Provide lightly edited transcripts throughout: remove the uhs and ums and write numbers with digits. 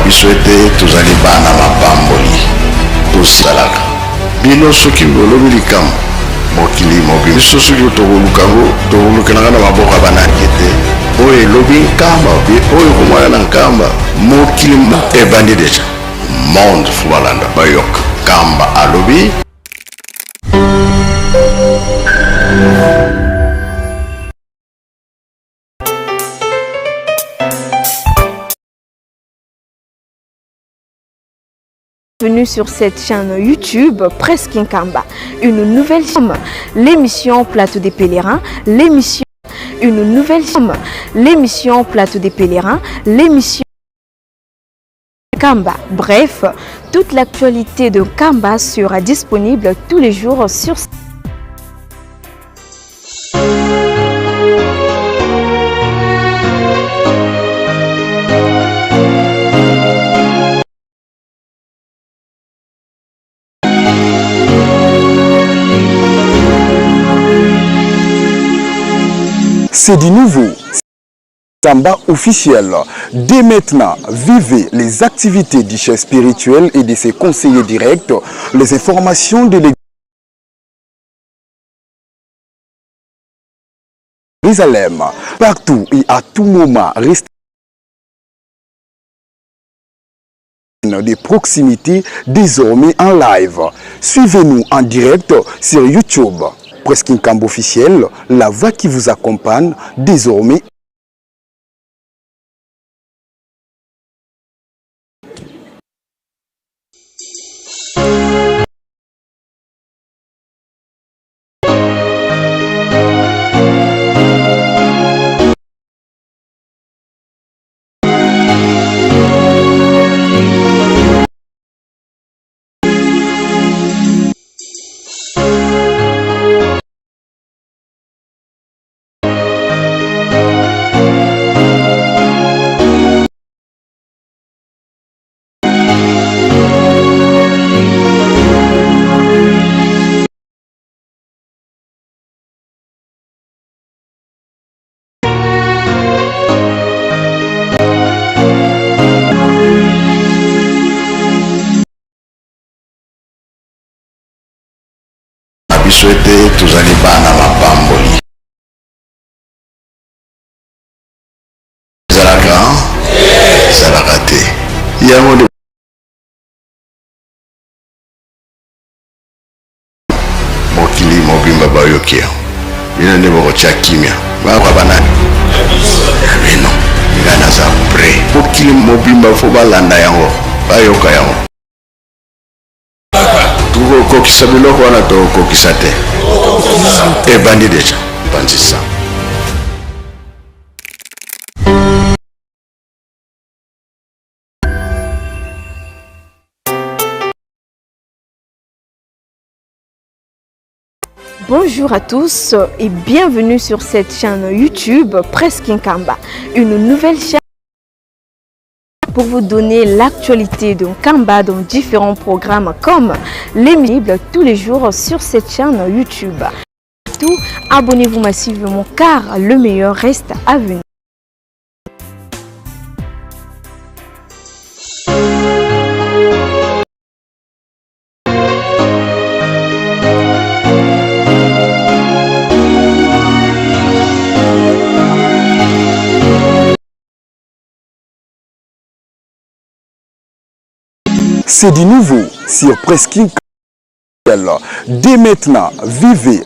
Biswete tozali bana mapamboli tosalaka bino soki bolobi likama mokili mobili biso soki tokolukanaka na maboka banange te oyo elobi nkamba oyo komwana na nkamba mokili ebandi deja monde fo balanda bayoka nkamba alobi. Bienvenue sur cette chaîne YouTube Presque Nkamba, une nouvelle chaîne, l'émission Plateau des Pèlerins, l'émission Plateau des Pèlerins, l'émission Nkamba. Bref, toute l'actualité de Nkamba sera disponible tous les jours sur C'est du nouveau. Nkamba officiel. Dès maintenant, vivez les activités du chef spirituel et de ses conseillers directs, les informations de l'église de Jérusalem. Partout et à tout moment, restez de proximité désormais en live. Suivez-nous en direct sur YouTube. Presque Nkamba officiel, la voix qui vous accompagne désormais. Biswete tozali bana mapamboli ezalaka te yango de mokili mobimba bayoki yango bino nde bokotya kimia bakwa banani bino nga naza pre mokili mobimba fo balanda yango bayoka yango kokisa biloko wana tokokisa te ebandi deja bandisa. Bonjour à tous et bienvenue sur cette chaîne YouTube Presque Nkamba, une nouvelle chaîne pour vous donner l'actualité de Nkamba dans différents programmes comme l'émission tous les jours sur cette chaîne YouTube. Surtout, abonnez-vous massivement car le meilleur reste à venir. C'est du nouveau sur Presque Nkamba. Dès maintenant, vivez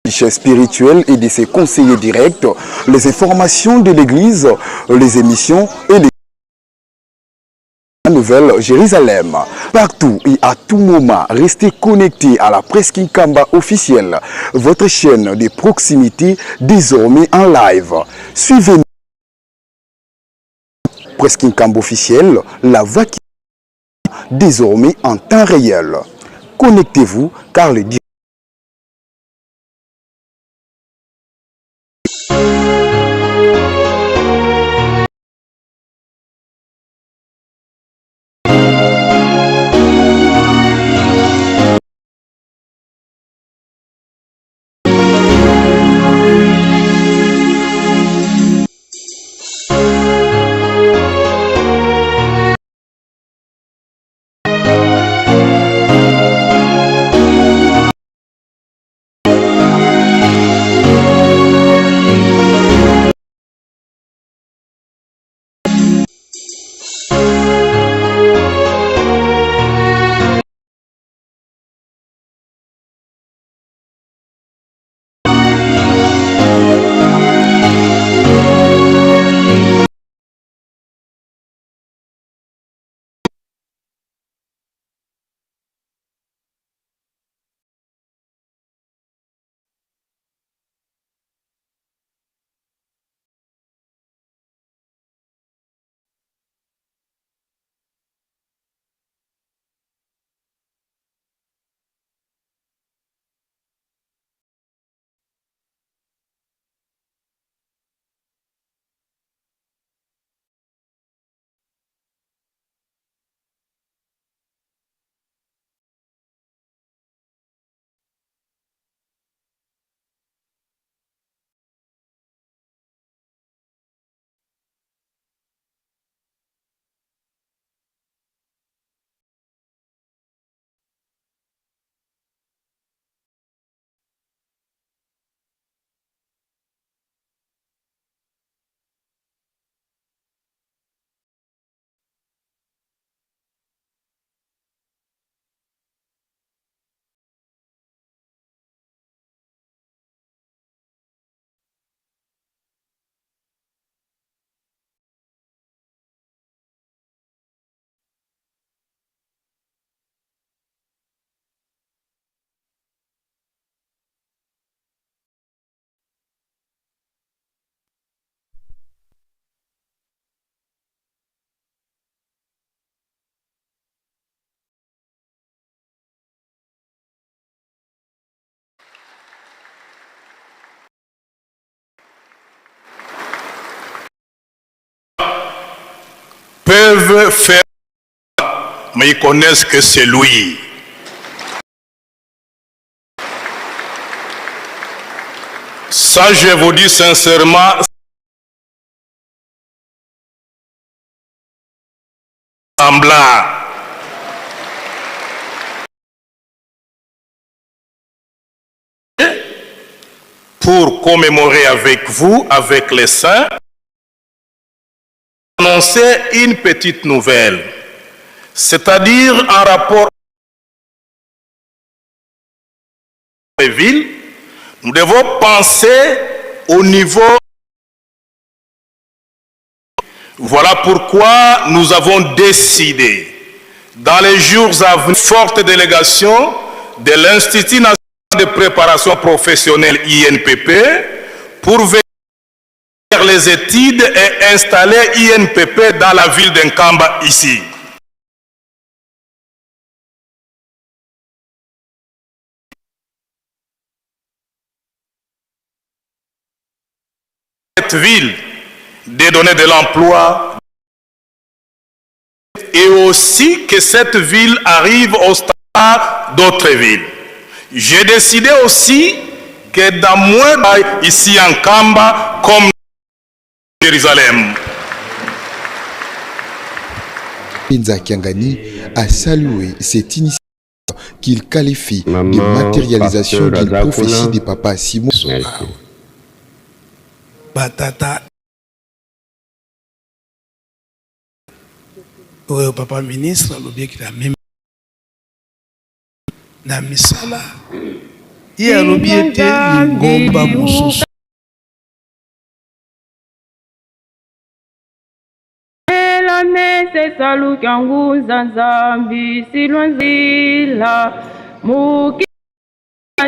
les chefs spirituels et de ses conseillers directs, les informations de l'église, les émissions et les nouvelles Jérusalem. Partout et à tout moment, restez connectés à la Presque Nkamba officielle, votre chaîne de proximité désormais en live. Suivez-nous. Presque Nkamba officielle, la voix qui désormais en temps réel. Connectez-vous car le peuvent faire, mais ils connaissent que c'est lui. Ça, je vous dis sincèrement, semblant. Pour commémorer avec vous, avec les saints, annoncer une petite nouvelle, c'est-à-dire en rapport avec les villes. Nous devons penser au niveau. Voilà pourquoi nous avons décidé, dans les jours à venir, forte délégation de l'Institut national de préparation professionnelle INPP pour faire les études et installer INPP dans la ville d'Nkamba ici. Cette ville, de donner de l'emploi et aussi que cette ville arrive au stade d'autres villes. J'ai décidé aussi que dans moins ici en Kamba comme Jérusalem. Pinza Kiangani a salué cette initiative qu'il qualifie de matérialisation d'une prophétie de Papa Simon. Batata oyo papa ministre alobi ki la même na misala ye alobi ete ngomba mosusu la messe salu kangu zanzambi silwanzila muki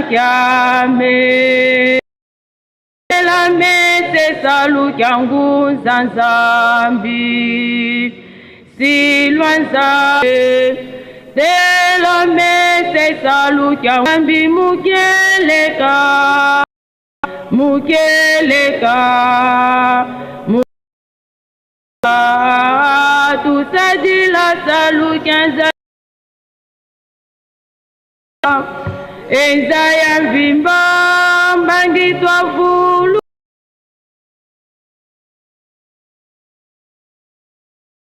kyame la messe salu kangu zanzambi silwanza de la messe salu kangu mukeleka tout ça dit la salu kanza Ezaya vimba bangi twa vulu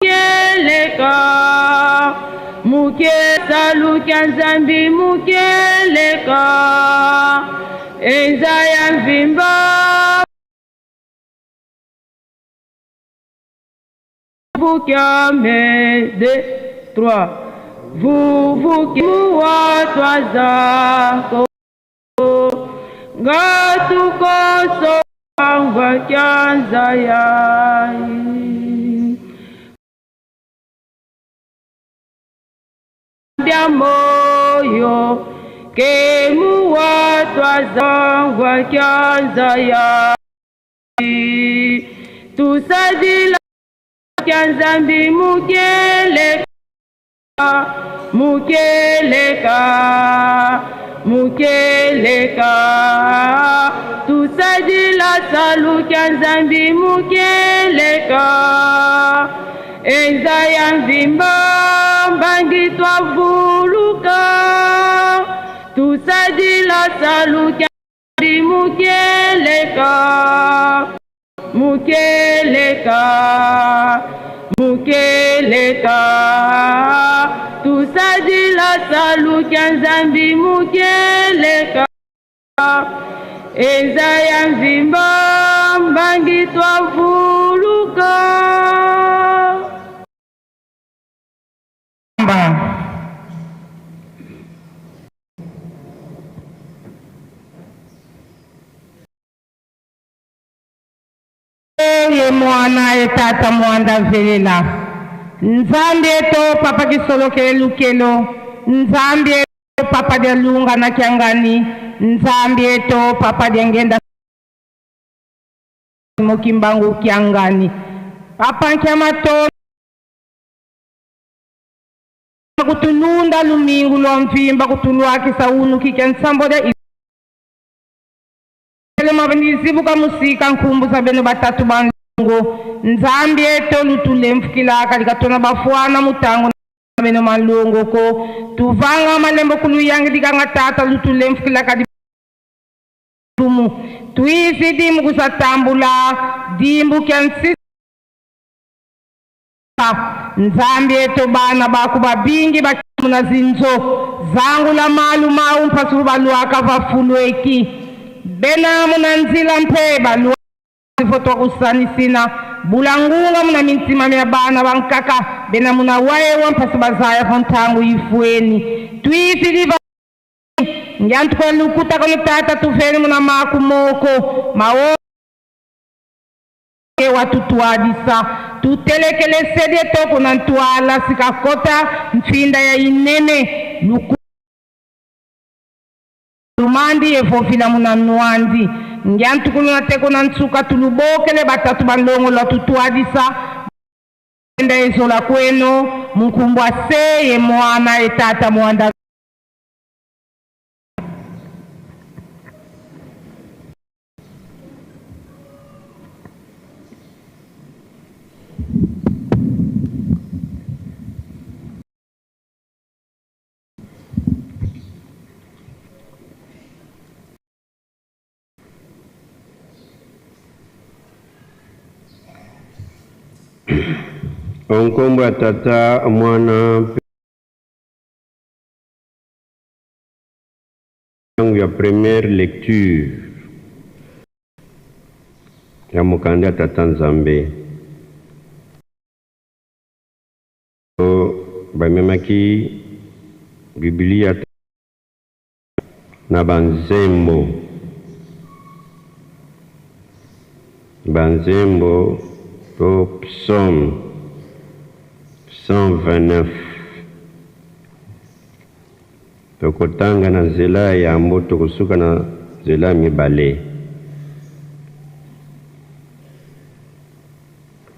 keleka muke salu kanzambi mukeleka Ezaya vimba bukame 2 3 vous qui moi toi zako ngatu koso ngwa kyanza yai bya moyo ke muwa toi ngwa kyanza yai tusadila kyanza mbi mukele mukeleka tusadila salu kanzambi mukeleka Ezaya mvimba mbangi twavuluka tusadila salu kanzambi mukeleka tusadila salu kanzambi mukeleka Ezaya mvimba mbangi twavuluka ye mwana etata mwanda velela nzambi eto papa kisolokele lukelo nzambi eto papa de lunga na kiangani nzambi eto papa de ngenda mokimbangu kiangani papa nkiamato kutulunda lumingu lwa mvimba kutulwakisa unu kike nsambo de mabanizibu ka musika nkumbuza beno batatu bantu nzambi eto lutule mfukilaka likatona bafuana mutango na beno malungo ko tuvanga malembo kulu yangi dikanga tata lutule mfukilaka di tumu tuisi dimu kusatambula dimbu kyansi nzambi eto bana bakuba bingi bakimuna zinzo zangu la malu mau mpasuru baluaka vafulweki bena muna nzila mpe baluaka foto kusanisina bulangunga muna mintima mea bana bankaka bena muna wae wampasu bazaya fontangu ifueni tuisi diva ngiantu kwa lukuta kono tata tufeni muna maku moko mawo watu tuadisa tutelekele sede toko na ntuala sikakota mfinda ya inene luku lumandi efofila muna nuandi ngiantu kuna teko na nsuka tulubokele batatu balongo la tutuadisa nda ezola kweno mkumbwa se ye mwana etata mwanda onkombo tata mwana ya première lecture ya mokanda tata Nzambe bamemaki Biblia na banzembo to psaume 129 tokotanga na nzela ya mbo tokosuka na nzela mibale.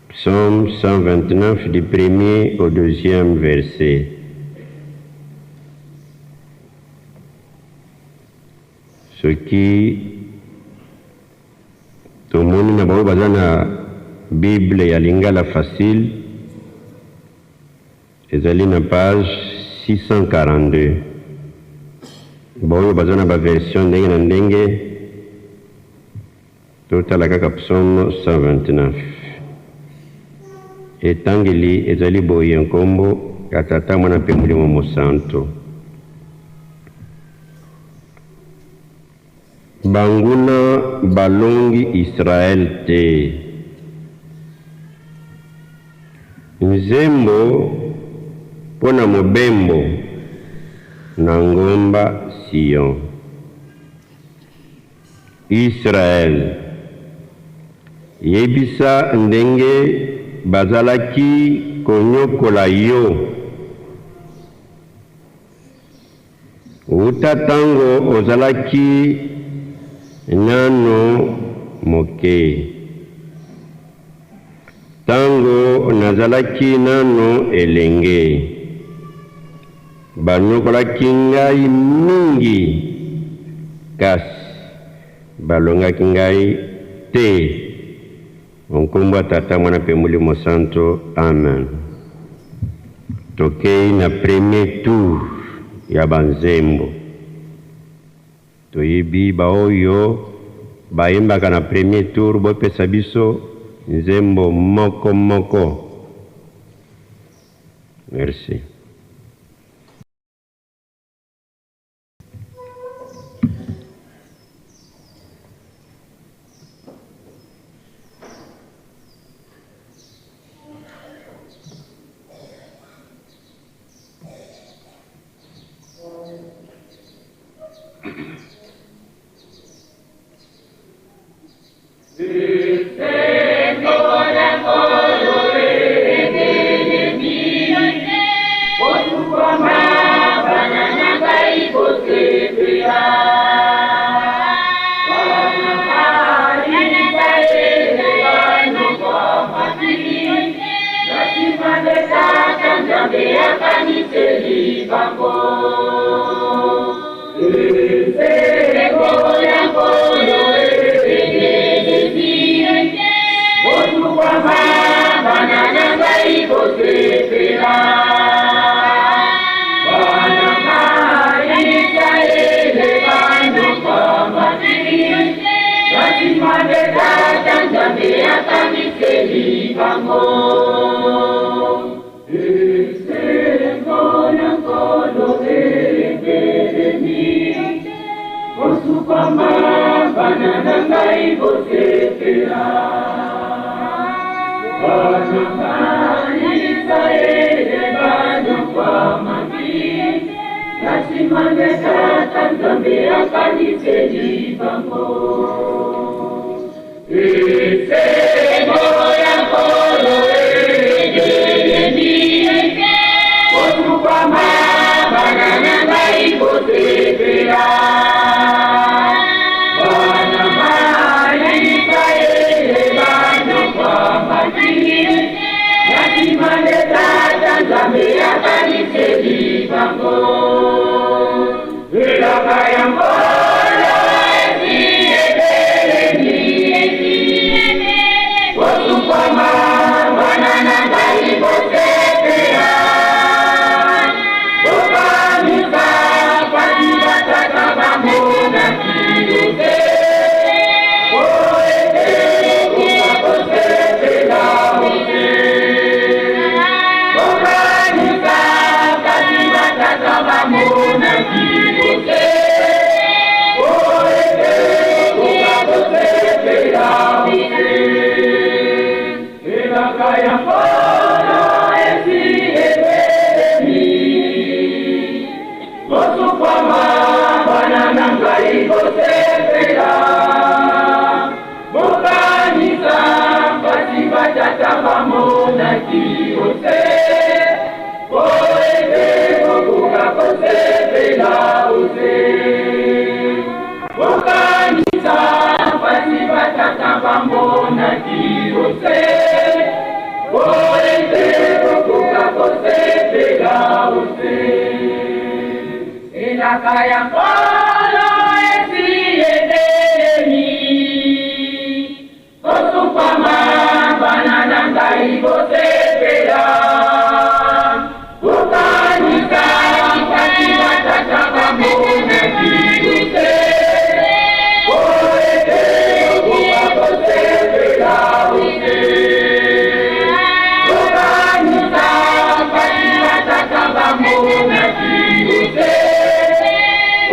Psaume 129 du premier au deuxième verset. Ce qui tomoni na bao bazana Bible ya Lingala facile ezali na page 642. Bao bazana ba version ndenge na ndenge totala kaka Psaume 129. Etangeli ezali boye nkombo katata mwana pe mulimo mosanto. Banguna balongi Israel te. Nzembo pona mobembo na ngomba Sion. Israel yebisa ndenge bazalaki konyokola yo. Utatango ozalaki nano moke. Tango nazalaki nano elenge. Banyokolaki ngai mingi. Kasi balongaki ngai te. Onkombo tata mwana pe mulimo santo. Amen. Tokei na premier tour ya banzembo. Toyebi baoyo bayembaka na premier tour bopesa biso nzembo moko moko. Merci. What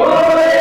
Oh,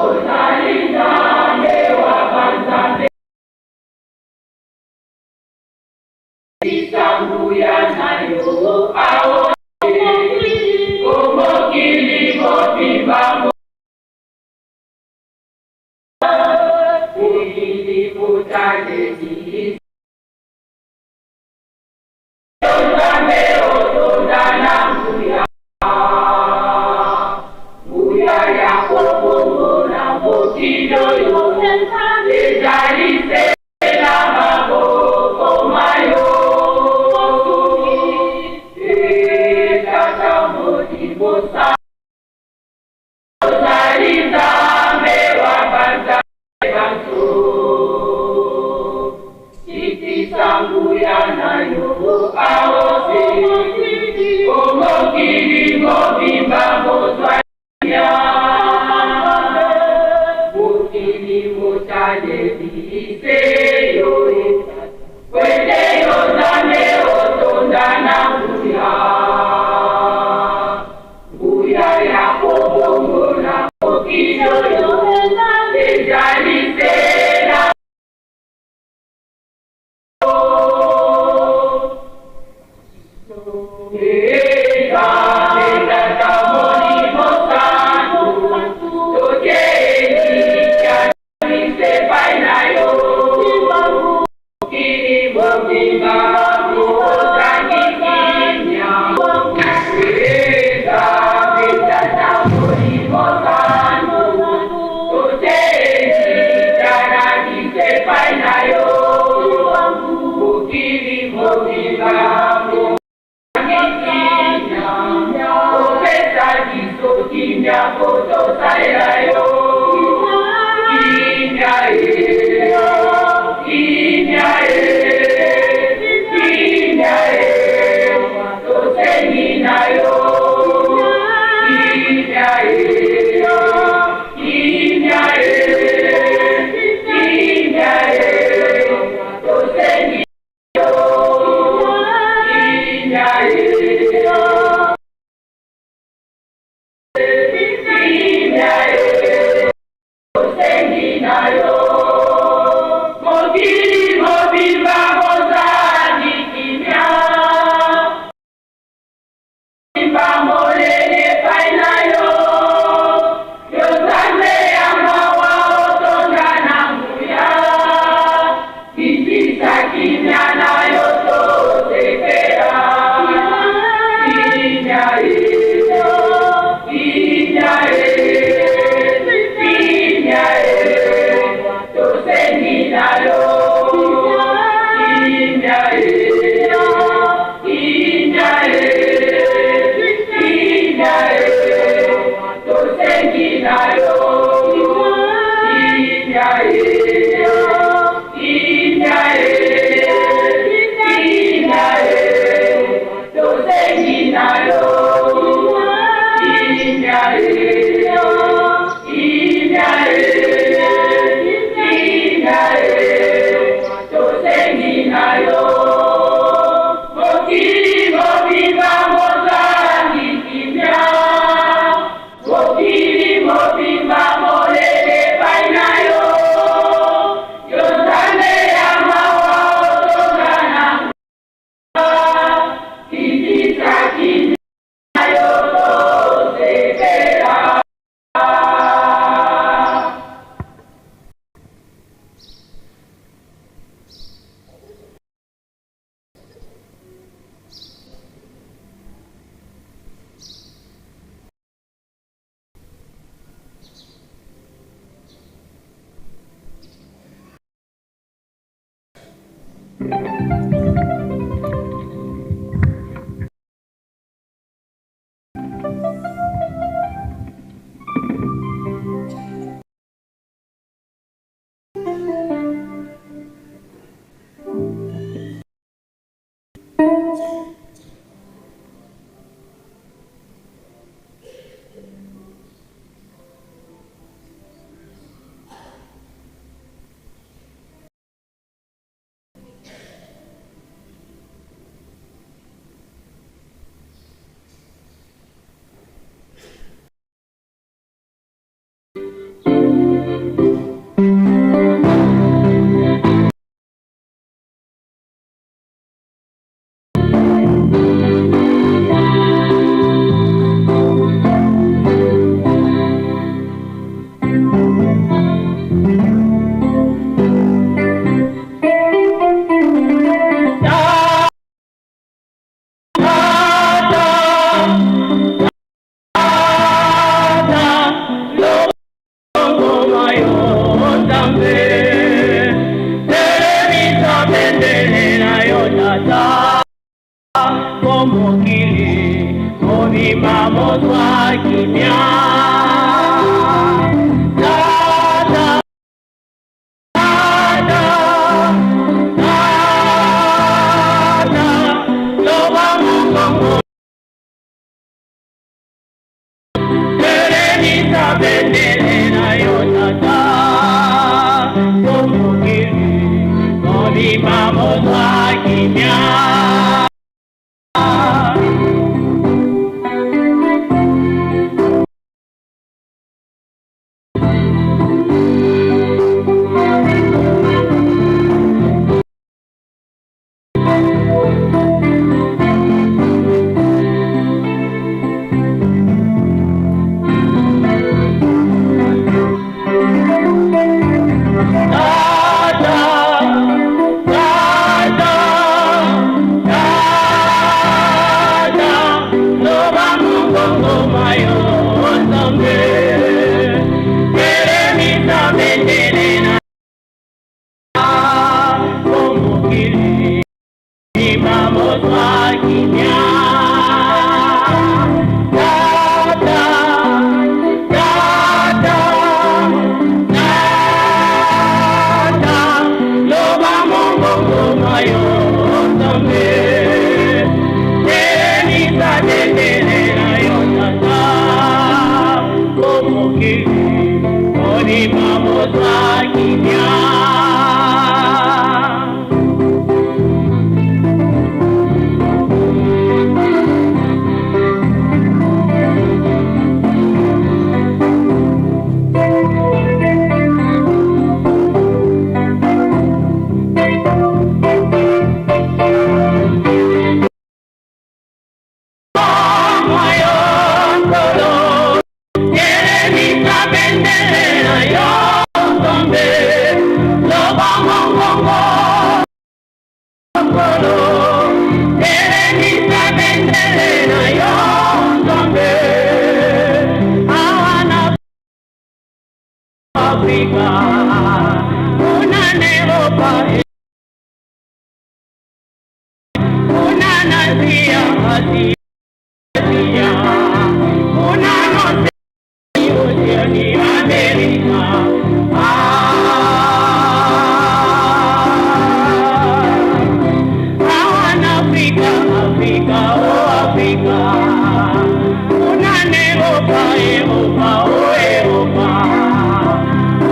Bye.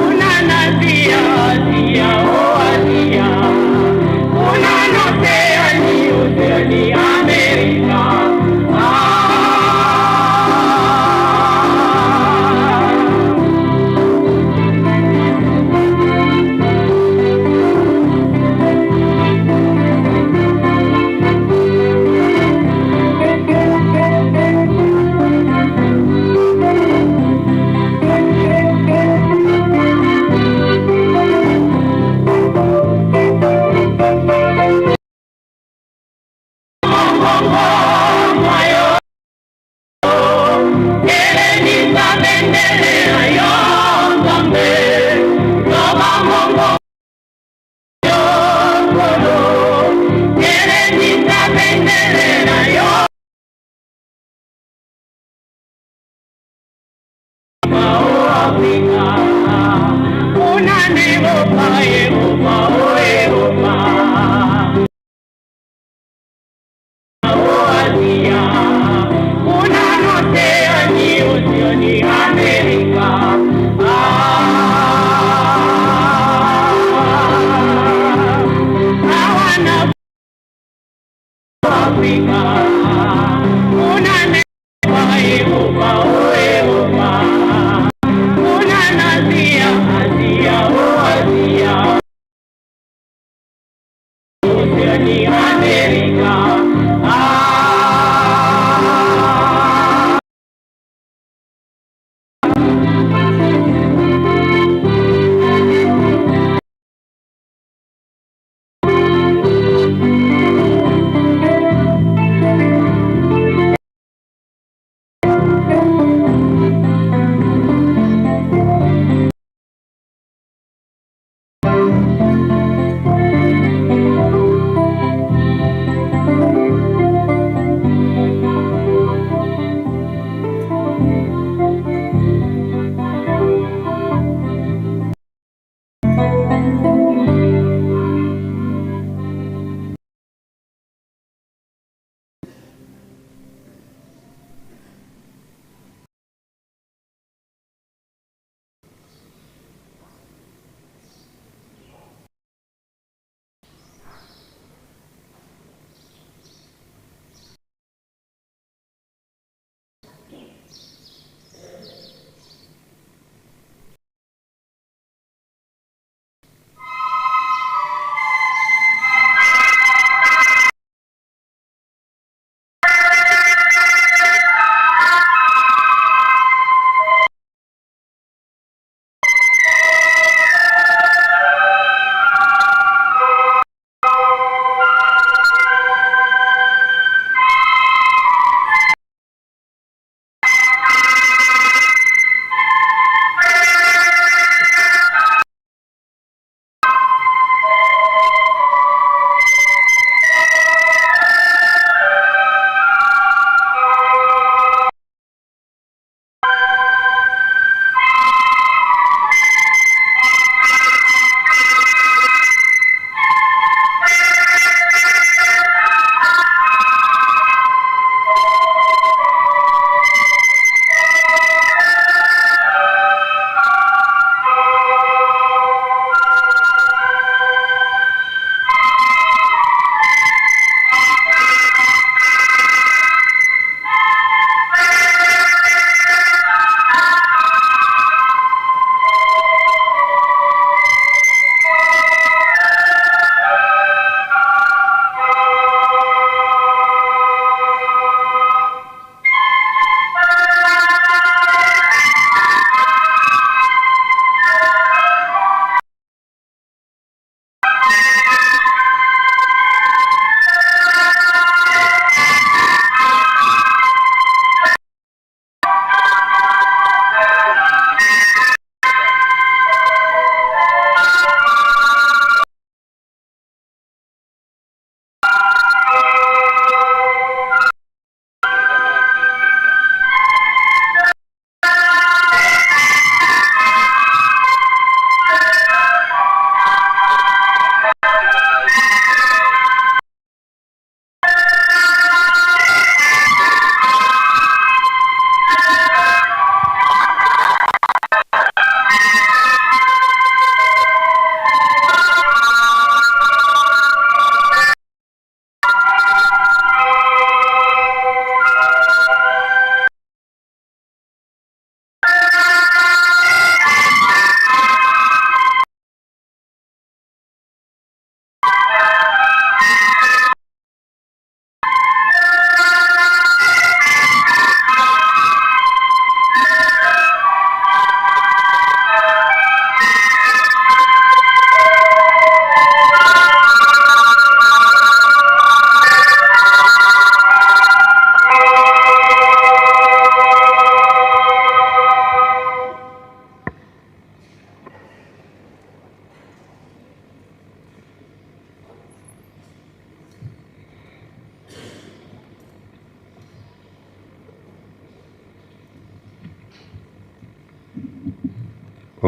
Una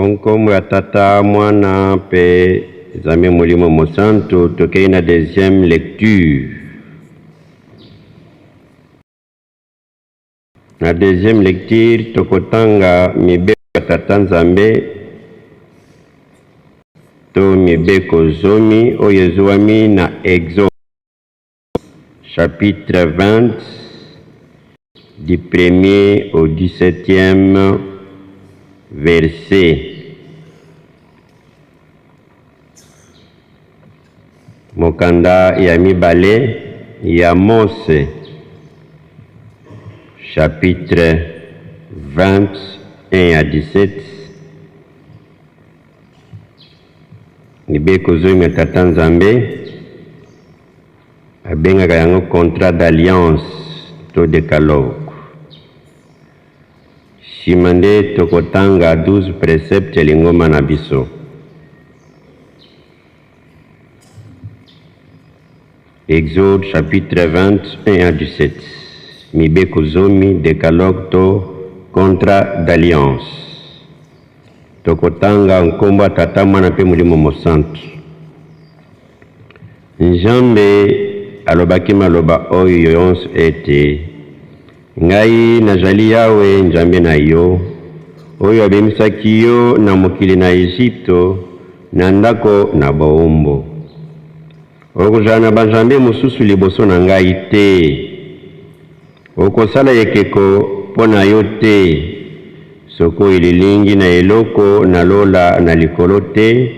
Onkombo ya Tata Mwana pe Zame Mulimo Mosanto tokei na deuxième lecture. Na deuxième lecture tokotanga mibeko ya Tata Nzambe to mibeko zomi oyo ezwami na Exode chapitre 20 du 1er au 17e verset. Mokanda ya mibale ya Mose chapitre 21 à 17. Mibeko zomi ya Tata Nzambe abengaka yango contrat d'alliance to décalogue. Shimande tokotanga 12 préceptes ya lingoma na biso. Exode chapitre 21 à 17. Mibeko zomi décalogue to contrat d'alliance. Tokotanga nkombo Tata Mwana pe Mulimo Mosanto. Nzambe alobaki maloba oyo yonso ete ngai nazali Yawe Nzambe na yo oyo abemisaki yo na mokili na Egypto na ndako na bowumbu. Okozala na banzambe mosusu liboso na ngai te. Okosala ekeko mpo na yo te. Soko ililingi na eloko na lola na likolo te,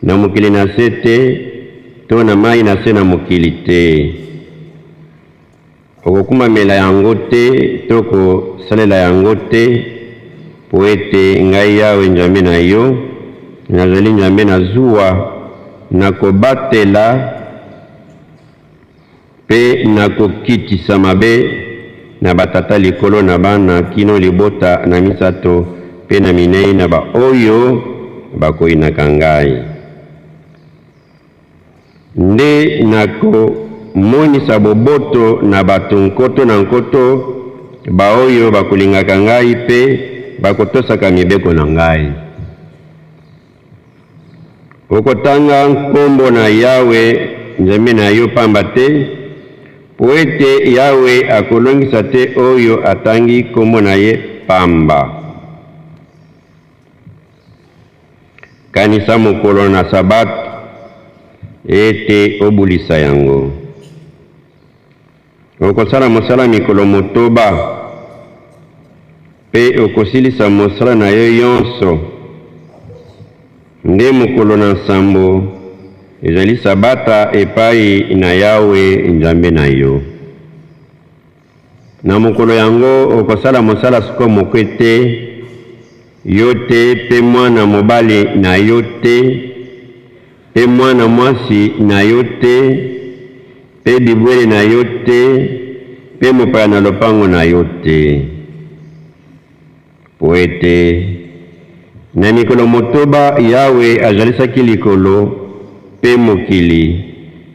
na mokili na se te, to na mai na se na mokili te. Okokumamela yango te, to kosalela yango te, po ete ngai Yawe Nzambe na yo, nazali Nzambe na zuwa, na kobatela pe na kokitisa mabe na batata likolo na bana kino libota na misato pe na minei na ba oyo bakoinaka ngai. Nde nako monisa boboto na bato nkoto na nkoto ba oyo bakolingaka ngai pe bakotosaka mibeko na ngai. Okotanga nkombo na Yawe Nzambe na yo pamba te, po ete Yawe akolongisa te oyo atangi nkombo na ye pamba. Kanisa mokolo na sabato ete obulisa yango. Okosala mosala mikolo motoba pe okosilisa mosala na yo yonso. Nde mokolo na nsambo ezali sabata epai na Yawe Nzambe na yo. Na mokolo yango okosala mosala siko moko te, yo te pe mwana mobali na yo te, pe mwana mwasi na yo te, pe bibwele na yo te, pe mopaya na lopango na yo te. Po ete na mikolo motoba Yawe azalisaki likolo pe mokili,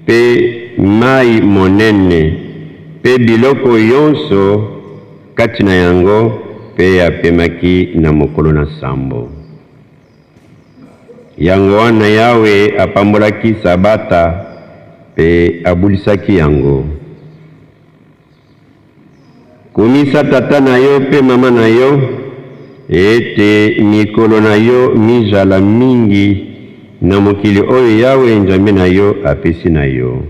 pe mai monene, pe biloko yonso kati na yango, pe apemaki na mokolo na sambo. Yango wana Yawe apambolaki sabata pe abulisaki yango. Kumisa tata na yo pe mama na yo ete mikolo na yo mizala mingi na mokili oyo Yawe Nzambe na yo apesi na yo.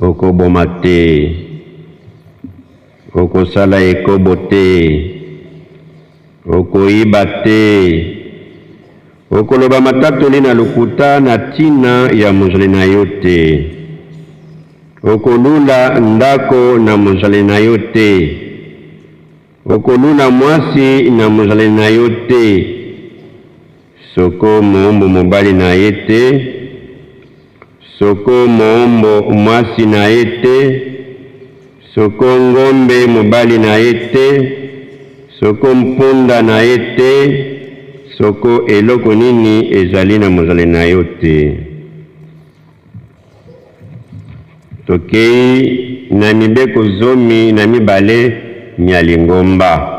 Okoboma te, okosala ekobo te, okoyiba te, okoloba matatoli na lokuta na tina ya mozali na yo te, okolula ndako na mozali na yo te, okolula mwasi na mozali na yo te, soko moombo mobali na ye te, soko moombo mwasi na ye te, soko ngombe mobali na ye te, soko mpunda na ye te, soko eloko nini ezali na mozali na yo te. Tokei na mibeko zomi na mibale nya lingomba.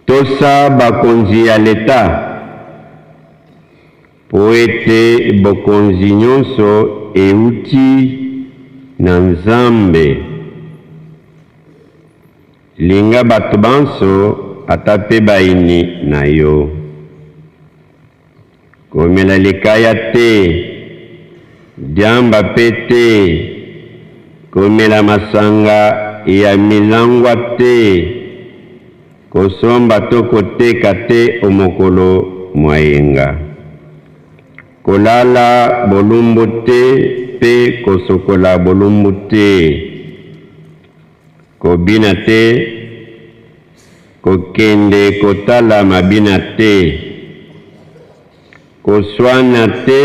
tosa bakonzi ya leta po ete bokonzi nyonso euti na Nzambe. Linga bato banso ata pe baini na yo. Komela likaya te, diamba pe te, komela masanga ya milangwa te, kosomba to koteka te omokolo mwayenga. Kolala bolumbu te pe kosokola bolumbu te. Kobina te, kokende kotala mabina te. Koswana te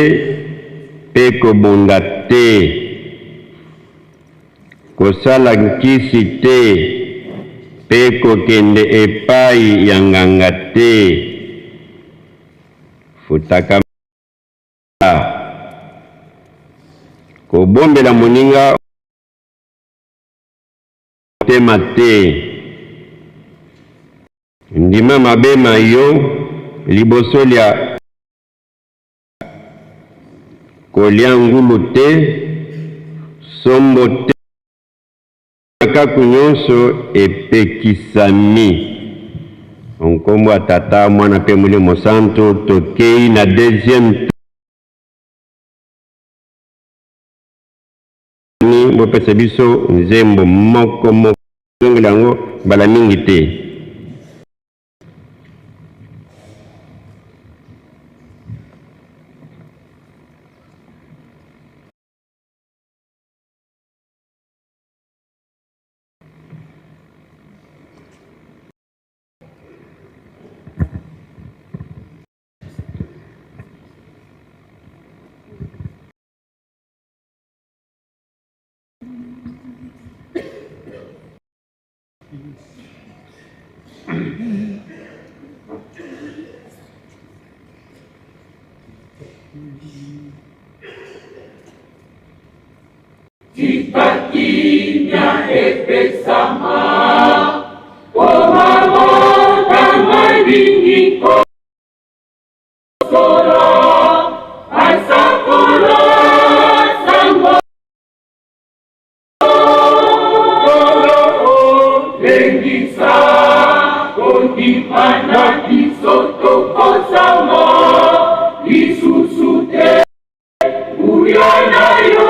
pe kobunda te. Kosala nkisi te pe kokende epai ya nganga te. Futaka kobombela moninga tema te. Ndima mabema yo liboso lia kolia ngulu te, sombo te, kaku nyonso epekisami. Onkombo atata mwana pe mulimo santo tokei na deuxième ni bopesa biso nzembo moko moko zongela yango bala mingi te. Titakinya epesama Omamota madingi kosora Asakora sango Kolo lengisa Kondimana kisoto kosama Isusute Uyana yo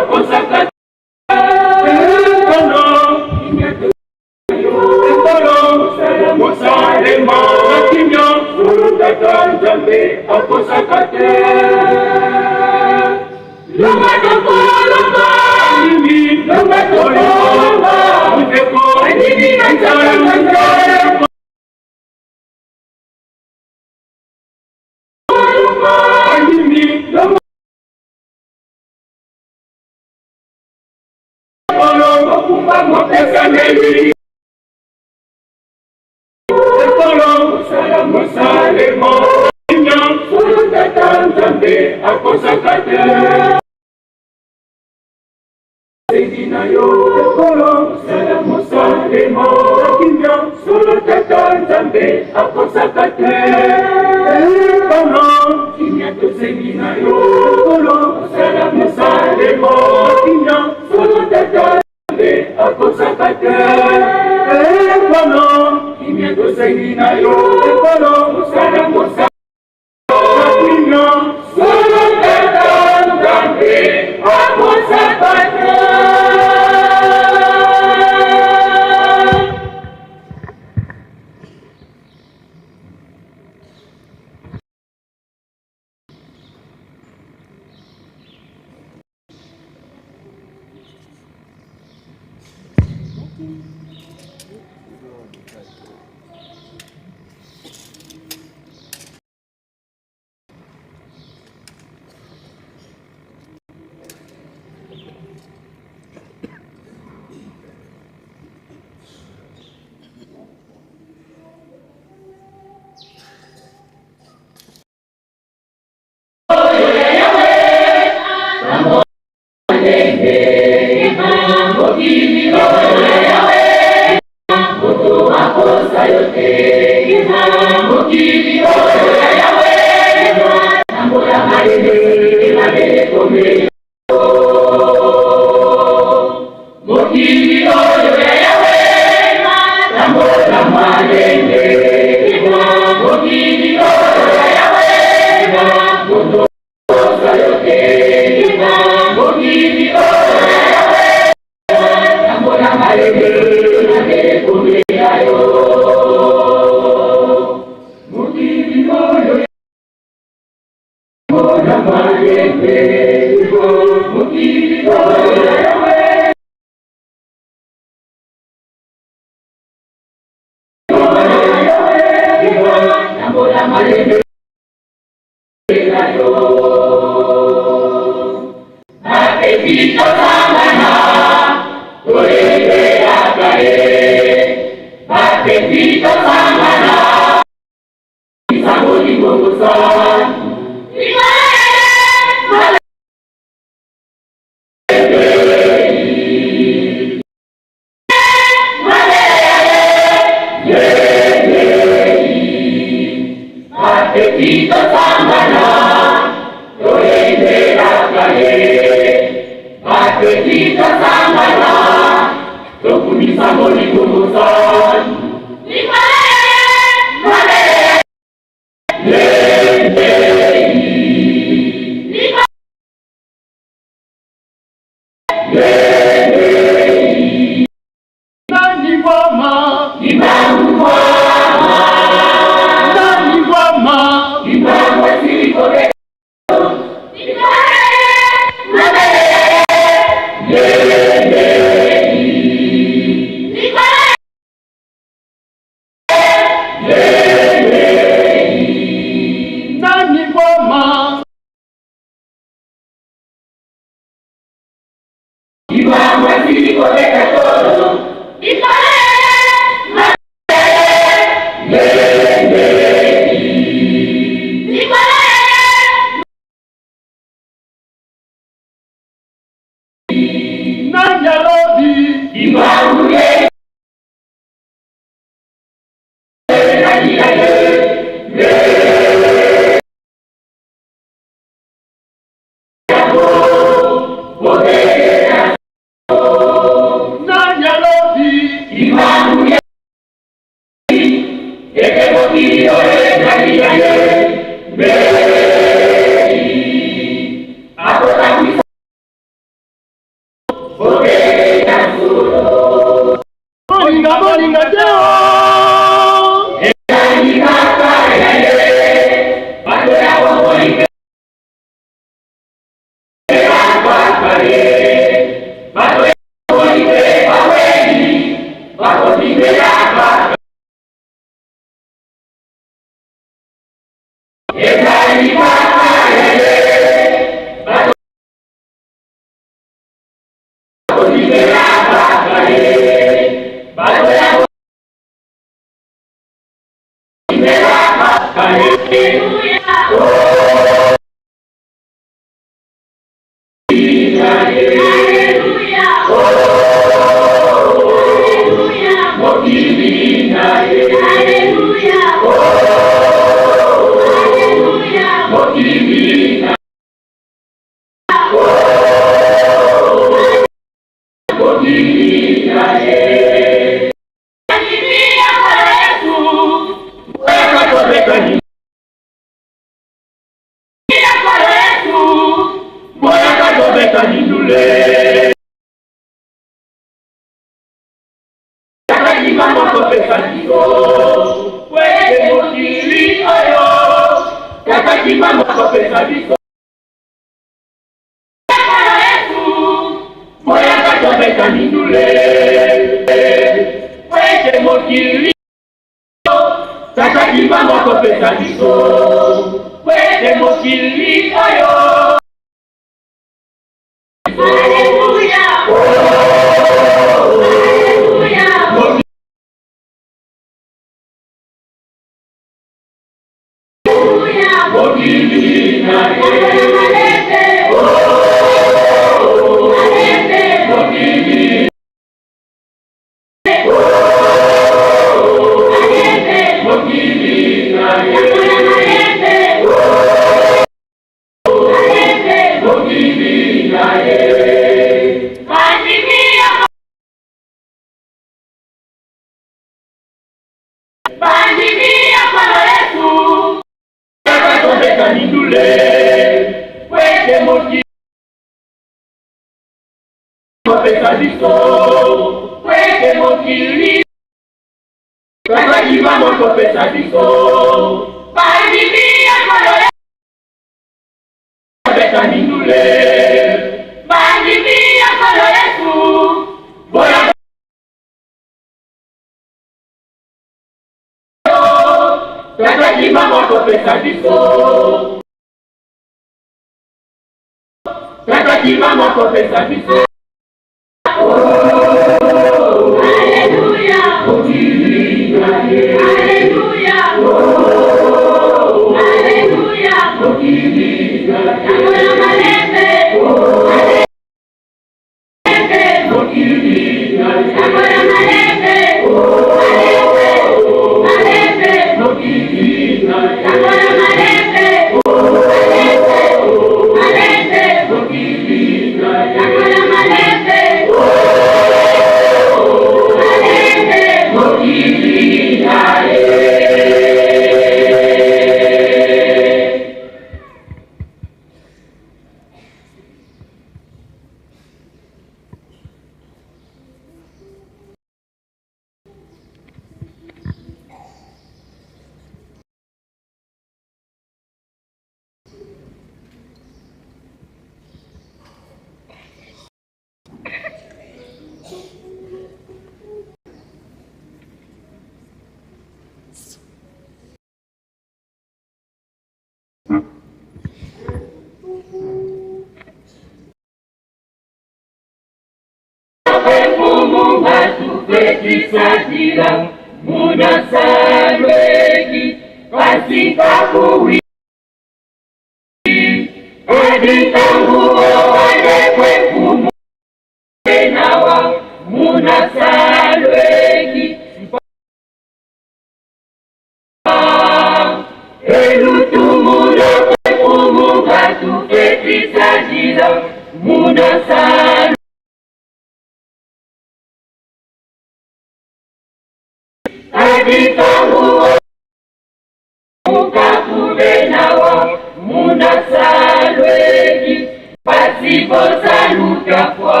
salwegi pasipo saluka kwa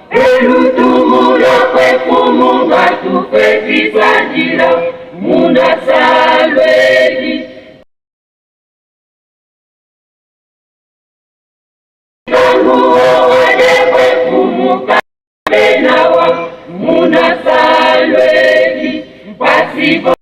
elutumula kwefu munga tufetisa jila muna salwegi wade kwefu muka benawa muna salwegi pasipo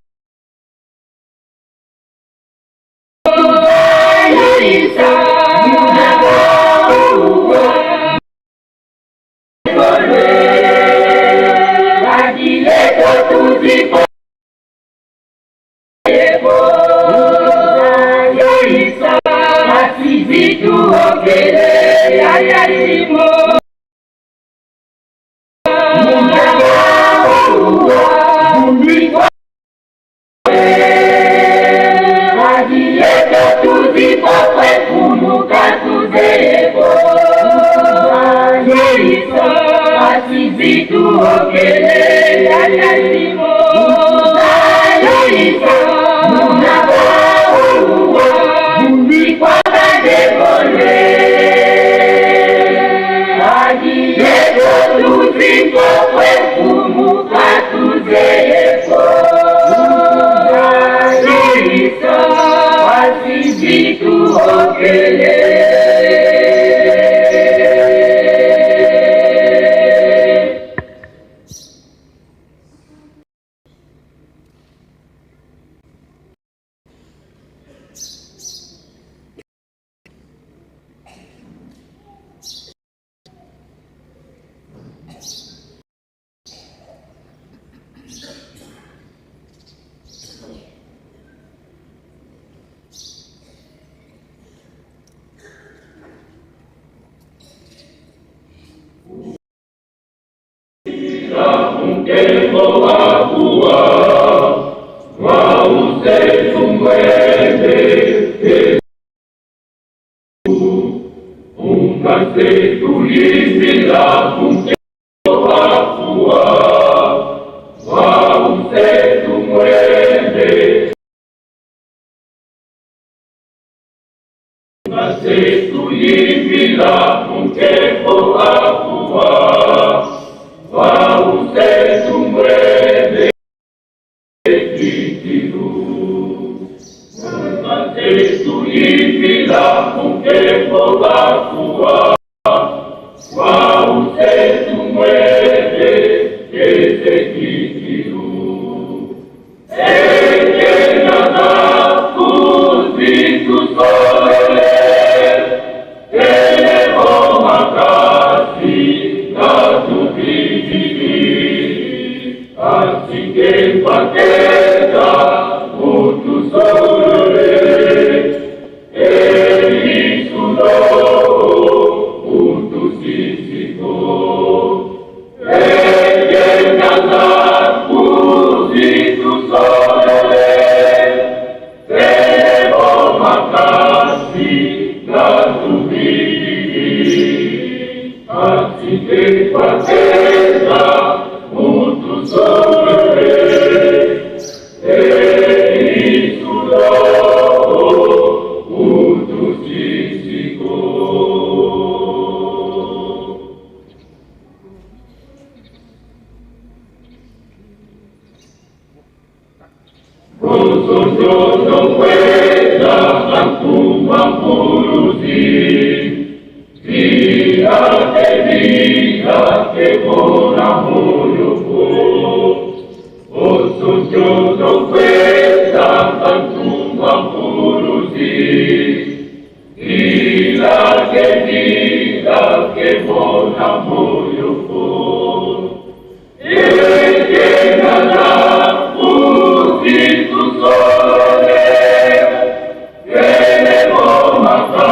Maka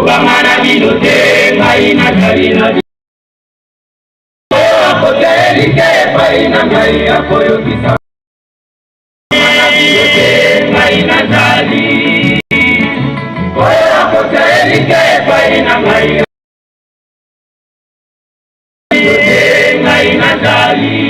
Obamana binote maina kalina hoteli ke paina ngai akoyo kisa Obamana binote maina jali Oya hoteli ke paina ngai binote maina jali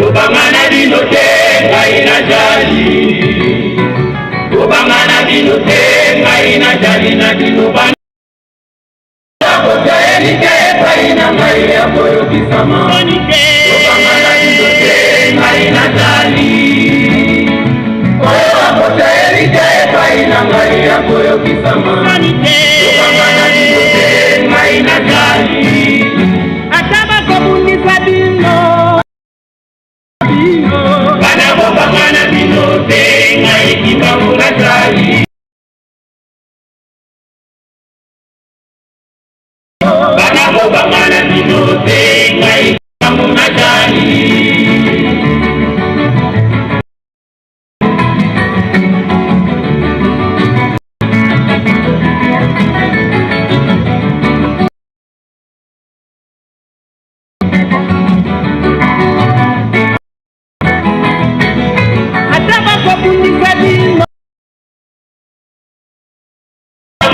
Obamana binote maina jali Obamana binote maina jali na binobana Hoteli ke paina ngai akoyo kisama Obamana binote maina jali Hoteli ke paina ngai akoyo kisama Obamana binote maina jali Ataba komunisa bino Bana Obamana binote ngai kibamuna jali Bana Obamana binote ngai kibamuna jali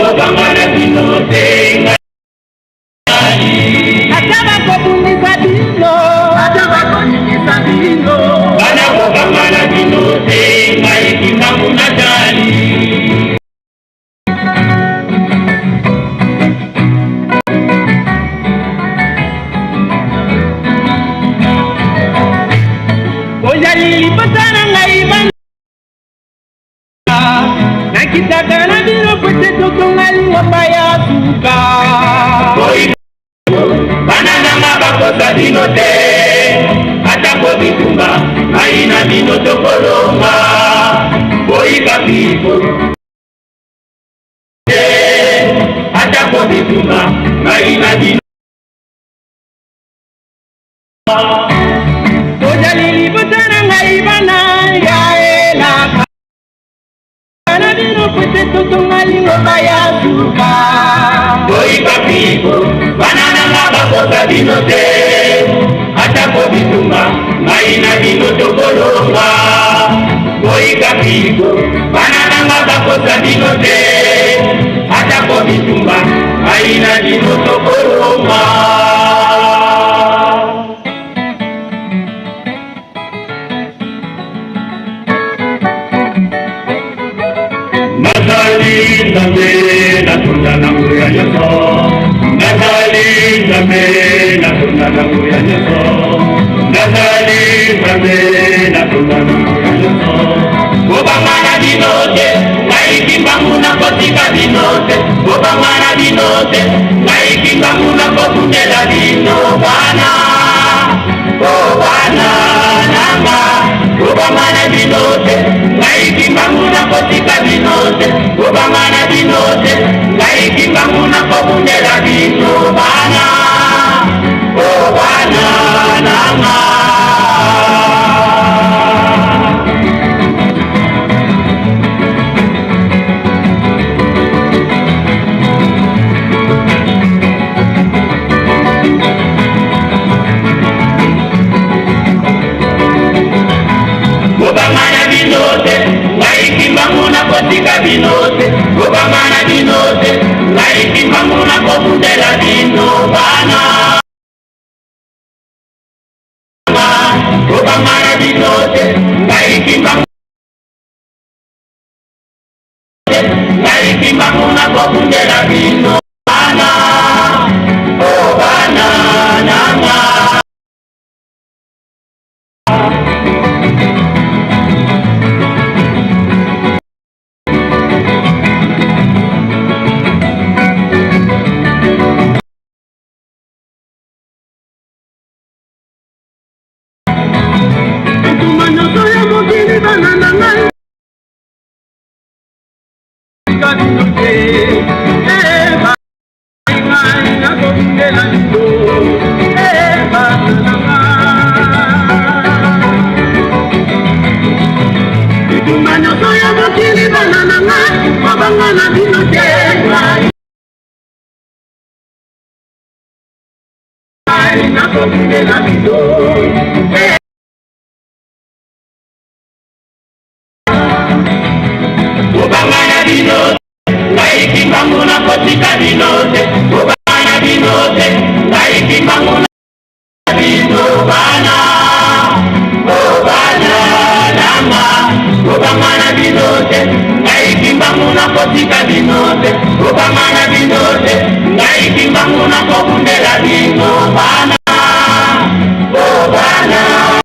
Obamana binote ngai Ataba kobundisa bino Bana Obamana binote ngai kibamuna jali Ojali lipatana ngai bana Nakitaka na bino pete totongali ngomba ya suka Bana nanga bakosa bino te Atako bitumba Aina bino tokolonga Boika pipo Atako bitumba Aina bino Ojali libotana ngai bana ya elaka Bana bino pete totongali ngomba ya suka Boika pipo Bana nanga bakosa bino te Atako bitumba Maina bino tokolonga Boika pipo Bana nanga bakosa bino te Atako bitumba Maina bino tokolonga Nazali name natunda nangu ya nyoso Nazali name natunda nangu ya nyoso Nazali name natunda nangu ya nyoso Obamana binote ngai kimbamuna kotika binote Obamana binote ngai kimbamuna kotundela bino bana Obana nanga Obamana binote ngai kimbamuna kotika binote Obamana binote ngai kimbamuna kotundela bino bana Obana nanga Obamana binote ngai kimbamuna kotika binote Obamana binote ngai kimbamuna kotundela bino bana bakundela lindo bananga bitumba nyonso ya mokili banananga mabanga na bino te nakokundela lindo obangana bino ngaikimbangu na kotika bino te obangana bino te ngaikimbangu na bino bana obana lama obangana bino te ngaikimbangu na kotika bino te obangana bino te ngaikimbangu na kokundela bino bana obana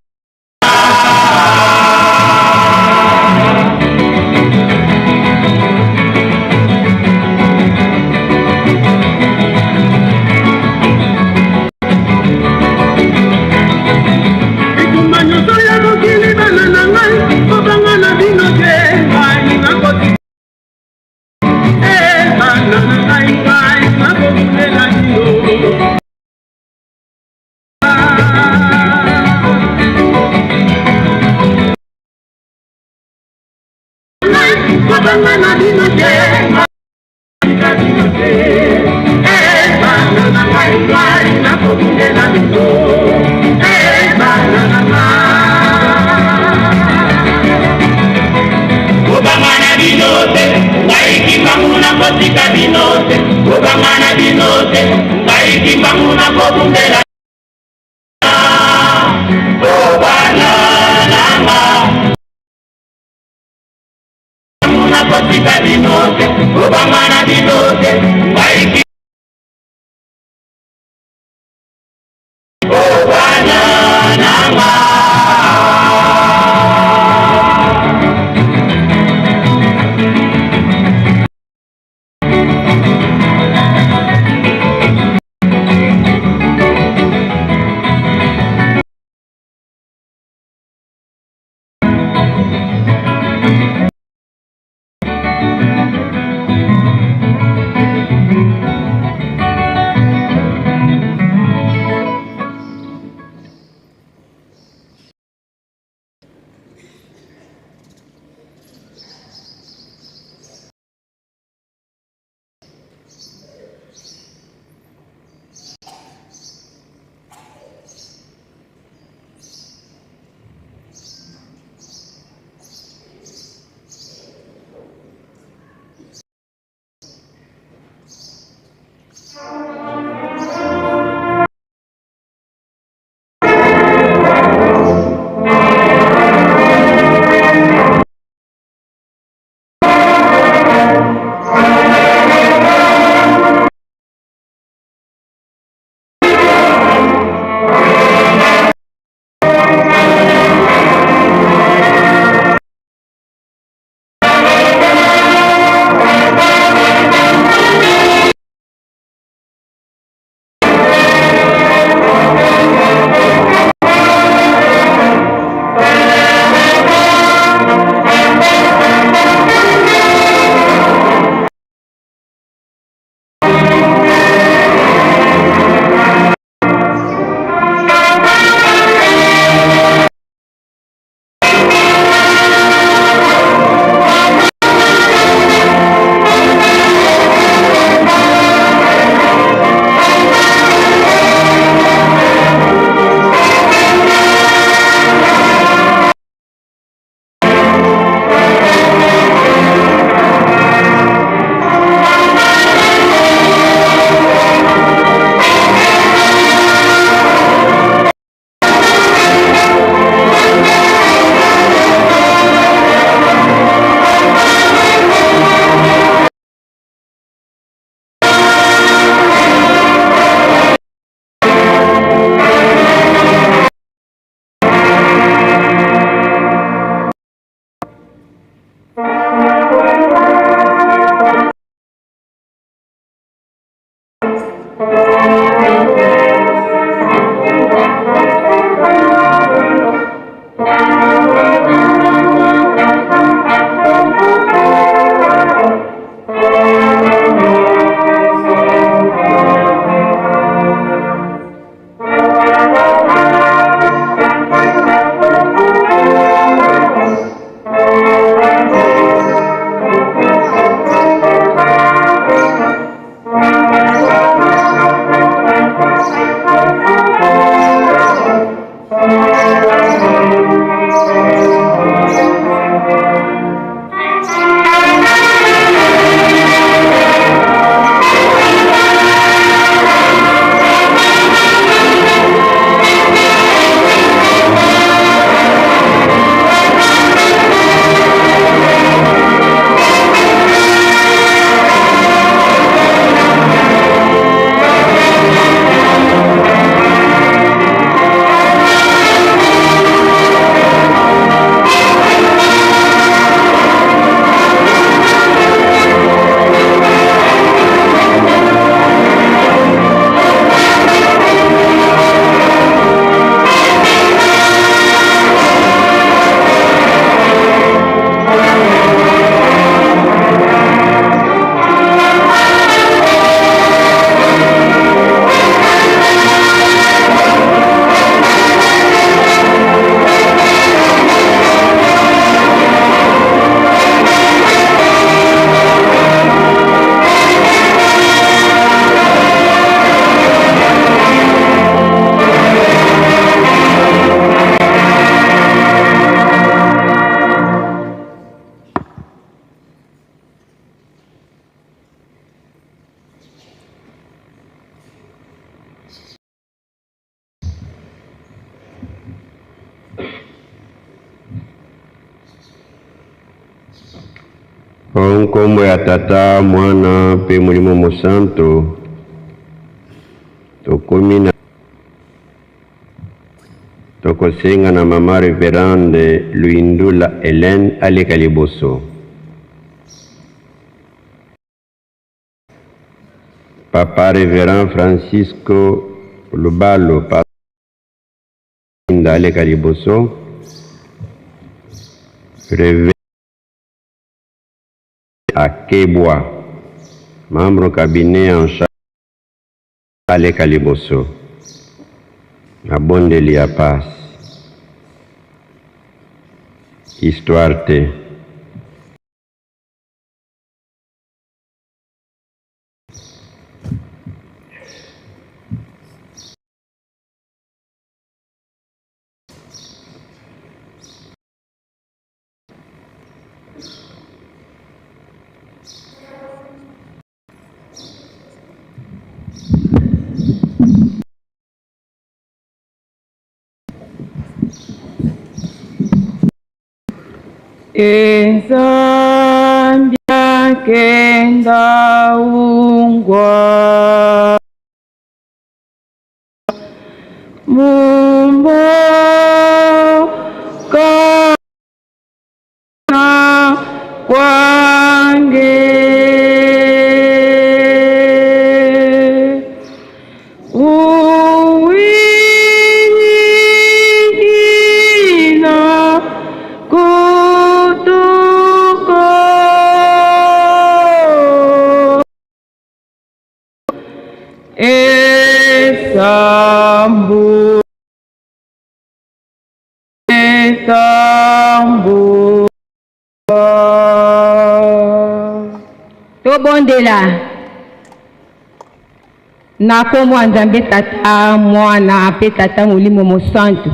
Nkombo ya Tata, Mwana, pe Mulimo Mosanto, tokomina tokosenga na Mama Reverende Luindula Hélène aleka liboso. Papa Révérend Francisco Lubalo Inda aleka liboso. Révérend Akebwa, membre cabinet en charge aleka liboso. Abondeli ya passe. Histoire te. Ezambia kenda ungwa mumbo kana kwange Tobondela na kombo Nzambe Tata, Mwana, pe Tata Mulimo Mosanto.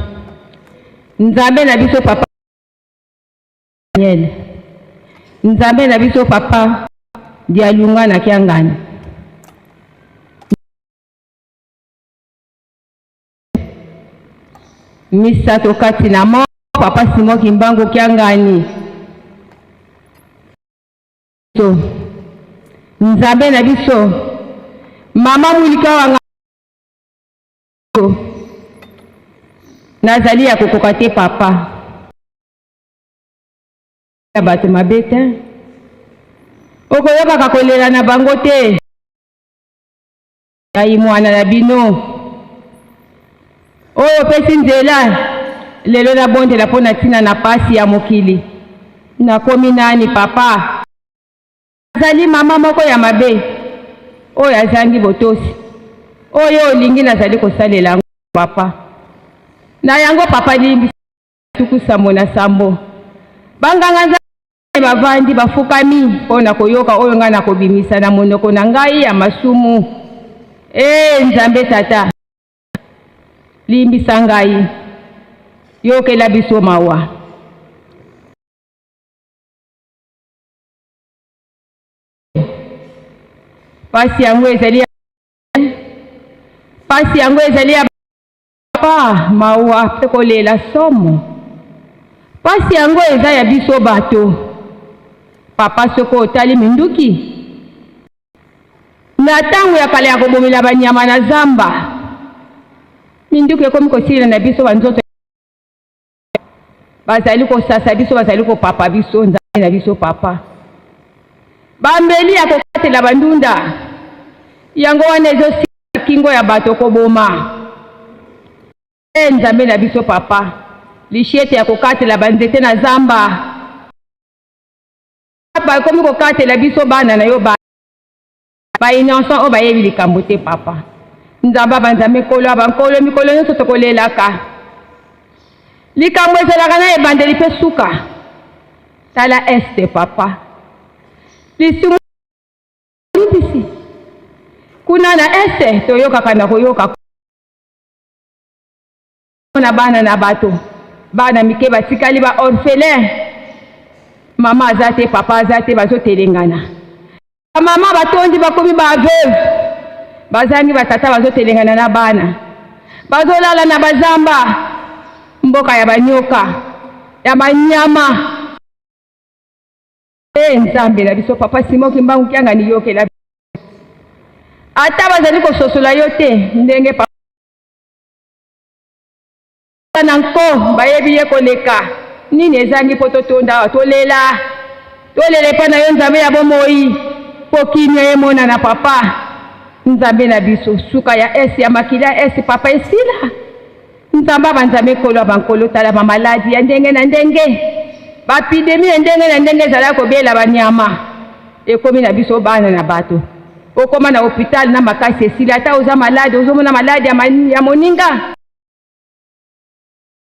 Nzambe na biso papa Daniel. Nzambe na biso papa Dialunga na Kiangani. Misato kati na mo papa Simon Kimbangu Kiangani. So Nzambe na biso mama mulika wanga nazali ya kokoka te papa ya bato mabete okoyoka kakolela na bango te ai mwana na bino oyo pesi nzela lelo na bondela mpo na ntina na pasi ya mokili nakomi nani papa azali mama moko ya mabe oyo azangi botosi oyo olingi nazali kosalela yango papa na yango papa limbi tuku sambo na sambo banganga nzambe bavandi bafukami mpo na koyoka oyo ngai nakobimisa na monoko na ngai ya masumu. Nzambe Tata limbisa ngai yokela biso mawa. Pasi yango ezali ya papa mawa pe kolela somo. Pasi yango eza ya biso bato papa soko otali minduki na tango ya kale ya kobomela banyama na zamba minduki ekomi kosila na biso banzoto bazali kosasa biso bazali kopapa biso nzambe na biso papa bambeli ya kokatela bandunda yango wana ezosila kingo ya bato koboma. Nzambe na biso papa lishiete ya kokatela banzete na zamba bakomi kokatela biso bana na yo bainonsan oyo bayebi likambo te papa. Nzambe banzambe kolo abankolo mikolo nyonso tokolelaka likambo ezalaka na ebandeli mpe suka tala este papa lisumu libisi kuna na este toyokaka na koyoka na bana na bato bana mike batikali ba orphelin mama aza te papa aza te bazotelengana mama batondi bakomi ba veuve bazangi batata bazotelengana na bana bazolala na bazamba mboka ya banyoka ya banyama Nzambe na biso papa Simon Kimbangu Kyangani yokela ata bazali kososola yo te ndenge papa nanko bayebi ye koleka nini ezangi po totonda tolela pa na yo Nzambe ya bomoi po kimia ye mona na papa Nzambe na biso suka ya esi ya makila esi papa esila Nzamba banzambe kolo bankolo tala ba maladi ya ndenge na ndenge ba epidemie ya ndenge na ndenge zala kobela banyama ekomi na biso bana na bato okoma na hospital na makasi esila ata oza maladi ozomona maladi ya moninga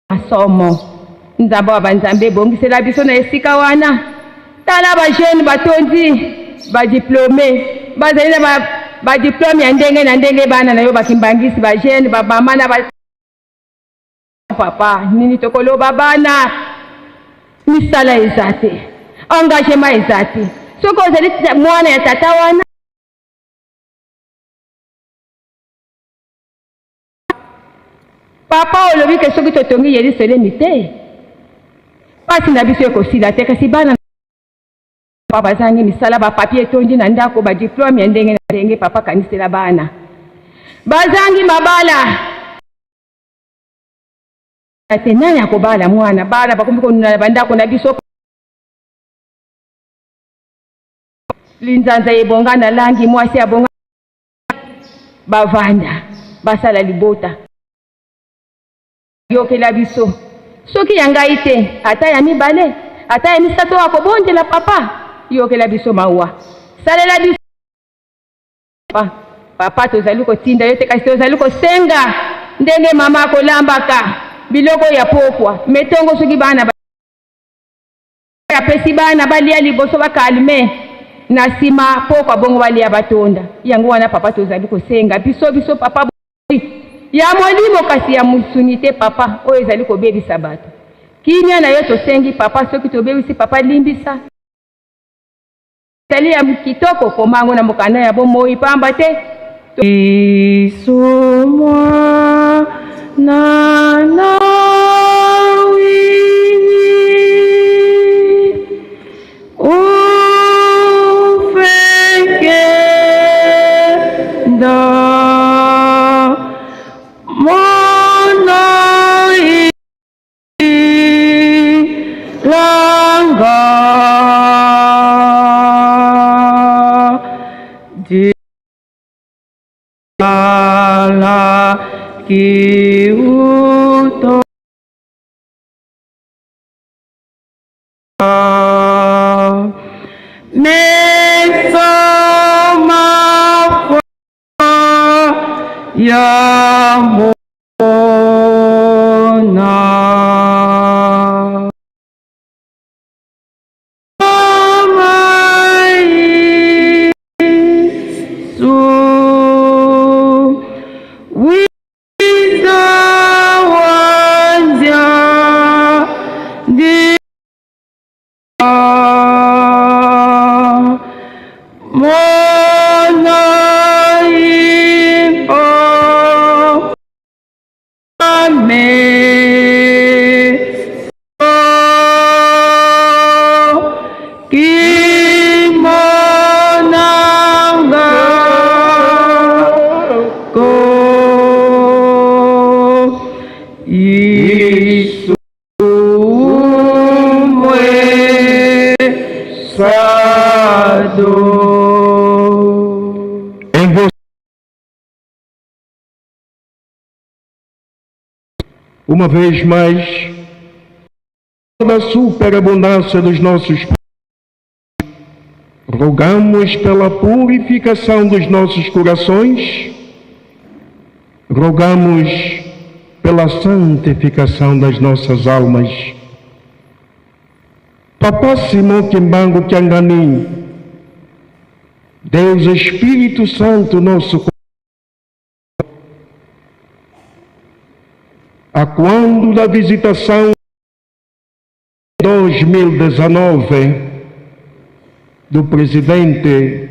asomo Nzamba banzambe bongisela biso na esika wana tala ba jeune batondi ba diplômé bazali na ba diplôme ya ndenge na ndenge bana na yo bakimbangisi ba jeune ba mama na ba papa nini tokoloba bana misala ezate engagement ezate soko ozali mwana ya tata wana papa olobi ke soki totongi Yerusalemi te pasi na biso ekosila te kasi bana papa bazangi misala bapapie etondi na ndako badiplome ya ndenge na ndenge papa kanisela bana bazangi mabala te nani akobala mwana bana bakombi konuna bandako na biso linzanza ebonga na langi mwasi abonga bavanda basala libota yokela biso soki ya ngai te ata ya mibale ata ya misato akobondela papa yokela biso mawa salela biso papa tozali kotinda yo te kasi tozali kosenga ndenge mama akolambaka biloko ya pokwa metongo soki bana apesi bana balia liboso bakalme na nsima pokwa bongo balia batonda yango wana papa tozali kosenga biso papa ya molimo kasi ya musuni te papa oyo ezali kobebisa bato kimia na yo tosengi papa soki tobebisi papa limbisa ezali ya kitoko komango na mokanda ya bomoi pamba te isomwa na kiuto mesoma ya mona Uma vez mais, da superabundância dos nossos rogamos pela purificação dos nossos corações, rogamos pela santificação das nossas almas. Papa Simon Kimbangu Kyangani, Deus Espírito Santo, nosso a quando da visitação de 2019 do presidente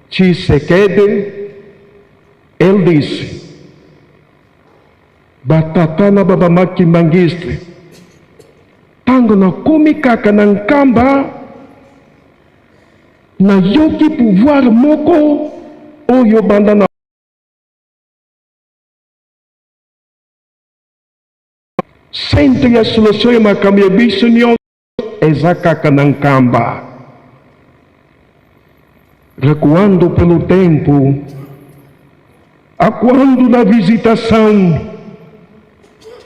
Tshisekedi, ele disse: "Batatana babama Kimbangistre, tango na kumikaka na nkamba, na yoki pouvoir moko oyo banda na centre ya solução ya makambo ya biso nyonso eza kaka na nkamba. Recuando pelo tempo, acuando na visitação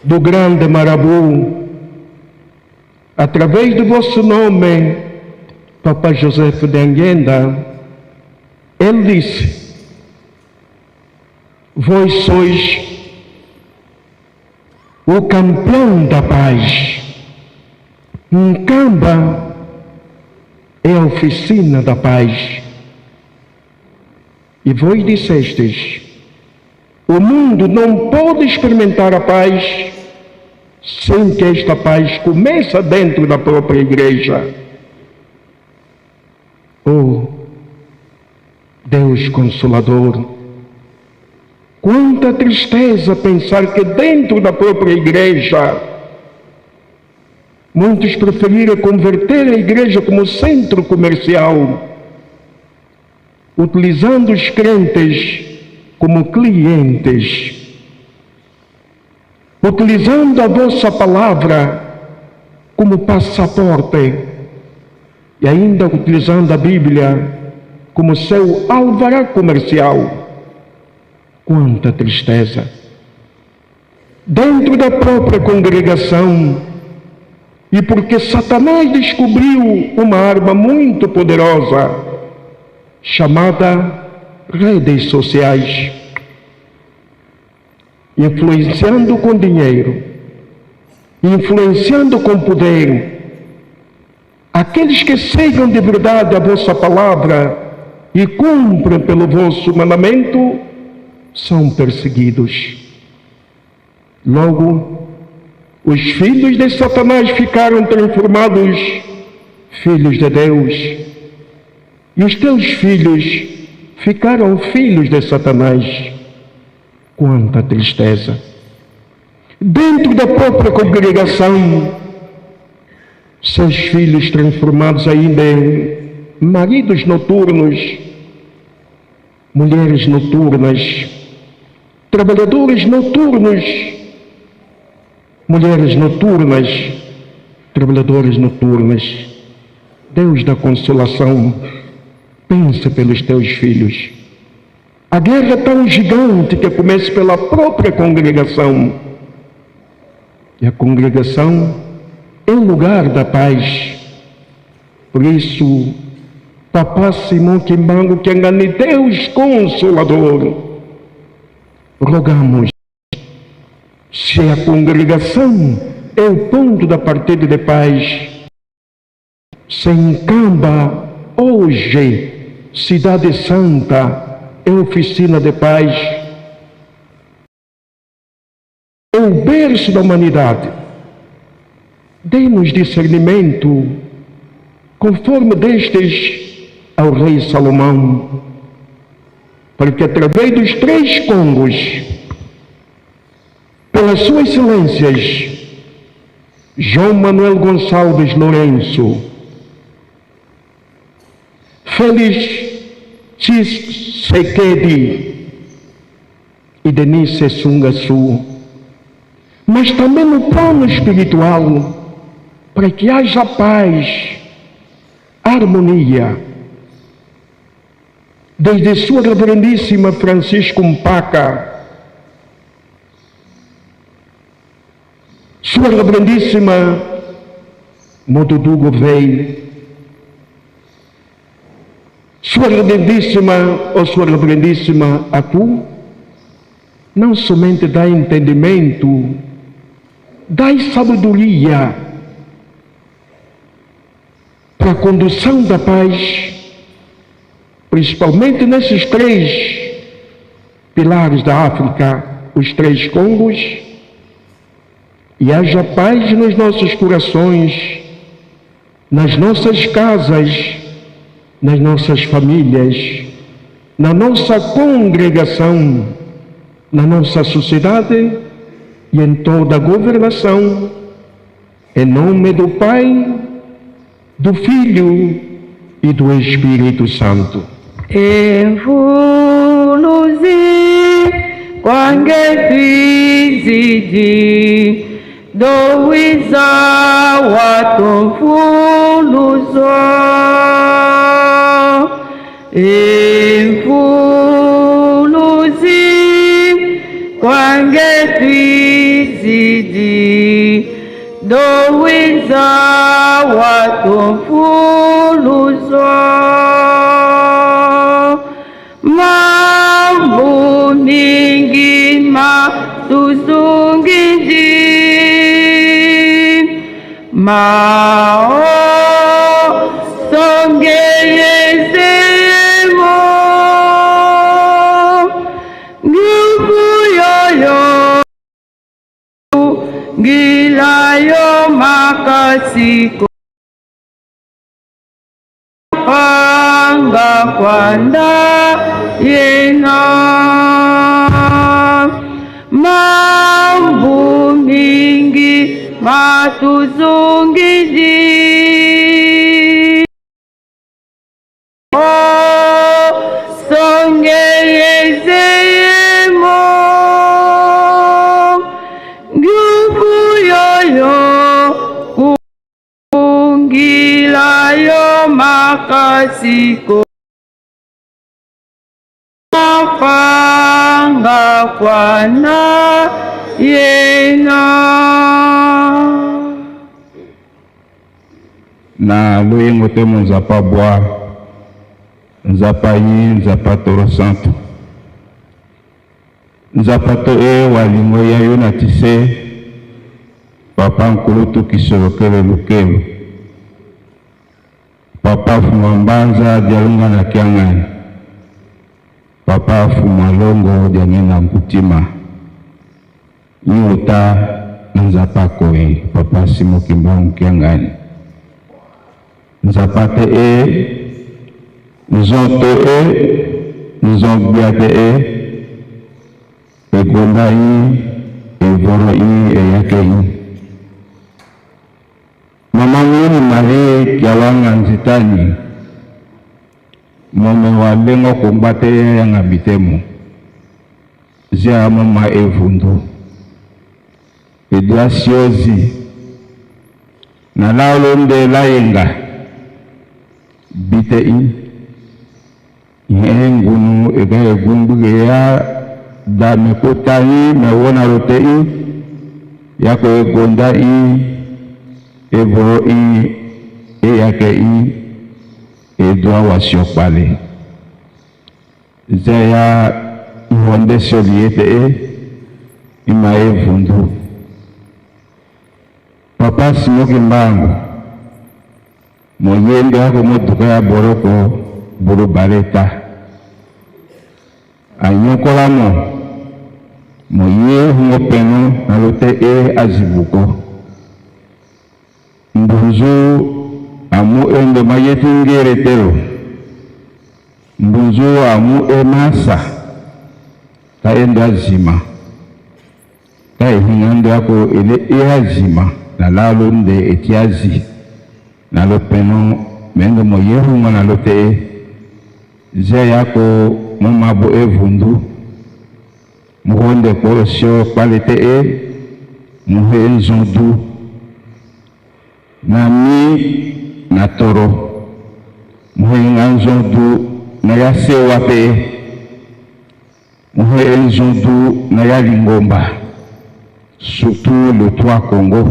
do grande Marabu, através do vosso nome, Papa Joseph de Anguenda, ele disse: vós sois o campeão da paz. Nkamba é a oficina da paz. E vós dissestes: o mundo não pode experimentar a paz sem que esta paz comece dentro da própria igreja. Oh, Deus Consolador, quanta tristeza pensar que dentro da própria igreja muitos preferiram converter a igreja como centro comercial, utilizando os crentes como clientes, utilizando a vossa palavra como passaporte e ainda utilizando a Bíblia como seu alvará comercial. Quanta tristeza! Dentro da própria congregação, e porque Satanás descobriu uma arma muito poderosa, chamada redes sociais, influenciando com dinheiro, influenciando com poder, aqueles que seguem de verdade a vossa palavra e cumprem pelo vosso mandamento, são perseguidos. Logo, os filhos de Satanás ficaram transformados filhos de Deus, e os teus filhos ficaram filhos de Satanás. Quanta tristeza! Dentro da própria congregação, seus filhos transformados ainda em maridos noturnos, mulheres noturnas, trabalhadores noturnos, mulheres noturnas, trabalhadores noturnas. Deus da consolação, pensa pelos teus filhos. A guerra é tão gigante que começa pela própria congregação. E a congregação é o lugar da paz. Por isso, Papa Simão Kimbangu Kiangani, Deus Consolador, rogamos, se a congregação é o ponto da partida de paz, se Nkamba hoje, Cidade Santa, é oficina de paz, é o berço da humanidade, dê-nos discernimento, conforme destes ao rei Salomão, para que através dos 3 Congos, pelas suas excelências, João Manuel Gonçalves Lourenço, Félix Tshisekedi e Denise Sungasu, mas também no plano espiritual, para que haja paz, harmonia, desde sua reverendíssima Francisco Mpaka, sua reverendíssima Modudu Gouveia, sua reverendíssima ou sua reverendíssima Atu, não somente dá entendimento, dá sabedoria para a condução da paz, principalmente nesses 3 pilares da África, os 3 Congos, e haja paz nos nossos corações, nas nossas casas, nas nossas famílias, na nossa congregação, na nossa sociedade e em toda a governação, em nome do Pai, do Filho e do Espírito Santo. Envuluzi kwange twizidi dowiza watomfuluzwa envuluzi kwange twizidi dowiza watomfuluzwa mambo mingi matuzungiji mao songeyezemo nguvu yoyo gilayo makasiko panga kwanda yena mambo mingi matuzungiji songeyezemo nguvu yoyo kungilayo makasiko panga kwana yena na luyengo te nzapa bwa nzapa yi nzapa toro santo nzapa to walingo ya yo na tise papa nkulu tukisokele lukelo papa fumambanza dialunga na kiangani papa fumalongo diangena mputima nyota nzapa koe papa simokimba mkiangani nzapate nzonto nzongbiate egonda yi evoro yi eyake yi mama mwini mare kiawanga nzitani mome wa lengo kumbate ya ngabitemo zia mama evundu eduasiozi na laulo nde layenga bite ngunu ega egumbuge ya da mekota mewona rote yako egonda evoro eyake edwa wasiokpale zeya ihonde soliete ima evundu papa simoki mbangu moyende yako motuka ya boroko buru bareta anyokolamo moye hungopeno nalote azibuko mbunzu amu ende mayeti ngeretero mbunzu amu masa ta ende azima ta hingande yako ele azima na lalo nde etiazi nalo peno mende moye hungo nalote ze yako mumabo evundu muhonde korosio palete muhe nzondu na mi na toro muhe nzondu na yase wape muhe nzondu na ya lingomba surtout le 3 Congo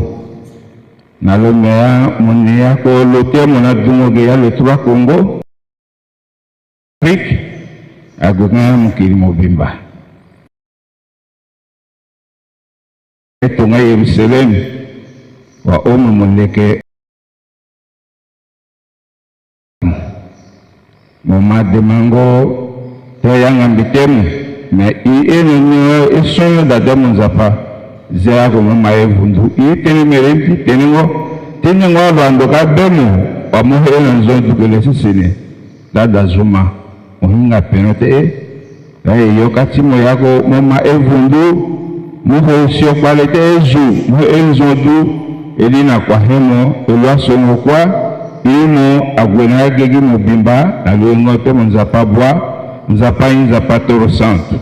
na lo mea monia ko lote mona dungo ya le 3 Congo Afrique agona mukiri mobimba etonga Yerusalem wa omu moleke moma demango tayanga mbitemu me ene nyo esonyo da demo nzapa zera ko mama evundu itene merempi tenengo bando ka demo wa mohe na nzondu kele sisine dada zuma ohinga penote yokati mo yako mama evundu muho sio palete ezu muho enzondu elina kwa hemo elwa songo kwa imo agwena gegi mobimba na luengo te monzapa bwa nzapa inzapa toro santo.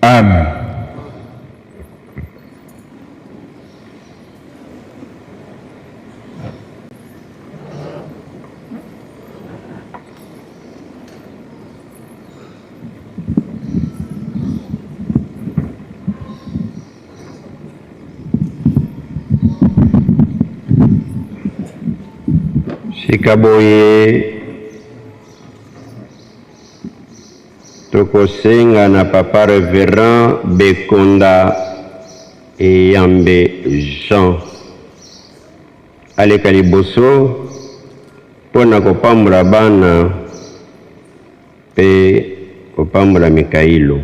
Amen. Sikaboye tokosenga na papa révérend Bekonda Eyambe Jean aleka liboso pona kopambula bana pe kopambula Mikailo.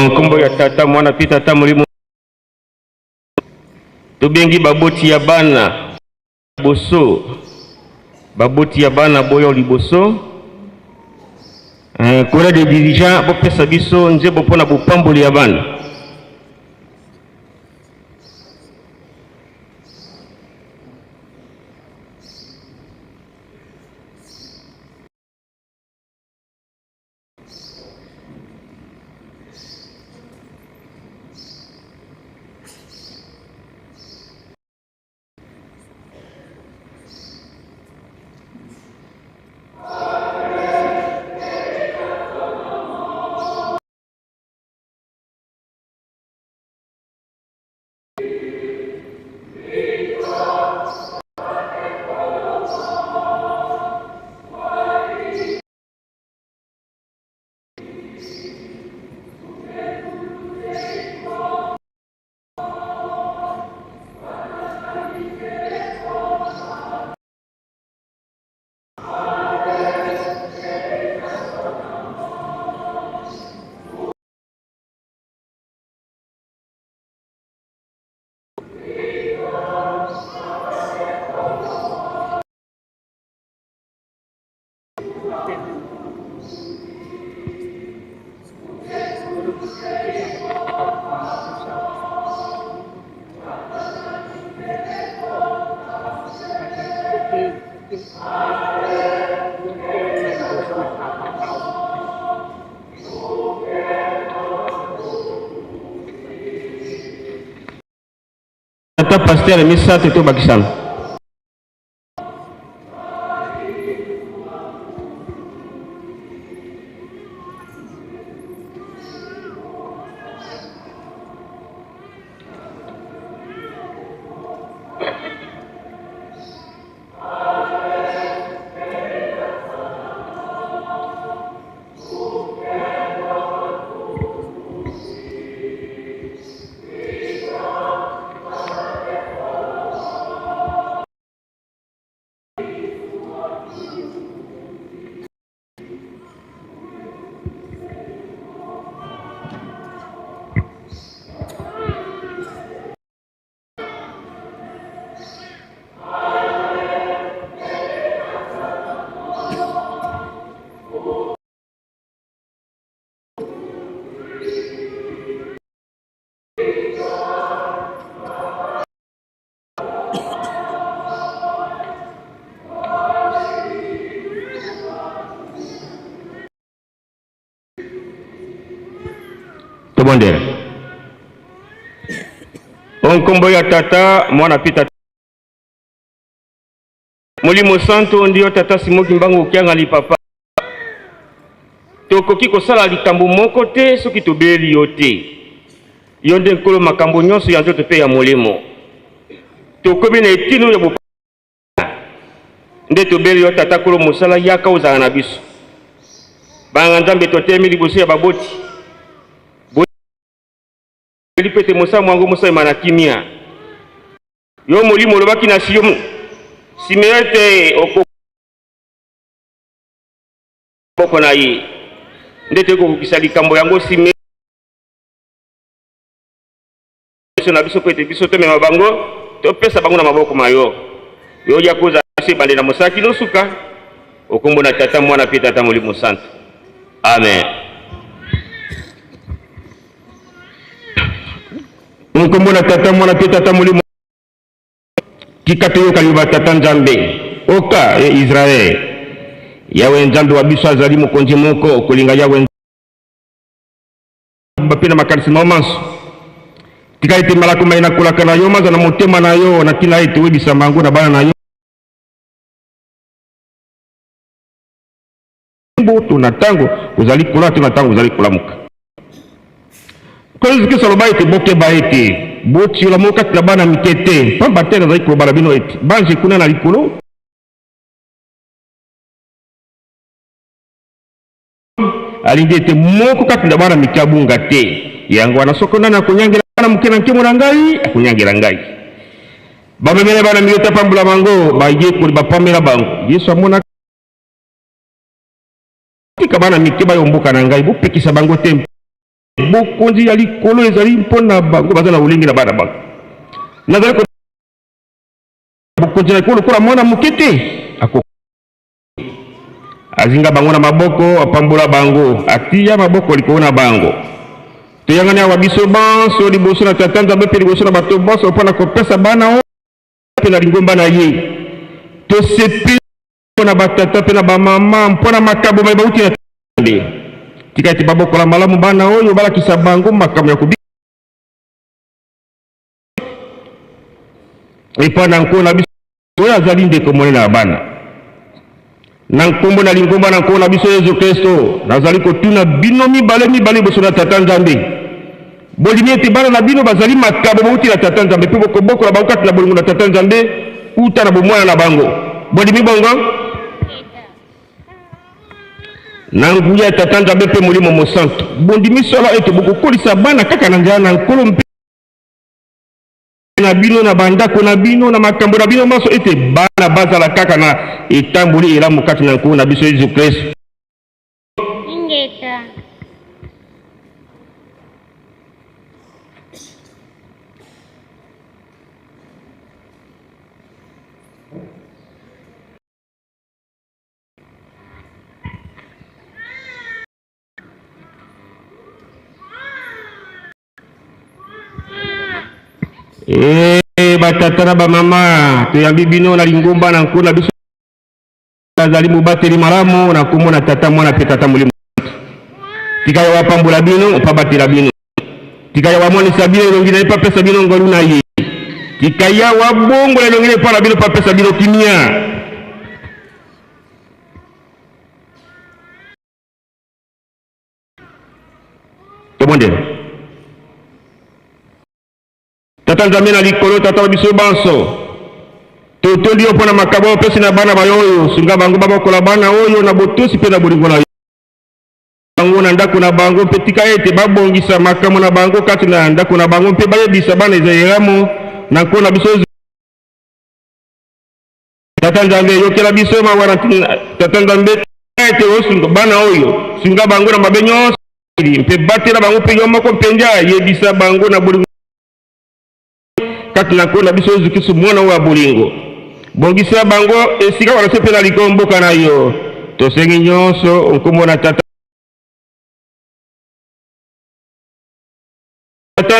Nkombo ya tata mwana pita tata mulimo tubengi baboti ya bana boso baboti ya bana boyo liboso kola de dirigeant bo pesa biso nzebo pona bopamboli ya bana. Tata pasteur misa teto bakisana. Tobondera. Onkombo ya tata mwana pita Mulimo santo ndio tata Simoki Mbangu ukianga li papa. Tokoki kosala likambo moko te soki tobeli yo te. Yo nde nkolo makambo nyonso ya nzoto pe ya molimo. Tokobi na etino ya bo nde tobeli yo tata kolo mosala yaka ozala na biso. Banga nzambe totemi liboso ya baboti. Lipete mosa mwango mosa imana kimia. Yo molimo lobaki na siyomu. Simeete oko na ye. ndete kokokisa likambo yango sime na biso po ete biso tomema bango topesa bango na maboko mayo yo ya koza se bande na mosaki no suka okombo na tata mwana pe tata molimo santo. Amen. Okombo na tata mwana pe tata molimo kikate yo kaliba tata nzambe oka Israel yawe nzambe wa biso azali mokonzi moko kolinga yawe bapena makanisi mamanso tika ete malako mai nakolaka na yo maza na motema na yo na tina ete webisa mango na bana na yo tuna tango kozali kola tuna tango kozali kolamuka koziki saloba ete bokeba ete botiola moko kati na bana mike te pamba te nazali koloba na bino ete banze kuna na likolo alingi ete moko kati na bana mike abunga te yango wana soko nani akonyangela bana moke na nkemo na ngai akonyangela ngai bamemele bana mike tapambula bango baye koli bapamela bango yesu amona tika bana mike bayomboka na ngai bopekisa bango te bokonzi ya likolo ezali mpona bango baza na olingi na bana bango nazali bokonzi na likolo lokola mwana moke te azinga bango na maboko apambola bango atia maboko likolo na bango toyangani awa biso banso liboso na tata nzambe mpe liboso na bato banso mpona kopesa bana oyo mpe na lingomba na ye tosepi mpona batata mpe na bamama mpona makambo mai bauti na nzambe tika ete babokola malamu bana oyo balakisa bango makambo ya kobi epa na nko na biso oyo azali ndeko monene na bana na nkombo na lingomba na nkombo na biso Yesu Kristo nazali kotuna bino mibale boso na tata nzambe bolimi ete bana na bino bazali makambo bauti na tata nzambe mpe bokobokola bango kati na bolingo na tata nzambe uta na bomwana na bango bolimi bongo na nguya ya tata nzambe mpe molimo mosantu bondimi solo ete bokokolisa bana kaka na nzela na nkolo mpe na bino na bandako na bino na makambo na bino maso ete bana bazala kaka na etamboli elamu kati na nkolo na biso Yesu Kristo ingeta batata na bamama toyambi bino na lingomba na nkolo na biso azali mobateli malamu na nkombo na tata mwana mpe tata molimo tika ya wapambola bino opabatela bino tika ya wamonisa bino elongi na ye papesa bino ngolu na ye tika ya wabongola elongi na ye mpa na bino papesa bino kimia tobondela tata nzambe na likolo tata biso banso totondi yo mpona makambo opesi na bana bayo oyo sunga bango babokola bana oyo na botosi mpe na bolingo na yo bango na ndako na bango mpe tika ete babongisa makambo na bango kati na ndako na bango mpe bayebisa bana ezayeramo na nkolo na biso tata nzambe yokela biso mawana tata nzambe ete osunga bana oyo sunga bango na mabe nyonso mpe batela bango mpe yo moko mpenza yebisa bango na bolingo kati na nkolo na biso Yesu Kristo mwana wa bolingo bongisa bango esika wana se mpe na likolo mboka na yo tosengi nyonso nkombo na tata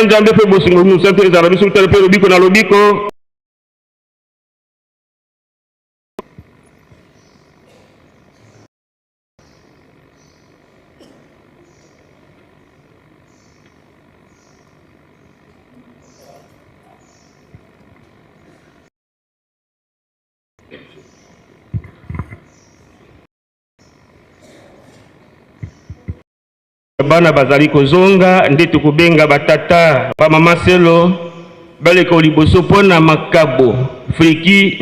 nzambe mpe bosingo mosantu ezala biso tala mpe lobiko na lobiko bana bazali kozonga nde tokobenga batata bamama selo baleka liboso mpona makabo friki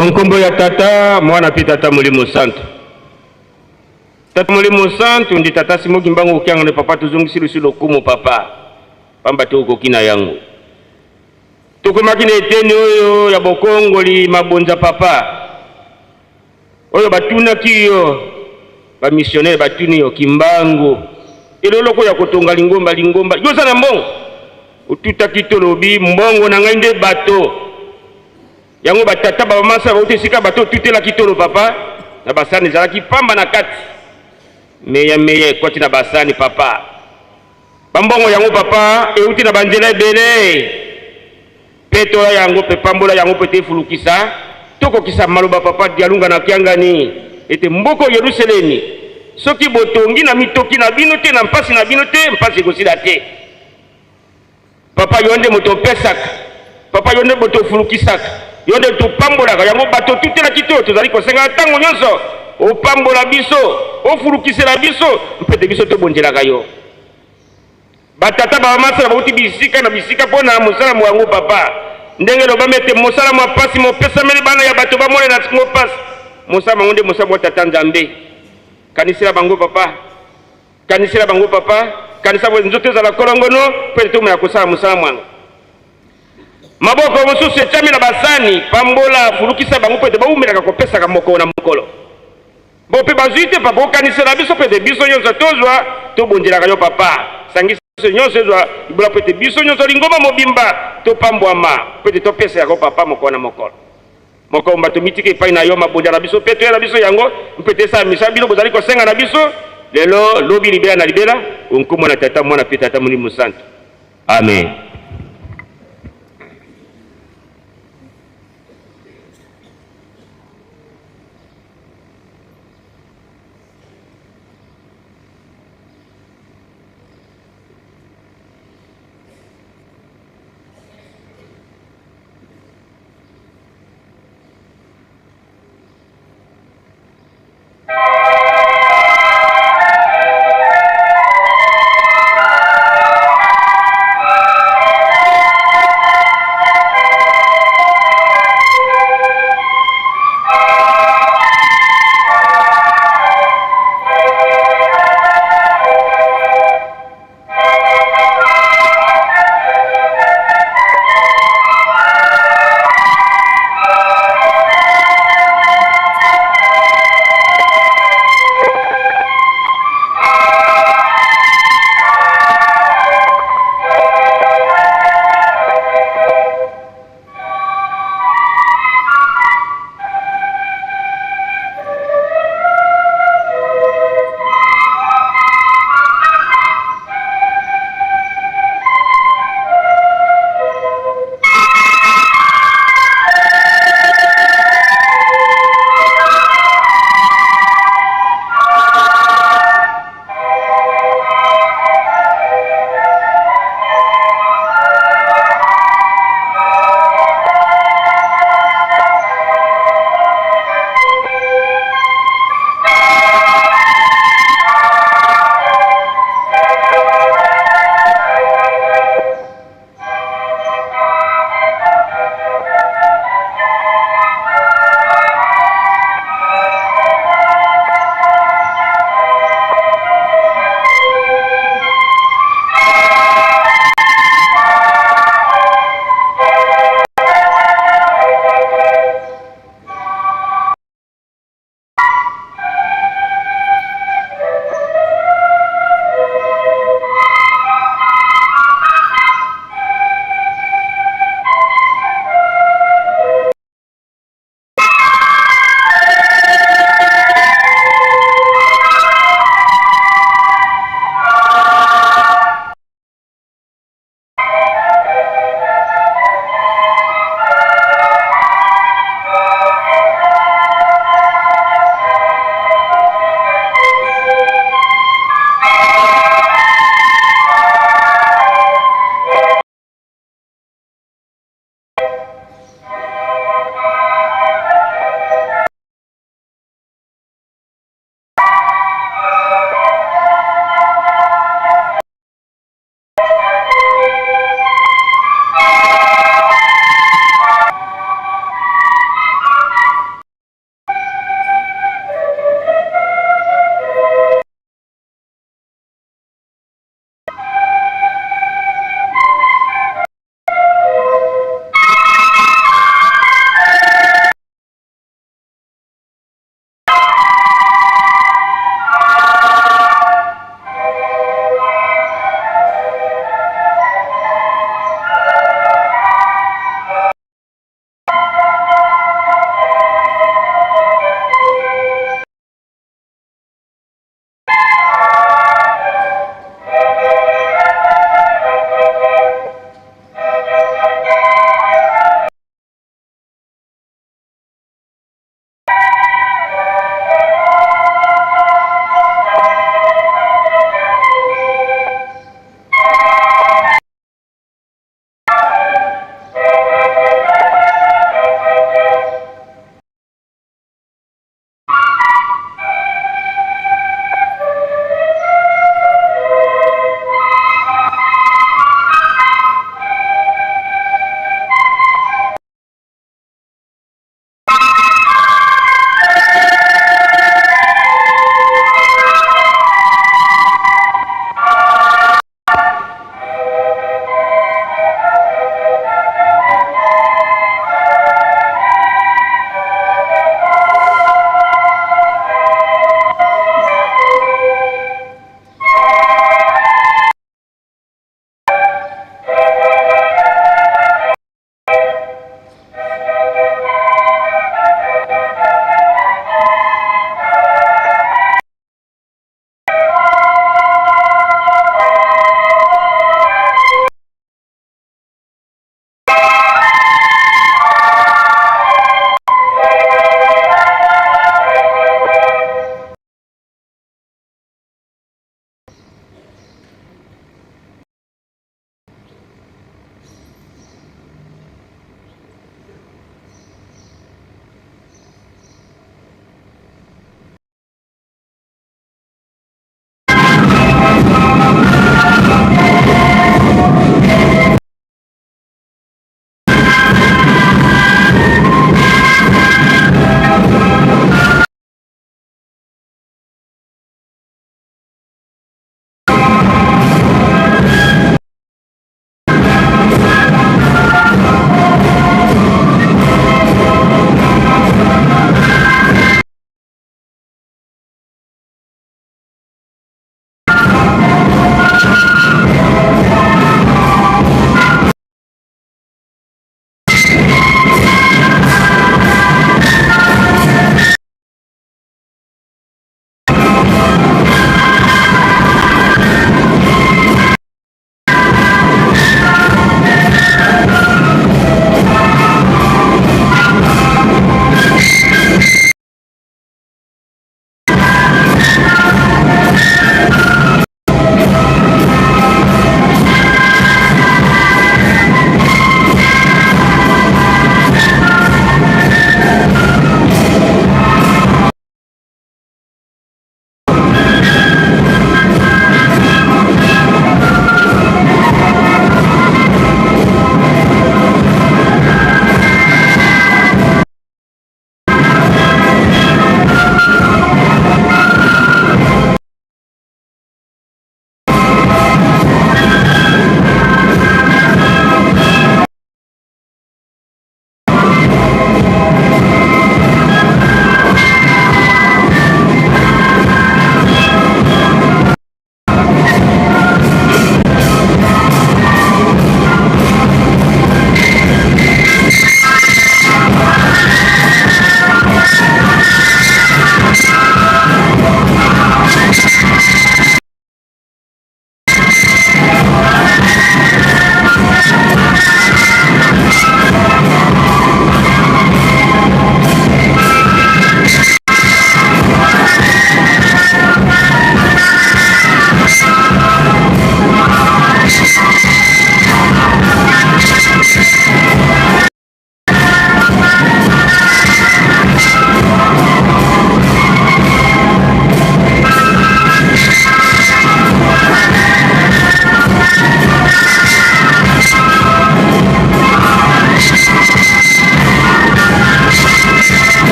Onkombo ya tata mwana pi tata Mulimo Santo. Tata Mulimo Santo ndi tata simoki mbangu ukianga ne papa tuzungisi lusilo kumu papa. Pamba tuko kina yangu. Tuko makine eteni oyo ya bokongoli mabonza papa. Oyo batuna kiyo. Ba missionnaire batuni yo kimbangu. Iloloko ya kotonga lingomba. Yosa na mbongo. Ututa kitolobi mbongo na ngainde bato. Yango batata ba masa ba utesika bato tutela kitolo papa. Na basani zalaki pamba na kati. Meye kwati na basani papa. Bambongo yango papa euti na banzela ebele. Peto yango pe pambola yango pe te fulukisa. Toko kisa maluba papa dialunga na kiangani. Ete mboko Yerusalemi. Soki botongi na mitoki na bino te na mpasi na bino te mpasi kosila te. Papa yonde moto pesaka. Papa yonde moto fulukisaka. Yonde to pambola yango bato tutela kito tozali kosenga tango nyonso. O pambola biso, o fulukisela biso, mpete biso to bonjela kayo. Batata ba masa ba uti bisika na bisika pona musala mwangu papa. Ndenge lo bamete musala mwa pasi mo pesa meli bana ya bato ba mole na tsingo pasi. Musama ngonde musaba tata Nzambe. Kanisira bango papa. Kanisira bango papa. Kanisa bo nzoto za la kolongono pete to mya kosala musala mwangu. Maboko mususu etami na basani pambola fulukisa bango pete ba umela ko pesa ka moko na mokolo. Bo pe bazuite papa kanisira biso pete biso nyonso tozwa to bonjela kayo papa. Sangisa nyonso zwa ibula pete biso nyonso lingoma mobimba to pambwama pete to pesa yako papa moko na mokolo. Moko mbato mitike pai na yo mabonja na biso pete na biso yango mpete sa misa bino bozali ko senga na biso lelo lobi libera na libera onkomo na tata mwana pe tata Mulimo Santo. Amen.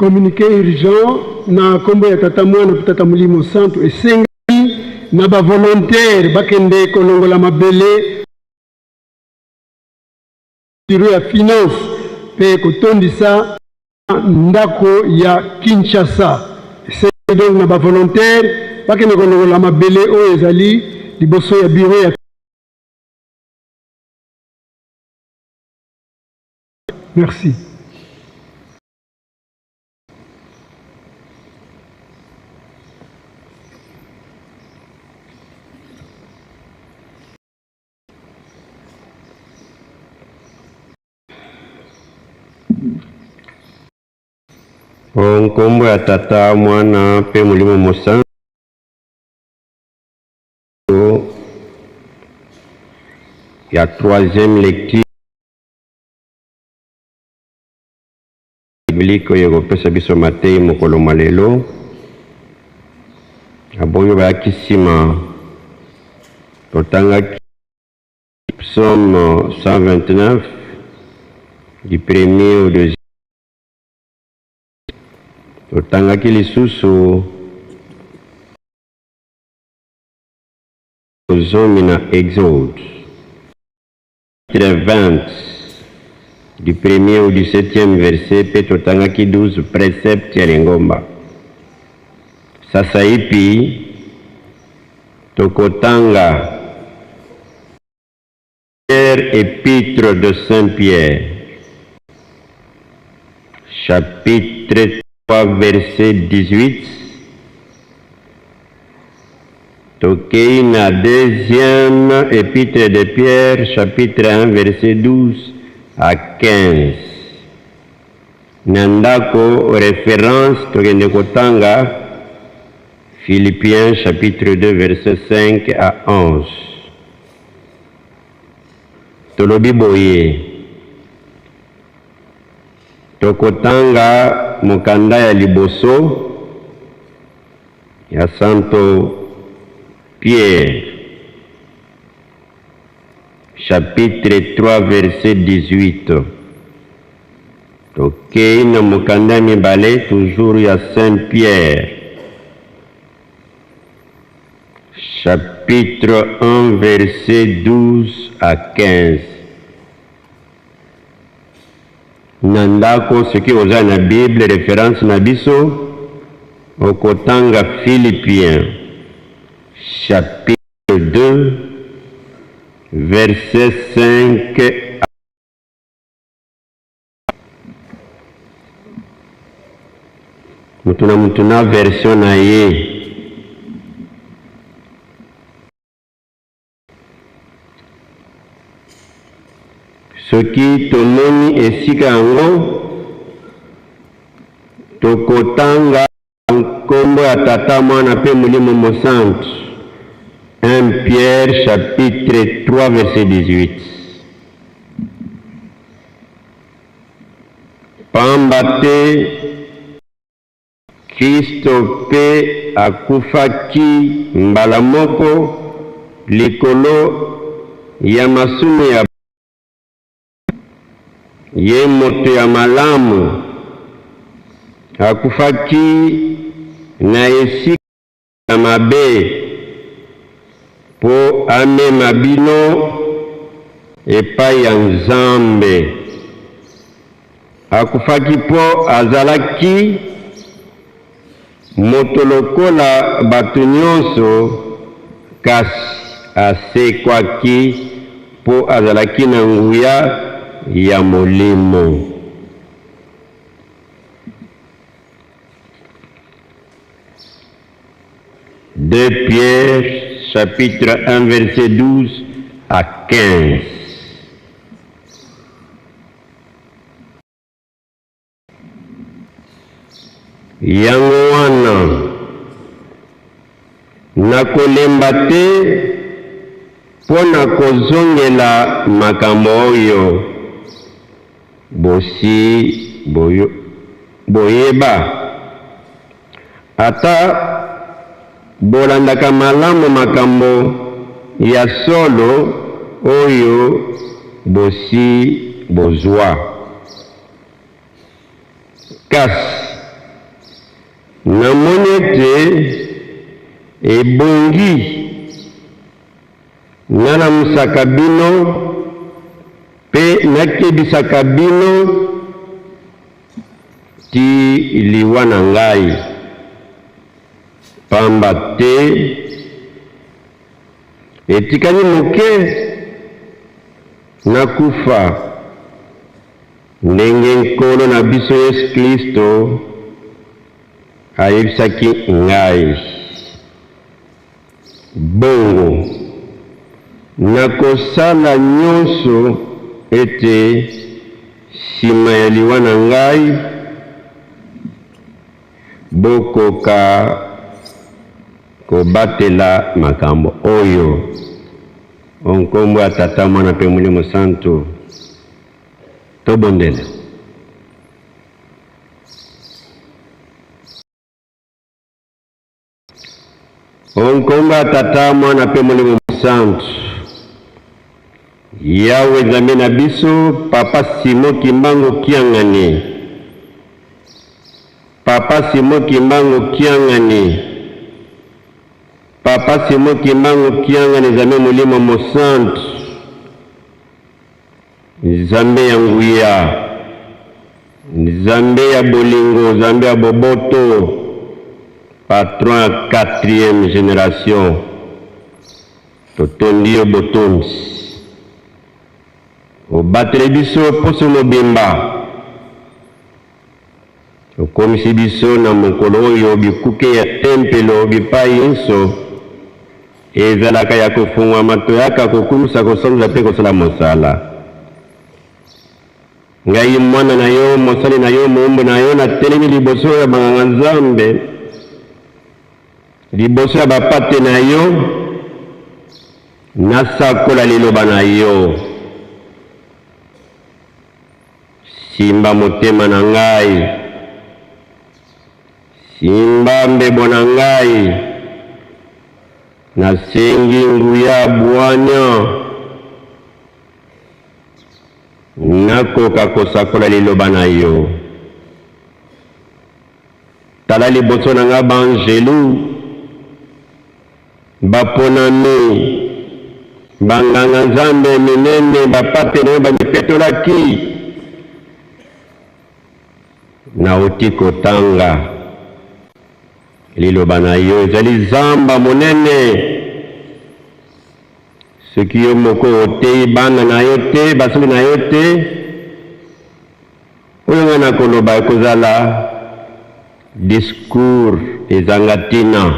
communiqué urgent na kombo ya tata mwana tata mulimo santo esengi na ba volontaire bakende kolongola mabele tiro ya finance pe kotondisa ndako ya Kinshasa. C'est donc na ba volontaire bakende kolongola mabele oyo ezali liboso ya bureau ya. Merci. Nkombo ya tata mwana pe mulimo mosantu ya troisième lecture biblique oyo ekopesa biso Mateyi mokolo malelo aboyo bayaki nsima totangaki psaume 129 du premier au deuxième. Totangaki lisusu ozomi na Exode chapitre 20 du premier au 17e verset pe totangaki 12 préceptes ya lingomba. Sasa ipi tokotanga épître de Saint-Pierre chapitre 3 verset 18. Tokei na deuxième épître de Pierre chapitre 1 verset 12 à 15. Nandako référence tokende kotanga Philippiens chapitre 2 verset 5 à 11. Tolobi boye tokotanga mokanda ya liboso ya Santo Pierre chapitre 3 verset 18. Tokei na mokanda ya mibale toujours ya Saint Pierre chapitre 1 verset 12 à 15. Nandako soki oza na Bible référence na biso okotanga Philippiens chapitre 2 verset 5 mutuna version na ye. Soki tomoni esika yango tokotanga nkombo ya tata mwana pe mulimo mosantu 1 Pierre chapitre 3 verset 18. Pamba te Kristo pe akufaki mbala moko likolo ya masumu ya ye moto ya malamu akufaki na esika ya mabe po amema bino epai ya Nzambe. Akufaki po azalaki moto lokola bato nyonso kasi asekwaki po azalaki na nguya ya molimo. De Pierre chapitre 1 verset 12 à 15. Yango wana nakolemba te mpo na kozongela makambo oyo bosi boyeba ata bolandaka malamu makambo ya solo oyo bosi bozwa. Kasi namonete ebongi nana musaka bino pe nakebisaka bino ti liwa na ngai pamba te etikani moke nakufa ndenge nkolo na biso Yesu Kristo ayebisaki ngai. Bongo nakosala nyonso ete nsima ya liwa na ngai bokoka kobatela makambo oyo. Onkombo ya Tata, Mwana pe Molimo Santo. Tobondela. Onkombo ya Tata, Mwana pe Molimo Santo. Yawe Nzambe na biso, Papa Simo Kimbangu Kiangani. Papa Simo Kimbangu Kiangani. Papa Simo Kimbangu Kiangani Nzambe Molimo Mosanto. Nzambe ya nguya. Nzambe ya bolingo, Nzambe ya boboto. Patron ya 4e génération. Totondi yo botondi. Obatele biso poso mobimba. Okomisi biso na mokolo oyo bikuke ya tempelo bipai nyonso ezalaka ya kofungwa matoyaka kokumisa kosonza pe kosala mosala. Ngai mwana na yo, mosali na yo, moumbu na yo, na telemi liboso ya banganga Nzambe, liboso ya bapate na yo, nasakola liloba na yo. Simba motema na ngai, simba mbebo na ngai, nasengi nguya bwanya, nakoka kosakola liloba na yo. Tala liboso na nga banjelu, baponami, banganga Nzambe minene, bapate na yo bamipetolaki, na oti kotanga liloba na yo ezali zamba monene. Soki yo moko otei bana na yo te, basali na yo te, oyo nga na koloba ekozala discours ezanga ntina.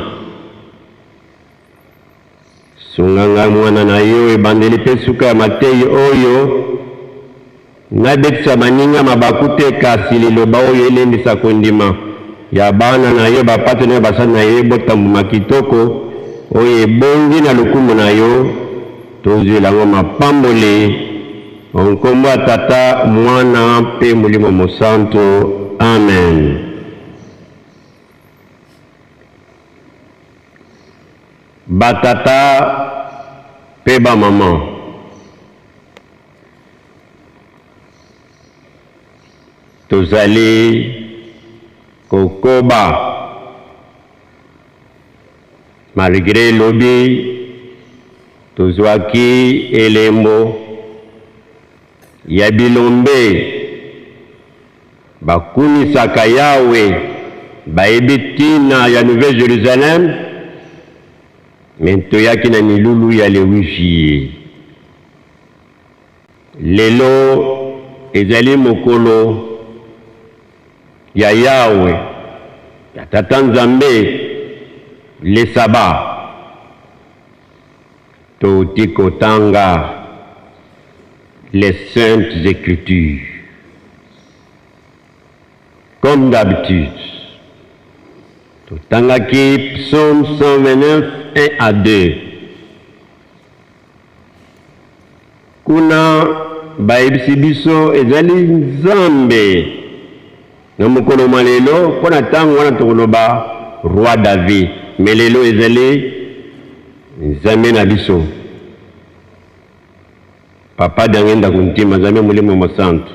Sunganga mwana na yo ebandeli pe suka ya matei oyo nabekisa baninga mabaku te, kasi liloba oyo elendisa kondima ya bana na yo, bapate na yo, basali na yo botambuma kitoko oyo ebongi na lokumu na yo. Tozwi lango mapamboli onkombo ya Tata, Mwana pe Molimo Mosanto. Amen. Batata pe ba mama, tozali kokoba malgré lobi tozwaki elembo ya bilombe bakumisaka Yawe, bayebi ntina ya Nouvelle Jérusalem, me toyaki na milulu ya le 8 juillet. Lelo ezali mokolo ya Yawe, ya Tata Nzambe, le Saba. Toti kotanga les Saintes Écritures. Comme d'habitude, totangaki Psaume 129, 1 à 2. Kuna baebisi biso ezali Nzambe na mokolo malelo pona tango wana tokoloba Roi David, mais lelo ezali Nzambe na biso, Papa dangenda kuntima Nzambe Molimo Mosanto.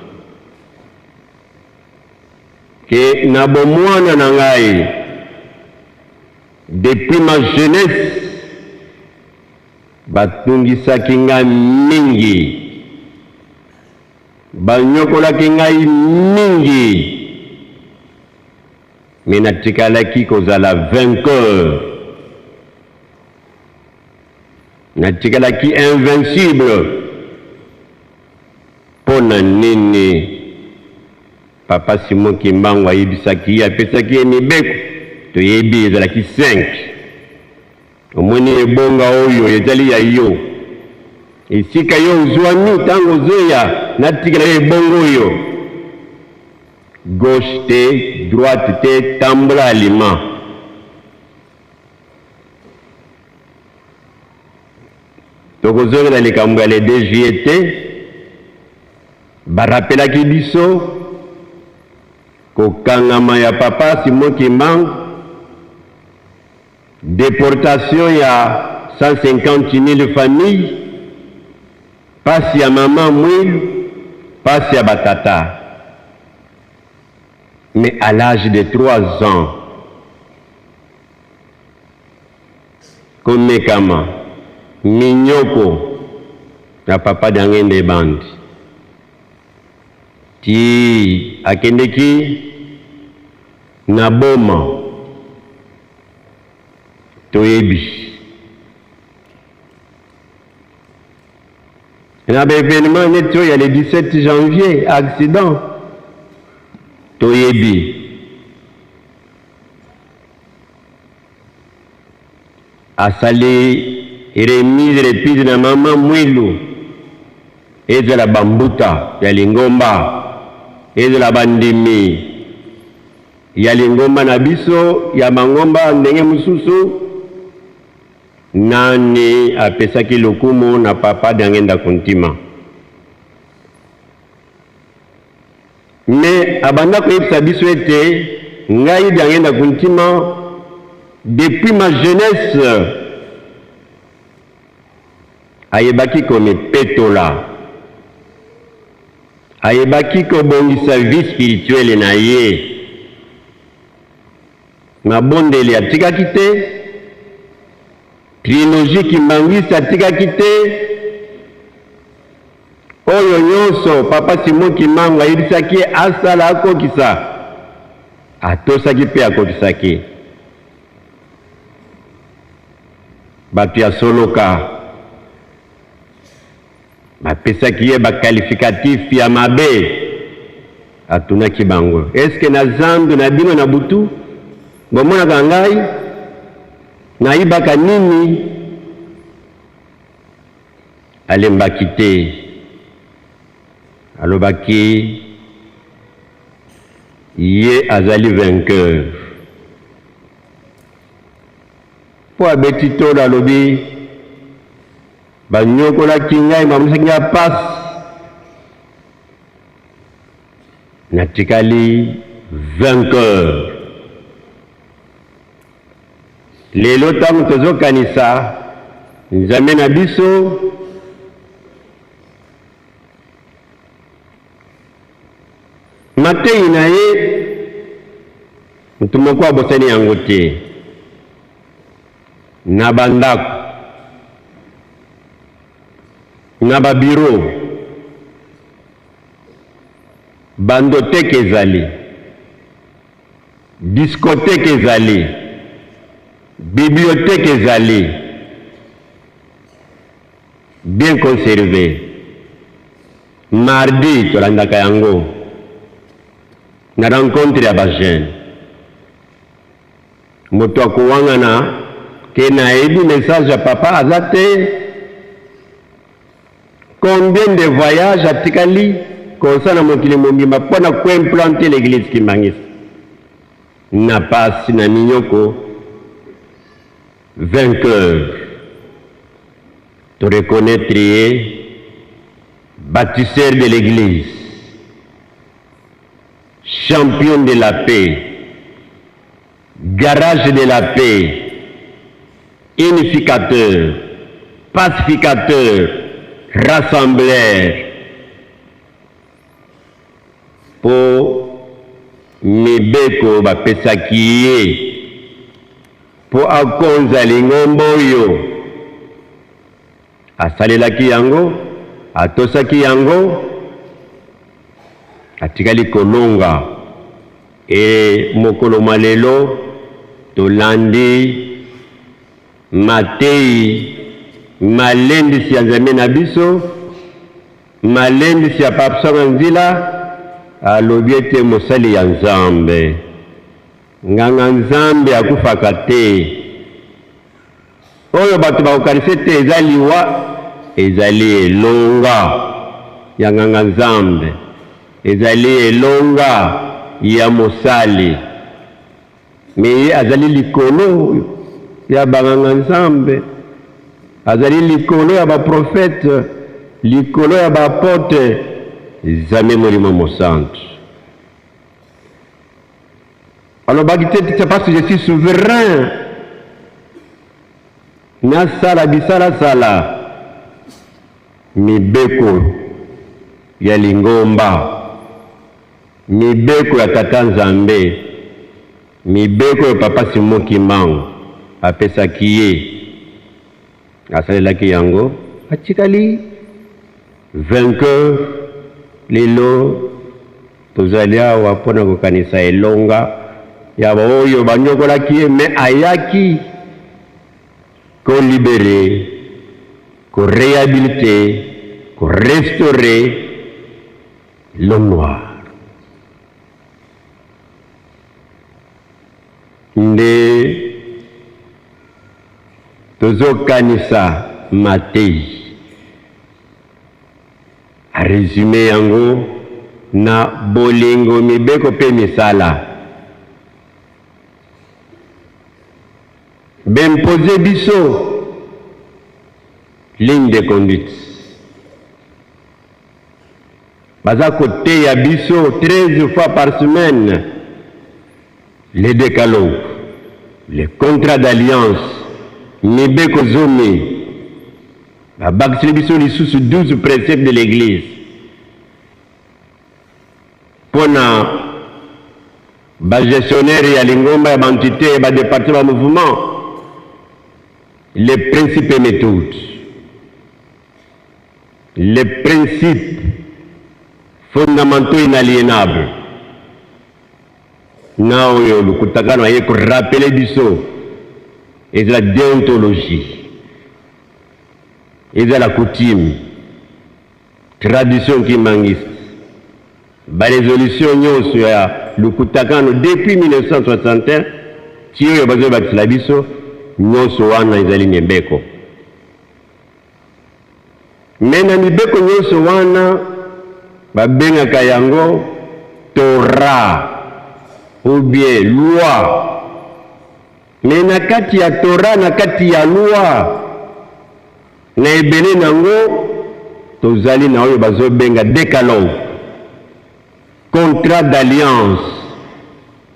Ke na bomwana na ngai depuis ma jeunesse batungisaki ngai mingi, banyokolaki ngai mingi, mais natikalaki kozala vainqueur, natikalaki invincible. Pona nini Papa Simon Kimbangu ayebisaki apesaki ye mibeko toyebi ezalaki 5. Omoni ebonga oyo ezali ya yo, esika yo ozwami ntango ozoya natikala yo ebongo oyo, gauche te droite te, tambola aliment. Tokozongela likambo ya le 2 juillet te, barapelaki biso kokangama ya Papa Simon Kimbangu, déportation ya 150 000 familles, pasi ya maman Mwilu, pasi ya batata. Mais à l'âge de 3 ans, komekama minyoko ya Papa Dangende Bandi ti akendeki na boma toyebi na événement neto ya le 17 janvier accident toyebi asali remise reprise na mama Mwilu ezala bambuta ya lingomba, ezala bandimi ya lingomba na biso ya mangomba ndenge mususu. Nani apesaki lokumu na Papa Dangenda Kuntima, mais abanda koyebisa biso ete ngai Dangenda Kuntima depuis ma jeunesse ayebaki komipetola, ayebaki kobongisa vie spirituelle na ye, mabondeli atikaki te, trilogie Kimbangwisi atikaki te, oyo nyonso Papa Simon Kimbangu ayebisaki asala akokisa atosaki pe akokisaki. Bato ya soloka bapesaki ye bakalifikatif ya mabe, atunaki bango eske na zambi na bino na butu bomonaka ngai nayibaka nini? Alembaki te, alobaki ye azali vainqueur. Po abeti tolo alobi banyokolaki ngai bamonisaki ngai pasi, natikali vainqueur. Lelo ntango tozokanisa nzambe na biso matei na ye mutu moko abosani yango te, na bandako na babiro bandoteke ezali, diskoteke ezali, bibliothèque ezali, bien conservé. Mardi tolandaka yango na rencontre ya bajeune, moto akowangana ke nayebi message ya papa aza te. Combien de voyages atikali kosala mokili mobimba mpona koimplanter l'église Kimbangwisi na pasi na minyoko. Vainqueur, te reconnaître, bâtisseur de l'église, champion de la paix, garage de la paix, unificateur, pacificateur, rassembleur, pour mibeko bapesaki ye po akonza lingomba oyo asalelaki yango, atosaki yango, atikali kolonga. E mokolo malelo tolandi matei malendisi ya nzambe na biso, malendisi ya Pape Sanga Nzila alobi ete mosali ya Nzambe, nganga Nzambe akufaka te. Oyo bato bakokanisa ete eza liwa, ezali elonga ya nganga Nzambe, ezali elonga ya mosali. Me azali likolo ya banganga Nzambe, azali likolo ya baprofete, likolo ya bapote, zame molimo mosantu. Alors c'est parce que je suis souverain, nasala bisala sala mibeko ya lingomba, mibeko ya tata Nzambe, mibeko ya papa Simon Kimbangu apesaki ye, asalelaki yango, atikali vainqueur. Lelo tozali awa mpona kokanisa elonga ya oyo banyokolaki ye, me ayaki kolibere, korehabilite, korestaurer l'homme noir. Nde tozokanisa Matei a résumé yango na bolingo mibeko pe misala. Bempoze biso ligne de conduite. Baza kote ya biso 13 fois par semaine les décalogues, les contrats d'alliance, mibeko zomi. Babakiseli biso lisusu 12 préceptes de l'église. Pona ba gestionnaire ya lingomba ya bantité ya ba département mouvement, les principes et méthodes, les principes fondamentaux inaliénables. Na oyo lukutakano aye ko rappeler biso et la déontologie, et de la coutume, tradition kimangiste, ba résolution nyonso ya lukutakano depuis 1961 tiyo bazo bakisila biso nyonso wana ezali mibeko. Mena mibeko nyonso wana babengaka yango Torah ou bien loi. Mena kati ya Torah na kati ya loi na ebele nango tozali na oyo bazobenga décalogue, contrat d'alliance,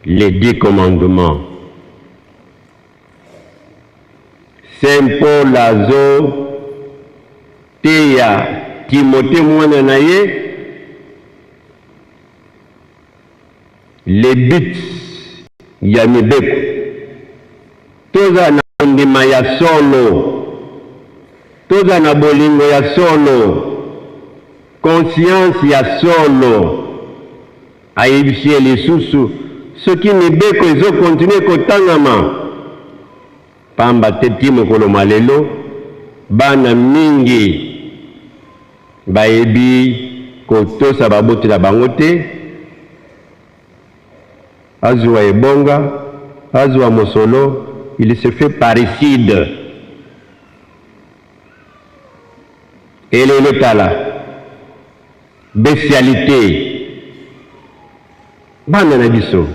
les 10 commandements. Saint Paul azo teya Timothée mwana na ye les buts ya mibeko, toza na ndima ya solo, toza na bolingo ya solo, conscience ya solo. Ayebisie lisusu soki mibeko ezo continue kotangama, pamba te ti mokolo malelo bana mingi bayebi kotosa babotela bango te, azwa ebonga, azwa mosolo, il se fait parricide. Et le tala, bestialité, bana na biso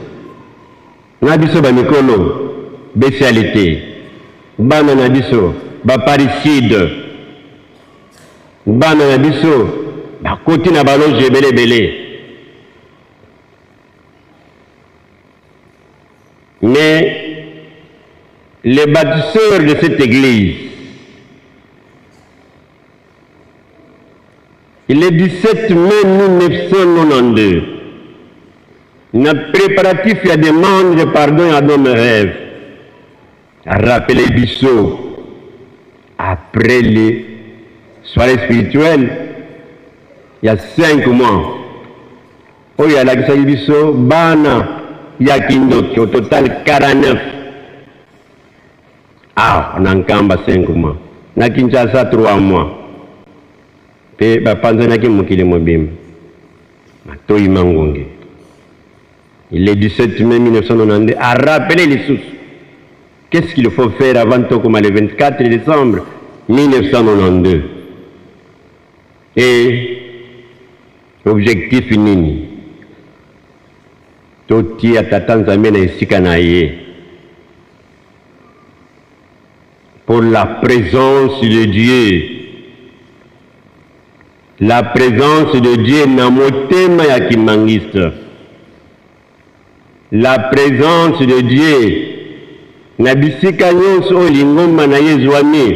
ba mikolo, bestialité, bana na biso ba parricide, bana na biso ba koti na baloge belé. Mais les bâtisseurs de cette église, le 17 mai 1992, na préparatif ya demande de pardon à nos rêves, rappeler biso après les soirées spirituelles, il y a 5 mois. Il y a la biso bana ya kindoki, au total 49. On a Nkamba 5 mois. Na Kinshasa 3 mois. Pe bapanza ki mokili mobimba. Matoi Mangonge. Il est 17 mai 1992 à rappeler les sources. Qu'est-ce qu'il faut faire avant Tokoma le 24 décembre 1992? Et objectif nini? Toti atatanzamia na esika na ye. Pour la présence de Dieu. La présence de Dieu na motema ya kimangiste. La présence de Dieu na bisika nyonso lingomba na yezwami.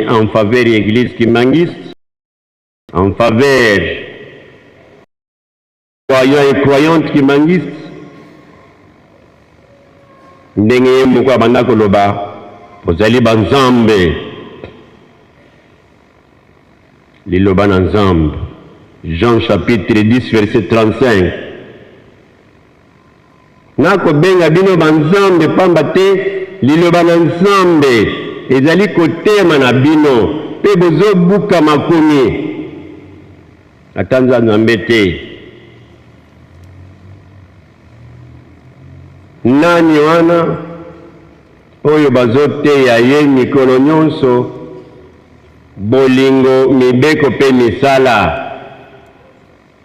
En faveur de l'église kimangiste, en faveur croyants et croyantes kimangiste, ndenge moko abanda koloba pozali banzambe liloba na nzambe. Jean chapitre 10 verset 35. Nako benga bino banzambe pamba te liloba na nzambe ezali kotema na bino pe bozo buka makomi atanza nzambe te. Nani wana oyo bazoteya ye mikolo nyonso bolingo mibeko pe misala?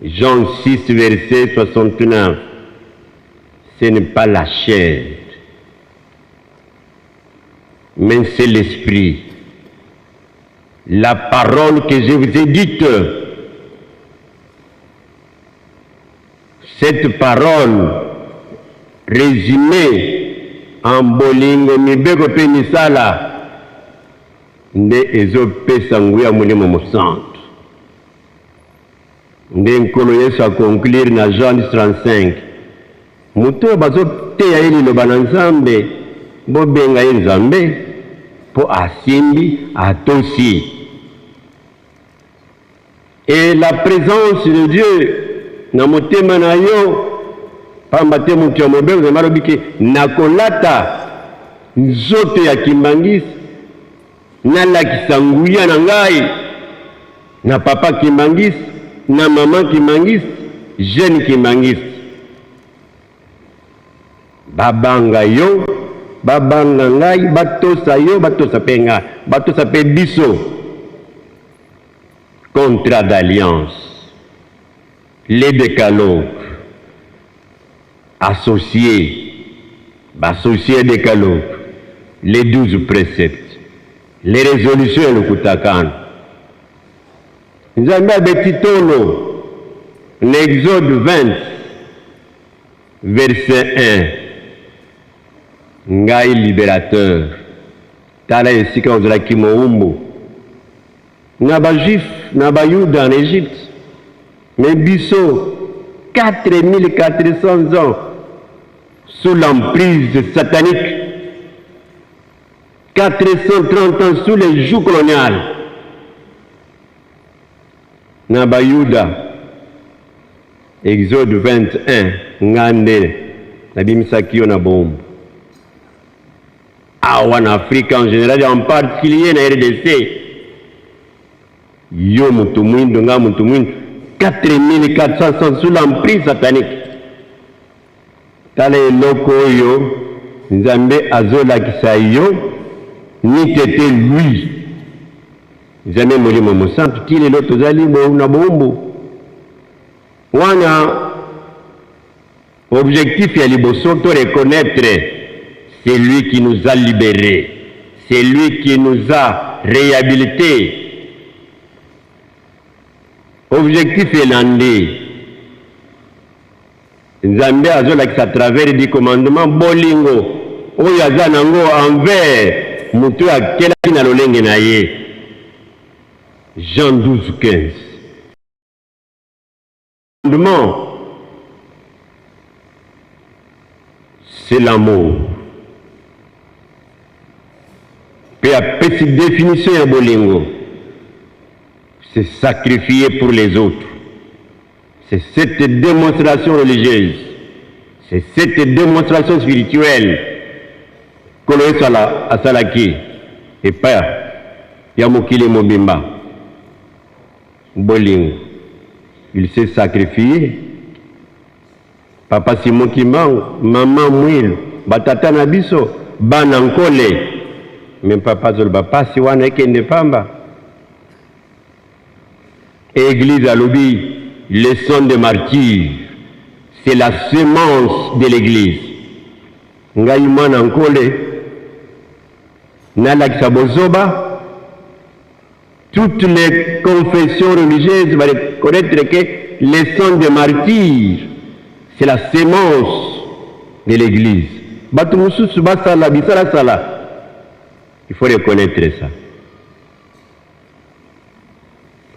Jean 6 verset 69. Ce n'est pas la chair, mais c'est l'esprit. La parole que je vous ai dite, cette parole résumée en bolingo mibeko pe misala nde ezopesa nguya mulimo mosantu. Nde nkolo Yesu a conclure na Jean 35. Muto bazoteya ye liloba na nzambe bobenga ye nzambe po asimbi atosi. Et la présence de Dieu na motema na yo pamba te mutu ya mobeko nzambe alobi ke nakolata nzoto ya kimbangisi nalakisa nguya na ngai na papa kimbangisi na mama kimbangisi jeune kimbangisi. Babanga yo, babanga ngai, batosa yo, batosa pe ngai, batosa pe biso. Contrat d'alliance, les décalogues, associés, associés décalogues, les 12 préceptes, les résolutions et le kutakan. Nzambe abetitono, l'Exode 20, verset 1. Ngai libérateur, tala esika ozalaki moumbu na bajuif na bayuda en Égypte, mais biso 4400 ans sous l'emprise satanique, 430 ans sous les jougs coloniales na bayuda. Exode 21 ngande nabimisaki yo na bombe awa en Afrique en général, en particulier na RDC. Yo mutu mwindo nga mutu mwindo 4400 sous l'emprise satanique. Tala eloko oyo nzambe azolakisa yo ni tete lui nzambe molimo mosantu ti lelo tozali na bombo wana. Objectif ya liboso to reconnaître c'est lui qui nous a libérés, c'est lui qui nous a réhabilités. Objectif elandi nzambe azolakisa à travers du commandement bolingo oyo aza nango envers mutu akelaki na lolenge na ye. Jean 12, 15. Commandement c'est l'amour. Puis après cette définition à Bolingo, c'est sacrifier pour les autres. C'est cette démonstration religieuse, c'est cette démonstration spirituelle que l'on est à Salaki et pas Yamokile Mobimba. Bolingo, il s'est sacrifié. Papa Simon Kimang, maman Mouil, Batata Nabiso, Banankole. Mais papa Zolba, pas si on est qu'une femme. Église à l'obi, le son de martyrs, c'est la semence de l'église. Ngaïman Ankole, Nalak Sabozoba, toutes les confessions religieuses vont reconnaître que le son de martyrs, c'est la sémence de l'église. Il faut reconnaître ça.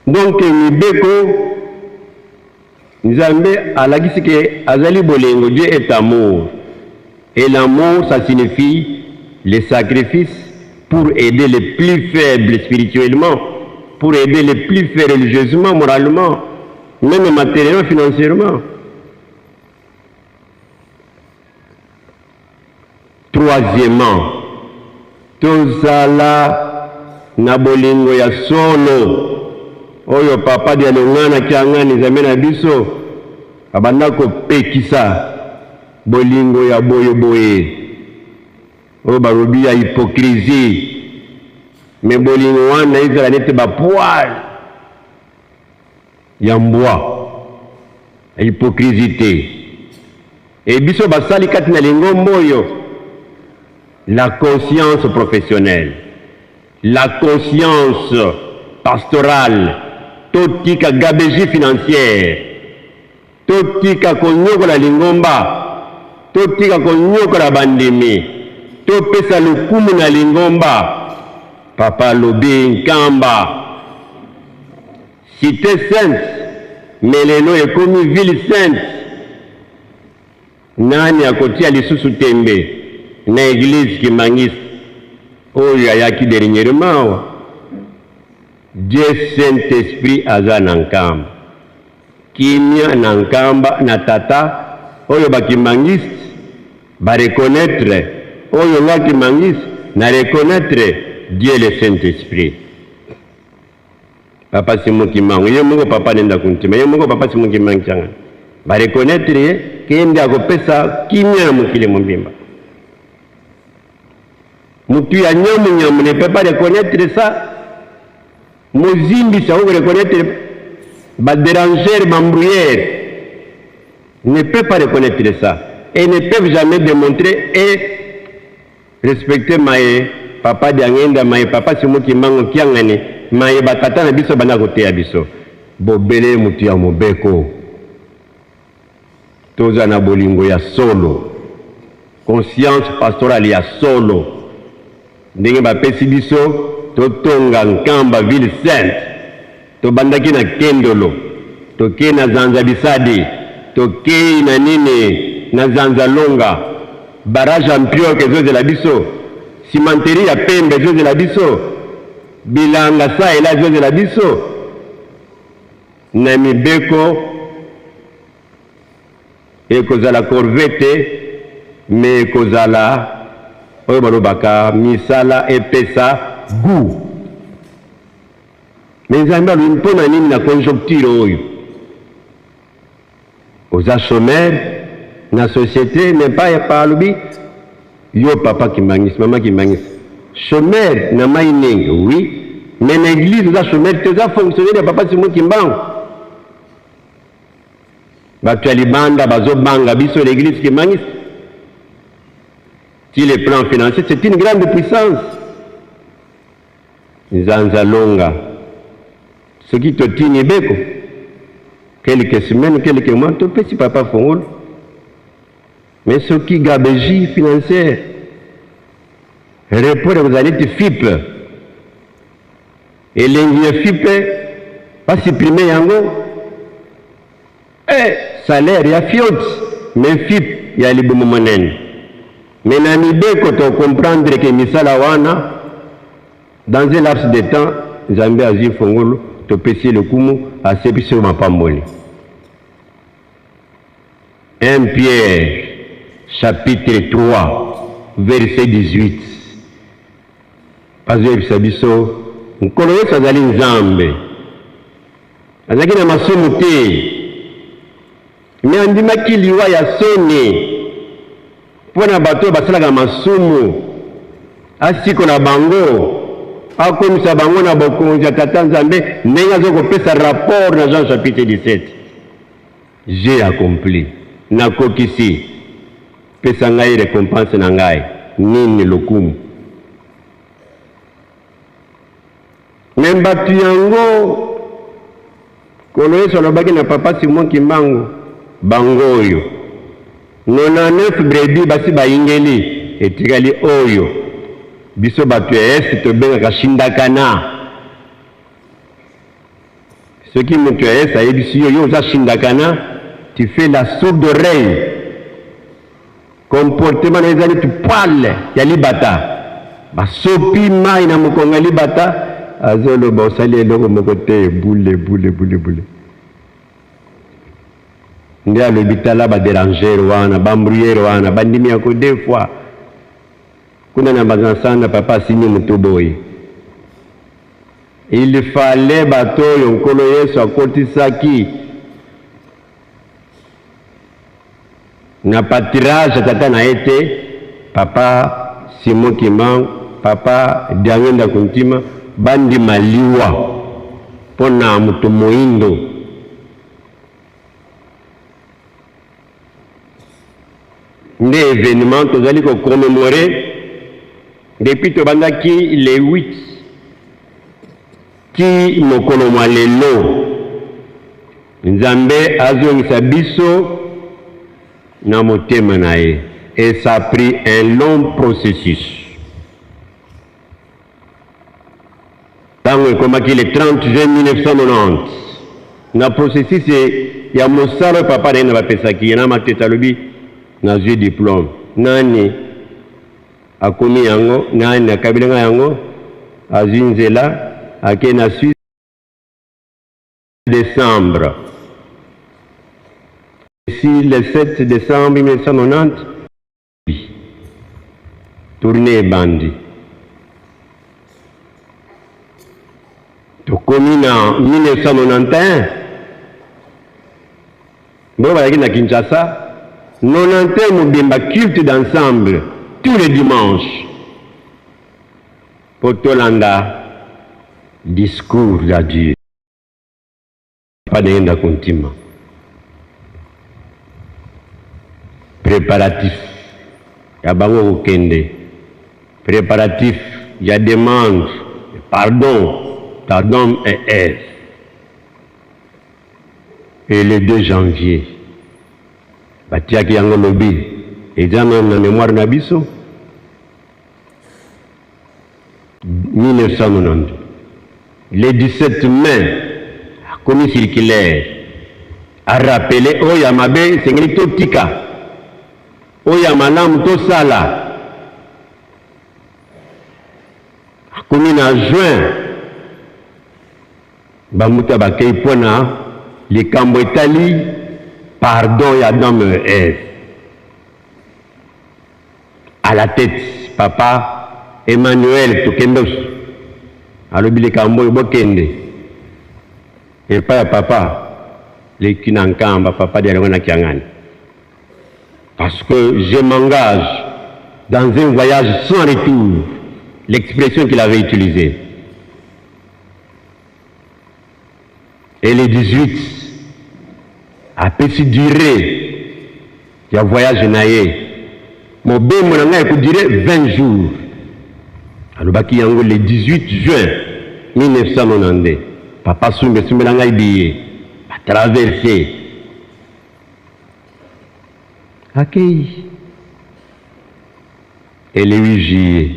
Donc, Nibeko, Nzambe, alagisi que Azali Bolingo, Dieu est amour. Et l'amour, ça signifie les sacrifices pour aider les plus faibles spirituellement, pour aider les plus faibles religieusement, moralement, même matériellement, financièrement. Troisièmement, tozala na bolingo ya solo oyo papa dia longana kiangani zamena biso abanda ko pekisa bolingo ya boyo boye o barobi ya hypocrisie me bolingo wana izala nete ba poil ya mbwa hypocrisie et biso basali kati na lingombo oyo la conscience professionnelle, la conscience pastorale, totika gabegie financière, totika konyoko la lingomba, totika konyoko la bandimi, topesa lukumu na lingomba, papa lobi nkamba, cité sainte, melelo ekomi ville sainte, nani akotia lisusu tembe, na église qui mangis oyo ayaki dernièrement Dieu Saint-Esprit aza nankamba kimia nankamba na tata oyo bakimangis ba reconnaître oyo ngaki mangis na reconnaître Dieu le Saint-Esprit. Papa Simon Kimang ye mungo papa nenda kuntima ye mungo papa Simon Kimang changa ba reconnaître ye kende akopesa kimia mukile mumbimba. Mutu ya nyamu ne peut pas reconnaître ça. Mozimbi ça veut reconnaître ba déranger bambrouillère ne peut pas reconnaître ça et ne peuvent jamais démontrer et respecter maye papa diangenda maye papa Simoki mango kiangani maye batata na biso bana kote ya biso bobele mutu ya mobeko toza na bolingo ya solo conscience pastorale ya solo ndenge bapesi biso totonga nkamba ville sainte tobandaki na kendolo toke na zanza bisadi toke na nini na zanza longa barrage ampioke ezozela biso simanteri ya pembe ezozela biso bilanga sa ela ezozela biso na mibeko ekozala corvette me ekozala oyo balobaka misala epesa gu me nzambe alobi mpona nini na conjoncture oyo oza chômeur na société me pa alobi yo papa kimangisi mama kimangisi chômeur na mai nenge oui mais na église oza chômeur te oza fonctionnaire ya papa Simon Kimbangu bato ya libanda bazobanga biso l'église kimangisi. Si le plan financier, c'est une grande puissance. Nzanza longa. Ce qui te tient beko. Quelques semaines, quelques mois, tu peux si papa fongol. Mais ce qui gabégie financière, report vous allez te FIP. Et l'ingénieur FIP, pas supprimer yango. Salaire, il y a fiot. Mais FIP, il y a les bons moments. Mais namibeko to comprendre que misala wana dans un laps de temps Nzambe azwi fongolo to pesi le kumu asepiso mapamboli. 1 Pierre chapitre 3 verset 18. Pazo ebisabiso nkolo yesu azali Nzambe. Azaki na masumu te. Me andimaki liwa ya soni pona bato basalaka masumu asiko na bango akomisa bango na bokonzi ya tata Nzambe ndenge azokopesa rapport na Jean chapitre 17. J'ai accompli nakokisi pesa ngai récompense na ngai nini lokumu. Me bato yango kolo yesu alobaki na papa Simon Kimbangu bango oyo 99 brebis basi bayingeli etikali oyo biso bato ya esi tobengaka shindakana. Soki moto ya esi ayebisi yo oza shindakana, tu fais la sourde oreille. Comportement na ezali tu poil ya libata basopi mai na mokongo ya libata azoloba osali eloko moko te bule. Nde alobi tala badérangere wana bambruyere wana bandimi yako deux fois kuna na bazansana papa asini moto boye. Il fallait bato oyo nkolo yesu akotisaki na patirage tata na ete papa Simon Kimbangu papa Diangenda Kuntima bandi maliwa pona moto moindo. Nde événement tozali ko commémorer depuis tobandaki le 8 ki mokolo mwa lelo Nzambe azongisa biso na motema na ye. Et ça a pris un long processus. Tango ekomaki le 30 juin 1990 na processus ya mosala papa na ye na bapesaki na mateta lobi nazwi diplôme nani akomi yango nani akabilenga yango azwi nzela ake na Suisse décembre. Ici le 7 décembre 1990 tournée bandi tokomi na 1991 bo balaki na Kinshasa 91 mobimba culte d'ensemble tous les dimanches pour tolanda discours ya Dieu pas de Kuntima. Préparatif ya bango kokende, préparatif ya demande pardon et Ève. Et le 2 janvier batiaki yango lobi eza na mémoire na biso 1992. Le 17 mai commis circulaire a rappelé oya mabe sengeli totika oya malamu tosala. Commis na juin bamuta bakei pona likambo etali pardon ya Adam et Ève. À la tête papa Emmanuel Tokendos alobi likambo ebokende epa ya papa lekinankamba papa de Rwanda Kiangani. Parce que je m'engage dans un voyage sans retour, l'expression qu'il avait utilisée. Et le 18 a pu durer le voyage naïe. Mon bé mon a duré 20 jours. Alors yango le 18 juin 1992. Papa Sumbe Sumbelanga Ibiye a traversé. Accueilli. Et le 8 juillet.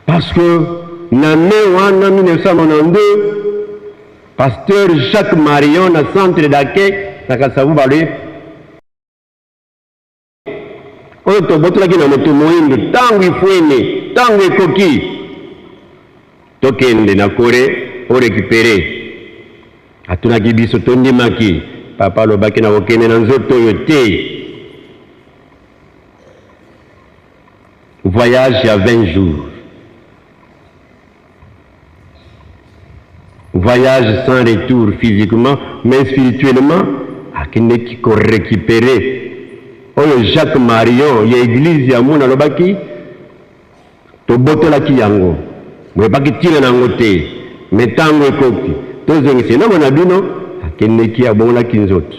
Parce que en 1992, pasteur Jacques Marion, na centre d'accueil, na Kasavu Balé, oyo tobotolaki na moto moyindo ntango ifwene ntango ekoki tokende na kore orekipere atunaki biso tondimaki papa alobaki na kokende na nzoto oyo te. Voyage à 20 jours. Voyage sans retour physiquement, mais spirituellement, akende ki ko récupérer. Oyo Jacques Marion, ya église ya mona lobaki, to botola ki yango. Mwe baki tira na ngote, metango ekoki. Tozongisi na mona bino, akende ki abonga kinzoto.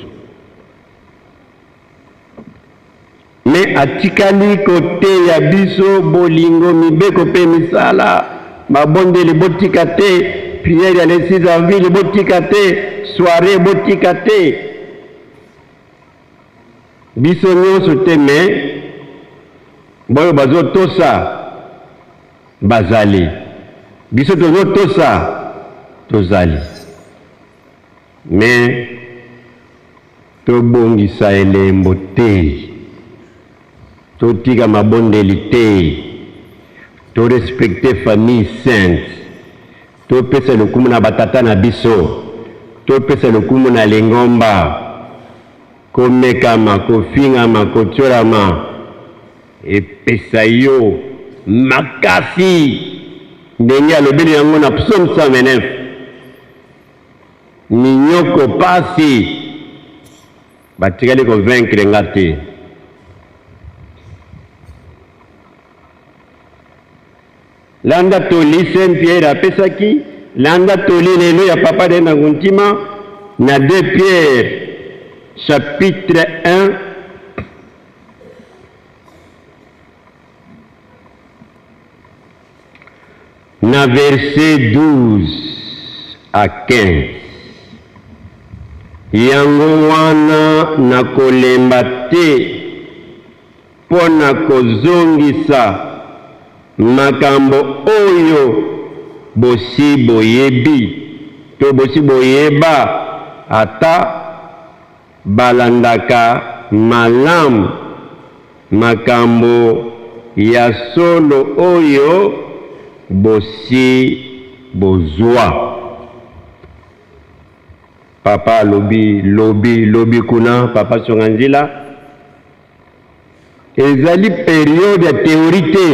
Mais atikali kote ya biso bolingo mibeko pe misala mabondeli botika te prière ya le 6 avril botika te soirée botika te biso nyonso te me boyo bazotosa bazali biso tozotosa tozali me tobongisa elembo te totika mabondeli te to respecter famille sainte to pesa lokumu na batata na biso to pesa lokumu na lengomba komekama kofingama kotiolama epesa yo makasi ndenge alobeli yango na psaume 129 minyoko pasi batikali convaincre nga te. Landa toli Saint-Pierre apesaki, landa toli lelo ya papa de na guntima na 2 Pierre chapitre 1 na verset 12 à 15. Yango wana na kolemba te pona kozongisa makambo oyo bosi boyebi to bosi boyeba ata balandaka malamu makambo ya solo oyo bosi bozwa. Papa lobi kuna papa songanzila ezali période ya théorie te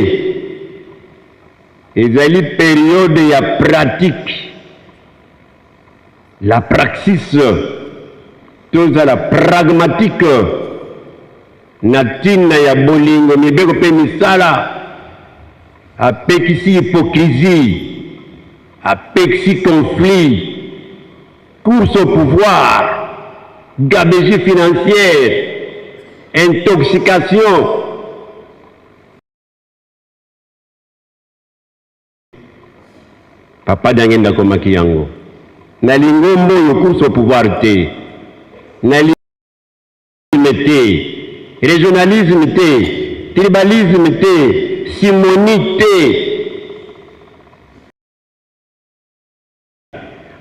ezali période ya pratique la praxis tozala pragmatique na ntina ya bolingo mibeko mpe misala apekisi hypocrisie apekisi conflit course au pouvoir gabegie financière intoxication papa dangenda komaki yango nalingo mboyo course au pouvoir te nalingo te régionalisme te tribalisme te simonie te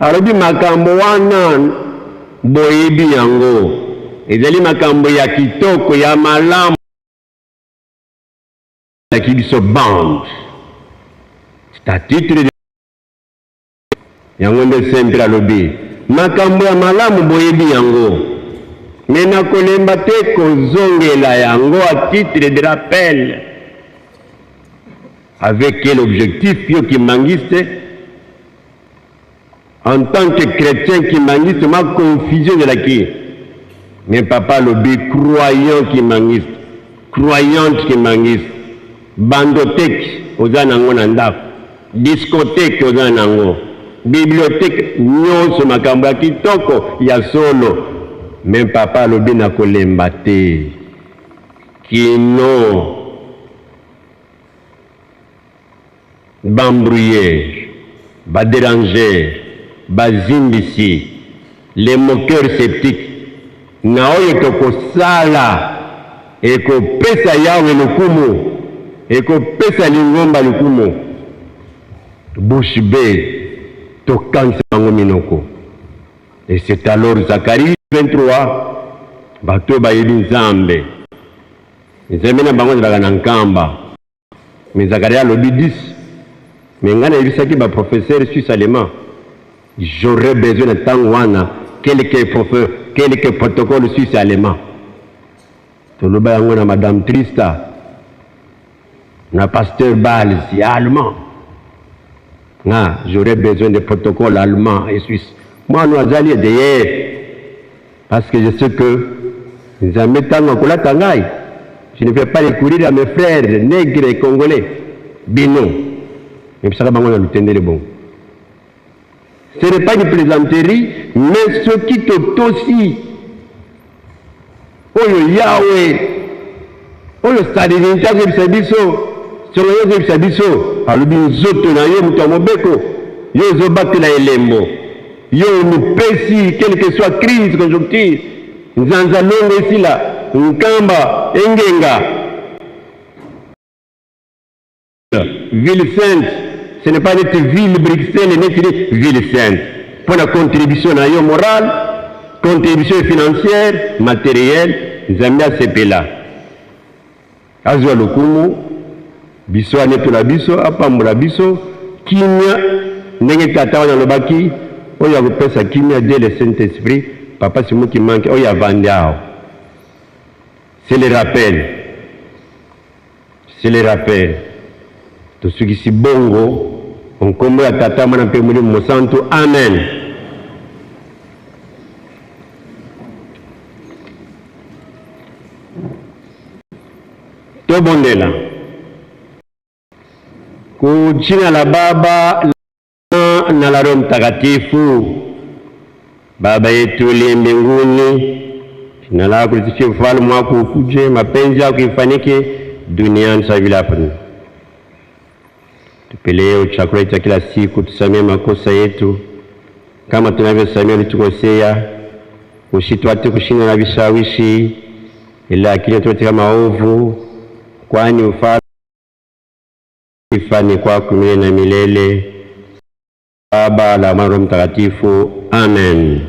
alobi makambo wana boyebi yango ezali makambo ya kitoko ya malamu laki biso bande c'est à titre de yango nde sempre alobi makambo ya malamu boyebi yango me nakolemba te kozongela yango à titre de rappel. Avec quel objectif yo kimangiste en tant que chrétien kimangiste ma confusion de la qui mais papa lobi croyant kimangiste croyante kimangiste bandothèque oza nango na ndako discothèque oza nango bibliothèque nyonso makambo ya kitoko ya solo même papa lobi na kolemba te kino bambrouillère, badérangère, bazimbisi, les moqueurs sceptiques, na oyo tokosala ekopesa yawe lukumu, ekopesa lingomba lukumu, bouche bée, tokanisa bango minoko. Et c'est alors Zacharie 23, bato bayebi Nzambe. nzambe na bango zalaka na nkamba mais Zakaria lobi 10 mais ngana yebisaki ba professeur suisse allemand j'aurais besoin de temps wana quelques protocoles suisse allemand toloba yango na madame Trista na pasteur Bals allemand j'aurais besoin de protocoles allemands et suisses. Moi, nous allons derrière. Parce que je sais que je ne vais pas recourir à mes frères nègres et congolais. Bino. Mais ça va le bon. Ce n'est pas une plaisanterie, mais ce qui te aussi. Oh Yahweh. Oh le stade service. Sur le sabiso, alubi nzoto na yo muto mobeko, yo zobaki na elembo, yo nupesi quelle que soit crise conjoncture, nzanza longo esila, nkamba, engenga. Ville sainte, ce n'est pas notre ville Bruxelles, notre ville sainte. Pour la contribution na yo morale, contribution financière, matérielle, nzambia sepela. Azwa lokumu, biso anetola biso apambola biso kimia ndenge tata wana lobaki oyo akopesa kimia de le Saint-Esprit papa simo qui manque oyo avandao. C'est le rappel tosukisi bongo onkombo ya tata mwana mpe molimo mosantu amen. Tobondela Kujina la Baba na la Roho Mtakatifu. Baba yetu uliye mbinguni, jina lako lisifiwe, ufalme wako ukuje, mapenzi yako ifanyike duniani sawa vile hapa. Tupe leo chakula cha kila siku, tusamehe makosa yetu kama tunavyosamehe waliotukosea, usituache kushindwa na vishawishi, lakini tuache maovu, kwani ufalme ifanye kwako milele na milele. Baba la Roho Mtakatifu, amen.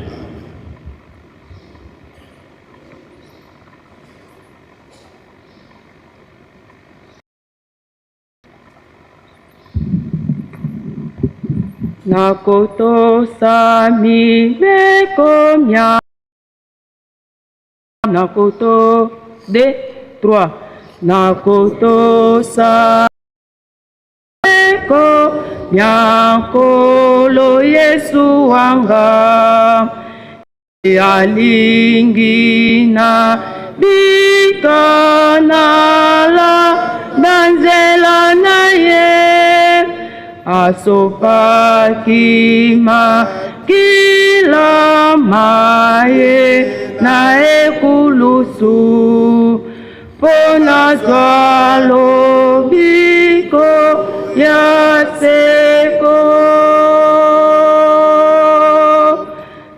Nakoto samile komya, nakoto 2 3, nakoto sa ko nyakolo Yesu wanga alingina bikanala danzela naye asopakima kila maye nae kulusu pona swalo biko ya seko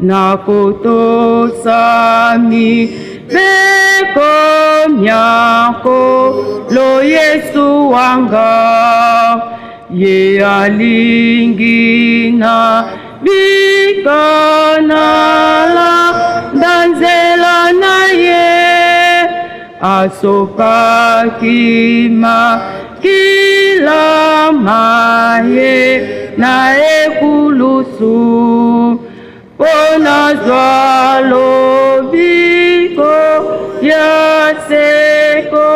nakoto sami beko myako lo Yesu wanga ye alingina bikanala danzela naye asopakima kila maye nae kulusu pona zwalo biko ya seko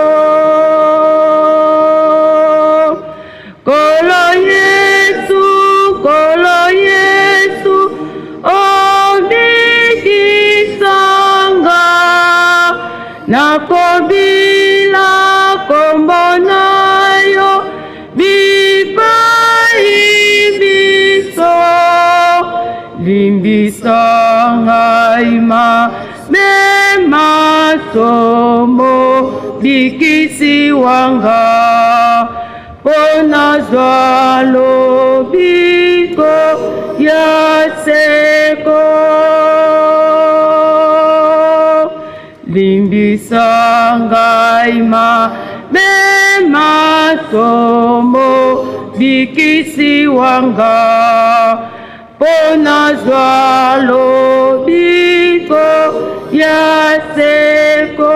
kolo Yesu obikisanga nakobila kombonayo biso limbisanga ima mema somo bikisi wanga pona zwalo biko ya seko limbisanga ima mema somo bikisi wanga pona zwalo biko ya seko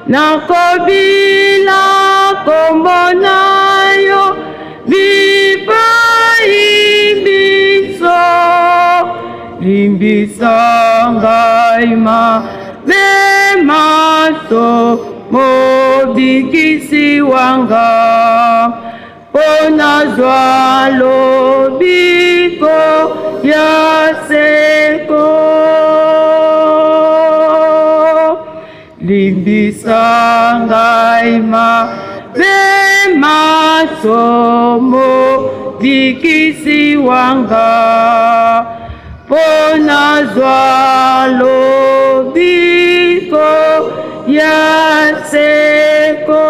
nakobila kombonayo bipai biso limbisa ngai maso mobikisi wanga pona zwa lobiko ya seko limbisa ngai maso mobikisi wanga pona zwa lobiko ya seko.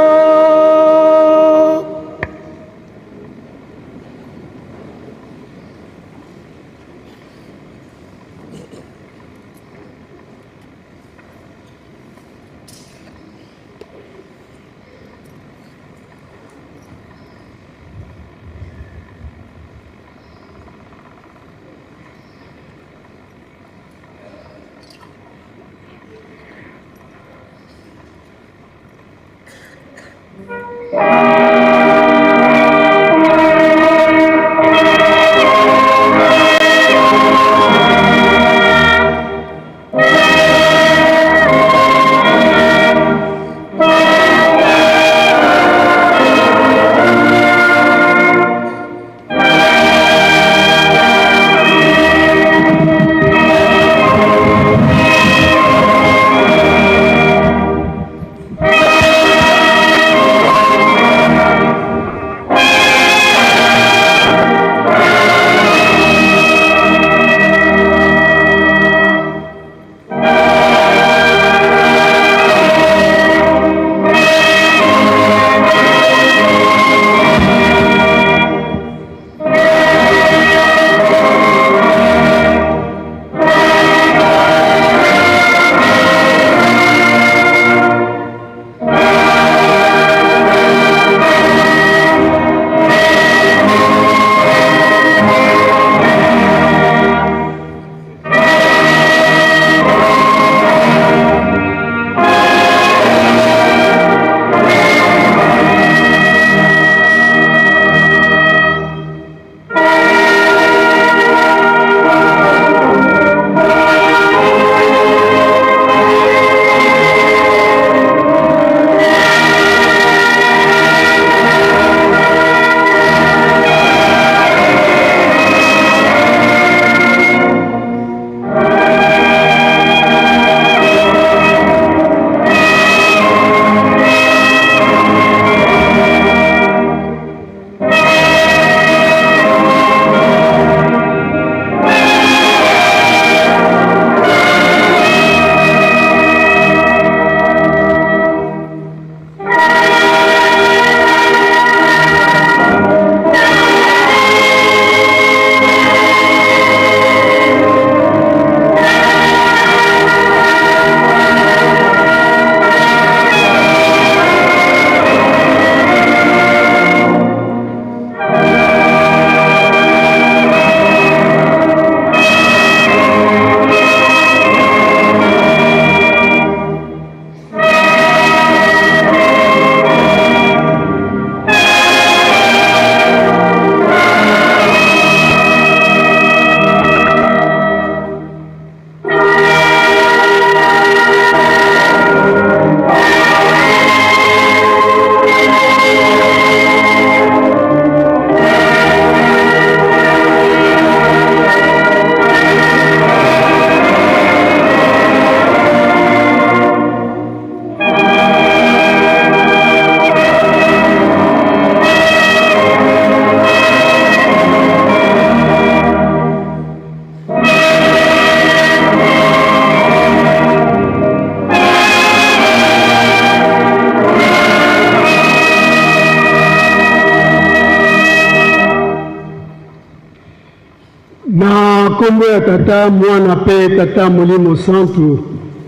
na kombo ya tata mwana pe tata molimo santu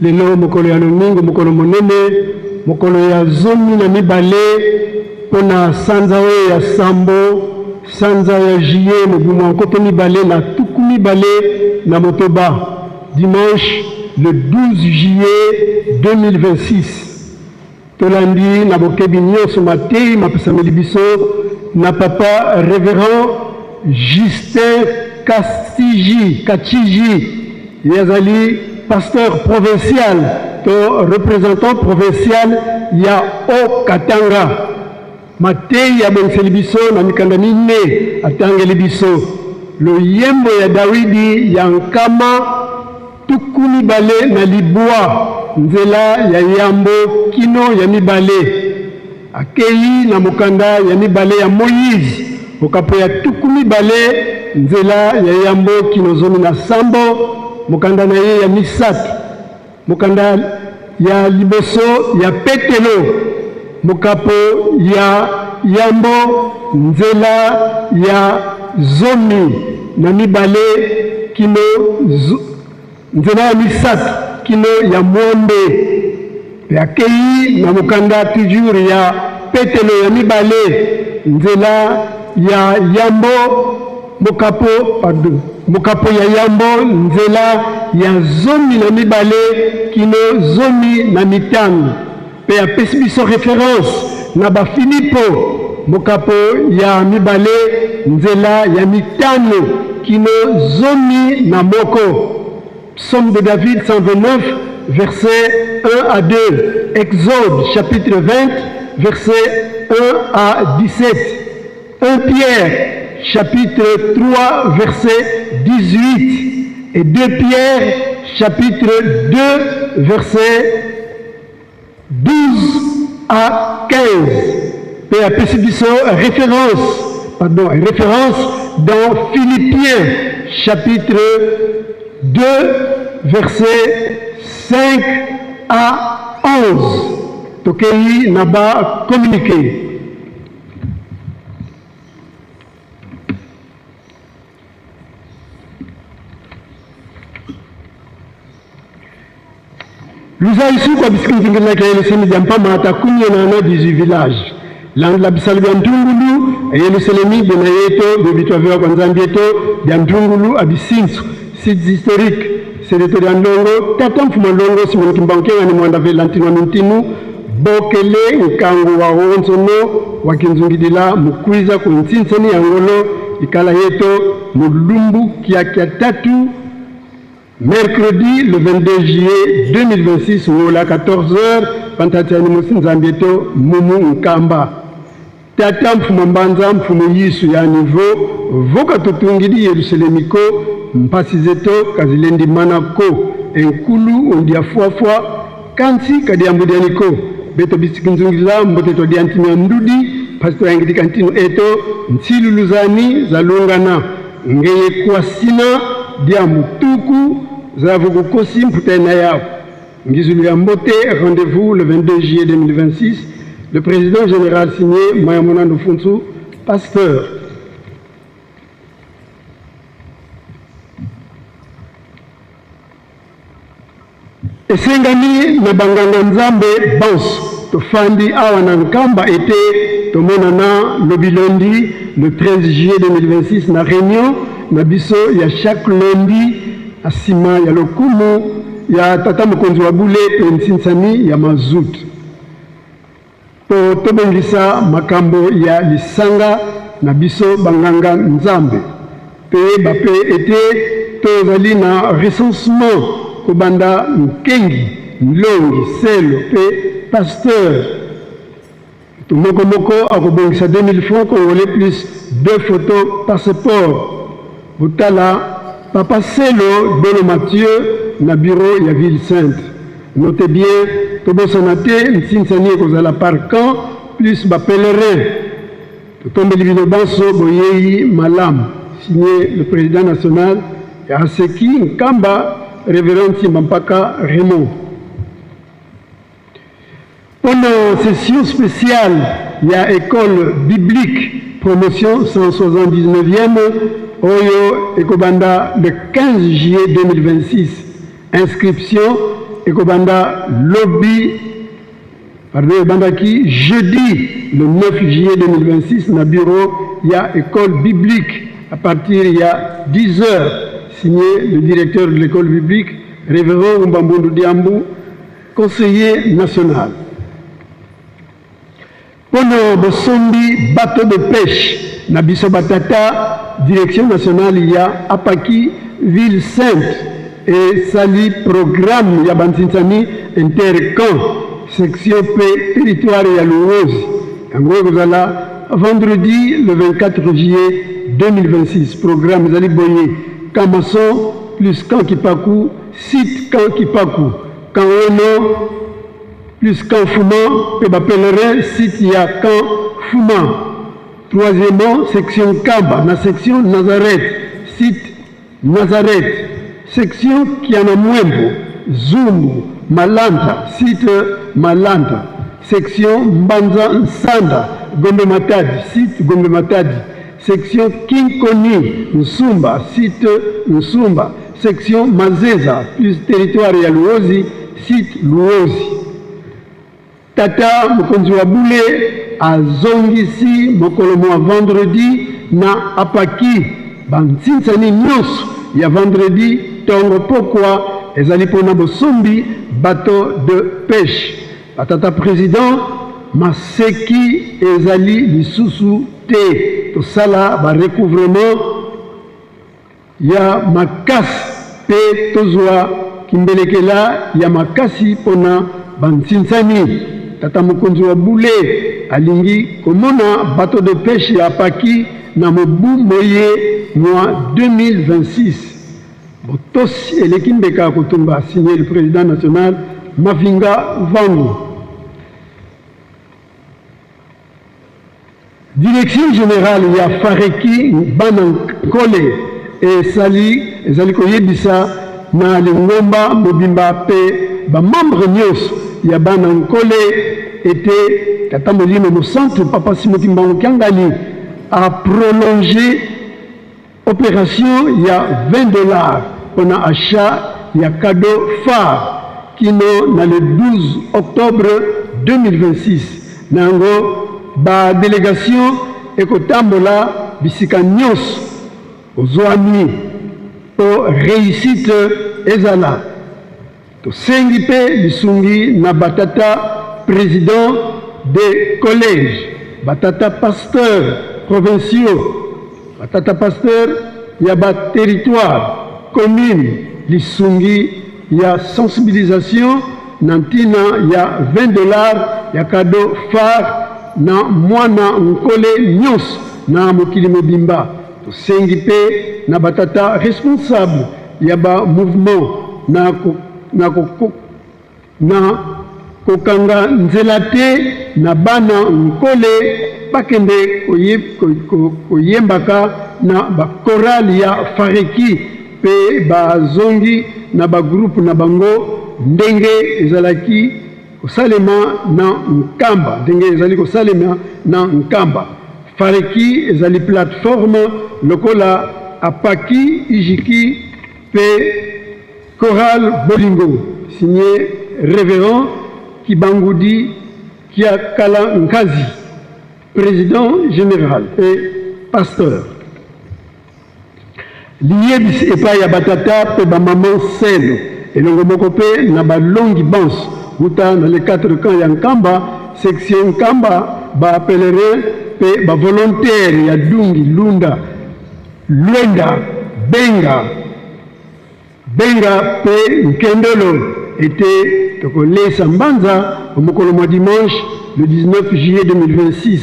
lelo mokolo ya lomingo mokolo monene mokolo ya zomi na mibale pona sanza oyo ya sambo sanza ya juillet mobumu ankoto mibale na tuku mibale na motoba dimanche le 12 juillet 2026 tolandi na bokebi nyonso matei mapesameli biso na papa révérend Justin Kachiji yazali pasteur provincial to représentant provincial ya Okatanga matei ya bongseli biso na mikanda mine atangeli biso loyembo ya Dawidi ya nkama tukuni bale na libwa nzela ya yambo kino ya mibale akei na mokanda ya mibale ya Moïse okapo ya tukumi bale nzela ya yambo kino zomi na sambo mokanda na ye ya misato mokanda ya liboso ya petelo mokapo ya yambo nzela ya zomi na mibale kino nzela ya misato kino ya mwombe yakei na mokanda toujours ya petelo ya mibale nzela ya yambo mokapo ya yambo nzela ya zomi na mibale kino zomi na mitano pe apesi biso référence na bafilipo mokapo ya mibale nzela ya mitano kino zomi na moko. Psaume de David 129 versets 1 à 2, Exode chapitre 20 versets 1 à 17, 1 Pierre chapitre 3 verset 18 et 2 Pierre chapitre 2 verset 12 à 15. Père Pessibiso, référence dans Philippiens chapitre 2 verset 5 à 11. Tokei naba communiqué. Luza isu kwa bisikini na kaya lusemi jampa mata kunye na 18 village. Land la bisalu ya mtungulu, ayelu selemi bena yeto, bebitwa vewa kwa nzambi yeto, ya mtungulu abisinsu, sites historiques, sedeto ya ndongo, tata mfuma ndongo, simoni kimbankenga ni mwanda velantino wa mintinu, bokele nkangu wa onzono, wakinzungidila mukwiza kunsinseni ya ngolo, ikala yeto, mulumbu kia tatu, mercredi le 22 juillet 2026 ou la 14h pantatiani musinzambieto mumu nkamba tata mfumo mbanza mfumo yisu ya nivo voka tutungidi Yerusalemiko mpasi zeto kazilendi manako enkulu ondia fuafua kansi kadiambudianiko beto bisikinzungila mboteto diantini ndudi pastor yangidi kantino eto nsilu luzani zalungana ngeye kuasina dia mutuku zavugu kosi mputena yao ngizulu ya mbote. Rendez-vous le 22 juillet 2026. Le président général signé Mayamona Ndofunsu, pasteur. Esengami na banganga nzambe bans tofandi awa na nkamba ete tomonana lobilondi le 13 juillet 2026 na réunion na biso ya chaque lundi asima ya lokumu ya tata mokonzi wa bule pensinsani ya mazut to tobengisa makambo ya lisanga na biso banganga nzambe pe bape ete tozali na recensement kobanda mkengi mlongi selo pe pasteur moko akobongisa 2000 francs congolais plus 2 photos passeport botala Papa Selo Dolo Mathieu na bureau ya Ville Sainte. Notez bien, Tobo Sanate, Nsinsani Kozala par camp, plus ba pèlerin. Totombe Livino Banso Boyeyi Malam, signé le président national, et Aseki Nkamba, révérend Simampaka Raymond. Pendant session spéciale, il y a école biblique, promotion 179e, Oyo Ekobanda le 15 juillet 2026. Inscription Ekobanda Lobby, pardon, Bandaki, jeudi le 9 juillet 2026, na bureau, il y a école biblique à partir il y a 10 heures, signé le directeur de l'école biblique, révérend Mbamboundou Diambou, conseiller national. Pono bosombi bateau de pêche na biso batata direction nationale ya Apaki ville sainte et sali programme ya bantinsani intercamp section P territoire ya Luozi. Yango kozala vendredi le 24 juillet 2026 programme zali boye Kamason plus Camp Kipaku site Camp Kipaku Kangono plus Camp Fouman pe ba pèlerin site ya Camp Fouman. Troisièmement section Kamba na section Nazareth site Nazareth. Section Kiana Mwembo, Zumbu, Malanta, site Malanta. Section Mbanza Nsanda, Gombe Matadi, site Gombe Matadi. Section Kinkoni, Nsumba, site Nsumba. Section Mazeza, plus territoire ya Luozi, site Luozi. Tata Mokonzi wa Bule, azongisi mokolomo wa vendredi na Apaki, bantinsani nyonso ya vendredi tongo pokwa ezali pona bosombi bateau de pêche. Batata président maseki ezali lisusu te tosala ba recouvrement ya makasi pe tozwa kimbelekela ya makasi pona bantinsani. Tata mokonzi wa Bule alingi komona bateau de pêche ya Apaki na mobu moye mois 2026. Botos Elekimbeka Kotumba, signé le président national Mavinga Vangu. Direction générale ya Fareki Banankole et Sali Zaliko Yebisa na Lingomba Mobimba pe ba membre nyos ya Banankole était Katamolino no centre Papa Simoti Mbango Kiangali a prolongé opération il y a $20 pour achat il y a cadeau phare qui nous dans le 12 octobre 2026 nango ba délégation ekotambola bisika nyos ozwami o réussite ezala to sengi pe lisungi na batata président des collèges batata pasteur provinciaux batata pasteur ya ba territoire commune lisungi ya sensibilisation nantina ya $20 ya cadeau phare na mwana nkole nyos na mokili mobimba tosengi pe na batata responsable ya ba mouvement na kokanga nzela te na bana nkole bakende koyembaka na bakorali ya Fareki pe bazongi na bagroupe na bango ndenge ezalaki kosalema na nkamba ndenge ezali kosalema na nkamba. Fareki ezali plateforme lokola Apaki Ijiki pe Choral Bolingo signé révérend Kibangudi Kiakala Nkazi, président général et pasteur. Liebis epai ya batata pe ba maman selo elongo moko pe na ba longi bans uta na les 4 camps ya Nkamba section Nkamba ba pèlerin pe ba volontaire ya Dungi Lunda Lwenda Benga pe Nkendolo était tokolesa mbanza omokolo mwa dimanche le 19 juillet 2026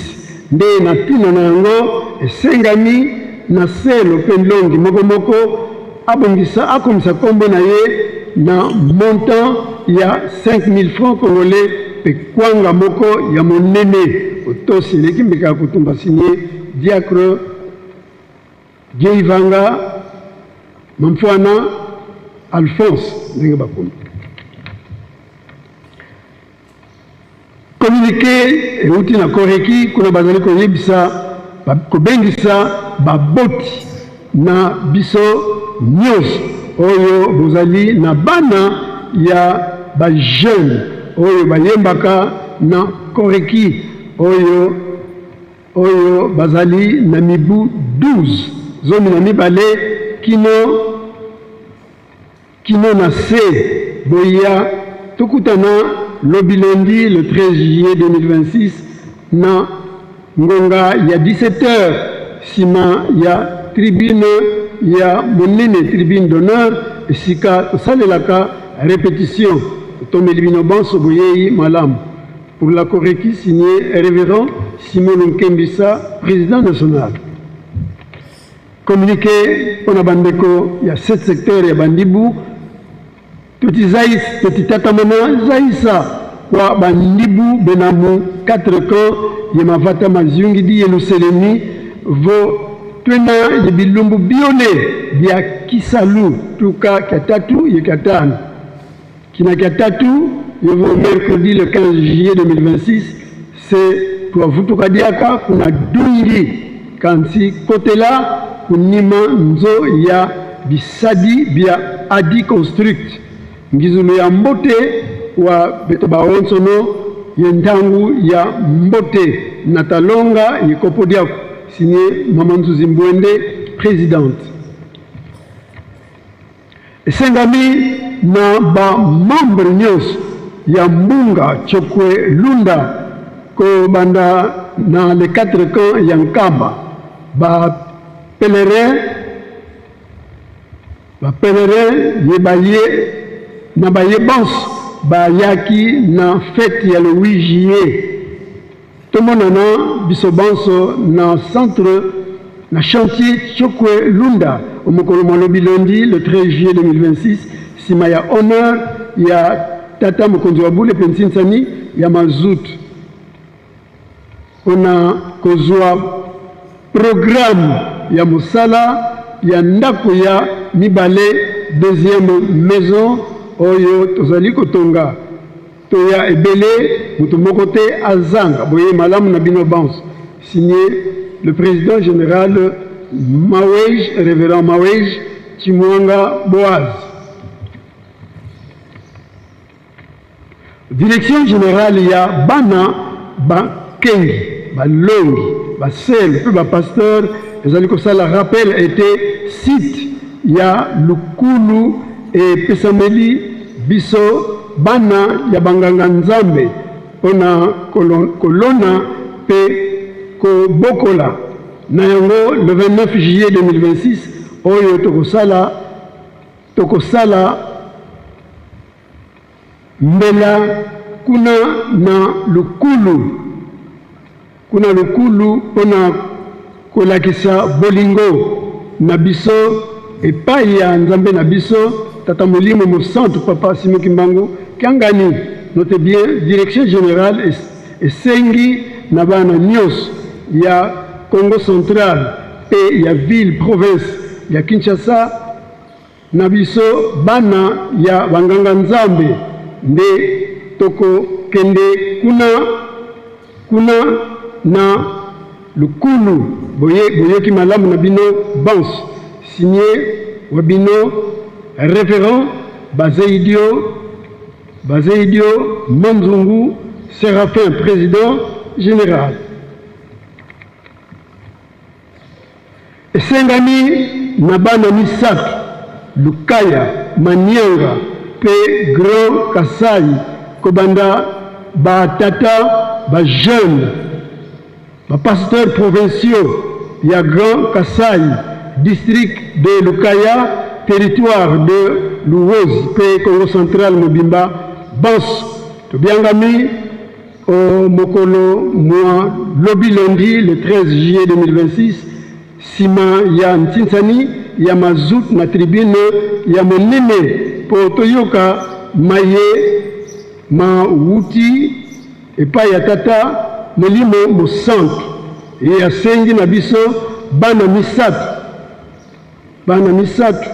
nde na tina na yango esengami na selo pe ndongi moko abongisa akomisa kombo na ye na montant ya 5000 francs congolais pe kwanga moko ya monene otosi leki mbeka kutumba signé diacre Geivanga Mamfwana Alphonse ndenge bakomi. Communiqué euti na koreki kuna bazali koyebisa kobengisa baboti na biso nyos oyo bozali na bana ya ba jeune oyo bayembaka na koreki oyo bazali na mibu 12 zomi na mibale kino na se boya tokutana lobi lundi le 13 juillet 2026 na ngonga ya 17h sima ya tribune ya monene tribune d'honneur esika tosalelaka répétition totomeli bino bonso boyei malamu. Pour la Koreki signé révérend Simon Nkembisa, président national. Communiqué on a bandeko il y a 7 secteurs ya bandibu tuti zaïs tuti tatamana zaïsa kwa bandibu benamu 4 camps yemavata mazungi di yeluselemi vo twena yebilumbu bione bia kisalu tuka katatu yekatano kina katatu yevo mercredi le 15 juillet 2026 c'est pour vutukadiaka kuna dungi kansi kotela kunima nzo ya bisadi bia adi construct ngizulu ya mbote wa beto baonsono yendangu ya mbote natalonga yikopodia signé Maman Zimbwende présidente esengami na ba membre nyos ya mbunga chokwe lunda ko banda na les 4 camps ya Nkamba ba pèlerin yebaye na bayebans bayaki na fête ya le 8 juillet tomonana bisobanso na centre na chantier chokwe lunda au mokolo malobi lundi le 13 juillet 2026 sima ya honneur ya tata mokonzi wa bule pensinsani ya mazut ona kozwa programme ya musala ya ndako ya mibale deuxième maison oyo tozali kotonga toya ebele mutu moko te azanga boye malamu na bino banso signé le président général Mawej révérend Mawej Chimwanga Boaz. Direction générale ya bana bakengi balongi basel pe bapasteur ezali kosala rappel était site ya lukulu epesameli biso bana ya banganga nzambe mpona kolona pe kobokola na yango le 29 juillet 2026 oyo tokosala mbela kuna lukulu mpona kolakisa bolingo na biso epai ya nzambe na biso tata molimo mo centre papa Simoki Mbangu Kiangani note bien direction générale esengi na bana nyos ya Congo central pe ya ville province ya Kinshasa na biso bana ya banganga nzambe nde toko kende kuna na lukulu boyoki malamu na bino bans signé wabino référent Bazeidio Manzungu Séraphin président général esengami na bana misato Lukaya Manyanga pe Grand Kasai kobanda batata jeune pasteurs provinciaux ya Grand Kasai district de Lukaya territoire de Luozi pe Congo central mobimba bans tobiangami au mokolo mois lobi lundi le 13 juillet 2026 sima ya Ntinsani ya mazut na tribune ya monene po toyoka maye mawuti epai ya tata molimo mo centre e asengi na biso bana misato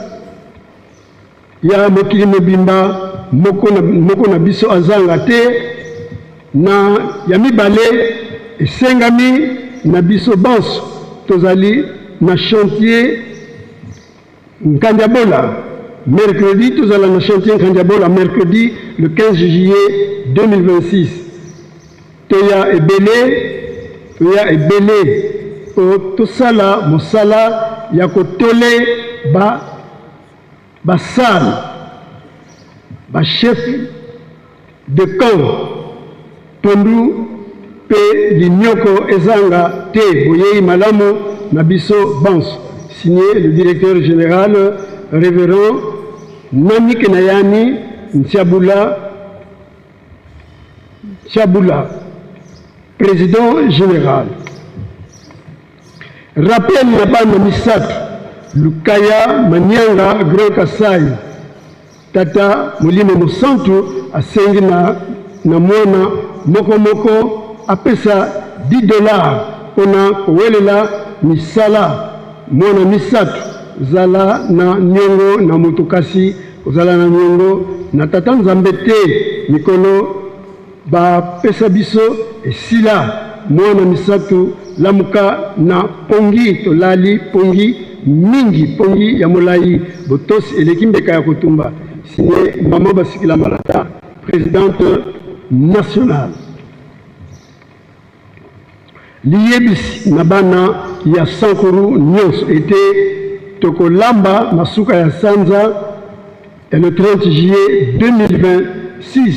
ya mokili mobimba moko na biso azanga te na ya mibale esengami na biso banso tozali na chantier Nkandiabola mercredi tozala na chantier Nkandiabola mercredi le 15 juillet 2026 toya ebele tosala mosala ya kotole basale chef de camp pondu pe linyoko ezanga te boyei malamu na biso banso. Signé le directeur général révérend Namik Nayani Ntiabula, président général. Rappel na bana misatu Lukaya Manyanga Grand Kasai Tata Molimo Mosantu asengi na mwana moko apesa $10 pona kowelela misala mwana misatu zala na nyongo na mutukasi zala na nyongo na tata nzambe te mikolo ba pesa biso esila mwana misatu lamuka na pongi tolali pongi mingi pongi ya molai botosi eleki mbeka ya kotumba. Signé Maman Basikila Malata, présidente nationale. Liyebisi na bana ya Sankuru nyonso ete tokolamba masuka ya sanza et le 30 juillet 2026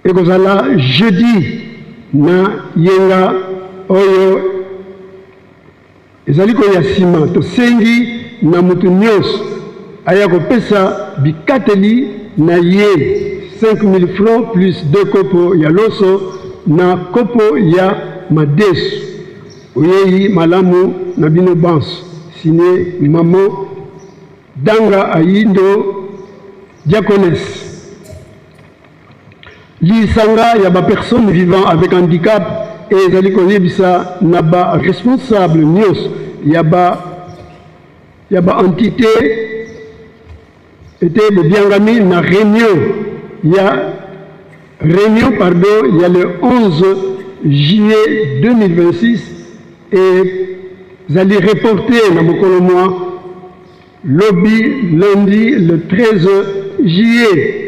ekozala jeudi na yenga oyo ezali koya nsima tosengi na mutu nyonso aya kopesa bikateli na ye 5000 francs plus 2 kopo ya loso na kopo ya madesu oyeyi malamu na bino banso. Signé Maman Danga Ayindo diaconesse. Lisanga ya ba personnes vivant avec handicap et ezali koyebisa na ba responsable nyonso ya ba entité était le biengami na réunion pardon, il y a le 11 juillet 2026 et vous allez reporter dans mon mois lobby lundi le 13 juillet.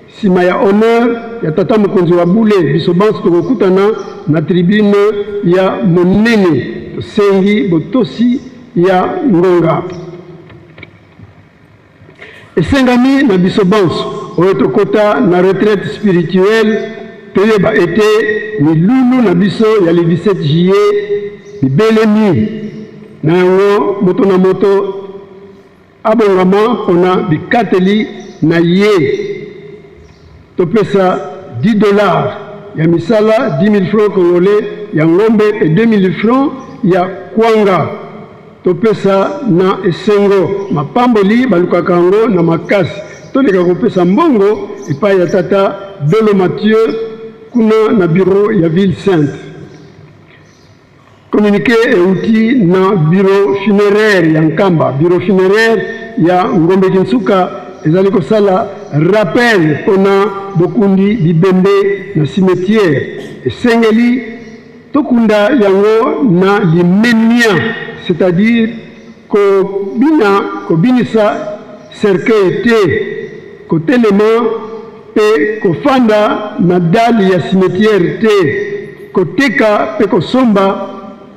Si maya honneur ya tata mokonzi wa bule biso banso tokokutana na tribune ya monene tosengi botosi ya ngonga esengami na biso banso oyo tokota na retraite spirituelle toyeba ete milulu na biso ya le 17 juillet mibelemi na yango moto na moto abongama mpona bikateli na ye topesa $10 ya misala 10 000 francs congolais ya ngombe et 2 000 francs ya kwanga topesa na esengo mapamboli balukaka yango na makasi toleka kopesa mbongo epai ya tata Dolo Mathieu kuna na bureau ya ville sainte. Communiqué euti na bureau funéraire ya Nkamba, bureau funéraire ya Ngombe Kinsuka ezali kosala rappel pona bokundi bibembe na cimetière esengeli tokunda yango na limenia, c'est-à-dire kobinisa cercueil te kotelema pe kofanda na dali ya cimetière te koteka pe kosomba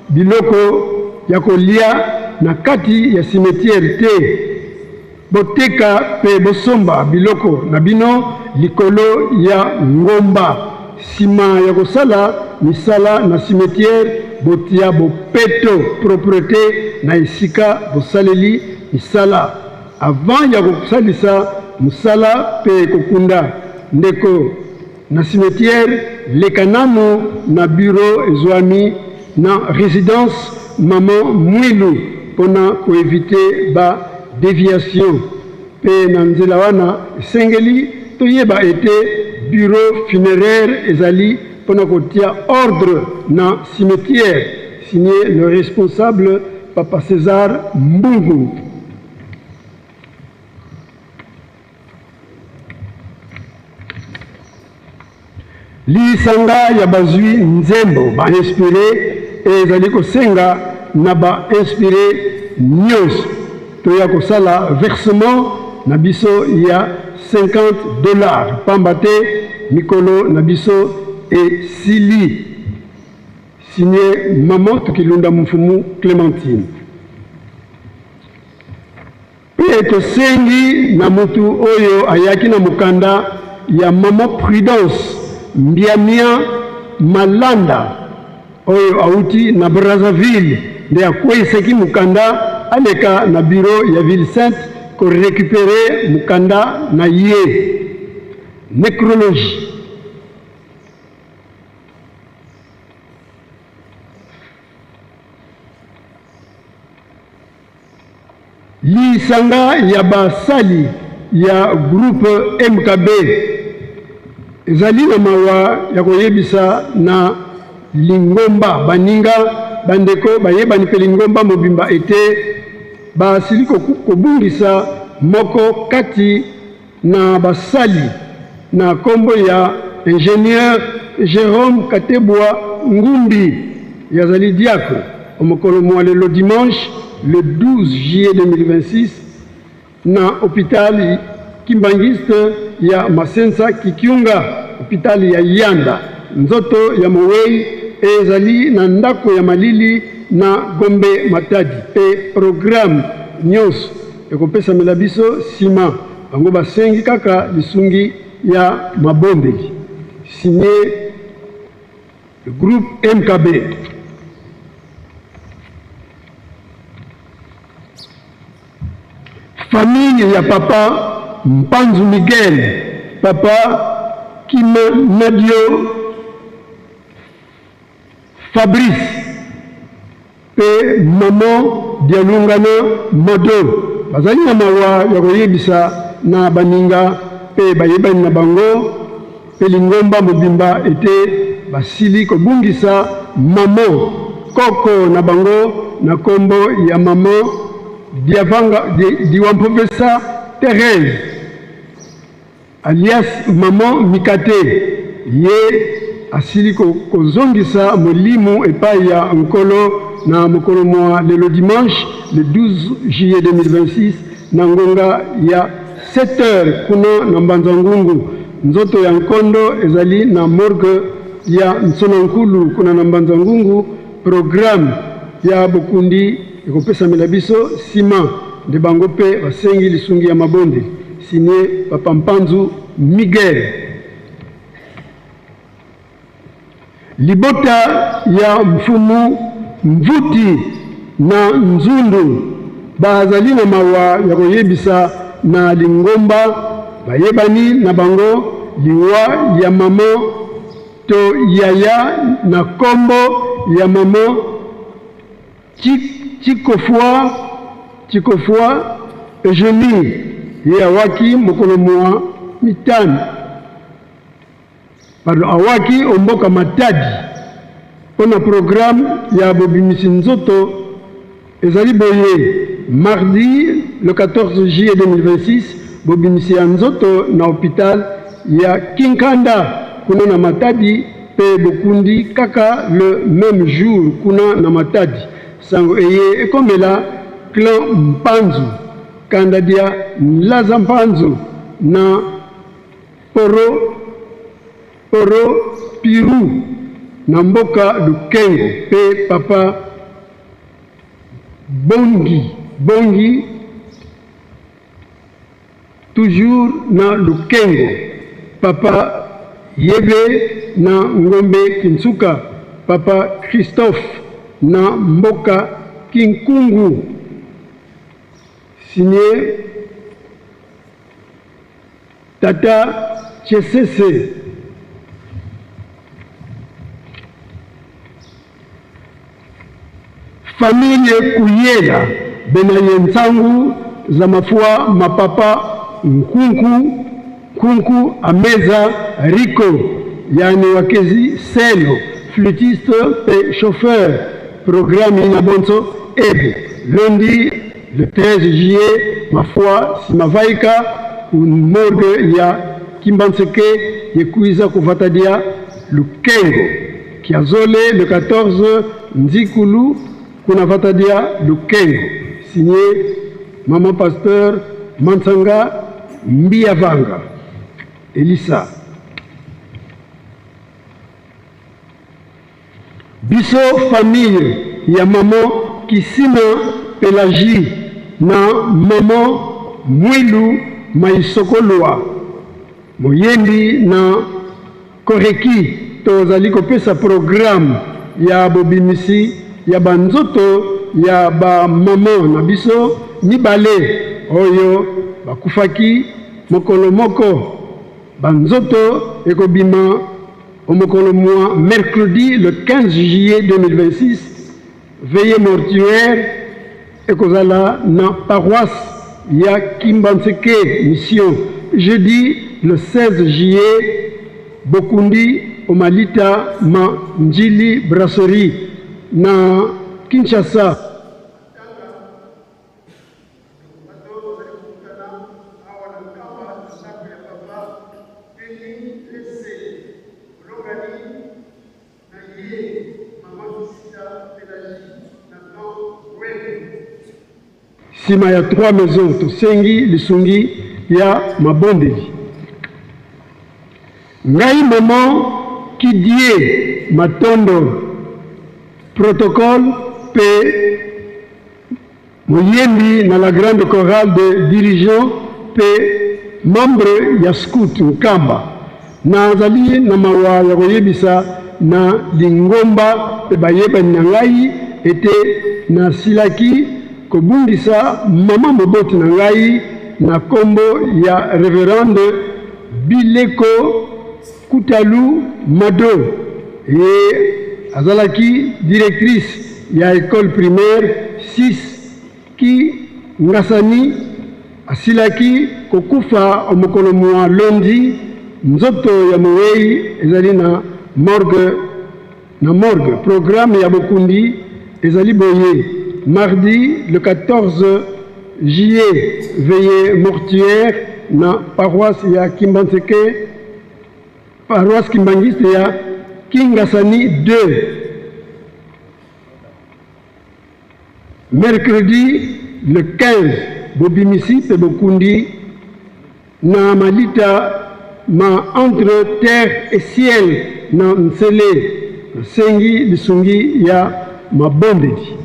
biloko ya kolia na kati ya cimetière te boteka pe bosomba biloko na bino likolo ya ngomba. Sima ya kosala misala na cimetière botia bopeto propreté na esika bosaleli misala avant ya kosalisa musala pe kokunda ndeko na cimetière lekanamo na bureau ezwami na résidence Maman Mwilu pona koevite ba déviation pe na nzela wana sengeli toyeba ete bureau funéraire ezali pona kotia ordre na cimetière. Signé le responsable Papa César Mbungu. Lisanga ya bazwi nzembo ba inspiré ezali kosenga na ba inspiré nyonso toya kosala versement na biso ya $50 pamba te mikolo na biso e sili. Signé Maman Tukilunda Mfumu Clémentine. Pe tosengi na mutu oyo ayaki na mukanda ya Maman Prudence Mbiamia Malanda oyo auti na Brazzaville nde akweseki mukanda aleka na bureau ya Ville Sainte ko récupérer mukanda na ye. Nécrologie. Lisanga ya basali ya groupe MKB ezali na mawa ya koyebisa na Lingomba baninga bandeko bayebani pe Lingomba mobimba ete basili kobungisa moko kati na basali na kombo ya ingénieur Jérôme Katebwa Ngumbi yazali diacre omokolo mwa lelo dimanche le 12 juillet 2026 na hôpital Kimbangiste ya Masensa Kikiunga, hôpital ya Yanda. Nzoto ya Mowei ezali na ndako ya Malili na Gombe Matadi pe programme nyos ekopesa melabiso sima bango basengi kaka lisungi ya mabombeli. Signé le groupe MKB. Famille ya papa Mpanzu Miguel, papa Kime Nadio Fabrice pe maman Dialungana Modo bazali na mawa ya koyebisa na baninga pe bayebani na bango pe Lingomba mobimba ete basili kobungisa maman koko na bango na kombo ya maman Diwampopesa Thérèse alias maman Mikate ye asili kozongisa molimu epai ya nkolo na mokolo mwa lelo dimanche le 12 juillet 2026 na ngonga ya 7h kuna na Mbanza-Ngungu. Nzoto ya nkondo ezali na morgue ya Nsonankulu kuna na Mbanza-Ngungu. Programme ya bokundi ekopesa melabiso sima de bango pe basengi lisungi ya mabonde. Signé Papa Mpanzu Miguel. Libota ya mfumu Mvuti na Nzundu bazali na mawa ya koyebisa na Lingomba bayebani na bango liwa ya mamo to yaya na kombo ya mamo Chikofua Eugenie ye awaki mokolo mwa mitano pardon awaki omboka Matadi pona programme ya bobimisi nzoto ezali boye mardi le 14 juillet 2026 bobimisi ya nzoto na hôpital ya Kinkanda kuna na Matadi pe bokundi kaka le même jour kuna na Matadi sango eye ekomela clan Mpanzu kandadia Nlaza Mpanzu na Poro Piru na mboka Lukengo pe papa Bongi toujours na Lukengo, papa Yebe na Ngombe Kinsuka, papa Christophe na Mboka Kinkungu. Signé Tata Chesese. Famille Kuyela Benayenzangu za mafua mapapa Nkunku Ameza Rico yani wakezi Selo flûtiste et chauffeur programme inabonso Ebe lundi le 13 juillet mafua simavaika morgue ya Kimbanseke yekuiza kuvatadia Lukengo Kiazole le 14 Nzikulu kuna vatadia Lukengo. Signé Maman Pasteur Mansanga Mbiavanga Elisa. Biso famille ya Maman Kisima Pelagie na Maman Mwilu Maisokolwa Moyendi na koreki tozali kopesa programme ya bobimisi ya banzoto ya ba mama na biso mibale oyo bakufaki mokolo moko banzoto ekobima omokolo mwa mercredi le 15 juillet 2026 veillée mortuaire ekozala na paroisse ya Kimbanseke mission jeudi le 16 juillet Bokundi Omalita ma Njili Brasserie na Kinshasa. Sima ya 3 maisons tosengi lisungi ya mabondeli ngai maman Kidie Matondo protocole pe moyembi na la grande chorale de dirigeants pe membre ya scout Nkamba nazali na mawa ya koyebisa na lingomba pe bayebani na ngai ete na silaki kobundisa mama moboti na ngai na kombo ya révérende Bileko Koutalu Mado et azalaki directrice ya école primaire 6 ki ngasani asilaki kokufa omokolo mwa lundi nzoto ya mowei ezali na morgue programme ya Bokundi ezali boye mardi le 14 juillet veillée mortuaire na paroisse ya Kimbanseke paroisse Kimbangiste ya Kingasani 2 mercredi le 15 bobimisi pe Bokundi na malita ma entre terre et ciel na Nsele sengi lisungi ya mabondeli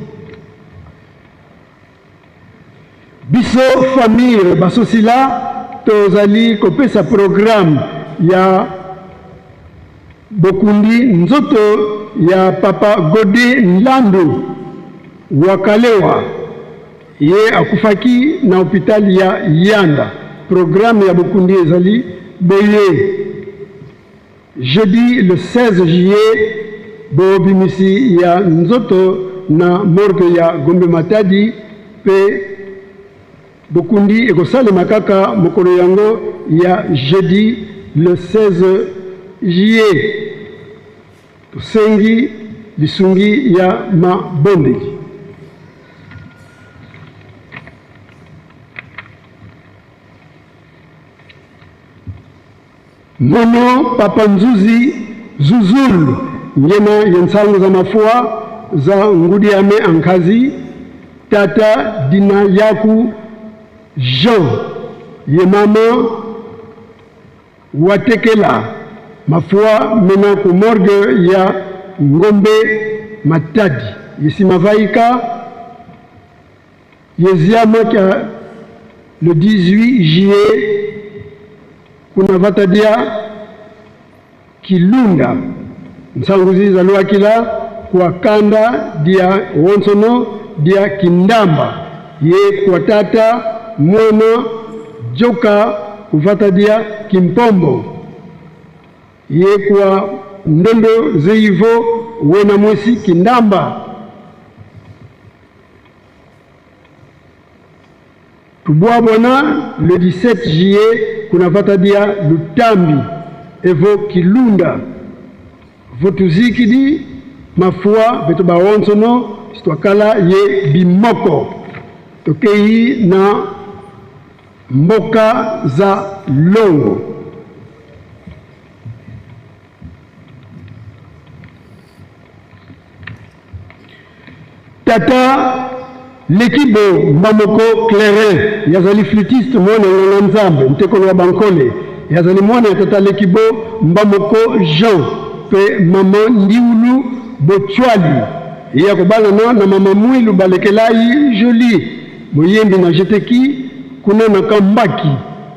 biso famille basosila tozali kopesa programme ya Bokundi nzoto ya papa Gode Nlandu Wakalewa ye akufaki na hôpital ya Yanda programme ya Bokundi ezali boye jeudi le 16 juillet bobimisi ya nzoto na morgue ya Gombe Matadi pe Bokundi ekosalema kaka mokolo yango ya jeudi le 16 juillet tosengi lisungi ya mabondeli mono papa Nzuzi Zuzulu ngena yensango za mafua za ngudi ame ankazi tata dina yaku Jean ye mama watekela mafua mena ku morgue ya Ngombe Matadi yesimavaika yeziama kia le 18 juillet kuna vatadia Kilunda nsanguzi za luakila kwa kanda dia wonsono dia Kindamba ye kwa tata mwana joka kuvata dia Kimpombo ye kwa ndondo zeivo wena mwesi Kindamba tubwabona le 17 juillet kuna vata dia Lutambi evo Kilunda votuzikidi mafua beto bawonsono stwakala ye bimoko tokei na mboka za Longo tata Lekibo Mbamoko Clairin yazali flûtiste mwana nganga nzambe mtekolo wa Bankole yazali mwana tata Lekibo Mbamoko Jean pe mama Ndiulu Bochwali ya kobala na mama Mwilu Balekelai Jolie moyembi na jeteki kuna na Kambaki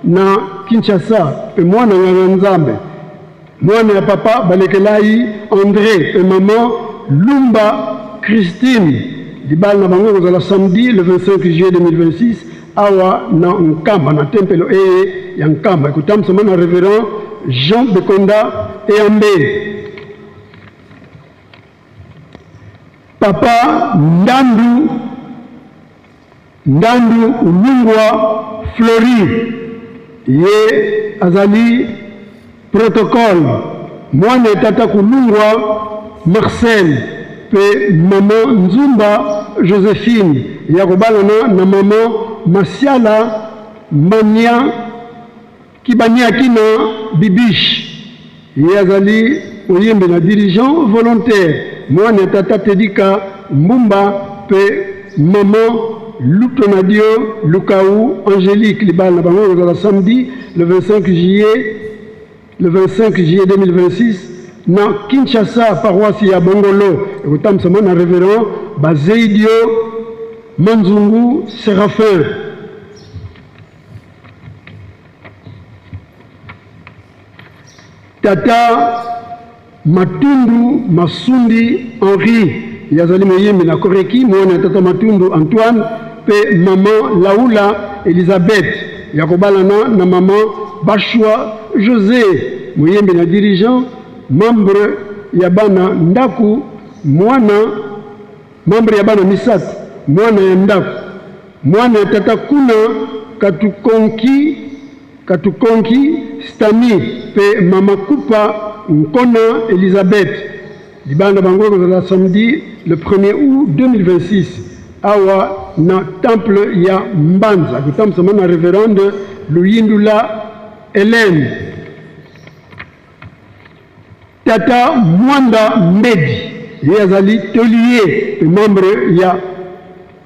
na Kinshasa pe mwana nganga nzambe mwana ya papa balekelai André et maman Lumba Christine libala na bango kozala samedi le 25 juillet 2026 awa na Nkamba na tempelo ya Nkamba ekutamsama na révérend Jean Bekonda Eyambe. Papa Ndandu Ulungwa Flori ye azali protocole mwana tata kulungwa Marcel pe maman Nzumba Joséphine ya kobalana na maman Masiala Mania Kibania Kina Bibish ye azali oyembe na dirigeant volontaire mwana tata Tedika Mbumba pe maman Lutonadio Lukaou Angélique libala na bango kozala samedi le 25 juillet 2026 na Kinshasa paroisse ya Bongolo ekutamsama na révérend Bazeidio Manzungu Séraphin. Tata Matundu Masundi Henri yazali moyembi na Koreki mwana tata Matundu Antoine pe maman Laoula Elisabeth ya kobalana na maman Bashwa José moyembi na dirigeant membre ya bana ndaku membre ya bana misat mwana ya ndaku mwana ya tata kuna katukonki Stani pe mama Kupa Nkona Elisabeth libanda bango kozala samedi le 1er août 2026 awa na temple ya Mbanza kutamsama na révérende Luyindula Hélène. Tata Mwanda Mbedi ye azali tolier membre ya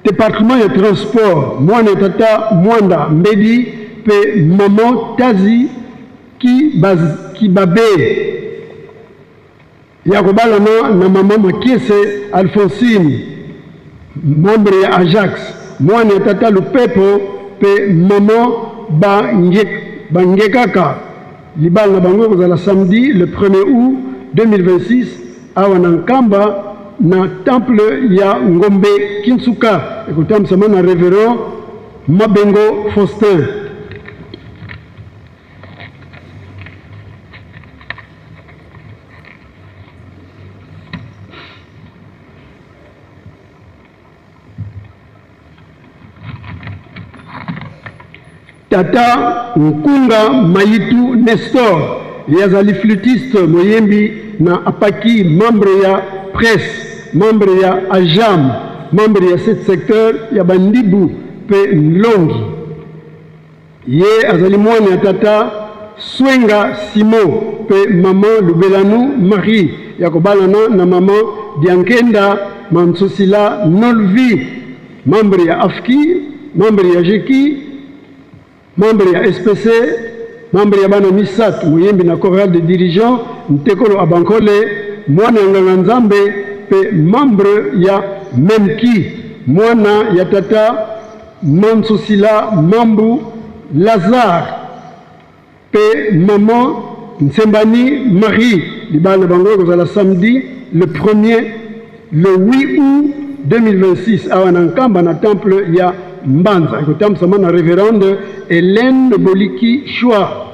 département ya transport mwana tata Mwanda Mbedi pe maman Tazi Kibabe ya kobalana na maman Makiese Alphonsine membre ya Ajax mwana tata Lupepo pe maman Bangekaka libala na bango kozala samedi le 1er août 2026 awa na Nkamba na temple ya Ngombe Kinsuka ekutamsama na révérend Mabengo Faustin. Tata Nkunga Mayitu Nestor yazali flûtiste moyembi na apaki membre ya presse membre ya Ajam membre ya 7 secteur ya Bandibu pe Nlongi ye azali mwana ya tata Swenga Simon pe maman Lubelanu Marie ya kobalana na maman Diankenda Mansosila Nolvi membre ya Afki membre ya Jeki membre ya SPC, membre ya bana misat, moyembi na chorale de dirigeants, Ntekolo Abankole, mwana ya Nganga Nzambe, pe membre ya Memki, mwana ya tata Mansosila Mambu Lazare, pe maman Nsembani Marie, libana bango kozala samedi le 8 août 2026, awa na Nkamba na temple ya Mbanza ekutamsama na révérende Hélène Boliki Chua.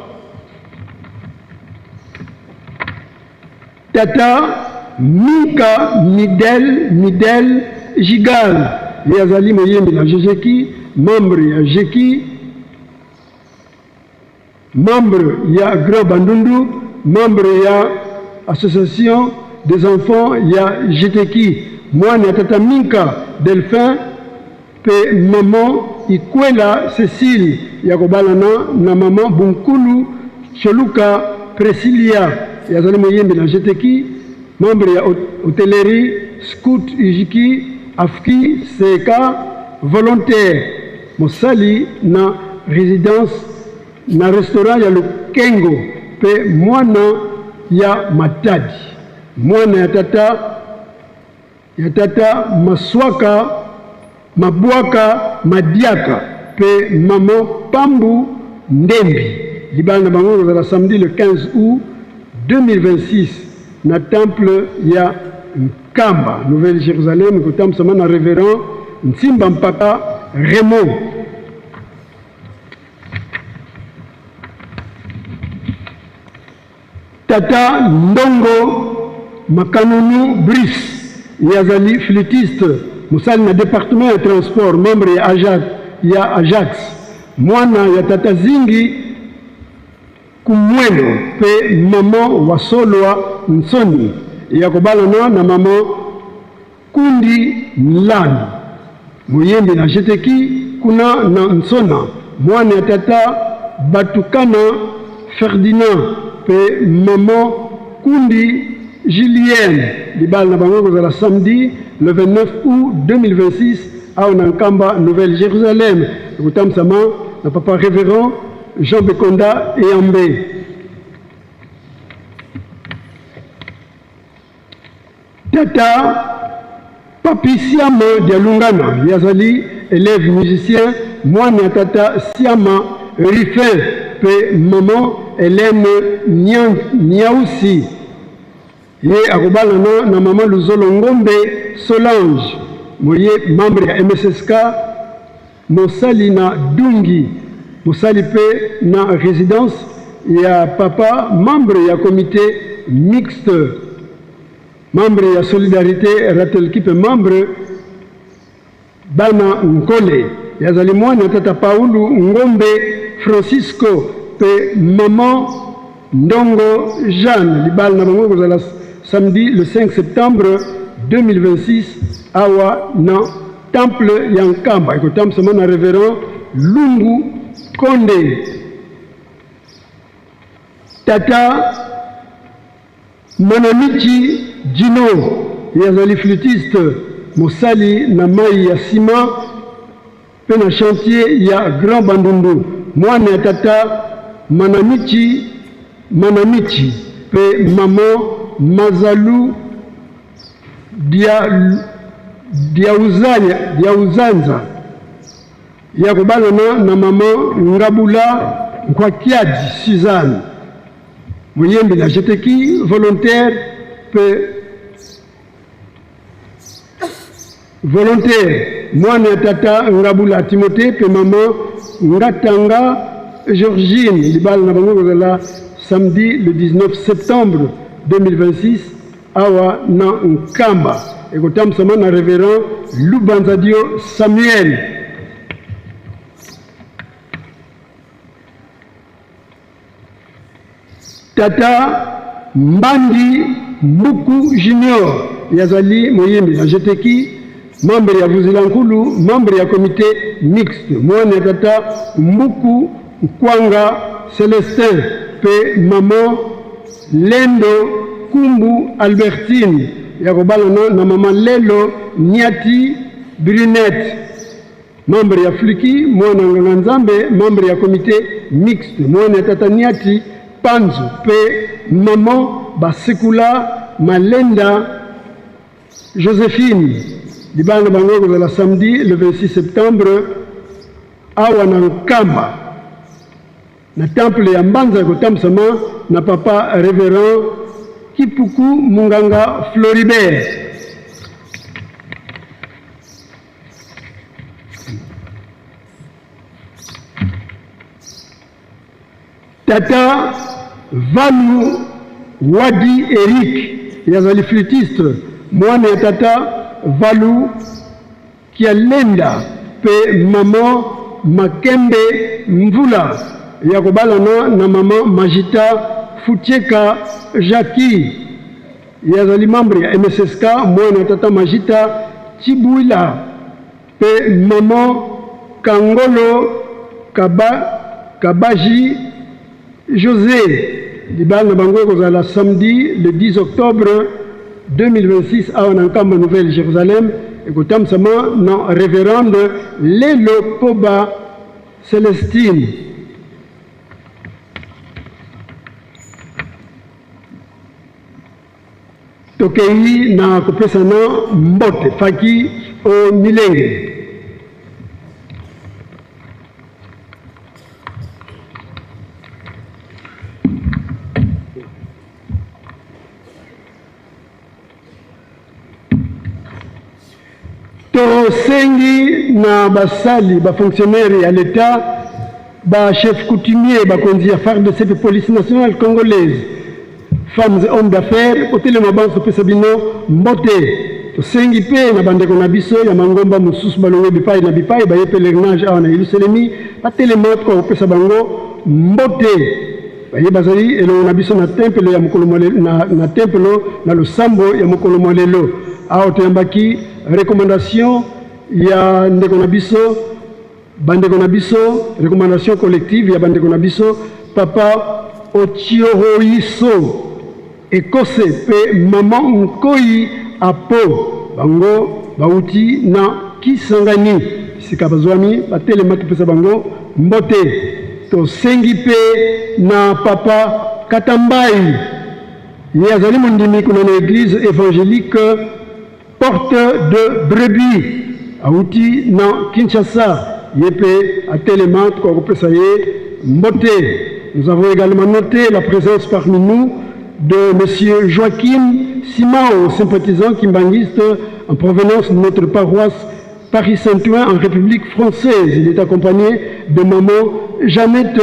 Tata Mika Midel Gigal yazali moyembi na Jejeki membre ya Jeki membre ya Grand Bandundu membre ya association des enfants ya Jeteki mwana ya tata Minka Delphin pe maman Ikwela Cécile ya kobalana na maman Bunkulu Choluka Presilia yazali moyembi na Jeteki membre ya hôtellerie Scout Ujiki Afki Seka volontaire mosali na résidence na restaurant ya Lukengo pe mwana ya Matadi mwana ya tata Maswaka Mabwaka Madiaka pe maman Pambu Ndembi libana bango kozala samedi le 15 août 2026 na temple ya Nkamba Nouvelle Jérusalem kutamsama na révérend Nsimba Mpaka Raymond. Tata Ndongo Makanunu Brice yazali flûtiste musali na département ya transport membre ya Ajax mwana ya tata Zingi Kumwendo pe mama wasolwa Nsoni ya kobalana na mama Kundi Nlani muyembi na jeteki kuna na Nsona mwana ya tata Batukana Ferdinand pe mama Kundi Julienne libal na bango kozala samedi le 29 août 2026 à Nkamba Nouvelle Jérusalem kutamsama na papa révérend Jean Bekonda et Ambé. Tata Papi Siama Dialungana yazali élève musicien mwana tata Siama Rifin pe maman Hélène Niausi ye akobalana na maman Luzolo Ngombe Solange moye membre ya MSSK mosali na Dungi mosali pe na résidence ya papa membre ya comité mixte membre ya solidarité ratelkipe membre bana Nkole yazali mwana tata Paulu Ngombe Francisco pe maman Ndongo Jeanne libal na bango kozala samedi le 5 septembre 2026 awa na temple ya Nkamba ekotamsama na révérend Lungu Konde. Tata Manamichi Dino yazali flûtiste mosali na mai ya sima pe na chantier ya Grand Bandundu mwana ya tata Manamichi pe maman Mazalu Diauzanza ya kobalana na mama Ngabula Nkwakiadi Suzanne muyembi na jeteki volontaire mwana ya tata Ngabula Timothée pe mama Ngatanga Georgine libal na bango kozala samedi le 19 septembre 2026 awa na Nkamba ekotamsama na révérend Lubanzadio Samuel. Tata Mbandi Mbuku Junior yazali moyembi na jeteki membre ya Vuzilankulu membre ya comité mixte mwana tata Mbuku Kwanga Celestin pe maman Lendo Kumbu Albertine ya kobalana na maman Lelo Niati Brunette membre ya Fliki mwana nganga Nzambe membre ya comité mixte mwana tata Niati Panzu pe maman Basekula Malenda Joséphine libana bango kozala samedi le 26 septembre awa na Nkamba na temple ya Mbanza ekotamsama na papa révérend Kipuku Munganga Floribert. Tata Valu Wadi Eric yazali flûtiste mwana ya tata Valu Kialenda pe maman Makembe Mvula ya kobalana na maman Majita Futieka Jackie yazali membre ya MSSK mwana tata Majita Chibuila pe maman Kangolo Kabaji José libal na bango kozala samedi le 10 octobre 2026 à Nkamba Nouvelle Jérusalem ekotamsama na révérende Lelo Poba Célestine. Tokei na kopesana mbote faki o milenge. tosengi na basali bafonctionnaire ya l'État chef coutumier bakonzi ya FARDC pe police nationale congolaise femmes et hommes d'affaires otelema banso pesa bino mbote tosengi pe na bandeko na biso ya mangomba mosusu balongo bipai na bipai baye pèlerinage awa na Yerusalemi batelema ko pesa bango mbote baye bazali elongo na biso na temple ya mokolo na temple na losambo ya mokolo molelo awa toyambaki recommandation ya ndeko na biso bandeko na biso recommandation collective ya bandeko na biso papa Ochioroiso ekose pe mama Nkoi apo bango bauti na Kisangani sika bazwami batelema topesa bango mbote tosengi pe na papa Katambai ye azali mondimi kuna na église évangélique porte de brebis auti na Kinshasa yepe atelema tukopesa ye mbote. Nous avons également noté la présence parmi nous de monsieur Joachim Simao, sympathisant kimbanguiste en provenance de notre paroisse Paris-Saint-Ouen en République française. Il est accompagné de maman Jeannette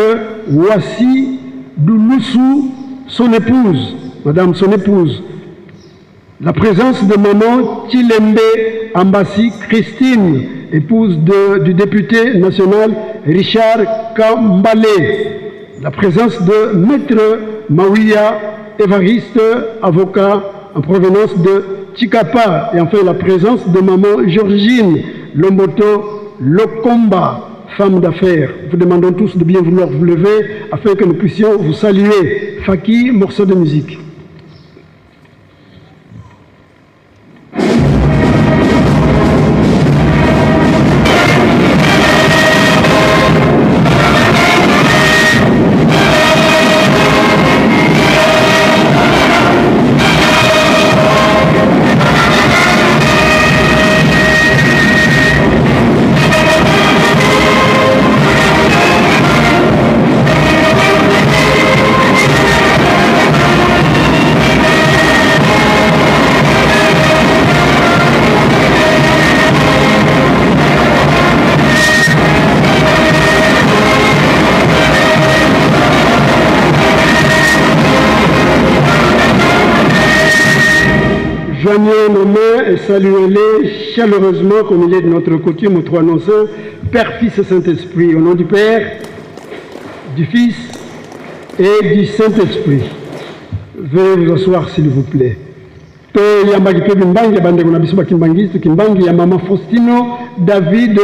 Ouassi Douloussou, son épouse, madame son épouse. La présence de maman Chilembe Ambassi Christine, épouse du député national Richard Kambale. La présence de maître Mawia Évariste, avocat en provenance de Chikapa. Et enfin la présence de maman Georgine Lomboto Lokomba, femme d'affaires. Vous demandons tous de bien vouloir vous lever afin que nous puissions vous saluer. Faki, morceau de musique. Joignez nos mains et saluez-les chaleureusement comme il est de notre coutume aux trois noms saints, Père, Fils et Saint-Esprit. Au nom du Père, du Fils et du Saint-Esprit. Veuillez vous asseoir s'il vous plaît. Yambaki pe Kimbangi, bandeko na biso ba Kimbangiste, Kimbangi ya Mama Faustino David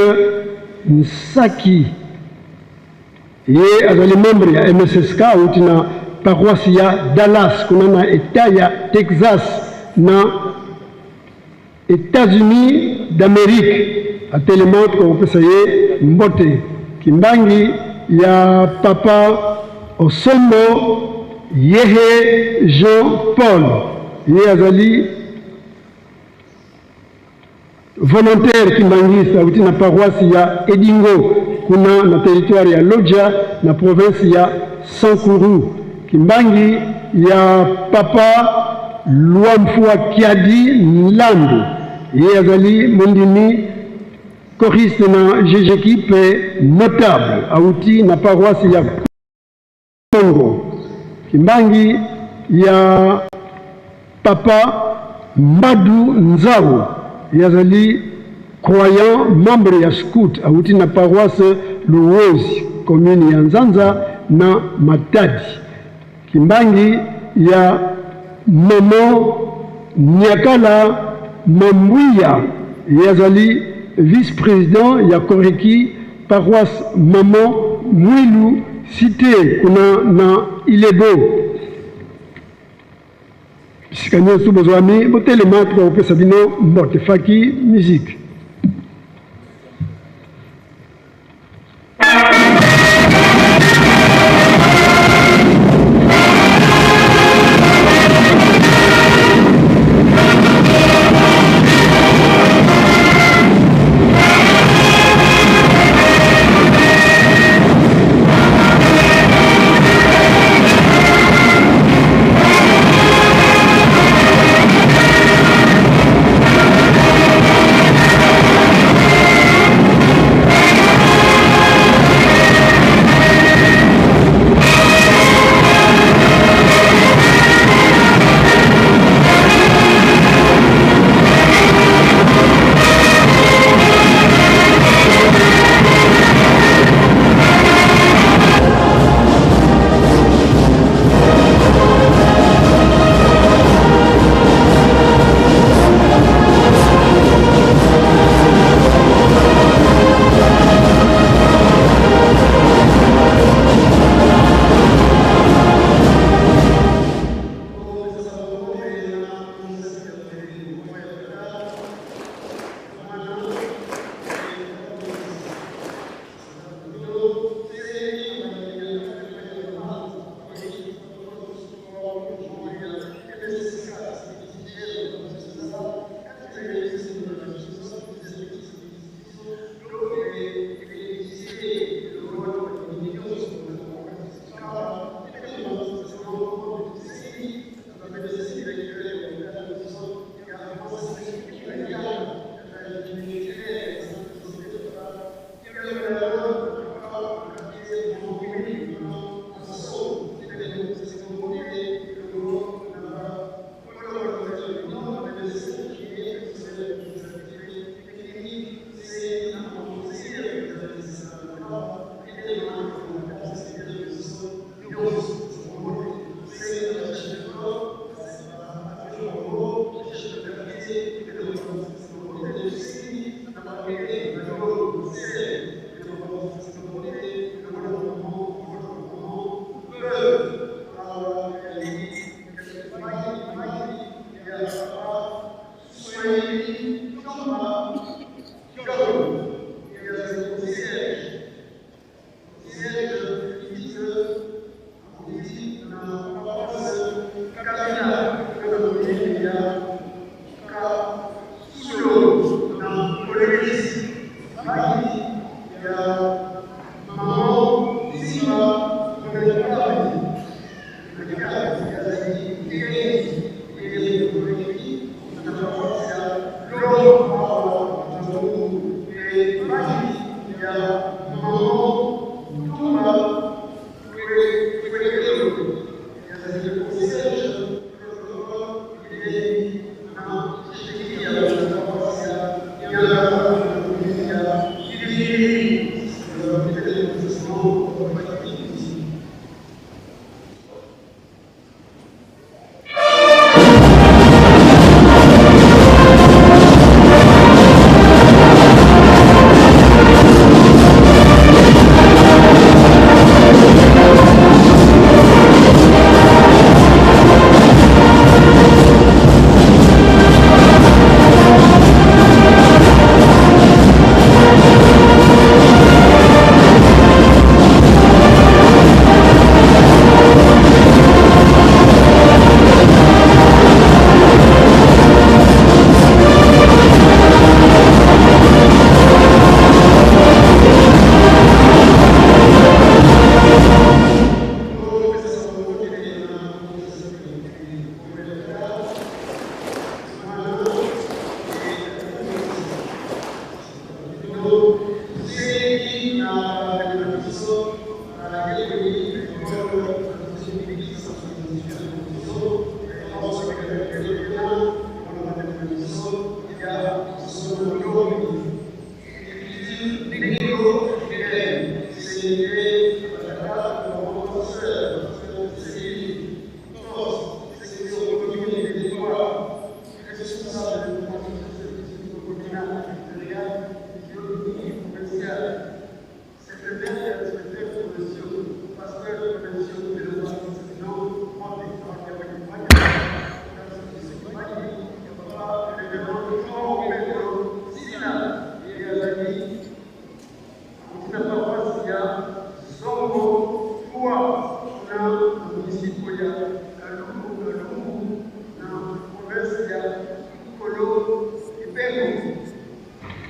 Nsaki. Ye azali membre ya MSSK uti na paroisse ya Dallas kuna na État ya Texas na États-Unis d'Amérique atelema tukopesa ye mbote. Kimbangi ya Papa Osombo Yehe Jean Paul ye azali volontaire kimbangiste auti na paroisse ya Edingo kuna na territoire ya Lodja na province ya Sankuru. Kimbangi ya Papa Luamfua Kiadi Nlandu ye azali mondimi choriste na GGKIP notable auti na paroisse ya Congo. Kimbangi ya Papa Mbadu Nzao yazali croyant membre ya scout auti na paroisse Luozi commune ya Nzanza na Matadi. Kimbangi ya Momo Nyakala Mambouya yazali vice-président ya Koreki paroisse Mamo Mwilu cité kuna na Ilebo. Sikanya subozwami botelema tukopesa bino mbote. Faki musique.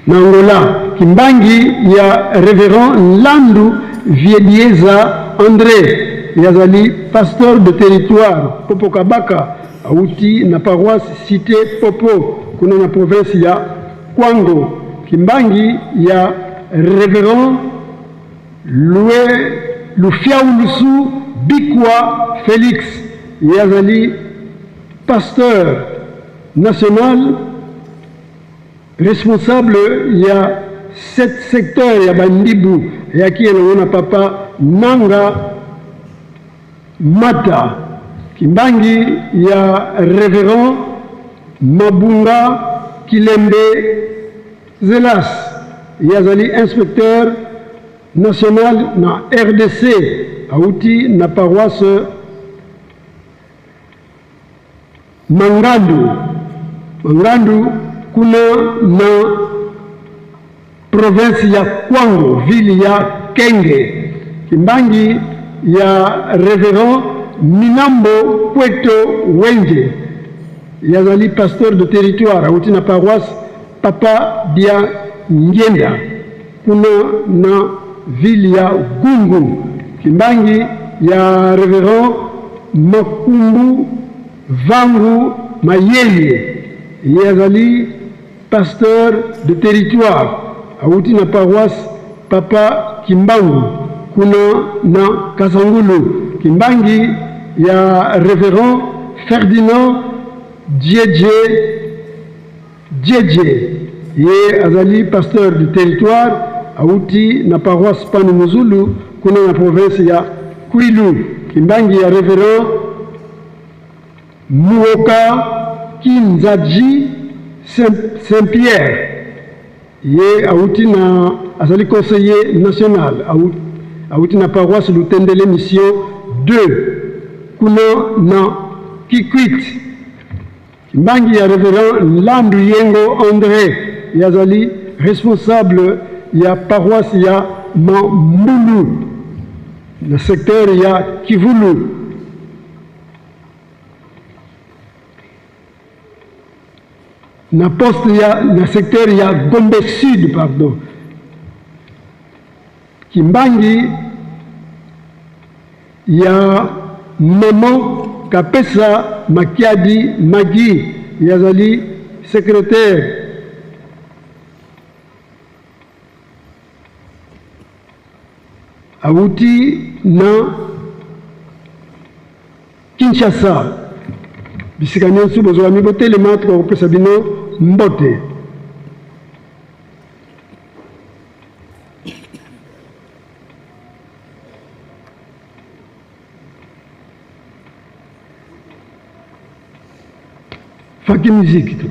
Nangola Kimbangi ya Révérend Landu Viedieza André yazali pasteur de territoire Popo Kabaka auti na paroisse cité Popo kuna na province ya Kwango. Kimbangi ya Révérend Lufiaulusu Bikwa Félix yazali pasteur national responsable ya 7 secteurs ya Bandibu ya kielona papa Nanga Mata. Kimbangi ya Révérend Mabunga Kilembe Zelas yazali inspecteur national na RDC auti na paroisse Mangandu kuna na province ya Kwango ville ya Kenge. Kimbangi ya Révérend Minambo Puerto Wenje yazali pasteur de territoire auti na paroisse Papa Dia Ngenda kuna na ville ya Gungu. Kimbangi ya Révérend Makumbu Vangu Mayeye yazali pasteur de territoire auti na paroisse Papa Kimbangu kuna na Kasangulu. Kimbangi ya Révérend Ferdinand Djedje ye azali pasteur de territoire auti na paroisse Panumuzulu kuna na province ya Kwilu. Kimbangi ya Révérend Muoka Kinzaji Saint-Pierre ye auti na azali conseiller national auti na paroisse Lutendele mission 2 kuna na Kikwit. Mbangi ya révérend Landu Yengo André yazali responsable ya paroisse ya Mambulu na secteur ya Kivulu. Na poste ya na secteur ya Gombe Sud pardon. Kimbangi ya Maman Kapesa Makiadi Magi yazali secrétaire. Awuti na Kinshasa bisika nyonso bozwa mibotelema tukakopesa bino mbote. Faki musique tu.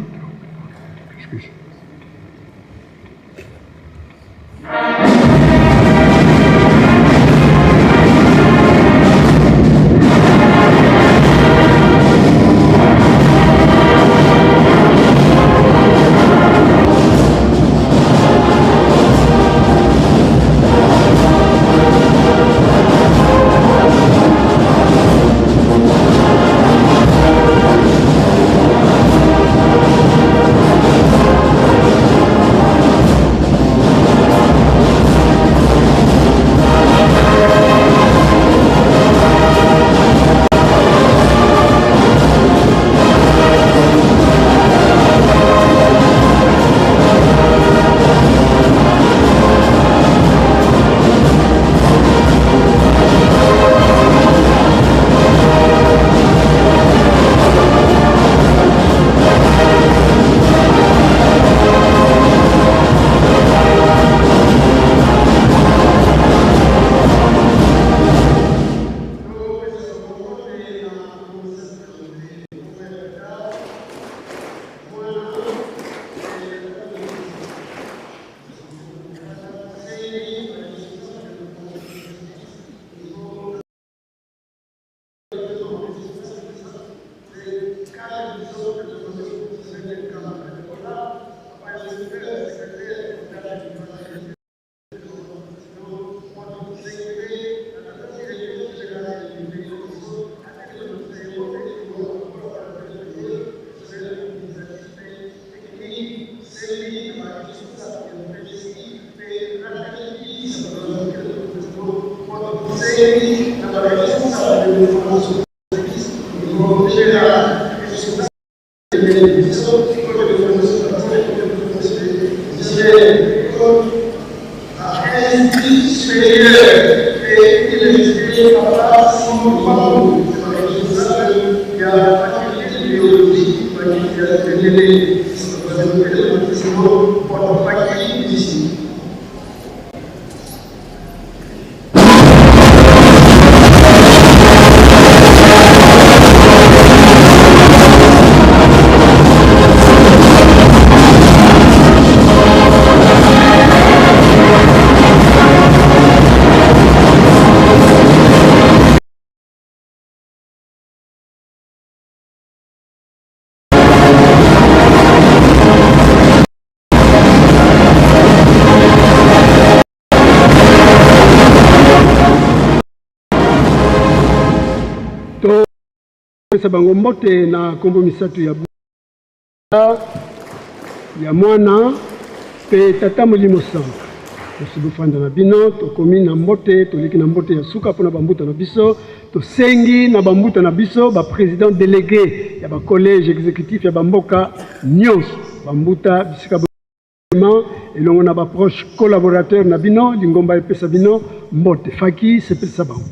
Bango mbote na kombo misatu ya mwana pe tata molimo santu tosibufanda na bino tokomi na mbote toleki na mbote ya suka pona bambuta na biso tosengi na bambuta na biso ba président délégué ya ba collège exécutif ya bamboka nyonso bambuta bisika elongo na ba proche collaborateur na bino lingomba epesa bino mbote faki sepesa bango.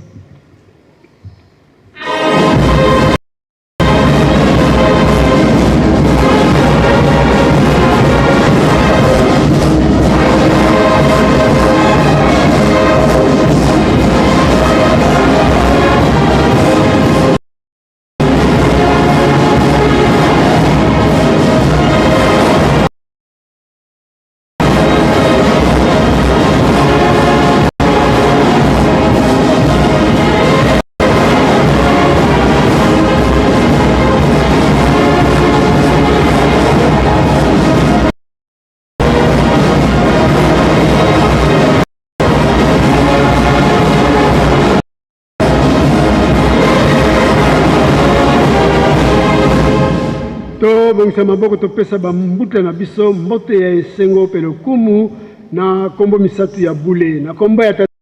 to bongisa maboko to pesa ba mbuta na biso mbote ya esengo pe lokumu na kombo misatu ya bule na kombo ya tata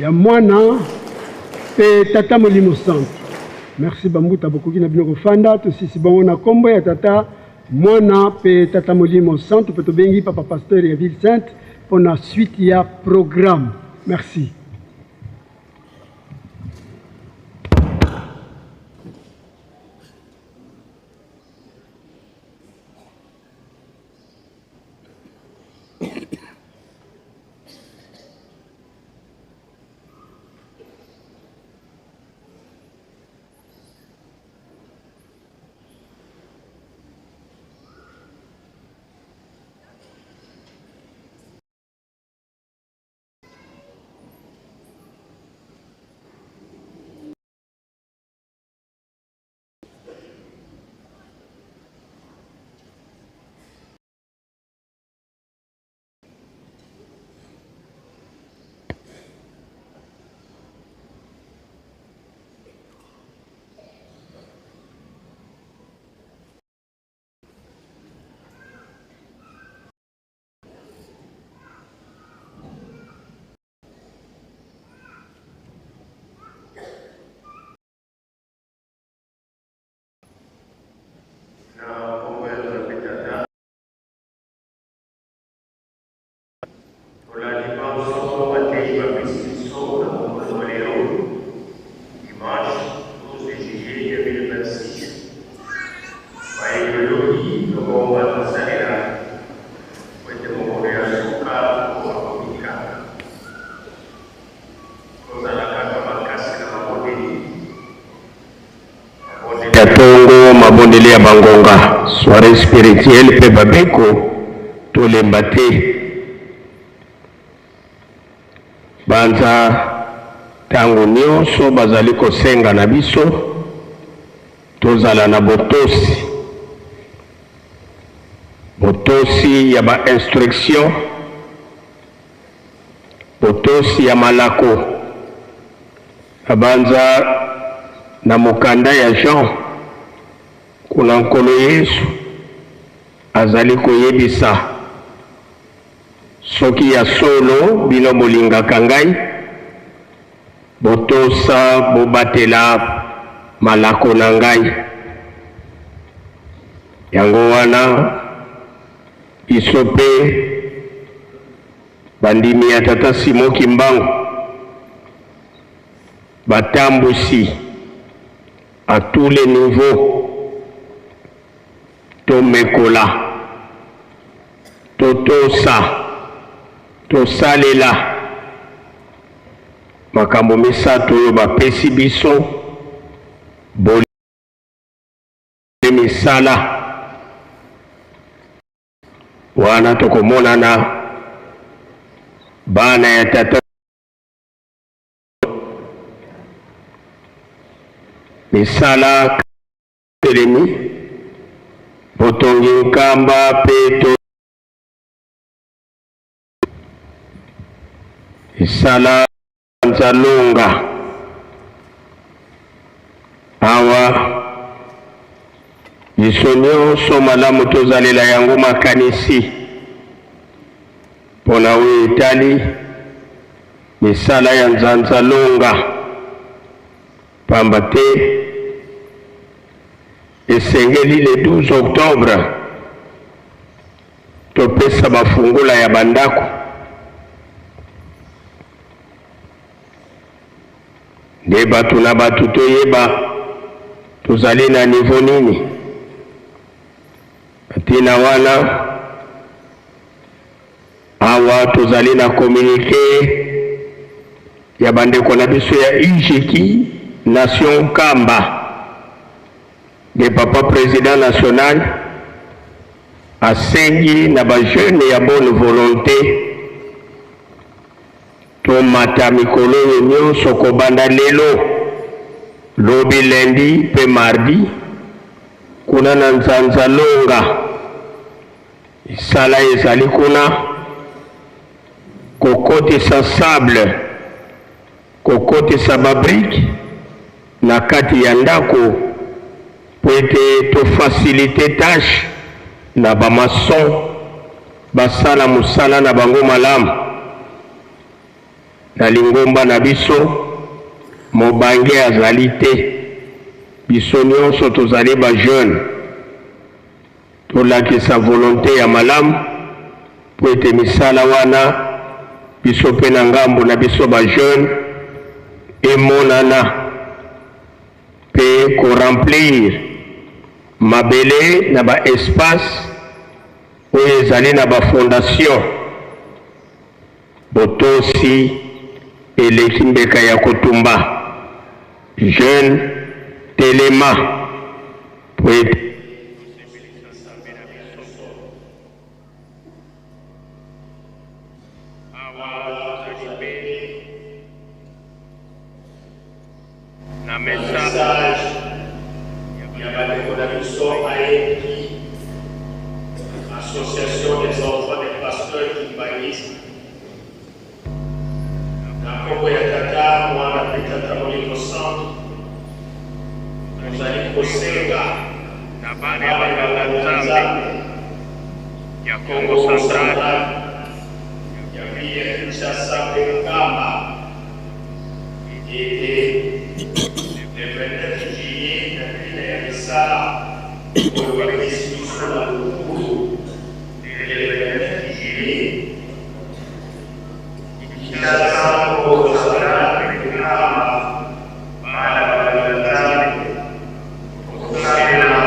ya mwana pe tata molimo santo. Merci bambuta bokoki na bino kofanda to sisi bango na kombo ya tata mwana pe tata molimo santo pe to bengi papa pasteur ya Ville Sainte pour la suite ya programme. Merci. Tongo mabondeli ya bangonga soirée spirituelle pe babeko tolemba te banza tango nyonso bazali kosenga na biso tozala na botosi ya ba instruction botosi ya malako abanza na mokanda ya Jean kuna nkolo Yesu azali koyebisa soki ya solo bino bolingaka ngai botosa bobatela malako na ngai yango wana biso pe bandimi ya tata Simon Kimbangu batambusi à tous les niveaux tomekola totosa tosalela makambo misato oyo bapesi biso boli misala wana tokomonana bana ya tata misala telemi botongi nkamba peto isala nzalunga awa biso nyonso malamu tozalela yango makanisi mpona oyo etali misala ya nzanzalunga pamba te esengeli le 12 octobre topesa bafungula ya bandako nde bato na bato toyeba tozali na nivo nini atina wana awa tozali na komunike ya bandeko na biso ya Ijeki Nation Kamba de papa président national asengi na ba jeune ya bonne volonté to mata mikolo nyonso kobanda lelo lobi lundi pe mardi kuna na Nzanzalonga isala ezali kuna kokotisa sable kokotisa babrike na kati ya ndako pour te faciliter tâche na ba maçon basala musala na bango malamu na lingomba na biso mobange azali te biso nyonso tozali ba jeune tolakisa volonté ya malamu po ete misala wana biso mpe na ngambo na biso ba jeune emonana mpe koremplir mabele na ba espace oyo ezali na ba fondation botosi eleki mbeka ya kotumba jeune telema po ete na message ya bandeko na biso ayebi association des enfants des pasteurs kimbangistes na kombo ya tata mwana pe tata moliko centre tozali kosenga na bana ya banganga-nzambe ya Congo Central ya ville ya Kinshasa mpe Ngamba ete le 29 juillet na ville ya misala oyo bakisi biso na lukulu le 29 juillet Kinshasa Congo Central mpe Ngamba bana banganga-nzambe okosalela na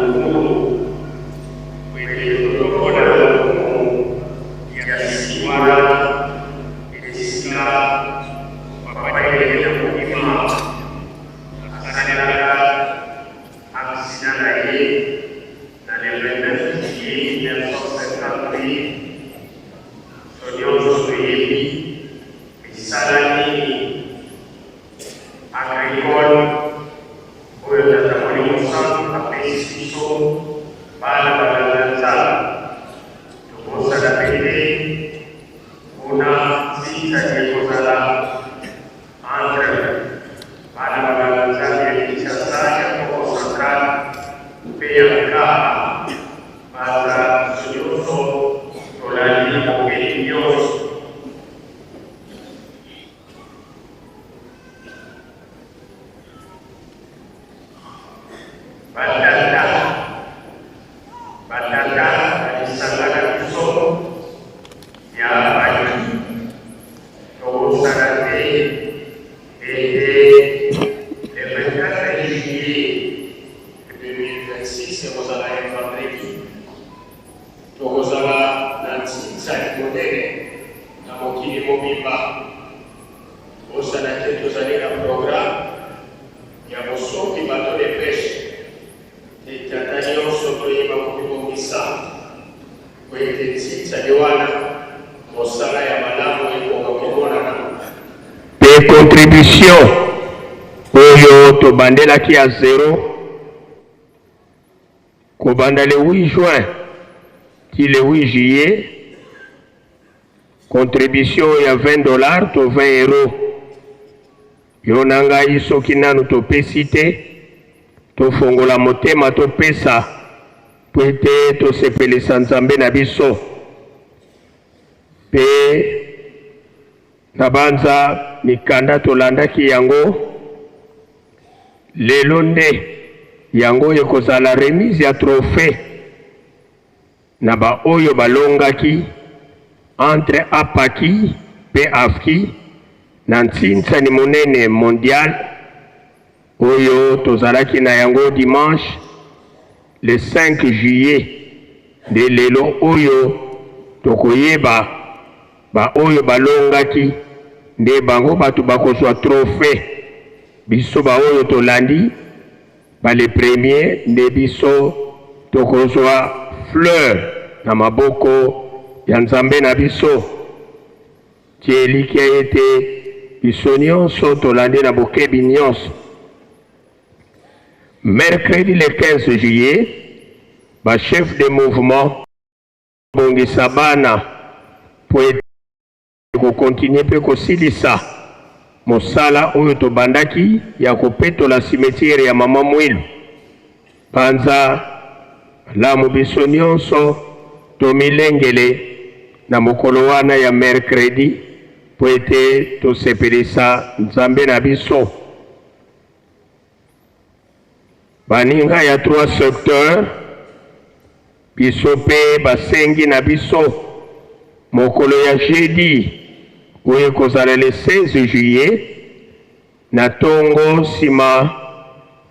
lukulu kwete lokola lukumu ya siwana esika papayeya mokima asalelaka aksida na ye na le 29 juillet 1958 nyonso toyebi esala nini agricole oyo tata molimo centre apesi biso bana banganga-nzambe tokosala pete mpona zitaki ekozala entre bana banganga-nzambe ya Kinshasa ya Congo Central mpe ya Ngamba baza biso nyonso tolandi mokili nyonso batata balisangana biso ya baki tokosala te ete le 24 juillet 2026 ekozala ya vendredi tokozala na ntinza monene na mokili mobimba osala te tozali na programme ya bosoki bato de peshe etata nyonso toyeba kokibongisa po ete ntinzali wana mosala ya malamu ekoka komonana mpe contribution oyo tobandelaki ya 0 kobanda le 8 juin ti le 8 juillet contribution ya $20 to 20 euros yo na ngai soki nanu topesi te tofongola motema topesa po ete tosepelisa nzambe na biso mpe na banza mikanda tolandaki yango lelo nde yango ekozala remise ya trophée na ba oyo balongaki entre apaki mpe afki na ntinzani monene mondial oyo tozalaki na yango dimanche le 5 juillet nde lelo oyo tokoyeba ba oyo balongaki nde bango bato bakozwa trophée biso ba oyo tolandi bale premier nde biso tokozwa fleur na maboko ya nzambe na biso ti eliki ete biso nyonso tolandi na bokebi nyonso. Mercredi le 15 juillet ba chef de mouvement bongisa bana po ete kokontinue mpe kosilisa mosala oyo tobandaki ya kopetola cimetière ya mama Mwilu panza lamu biso nyonso tomilengele na mokolo wana ya mercredi po ete tosepelisa nzambe na biso. Baninga ya 3 secteurs biso pe basengi na biso mokolo ya jeudi oyo kozala le 16 juillet na tongo sima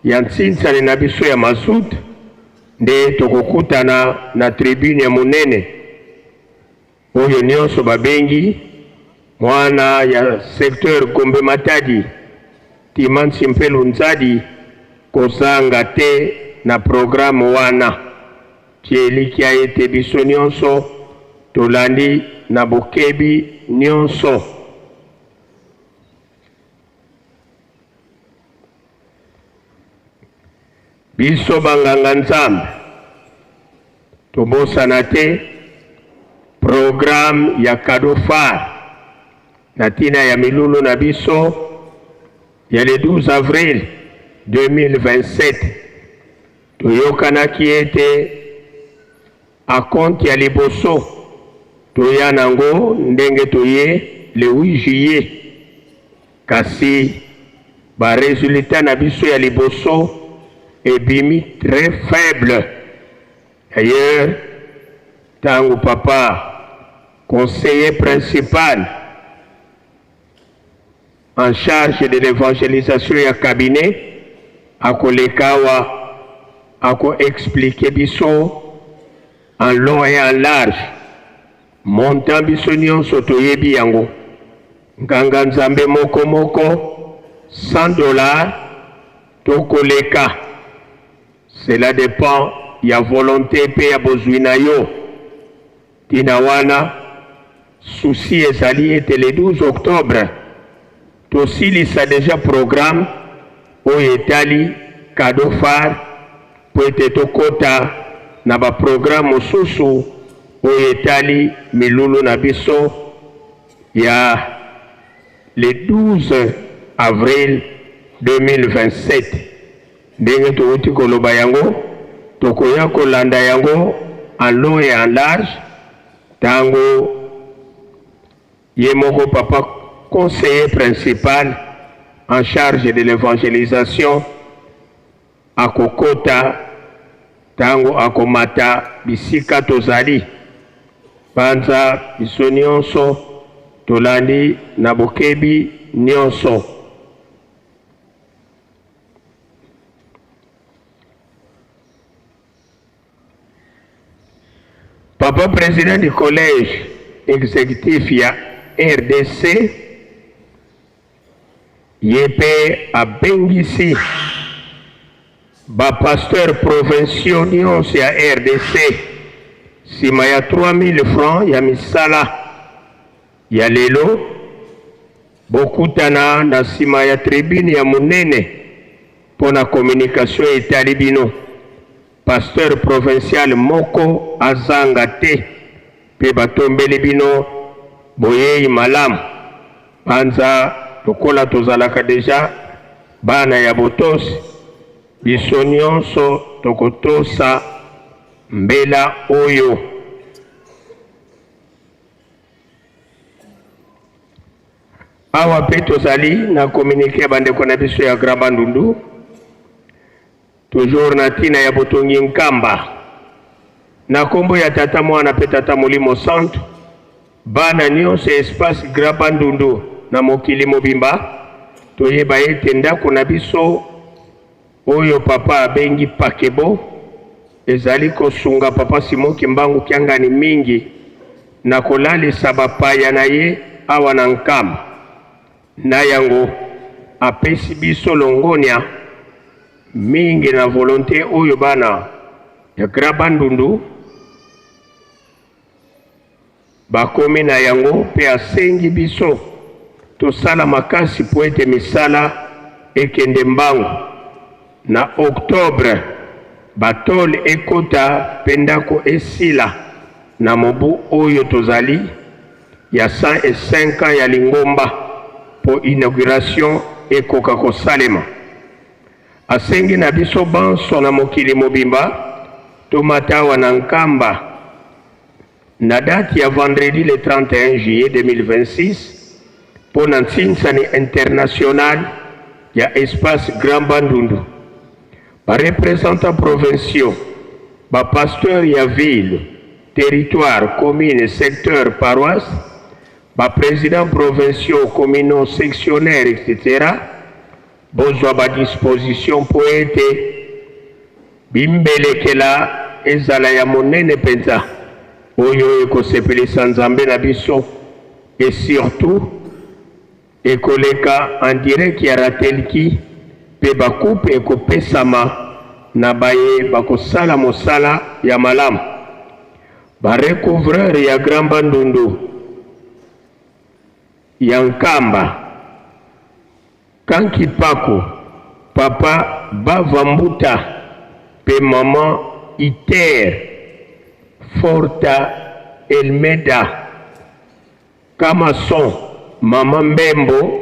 ya ntsintsani na biso ya mazut nde tokokutana na tribune ya monene oyo nyonso babengi mwana ya secteur Gombe Matadi Timansi Mpelu Nzadi kozanga te na programme wana tielikia ete biso nyonso tolandi na bokebi nyonso. Biso banganga nzambe tobosana te programme ya cadeau phare na tina ya milulu na biso ya le 12 avril 2027 toyokanaki ete akonte ya liboso toya nango ndenge toye le 8 juillet kasi ba resultat na biso ya liboso ebimi très faible. D'ailleurs, tangu papa conseiller principal en charge de l'évangélisation ya cabinet akolekawa ako expliquer biso en long et en large montant biso nyonso toyebi yango nganga nzambe moko moko $100 tokoleka. Cela dépend ya volonté pe ya bozwi na yo tina wana souci ezali ete le 12 octobre tosilisa déjà programme oyo etali cadeau phare po ete tokota na baprogramme mosusu oyo etali milulu na biso ya le 12 avril 2027 ndenge touti koloba yango tokoya kolanda yango en long et en large tango ye moko papa conseiller principal en charge de l'évangélisation akokota tango akomata bisika tozali panza biso nyonso tolandi na bokebi nyonso. Papa président du collège exécutif ya RDC yepe abengisi ba pasteur provinciaux nyonso ya RDC sima ya 3000 francs ya misala ya lelo bokutana na sima ya tribune ya monene pona communication etali bino. Pasteur provincial moko azanga te pe batombeli bino boyei malamu panza tokola tozalaka deja bana ya botosi biso nyonso tokotosa mbela oyo. Awa pe tozali na communiqué bandeko na biso ya Grand Bandundu toujours na tina ya botongi nkamba na kombo ya tata mwana pe tata molimo centre bana nyonso espace Grand Bandundu na mokili mobimba toyeba ete ndako na biso oyo papa abengi pakebo ezali kosunga papa Simoki Mbangu Kiangani mingi na kolalisa bapaya na ye awa na nkamba na yango apesi biso longonia mingi na volonté oyo bana ya Grand Bandundu bakomi na yango pe asengi biso tosala makasi po ete misala ekende mbangu na octobre batole ekota pendako esila na mobu oyo tozali ya 105 ans ya lingomba po inauguration ekoka kosalema. asengi na biso banso na mokili mobimba tomatawa na nkamba na date ya vendredi le 31 juillet 2026 pour na ntsinsani international ya espace Grand Bandundu ba représentant provinciaux ba pasteur ya ville territoire commune secteur paroisse ba président provinciaux communaux sectionnaires etc. bozwa ba disposition po ete bimbelekela ezala ya monene penza oyo ekosepelisa nzambe na biso et surtout ekoleka en direct ya ratelki pe bakupe ekopesama na baye bakosala mosala ya malamu barecouvreur ya Grand Bandundu ya Nkamba Kanki Pako Papa Bavambuta pe Maman Iter Forta Elmeda Kamason Maman Mbembo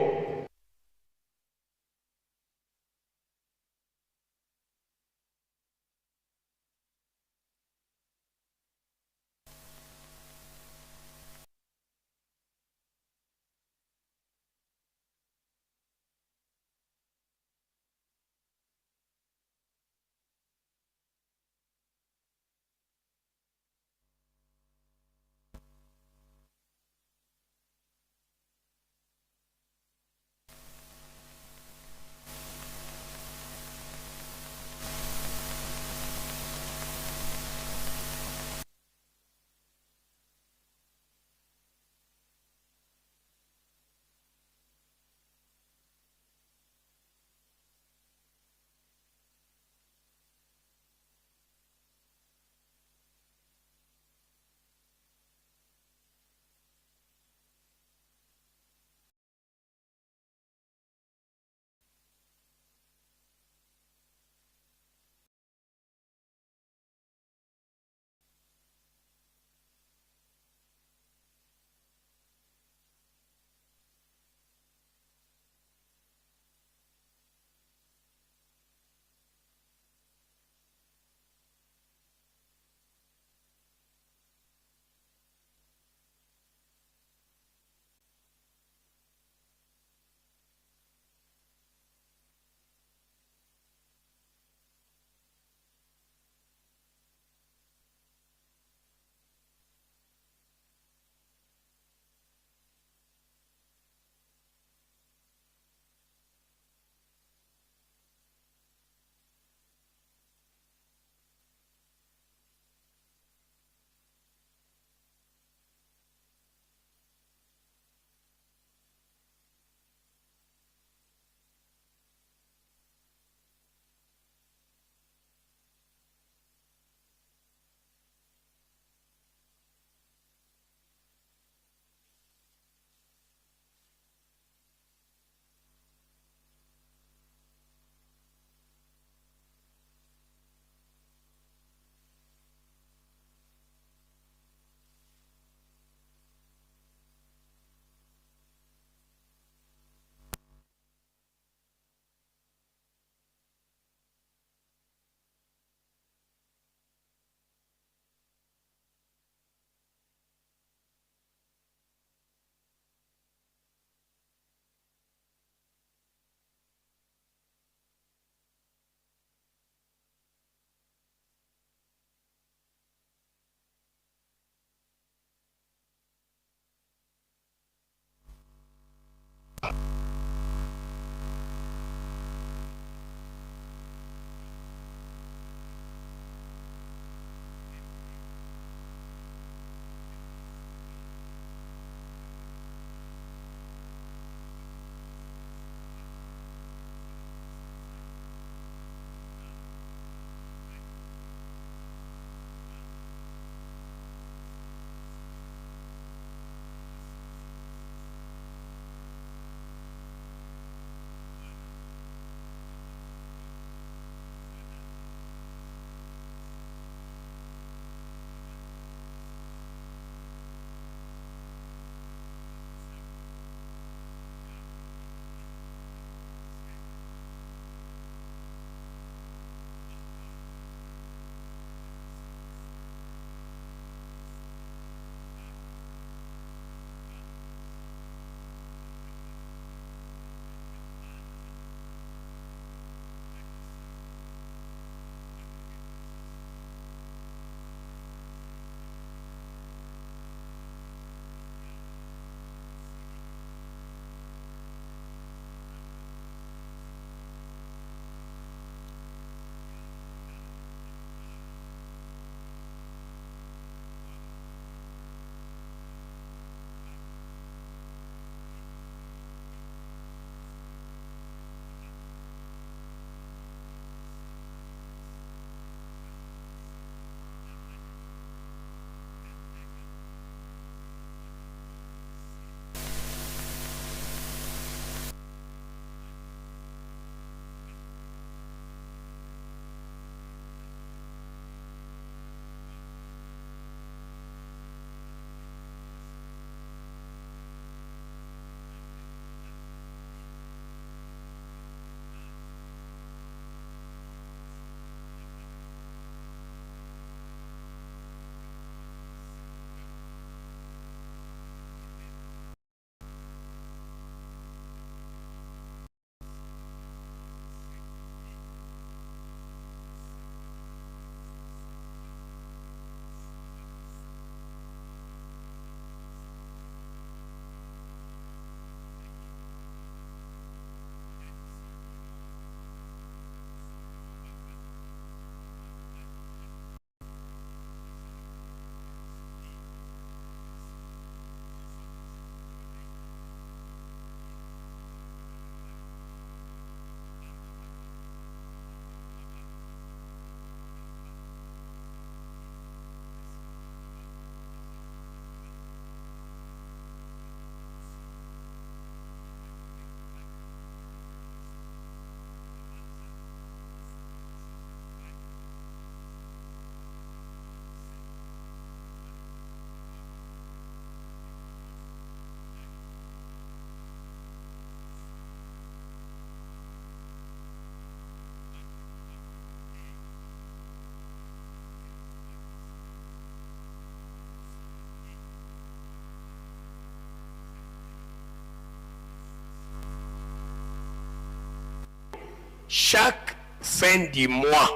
chaque fin du mois.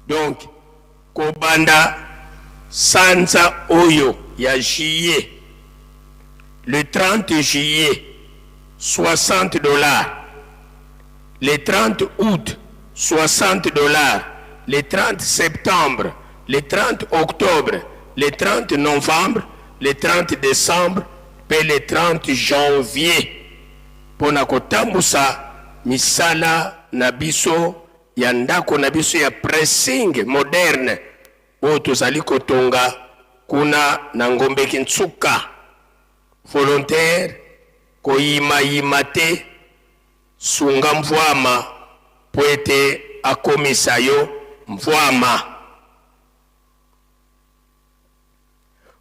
Donc, kobanda sanza oyo ya juillet, le 30 juillet, 60 $. Le 30 août, 60 $. Le 30 septembre, le 30 octobre, le 30 novembre, le 30 décembre, et le 30 janvier. Pona kotambusa misala na biso ya ndako na biso ya pressing moderne oyo tozali kotonga kuna na Ngombe Kintsuka. Volontaire koyima te sunga mvwama po ete akomisa yo mvwama.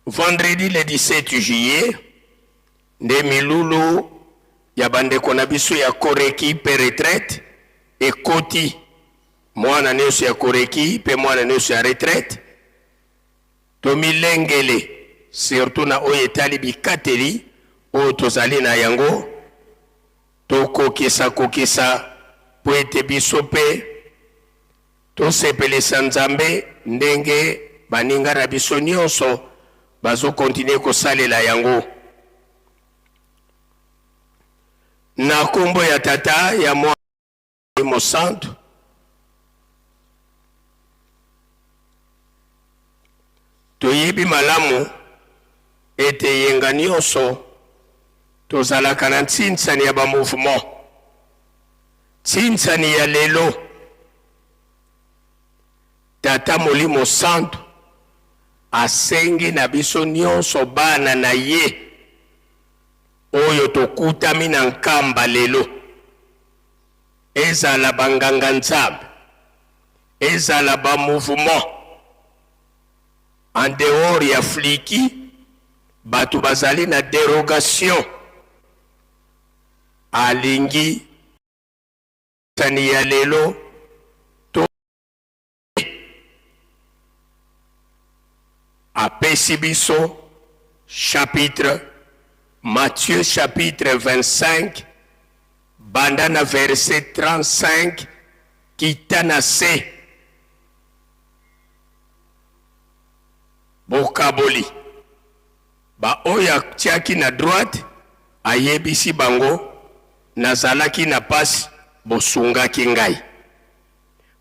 Vendredi le 17 juillet nde milulu ya bandeko na biso ya Koreki pe retraite ekoti. Mwana nyonso ya Koreki pe mwana nyonso ya retraite tomilengele surtout na oyo etali bikateli oyo tozali na yango tokokisa po ete biso pe tosepelisa Nzambe ndenge baninga na biso nyonso bazokontinue kosalela yango. Na kombo ya tata ya mwana mosantu toyebi malamu ete yenga nyonso tozalaka na ntinsani ya bamouvement. Ntinsani ya lelo tata Molimo Santu asengi na biso nyonso bana na ye oyo tokutami na nkamba lelo, ezala banganga Nzambe, ezala ba mouvement en dehors ya fliki, batu bazali na dérogation, alingi tani ya lelo to apesi biso chapitre Matthieu chapitre 25 banda na verset 35 kitana se bokaboli ba oya tiaki na droite ayebisi bango nazalaki na pasi bosungaki ngai.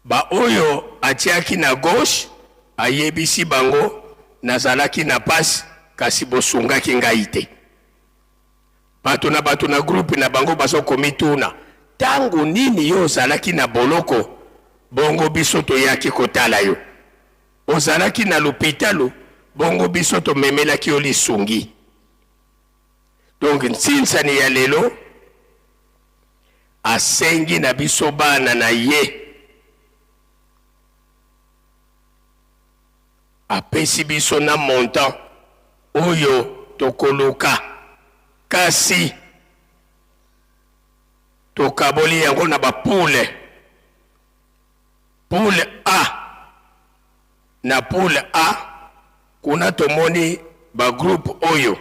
Ba oyo atiaki na gauche ayebisi bango nazalaki na pasi kasi bosungaki ngai te. Bato na groupe na bango baso komituna tangu nini yo ozalaki na boloko bongo biso toyaki kotala yo, ozalaki na lopitalo bongo biso tomemelaki yo lisungi. Donc ntinsani ya lelo asengi na biso bana na ye, apesi biso na montant oyo tokoluka, kasi tokaboli yango na bapoule. Poule A na poule A kuna tomoni ba groupe oyo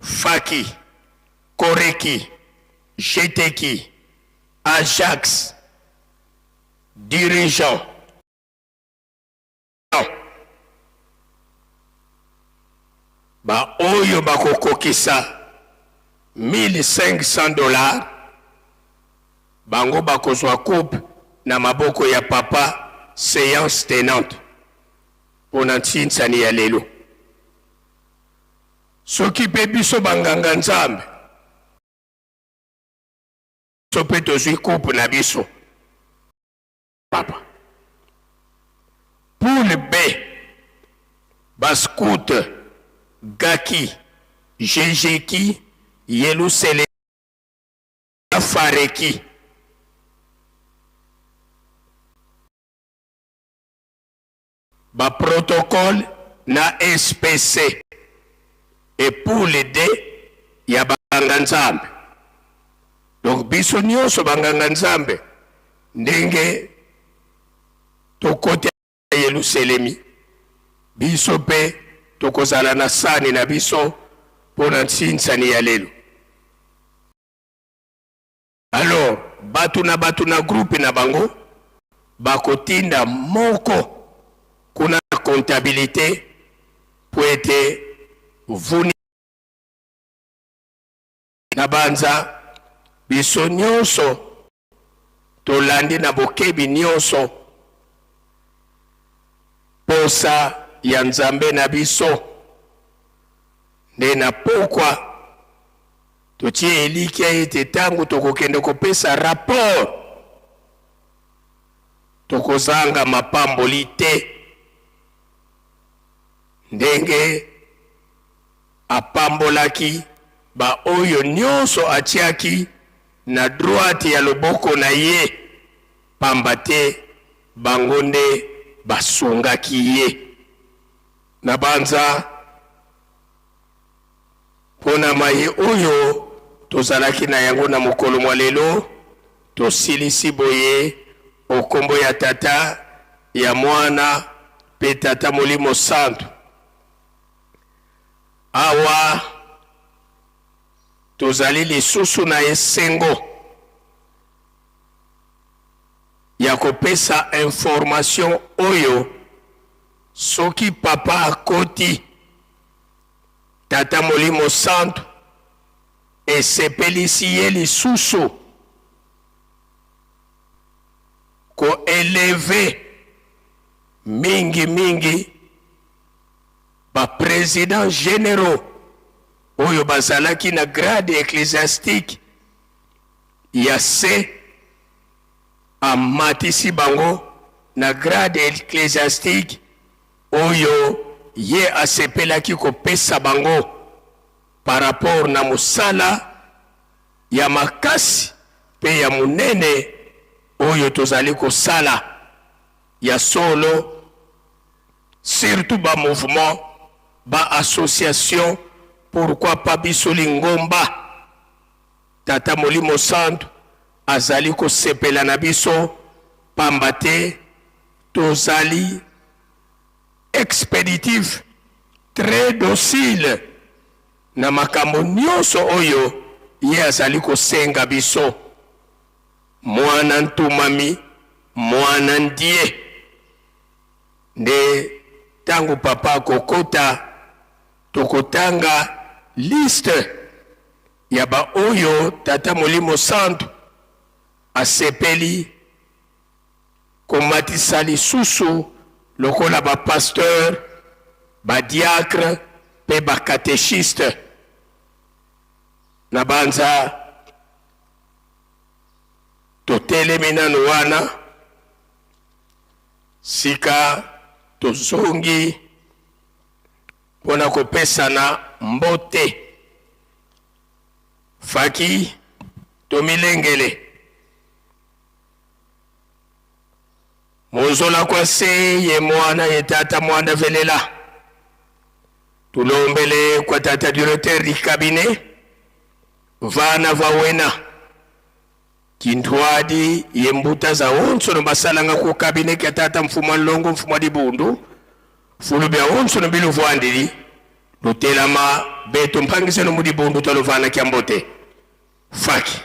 Faki, Koreki, Jeteki, Ajax, Dirigeant, ba oyo bakokokisa $1,500 bango bakozwa coupe na maboko ya papa séance tenante pona ntinsani ya lelo. Soki pe biso banganga Nzambe so pe tozwi coupe na biso papa. Poule B Bascout, Gaki, Jejeki, Yelusele, Fareki. Ba protocole na SPC. Et pour les D, il y a Banganga Nzambe. Donc biso nyonso Banganga Nzambe ndenge tokote Yeluselemi. Biso pe tokozala na sani na biso pona ntinsani ya lelo. Alors, batu na groupe na bango bakotinda moko kuna comptabilité pour ete vuni na banza biso nyonso tolandi na bokebi nyonso posa ya Nzambe na biso nde na pokwa totie elikia ete tangu tokokende kopesa rapport tokozanga mapamboli te ndenge apambolaki ba oyo nyonso atiaki na droite ya loboko na ye pamba te bango nde basungaki ye na banza pona maye oyo tozalaki na yango na mokolo mwa lelo tosilisi boye okombo ya tata ya mwana pe tata Molimo Santu awa tozali lisusu na esengo ya kopesa information oyo soki papa akoti tata Molimo Santu esepelisi ye lisusu ko eleve mingi ba président généraux oyo bazalaki na grade ecclésiastique ya C amatisi bango na grade ecclésiastique oyo ye asepelaki kopesa bango par rapport na musala ya makasi pe ya munene oyo tozali kosala ya solo surtout ba mouvement ba association pourquoi pas biso lingomba tata Molimo Santu azali kosepela na biso pamba te tozali expéditif très docile na makambo nyonso oyo ye azali kosenga biso mwana ntumami mwana ndie nde tangu papa kokota tokotanga liste ya ba oyo tata Molimo Santu asepeli komatisa lisusu lokola ba pasteur ba diacre pe ba catéchiste na banza totelemi nanu wana sika tozongi pona kopesana mbote faki tomilengele monzola kwa se ye mwana ye tata mwanda velela tulombele kwa tata directeur di cabinet vana vawena kintwadi ye mbuta za onso no basalanga ku cabinet ya tata mfuma longo mfuma di bundu fulu bya onso no bilu vwandili lutelama beto mpangise no mudi bundu talovana kyambote faki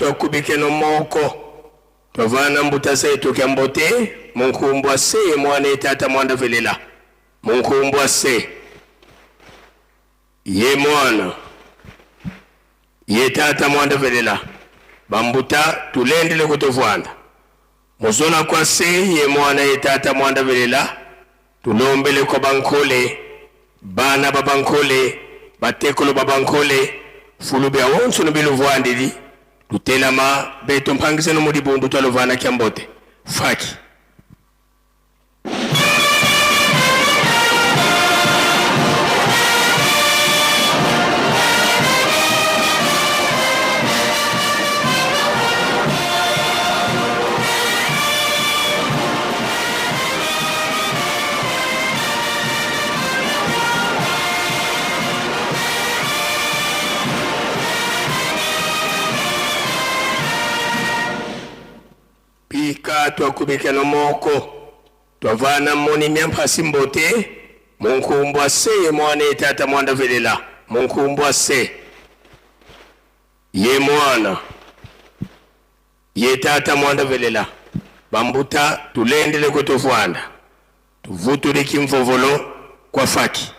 tokubike no moko tovana mbuta zetu kyambote munkumbwa se mwana tata mwanda velela munkumbwa se ye mwana ye tata mwanda velela bambuta tulendele kutovwanda muzona kwa se ye mwana ye tata mwanda velela tulombele kwa bankole bana babankole batekolo babankole fulube awonso no biluvwandili tutelama beto mpangise no mudibundu twalovana kyambote faki pika twakubika no moko twavana moni myampasi mbote munkumbwa se mwana tata mwanda velela munkumbwa se ye mwana ye tata mwanda velela bambuta tulendele kutuvwanda tuvutule kimvovolo kwa faki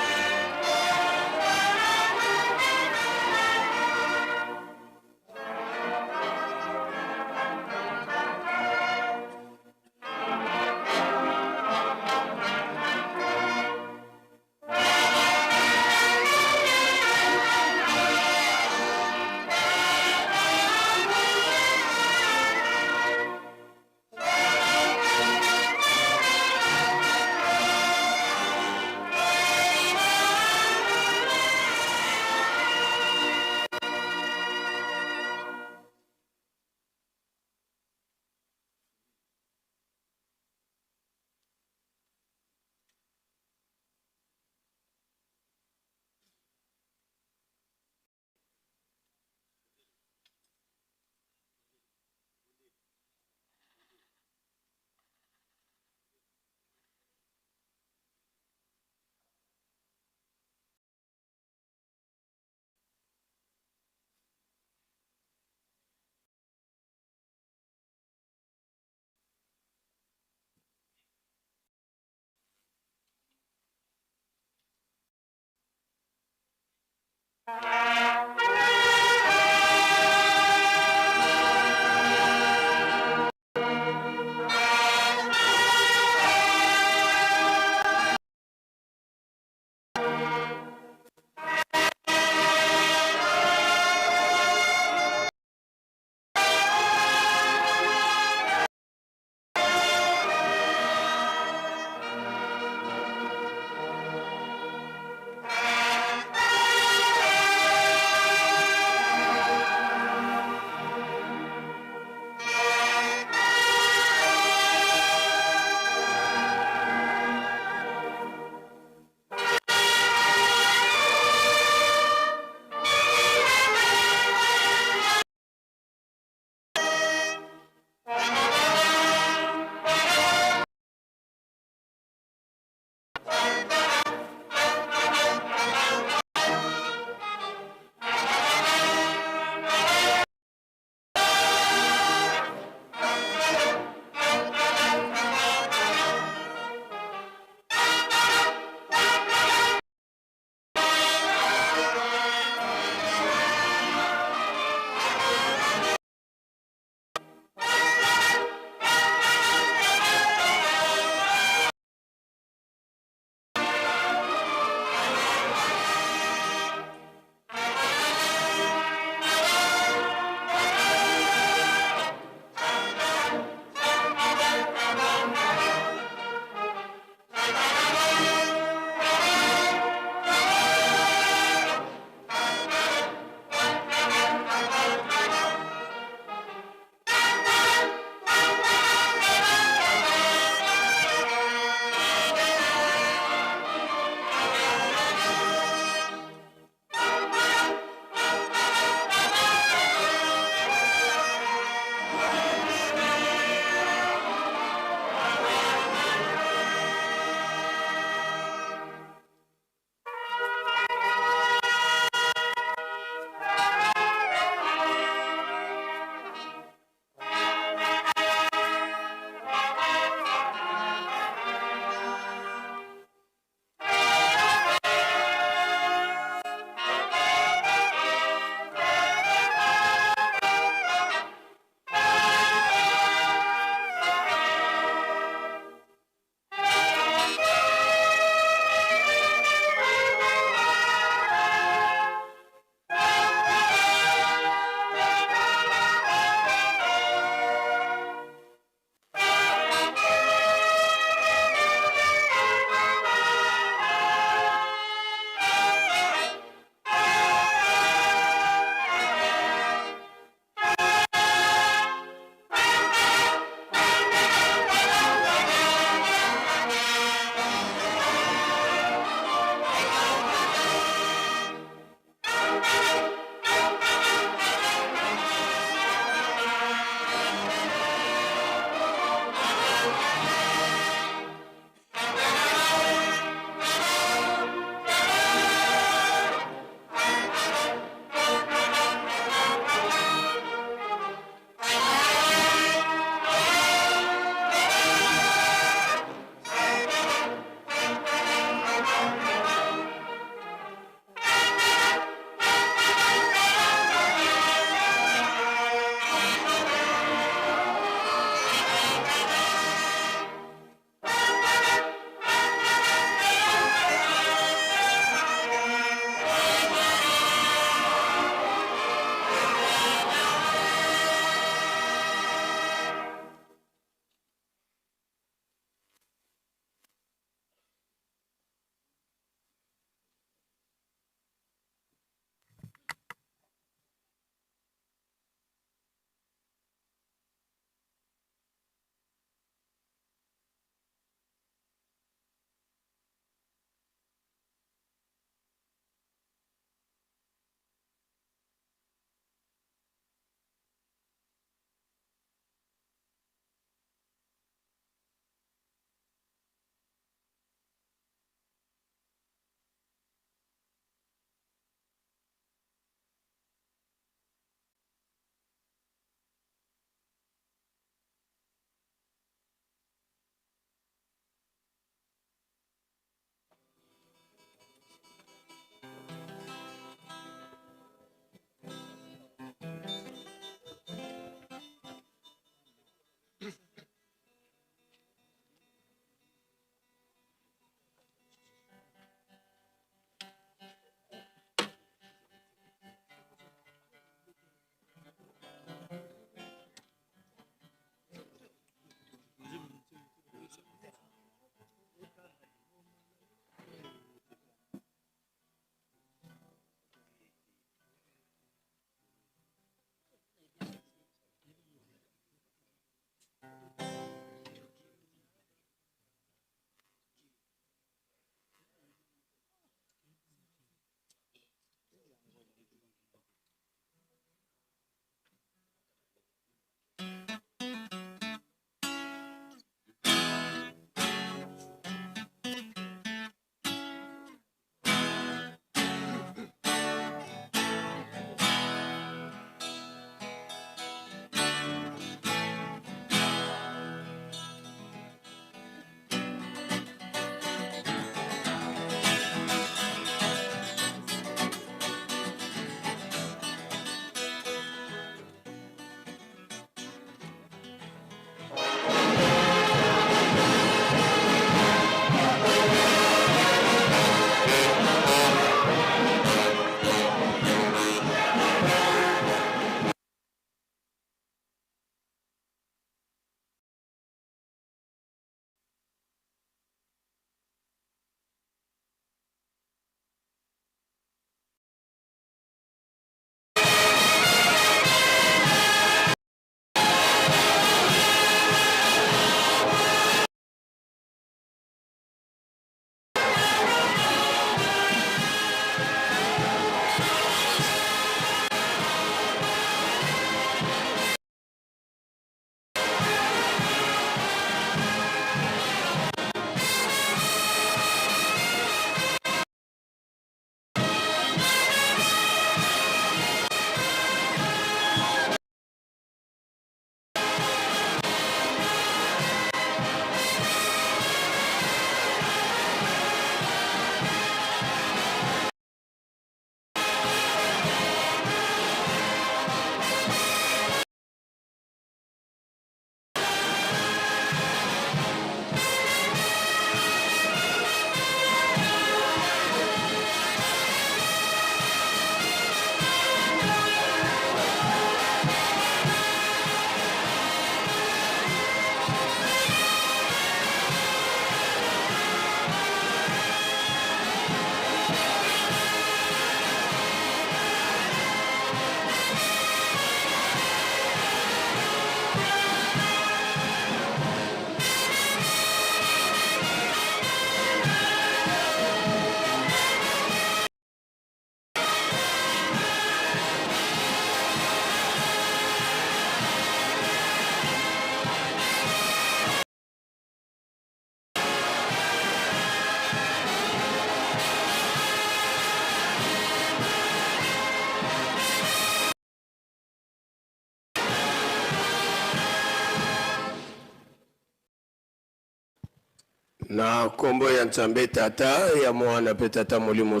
na kombo ya Nzambe tata ya mwana pe tata molimo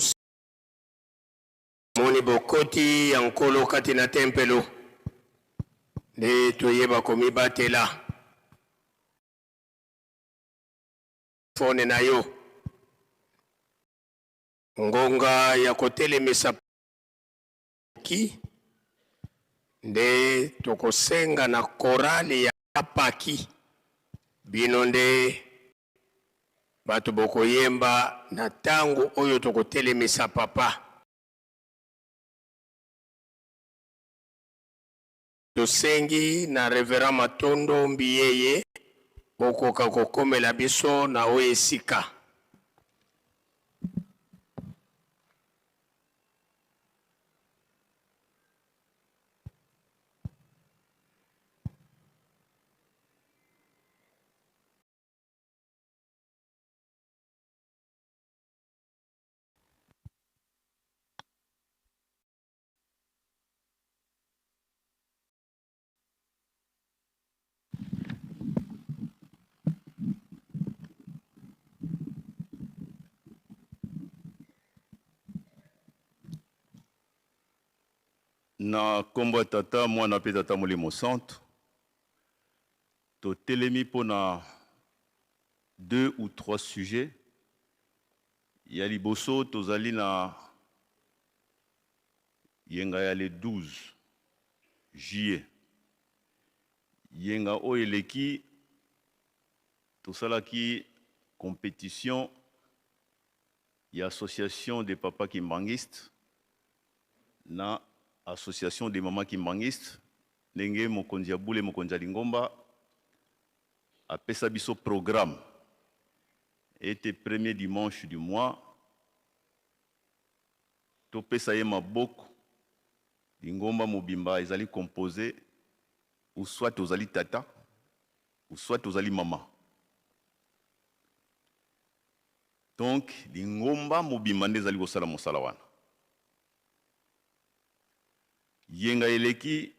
moni bokoti ya nkolo kati na tempelo nde toyeba komibatela fone na yo ngonga ya kotelemisa ki nde tokosenga na korali ya paki bino nde bato bokoyemba na tango oyo tokotelemisa papa tosengi na Reverend Matondo Mbiyeye okoka kokomela biso na oyo esika na kombo tata mwana pe tata molimo santo to telemi pona 2 ou 3 sujets ya liboso tozali na yenga ya le 12 juillet yenga oyo eleki tosalaki compétition ya association des papas kimbangistes na association des mamans kimbangistes ndenge mokonzi ya bule mokonzi ya lingomba apesa biso programme était premier dimanche du mois topesa ye maboko lingomba mobimba ezali composé ou soit ozali tata ou soit ozali mama donc lingomba mobimba nde ezali kosala mosala wana yenga eleki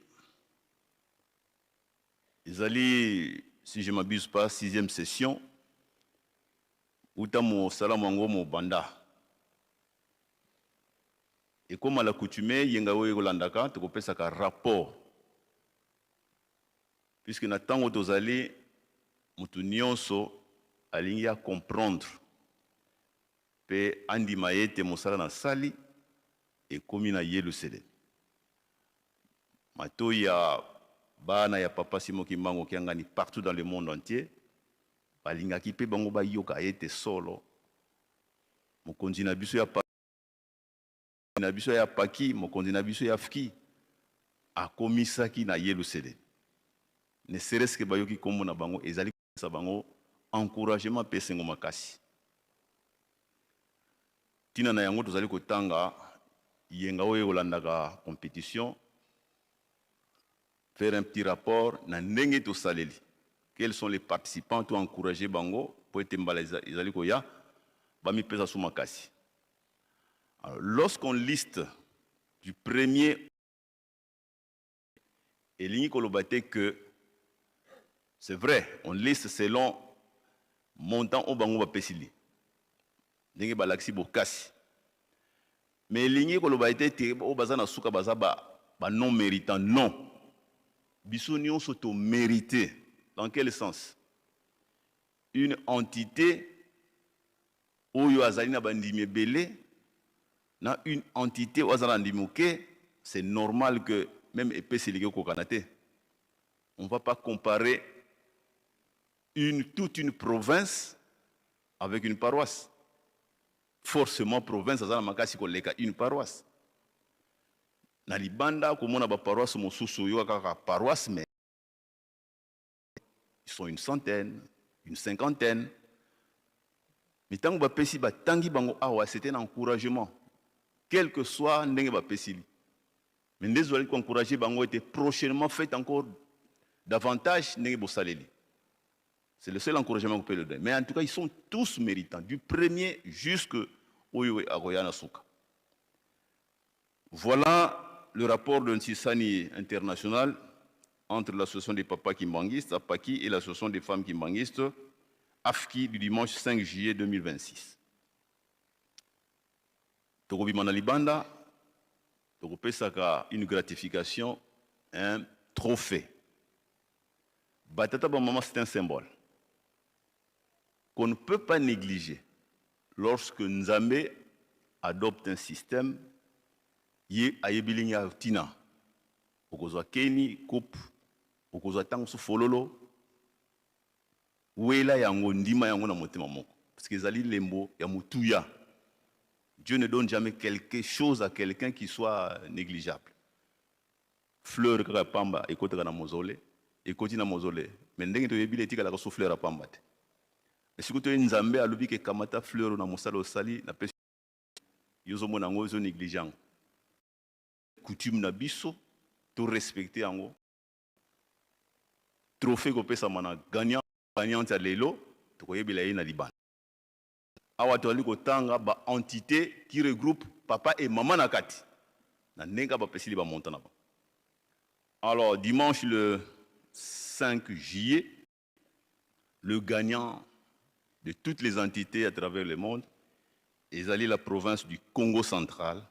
ezali si je m'abuse pas 6e session uta mosala mwango mobanda ekoma la coutume yenga oyo ekolandaka tokopesaka rapport puisque na ntango tozali mutu nyonso alingi comprendre pe andima ete mosala na sali ekomi na yelusele mato ya bana ya papa Simon Kimbangu kiangani partout dans le monde entier balingaki pe bango bayoka ete solo mokonzi na biso ya paki mokonzi na biso ya fki akomisaki na yelusele ne serait-ce que bayoki kombo na bango ezali sa bango encouragement pe sengo makasi tina na yango tozali kotanga yenga oyo olandaka compétition faire un petit rapport na ndenge to saleli quels sont les participants to encourager bango pour être mbala ezali koya bami pesa suma kasi. Alors lorsqu'on liste du premier et ligne kolobate que c'est vrai on liste selon montant au bango ba pesili ndenge balaksi bokasi mais ligne kolobate te o bazana suka bazaba ba non méritant non biso nyonso to mérité. Dans quel sens? Une entité oyo azali na bandimi belé na une entité oyo azali na ndimoke, c'est normal que même epesi liki kokanate. On ne va pas comparer toute une province avec une paroisse. Forcément province azali na makasi koleka une paroisse. Na libanda komona ba paroisse mosusu yo kaka paroisse mais ils sont une centaine, une cinquantaine. Mais tant que ba pesi ba tangi bango awa c'était un encouragement quel que soit ndenge ba pesili. Mais désolé qu'on encourager bango était prochainement fait encore davantage ndenge bo saleli. C'est le seul encouragement qu'on peut leur donner. Mais en tout cas ils sont tous méritants du premier jusqu'au oyo agoyana suka. Voilà le rapport d'un Sisani international entre l'association des papas kimbangistes, APAKI, et l'association des femmes kimbangistes, AFKI du dimanche 5 juillet 2026. Tokobimana libanda, tokopesaka une gratification, un trophée. Batata Bamama, c'est un symbole qu'on ne peut pas négliger lorsque Nzambe adopte un système yé ayebilinga tina okozwa keni coupe okozwa tango su fololo wela yango ndima yango na motema moko parce que ezali lembo ya mutuya. Dieu ne donne jamais quelque chose à quelqu'un qui soit négligeable. Fleur kaka pamba ekotaka na mozole ekoti na mozole mais ndenge toyebile etikala ka su fleur ya pamba te. Esikuto Nzambe alobi ke kamata fleur na mosala osali na pesi yozo mona ngo zo négligeant. Coutume na biso to respecter yango. Trophée ko pesa mana gagnant ya lelo to koyebila ye na libanda. Awa to ali ko tanga ba entité qui regroupe papa et maman na kati. Na nenga ba pesili ba montana ba. Alors dimanche le 5 juillet, le gagnant de toutes les entités à travers le monde est allé la province du Congo central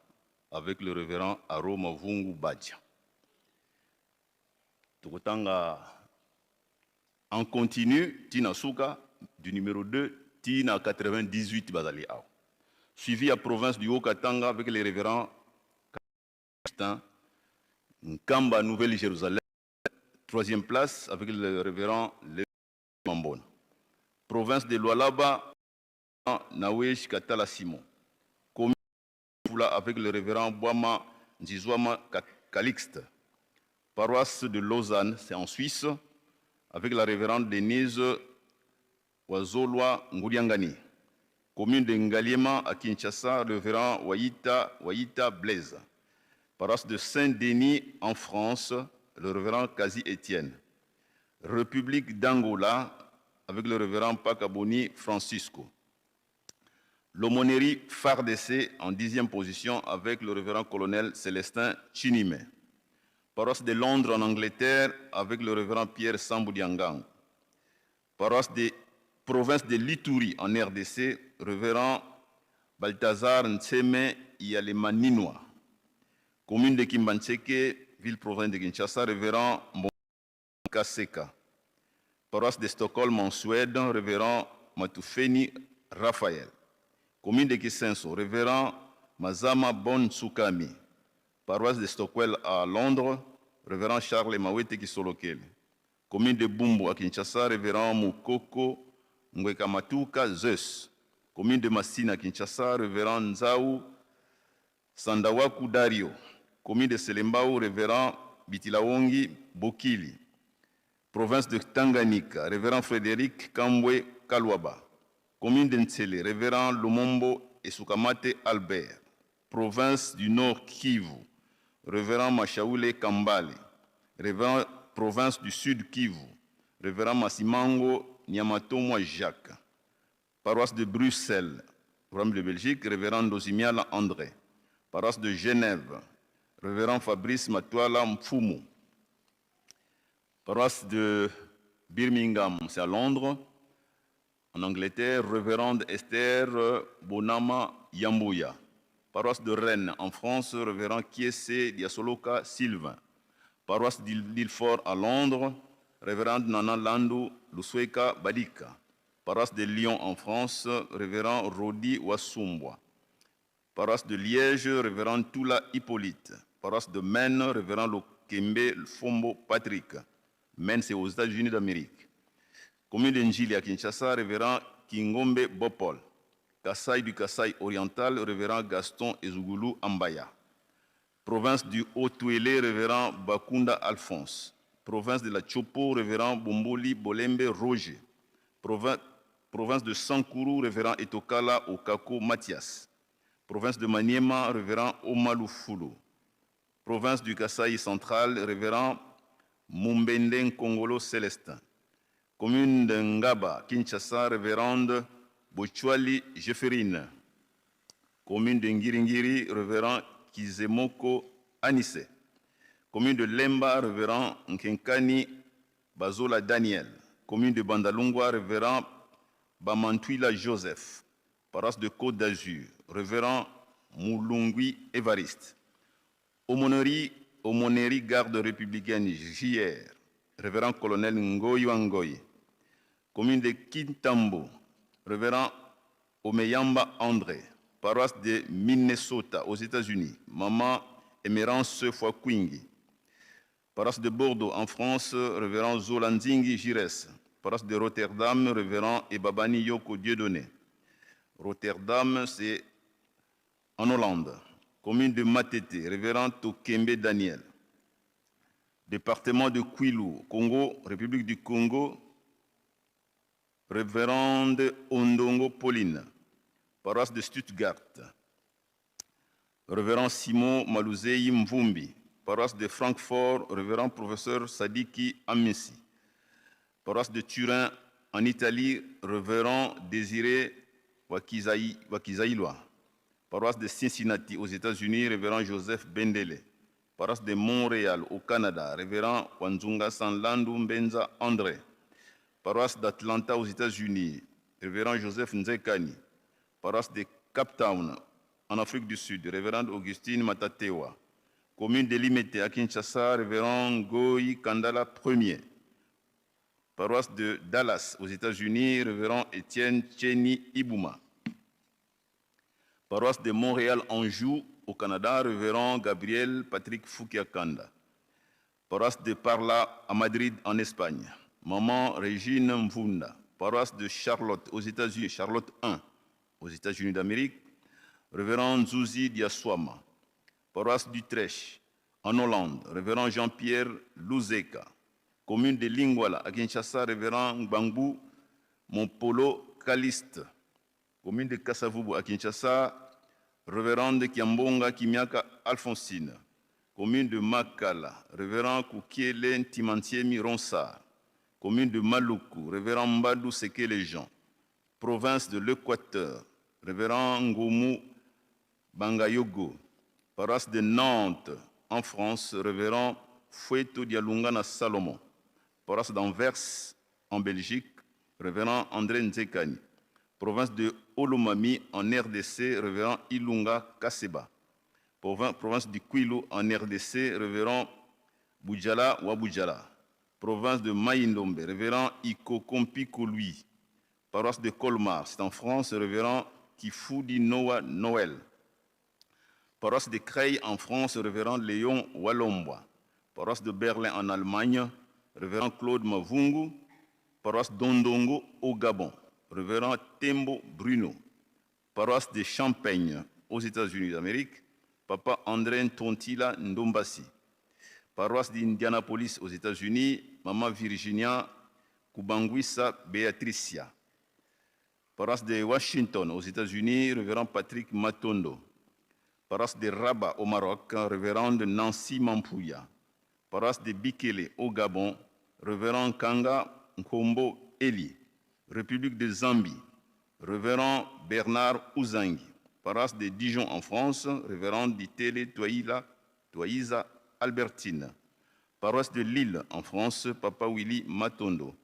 avec le révérend Aro Mavungu Badja. Tokotanga en continu, Tina Souka, du numéro 2, Tina 98 Bazali Ao. Suivi à province du Haut-Katanga avec le révérend Nkamba Nouvelle-Jérusalem. Troisième place avec le révérend Mambona. Province de Lualaba, Nawesh Katala Simon. Commune avec le révérend Boama Nzizwama Calixte. Paroisse de Lausanne, c'est en Suisse, avec la révérende Denise Wazolwa Ngouriangani. Commune de Ngaliema à Kinshasa, révérend Waïta Blaise. Paroisse de Saint-Denis en France, le révérend Kazi Étienne. République d'Angola, avec le révérend Pakaboni Francisco. L'aumônerie FARDC en 10e position avec le révérend colonel Célestin Chinime. Paroisse de Londres en Angleterre avec le révérend Pierre Samboudiangang. Paroisse de province de Lituri en RDC, révérend Balthazar Ntseme Yalemaninois. Commune de Kimbancheke, ville-province de Kinshasa, révérend Mbonga. Paroisse de Stockholm en Suède, révérend Matufeni Raphaël. Commune de Kisenso, révérend Mazama Bonsukami. Paroisse de Stockwell à Londres, révérend Charles Mawete Kisolokele. Commune de Bumbu à Kinshasa, révérend Mukoko Ngwekamatuka Zeus. Commune de Massina à Kinshasa, révérend Nzaou Sandawaku Dario. Commune de Selembao, révérend Bitilawongi Bokili. Province de Tanganyika, révérend Frédéric Kambwe Kalwaba. Commune de Ntsele, révérend Lumombo Esukamate Albert. Province du Nord Kivu, révérend Machaoule Kambale. Révérend province du Sud Kivu, révérend Massimango Nyamatomo Jacques. Paroisse de Bruxelles, Rome de Belgique, révérend Dosimiala André. Paroisse de Genève, révérend Fabrice Matuala Mfumu. Paroisse de Birmingham, c'est à Londres. En Angleterre, révérende Esther Bonama Yambouya. Paroisse de Rennes, en France, révérend Kiese Diasoloka Sylvain. Paroisse d'Ilfort à Londres, révérende Nana Landou Lusweka Badika. Paroisse de Lyon en France, révérend Rodi Wassumbwa. Paroisse de Liège, révérend Toula Hippolyte. Paroisse de Maine, révérend Lokembe Fombo Patrick. Maine, c'est aux États-Unis d'Amérique. Commune de Njili à Kinshasa, révérend Kingombe Bopol. Kassai du Kassai oriental, révérend Gaston Ezougoulou Ambaya. Province du Haut-Touélé, révérend Bakunda Alphonse. Province de la Chopo, révérend Bomboli Bolembe Roger. Province de Sankourou, révérend Etokala Okako Mathias. Province de Maniema, révérend Omalou Foulou. Province du Kasaï central, révérend Mumbenden Kongolo Célestin. Commune de Ngaba, Kinshasa, révérende Bochwali Jeferine. Commune de Ngiringiri, révérend Kizemoko Anissé. Commune de Lemba, révérend Nkenkani Bazola Daniel. Commune de Bandalungwa, révérend Bamantuila Joseph, paroisse de Côte d'Azur, révérend Moulungui Évariste. Aumônerie garde républicaine JR, révérend colonel Ngoyi Wangoyi. Commune de Kintambo, révérend Omeyamba André, paroisse de Minnesota aux États-Unis, maman Émérance Fouakwingi. Paroisse de Bordeaux en France, révérend Zolandingi Gires. Paroisse de Rotterdam, révérend Ebabani Yoko Dieudonné. Rotterdam, c'est en Hollande. Commune de Matete, révérend Tokembe Daniel. Département de Kwilu, Congo, République du Congo, révérende Ondongo Pauline. Paroisse de Stuttgart, révérend Simon Malouzei Mvumbi. Paroisse de Francfort, révérend professeur Sadiki Amissi. Paroisse de Turin, en Italie, révérend Désiré Wakizaïloa. Paroisse de Cincinnati, aux États-Unis, révérend Joseph Bendele. Paroisse de Montréal, au Canada, révérend Wanzunga Sanlandu Mbenza André. Paroisse d'Atlanta, aux États-Unis, révérend Joseph Nzekani. Paroisse de Cape Town, en Afrique du Sud, révérend Augustine Matatewa. Commune de Limete, à Kinshasa, révérend Ngoyi Kandala Ier. Paroisse de Dallas, aux États-Unis, révérend Étienne Cheni Ibouma. Paroisse de Montréal-Anjou, au Canada, révérend Gabriel Patrick Foukiakanda. Paroisse de Parla, à Madrid, en Espagne, maman Régine Mvunda. Paroisse de Charlotte, aux États-Unis, Charlotte 1, aux États-Unis d'Amérique, révérend Zouzi Diaswama. Paroisse d'Utrecht, en Hollande, révérend Jean-Pierre Louzeka. Commune de Lingwala, à Kinshasa, révérend Gbangbu Mompolo Kaliste. Commune de Kassavubu, à Kinshasa, révérende Kiambonga Kimiaka Alphonsine. Commune de Makala, révérend Koukiele Timantiemi Ronsard. Commune de Maluku, révérend Mbadou Sekele Jean. Province de l'Équateur, révérend Ngomu Bangayogo. Paroisse de Nantes, en France, révérend Foueto Dialungana Salomon. Paroisse d'Anvers, en Belgique, révérend André Nzekani. Province de Olomami, en RDC, révérend Ilunga Kaseba. Province du Kwilu, en RDC, révérend Boudjala Waboudjala. Province de Maïndombe, révérend Iko Kompiko Lui. Paroisse de Colmar, c'est en France, révérend Kifoudi Noah Noël. Paroisse de Creil en France, révérend Léon Walombois. Paroisse de Berlin en Allemagne, révérend Claude Mavungu. Paroisse d'Ondongo au Gabon, révérend Tembo Bruno. Paroisse de Champagne aux États-Unis d'Amérique, Papa André Tontila Ndombasi. Paroisse d'Indianapolis aux États-Unis, Maman Virginia Kubanguisa Beatricia. Paroisse de Washington aux États-Unis, révérend Patrick Matondo. Paroisse de Rabat au Maroc, révérende Nancy Mampouya. Paroisse de Bikele au Gabon, révérend Kanga Nkombo Eli. République de Zambie, révérend Bernard Ouzangi. Paroisse de Dijon en France, révérend Ditele Toyiza Albertine. Paroisse de Lille en France, Papa Willy Matondo.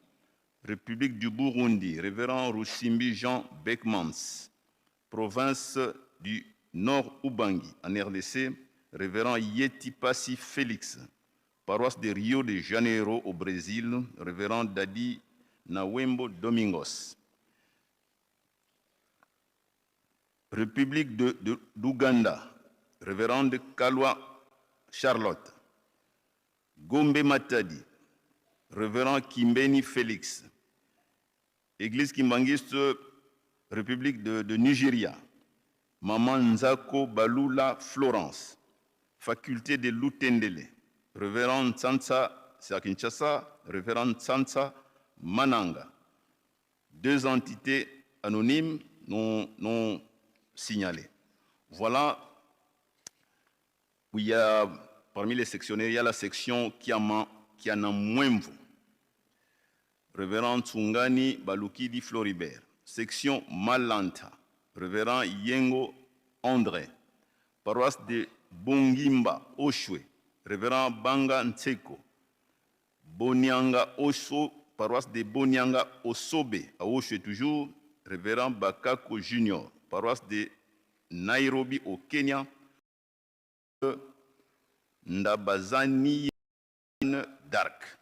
République du Burundi, révérend Roussimbi Jean Beckmans. Province du Nord Ubangi, en RDC, révérend Yeti Passi Félix. Paroisse de Rio de Janeiro au Brésil, révérend Dadi Nawembo Domingos. République d'Ouganda, révérende Kalwa Charlotte. Gombe Matadi, révérend Kimbeni Félix. Église kimbangiste, République de Nigeria. Maman Nzako Balula Florence. Faculté de Lutendele, révérend Nsansa, c'est à Kinshasa, révérend Nsansa Mananga. Deux entités anonymes non signalées. Voilà où il y a, parmi les sectionnaires, il y a la section Kianamwemvu. Révérend Tsungani Balukidi Floribert. Section Malanta. Révérend Yengo André. Paroisse de Bongimba Oshwe. Révérend Banga Ntseko. Bonyanga Oso. Paroisse de Bonyanga Osobe, à Oshwe toujours, révérend Bakako Junior, paroisse de Nairobi au Kenya, Ndabazani Dark.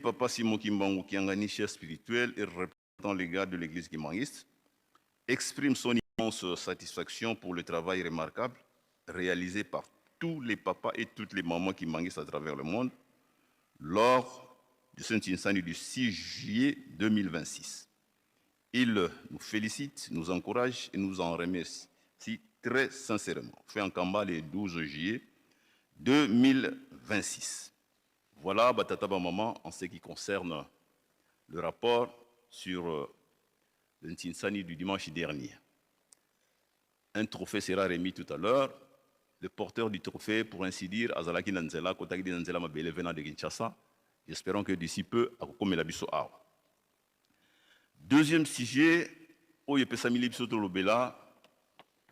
Papa Simon Kimbangu Kiangani, chef spirituel et représentant légal de l'église kimbanguiste, exprime son immense satisfaction pour le travail remarquable réalisé par tous les papas et toutes les mamans kimbanguistes à travers le monde lors du Saint-Insani du 6 juillet 2026. Il nous félicite, nous encourage et nous en remercie très sincèrement. Fait en Kamba le 12 juillet 2026. Voilà, Batata Maman, en ce qui concerne le rapport sur le Ntinsani du dimanche dernier. Un trophée sera remis tout à l'heure. Le porteur du trophée, pour ainsi dire, Azalaki Nanzela, Kotaki Nanzela Mabele venant de Kinshasa. Espérons que d'ici peu, Akokome Labiso Awa. Deuxième sujet, Oye Pesamili Biso Tolobela,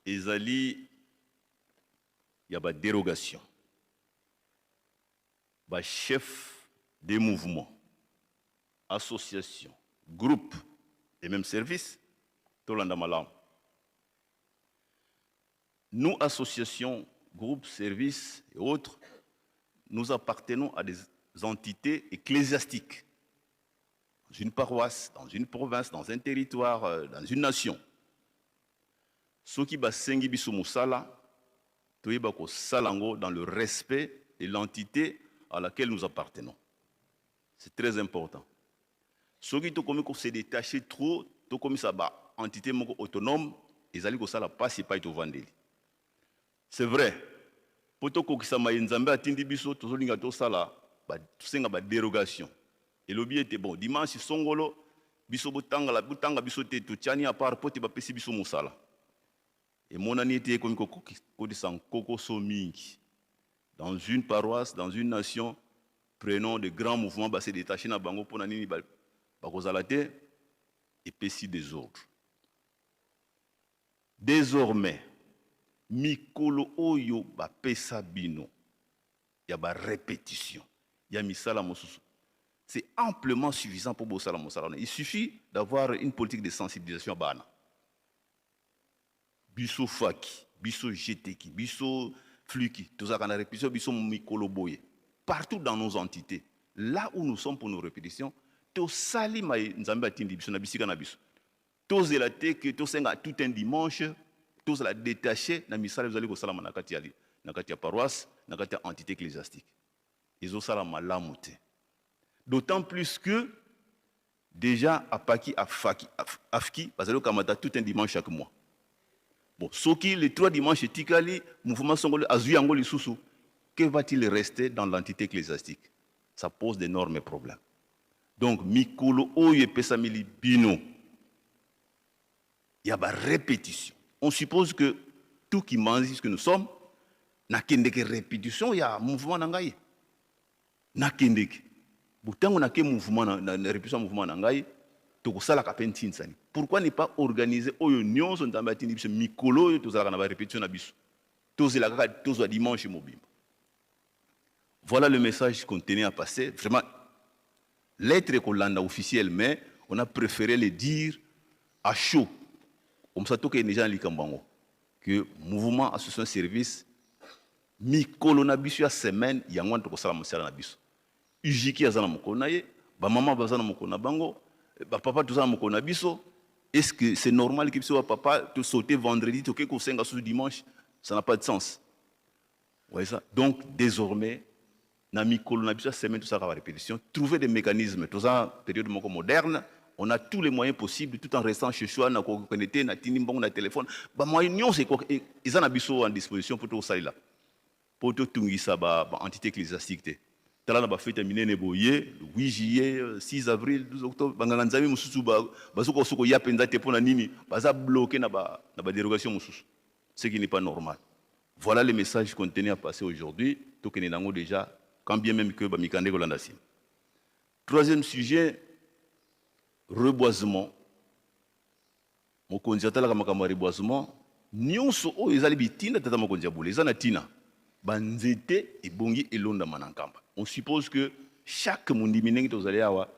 Ezali, il y a une dérogation. Bah, chef des mouvements, associations, groupes et même services, Tolanda Malam. Nous, associations, groupes, services et autres, nous appartenons à des entités ecclésiastiques. Dans une paroisse, dans une province, dans un territoire, dans une nation. Ce qui va sengi biso musala, toyeba ko salango dans le respect de l'entité à laquelle nous appartenons. C'est très important. Ce qui se détacher trop, to comme ça ba entité moko autonome, ezali ko sala passe pas to vandeli. C'est vrai. Poto ko kisama nzambe atindi biso tozolinga to sala ba tusenga ba dérogation. Et l'objet était bon. Dimanche songolo biso botanga biso te to tchani à part pote ba pesi biso musala. Et mon année était comme Koko Somingi. Dans une paroisse, dans une nation, prenons de grands mouvements, se détacher na bango pour nani bakozalate et pessi des autres. Désormais, mikolo oyo ba pesa bino, y a ba répétition, y a misala mosusu. C'est amplement suffisant pour bosala mosala. Il suffit d'avoir une politique de sensibilisation bana. Biso faki, biso jeteki, biso fluki, tout ça qu'on a répétition, biso mikolo boye. Partout dans nos entités, là où nous sommes pour nos répétitions, to sali ma nzambe atindi biso na bisika na biso. To zelate que to senga tout un dimanche, to la détacher na misala vous allez ko sala na kati ya paroisse, na kati ya entité ecclésiastique. Izo sala malamu te. D'autant plus que déjà à Paki, à Afki, parce que kamata tout un dimanche chaque mois. Bon, ce qui les 3 dimanches Tikali, mouvement Songolo, Azuyangoli Soussou, que va-t-il rester dans l'entité ecclésiastique? Ça pose d'énormes problèmes. Donc, Mikolo Oye Pesamili Bino, il y a une répétition. On suppose que tout qui mange ce que nous sommes, n'a qu'une répétition, il y a un mouvement nangaï. N'a qu'une Pourtant, on a qu'un mouvement, une répétition mouvement nangaï. Pourquoi ne pas organiser union sur le mikolo tout ça la répétition na biso tous la dimanche mobile. Voilà le message qu'on tenait à passer. Vraiment, l'être qu'on l'a officiel, mais on a préféré le dire à chaud. Comme ça, tout que les gens likambango que mouvement association service mikolo na biso ya semaine yango to ko sala mosala na biso. Ujiki azana mokona ye, ba mama bazana mokona bango. Papa tout ça mokona biso. Est-ce que c'est normal que papa te sauter vendredi to que senga sur dimanche? Ça n'a pas de sens. Ouais ça. Donc désormais na mikolo na biso semaine tout ça va répétition, trouver des mécanismes tout ça période moko moderne, on a tous les moyens possibles tout en restant chez soi na ko connecter na tinimbongo na téléphone. Ba moyen c'est quoi ils en a biso en disposition pour tout ça là. Pour tout tungisa ba entité ecclésiastique. Tala na ba fête minene boye 8 juillet 6 avril 12 octobre banganga nzami mususu bazuko soko ya penza te pona nini baza bloqué na ba dérogation mususu, ce qui n'est pas normal. Voilà le message qu'on tenait à passer aujourd'hui to kene nango déjà quand bien même que ba mikande ko landa sim. Troisième sujet, reboisement. Mokonzi atala kama reboisement nyonso o ezali bitinda tata mokonzi abule ezana tina banzete ebongi elonda manankamba. On suppose que chaque mundi minengi tozali awa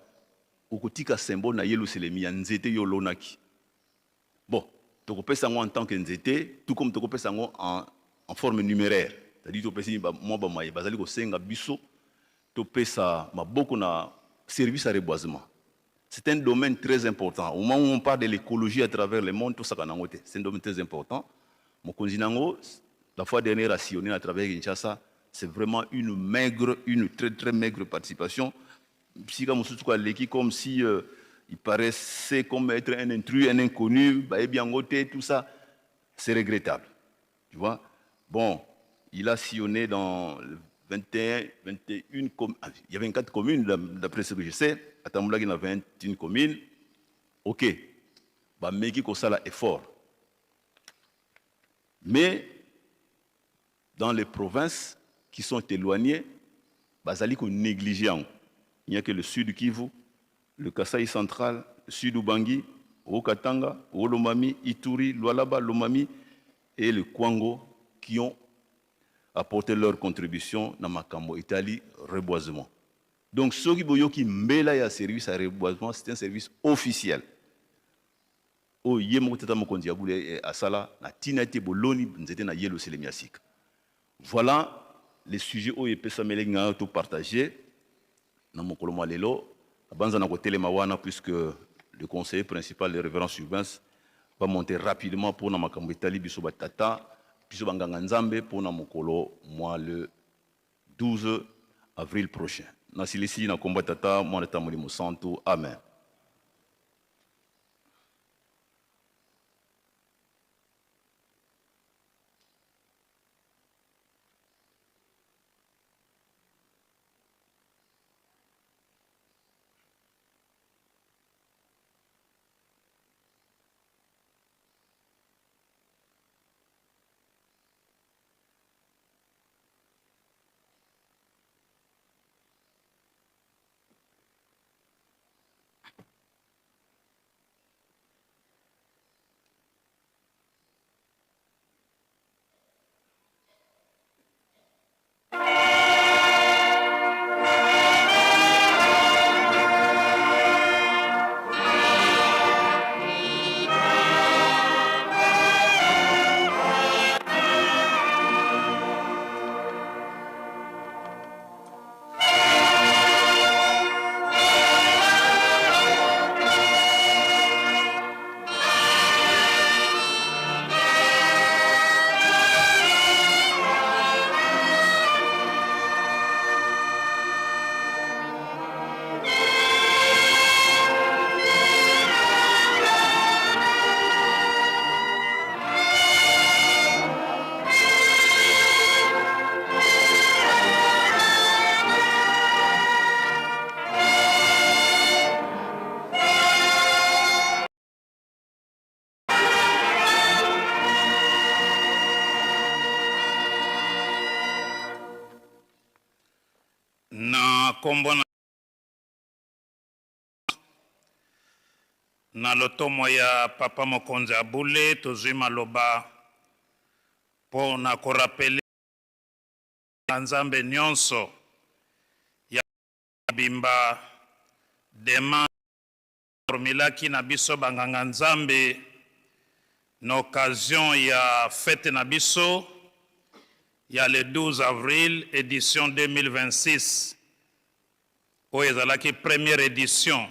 okotika symbole na Yelusalemi ya nzete yo lonaki. Bon, tokopesa ngo en tant que nzete, tout comme tokopesa ngo en forme numéraire. C'est-à-dire topesi moi ba maye bazali ko senga biso topesa maboko na service à reboisement. C'est un domaine très important. Au moment où on parle de l'écologie à travers le monde, tout ça c'est un domaine très important. Mon continent, la fois dernière, a sillonné à travers Kinshasa, c'est vraiment une très très maigre participation. Comme si il paraissait comme être un intrus, un inconnu, tout ça, c'est regrettable. Tu vois? Bon, il a sillonné dans 21 communes. Il y avait 24 communes, d'après ce que je sais. À Tamboula, il y a 21 communes. Ok. Mais qui ça là effort. Mais dans les provinces qui sont éloignées, bazali ko négligé. Il n'y a que le sud Kivu, le Kasaï central, le sud Ubangi, Okatanga, Olomami, Ituri, Lualaba, Lomami et le Kwango qui ont apporté leur contribution dans Makambo, Italie, reboisement. Donc, ceux qui mbela ya service à reboisement, c'est un service officiel. O yemo tata mokonzi abule asala na tinati boloni nzete na yelo selemiasik. Voilà les sujets où epesa melenga to partager na mokolo malelo abanza na ko telema wana puisque le conseiller principal le révérend Subins va monter rapidement pour na Makambo Italie biso batata biso banganga nzambe pour na mokolo moi le 12 avril prochain. Na silisi na komba tata mwana tamuli musantu. Amen. Kombo na lotomo ya papa mokonzi abule tozwi maloba po na korapele nzambe nyonso ya bimba dema milaki na biso banganga nzambe na occasion ya fête na biso ya le 12 avril édition 2026 oyo ezalaki première édition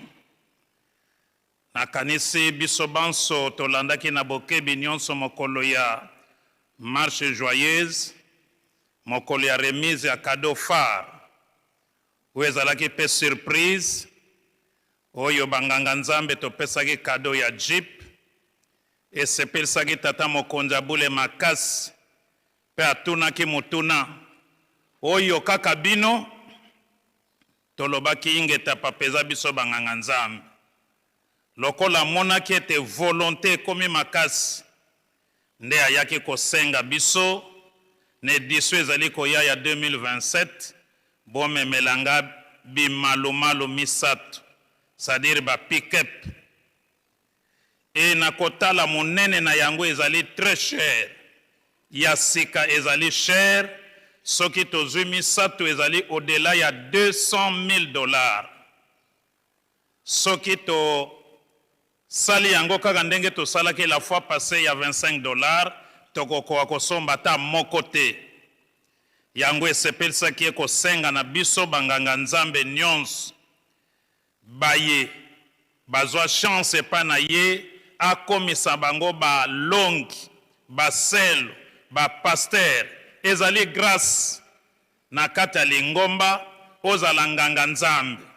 nakanisi biso banso tolandaki na bokebi nyonso mokolo ya marche joyeuse mokolo ya remise ya cadeau phare oyo ezalaki pe surprise oyo banganga nzambe topesaki cadeau ya jeep esepelisaki tata mokonzi abule makasi pe atunaki motuna oyo kaka bino tolobaki ingeta papeza biso banganga nzambe lokola monaki ete volonté ekomi makasi nde ayaki kosenga biso na édition ezali koya ya 2027 bomemelanga bimalumalu misato c'est-à-dire ba pick-up e na kotala monene na yango ezali très cher ya sika ezali cher soki tozwi misato ezali au-delà ya $200,000 soki to sali yango kaka ndenge to salaki la fois passée ya $25 tokokoka kosomba ta moko te yango esepelisaki ekosenga na biso banganga nzambe nyonso baye bazwa chance epa na ye akomisa bango balongi baselo bapaster ezali grâce na kati ya lingomba ozala nganga nzambe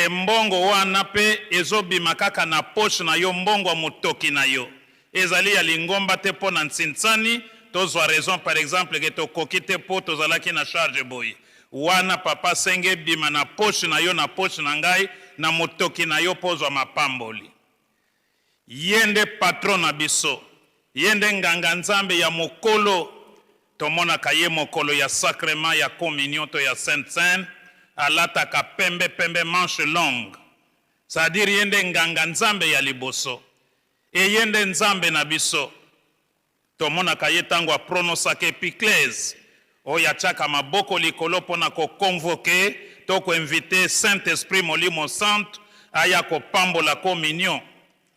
embongo wana pe ezobima kaka na poche na yo mbongo motoki na yo ezali ya lingomba te mpo na ntsinsani tozwa raison par exemple ke tokoki te mpo tozalaki na charge boye wana papa senge bima na poche na yo na poche na ngai na motoki na yo mpo ozwa mapamboli yende patron na biso yende nganga nzambe ya mokolo tomonaka ye mokolo ya sacrement ya communion to ya sainte seine alataka pembe pembe manche longue c'est-à-dire yende nganga nzambe ya liboso yende nzambe na biso tomonaka ye tango apronosaka epiclese oyo atiaka maboko likolo mpona koconvoke to koinvite saint esprit molimo santo aya kopambola communion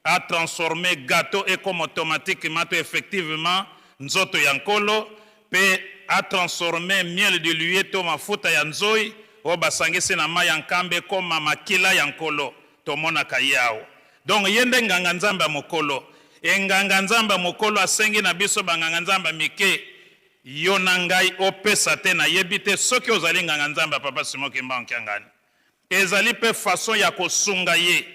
a transformé gâteau et comme automatiquement to effectivement nzoto ya nkolo pe a transformé miel de l'huile to mafuta ya nzoi o basangisi na mai ya nkambe koma makila ya nkolo tomonaka yawo donc yende nganga nzambe mokolo enganga nzambe mokolo asengi na biso banganga nzambe mike yo na ngai opesa te na yebi te soki ozali nganga nzambe papa Simoki Mbankiangani ezali pe façon ya kosunga ye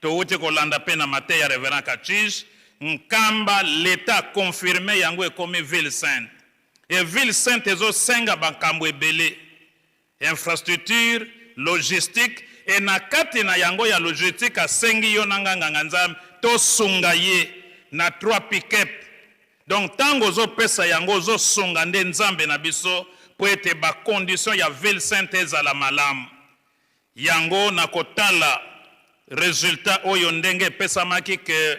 touti kolanda pe na mate ya révérend Kachige nkamba l'état confirmé yango ekomi ville sainte et ville sainte ezosenga bakambo ebele infrastructure logistique et na kati na yango ya logistique asengi yo na nganga nzambe tosunga ye na 3 pick-up donc tango ozopesa yango ozosunga nde nzambe na biso po ete bacondition ya ville sainte ezala malamu yango na kotala résultat oyo ndenge epesamaki ke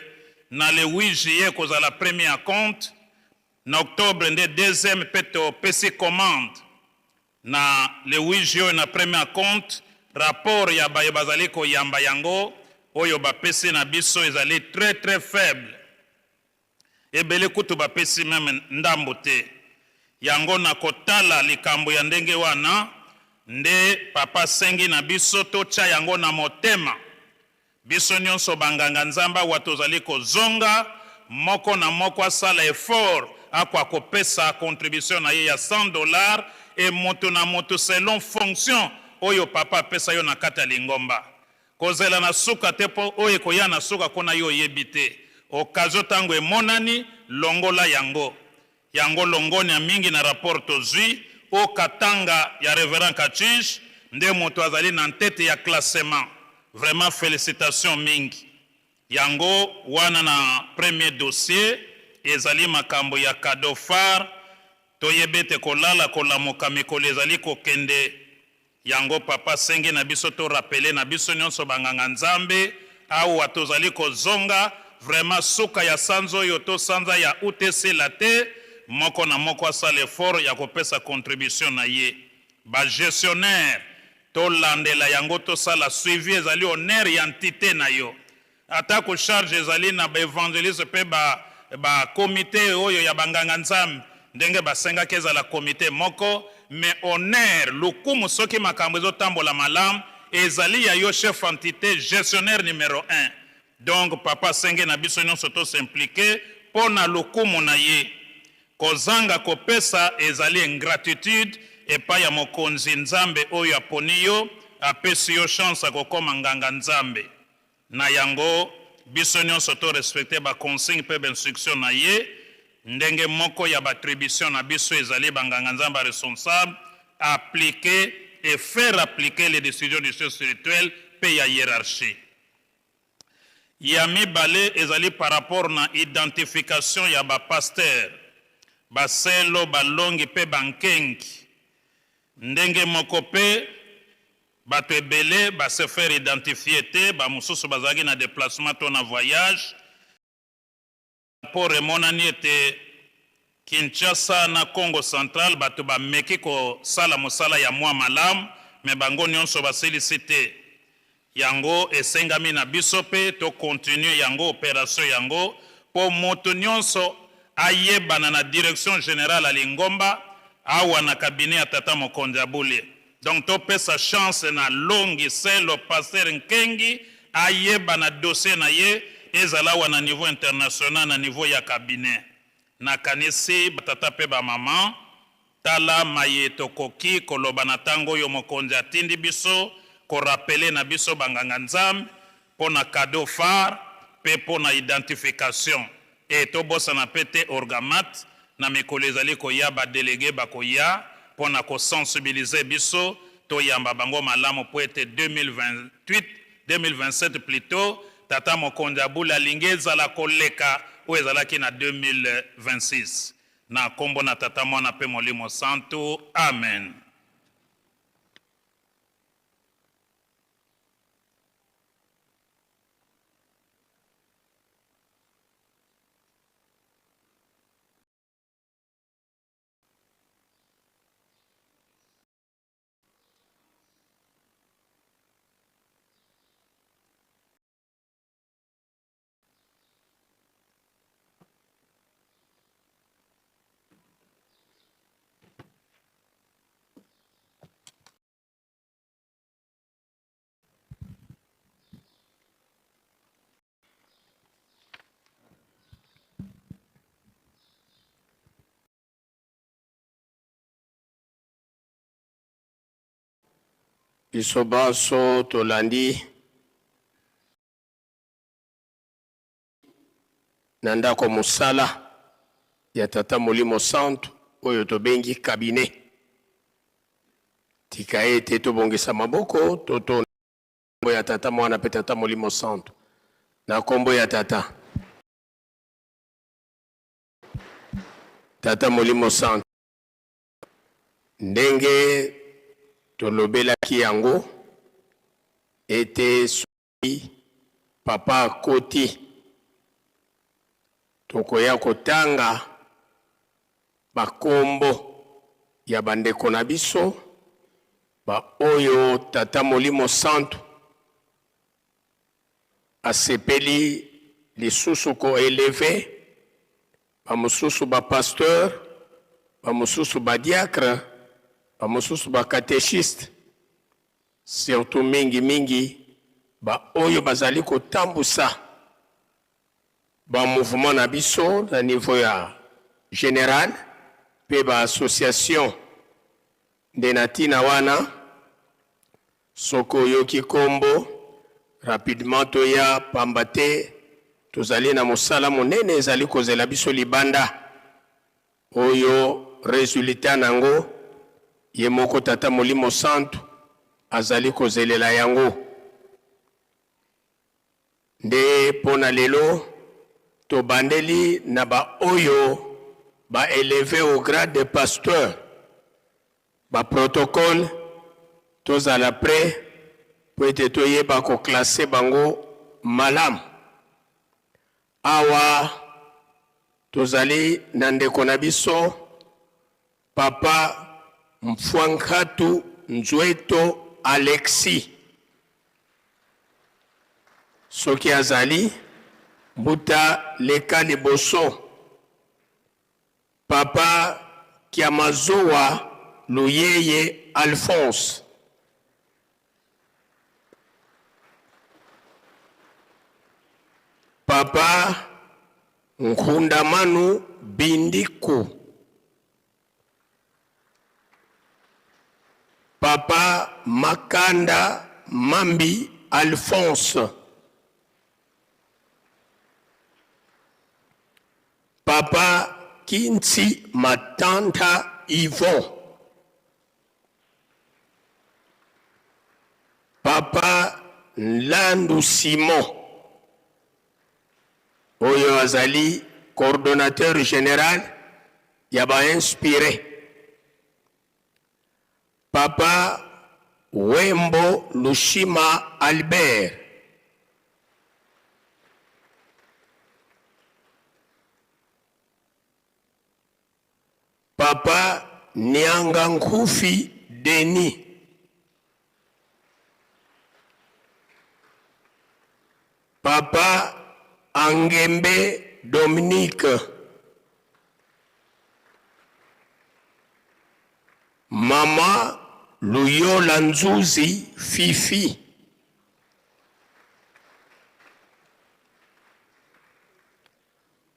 na le 8 juillet kozala premier compte na octobre nde deuxième pe topesi commande na le 8 juillet na premier compte rapport ya baye bazali koyamba yango oyo bapesi na biso ezali très très faible ebele kutu bapesi meme ndambo te yango na kotala likambo ya ndenge wana nde papa sengi na biso totya yango na motema biso nyonso banganga nzambe awa tozali kozonga moko na moko asala effort akwa kopesa contribution na ye ya $100 et moto na moto selon fonction oyo papa apesa yo na kati ya lingomba kozela na suka te po oyo koya na suka kona yo yebi te okazo tango emonani longola yango yango longoni ya mingi na rapport tozwi o katanga ya révérend Kachige nde moto azali na tete ya classement vraiment félicitations mingi yango wana na premier dossier ezali makambo ya cadeau phare toyebete kolala kolamuka mikolo ezali kokende yango papa sengi na biso to rappeler na biso nyonso banganga nzambe awa tozali kozonga vraiment suka ya sanzo oyo to sanza ya UTC la te moko na moko asala effort ya kopesa contribution na ye ba gestionnaire to landela yango to sala suivi ezali honneur ya entité na yo ata ko charge ezali na ba évangéliste pe ba comité oyo ya banganga nzambe ndenge basenga keza la comité moko mais honneur lukumu soki makambo ezotambola malamu ezali ya yo chef entité gestionnaire numéro 1 donc papa senge na biso nyonso to s'impliquer pona lukumu na ye kozanga kopesa ezali ingratitude epai ya mokonzi nzambe oyo aponi yo apesi yo chance akokoma nganga nzambe na yango biso nyonso to respecte ba consigne pe instruction na ye ndenge moko ya battribution na biso ezali banganga nzambe responsable appliquer et faire appliquer les décisions du chef spirituel pe ya hiérarchie ya mibale ezali par rapport na identification ya bapasteur baselo balongi pe bankengi ndenge moko pe bato ebele base faire identifier te bamosusu bazalaki na déplacement to na voyage pour emonani ete Kinshasa na Congo central bato bameki kosala mosala ya mwa malamu me bango nyonso basilisi te yango esengami na biso pe to continue yango opération yango po moto nyonso ayebana na direction générale à Lingomba awa na cabinet ya tata mokonzi abule. Donc to pesa chance na longi selo passer nkengi ayebana dossier na ye ezala wa na niveau international na niveau ya cabinet. Na kanisi batata pe ba maman tala mayeto koki koloba na tango yo mokonzi atindi biso ko rappeler na biso banganga nzambe pona cadeau phare pe pona identification et to bossa na pete orgamat na mikolo ezali koya ba délégué bakoya pona ko sensibiliser biso to yamba bango malamu po ete 2027 plutôt tata mokonzi abula lingeza la koleka o ezalaki na 2026 na kombo na tata mwana pe molimo santo amen. biso baso tolandi na ndako mosala ya tata molimo santo oyo tobengi cabinet. Tika ete tobongisa maboko toto ya tata mwana pe tata molimo santo na kombo ya tata molimo santo ndenge tolobelaki yango ete soki papa koti tokoya kotanga bakombo ya bandeko na biso ba oyo tata molimo santo asepeli lisusu ko eleve ba mosusu ba pasteur ba mosusu ba diacre ba mosusu ba catéchiste surtout mingi ba oyo bazali kotambusa ba mouvement na biso na niveau ya général pe ba association de natina wana soko yoki kombo rapidement toya pambate tozali na mosala monene ezali kozela biso libanda oyo resultat nango ye moko tata molimo santo azali kozelela yango nde pona lelo to bandeli na ba oyo ba élevé au grade de pasteur ba protocole tozala prêt po ete toyeba ko classer bango malam awa tozali na ndeko na biso papa Mfwankatu Nzweto Alexis soki azali buta leka liboso papa Kiamazoa Luyeye Alphonse papa Nkundamanu Bindiku papa Makanda Mambi Alphonse papa Kinti Matanta Yvon papa Landu Simon oyo azali coordonnateur général yaba inspiré papa Wembo Lushima Albert papa Nyanga Nkufi Denis Papa Angembe Dominique, Mama Luyola Nzuzi Fifi,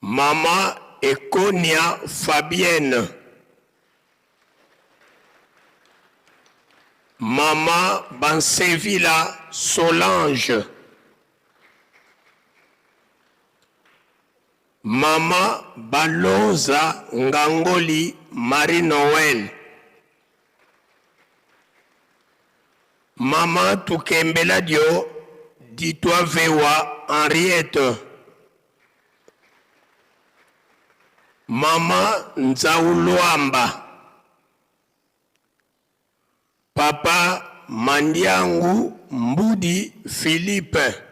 Mama Ekonia Fabienne, Mama Bansevila Solange, Mama Baloza Ngangoli Marie Noël, Mama Tukembela Dio Ditwa Vewa Henriette, Mama Nzauluamba, Papa Mandiangu Mbudi Philippe,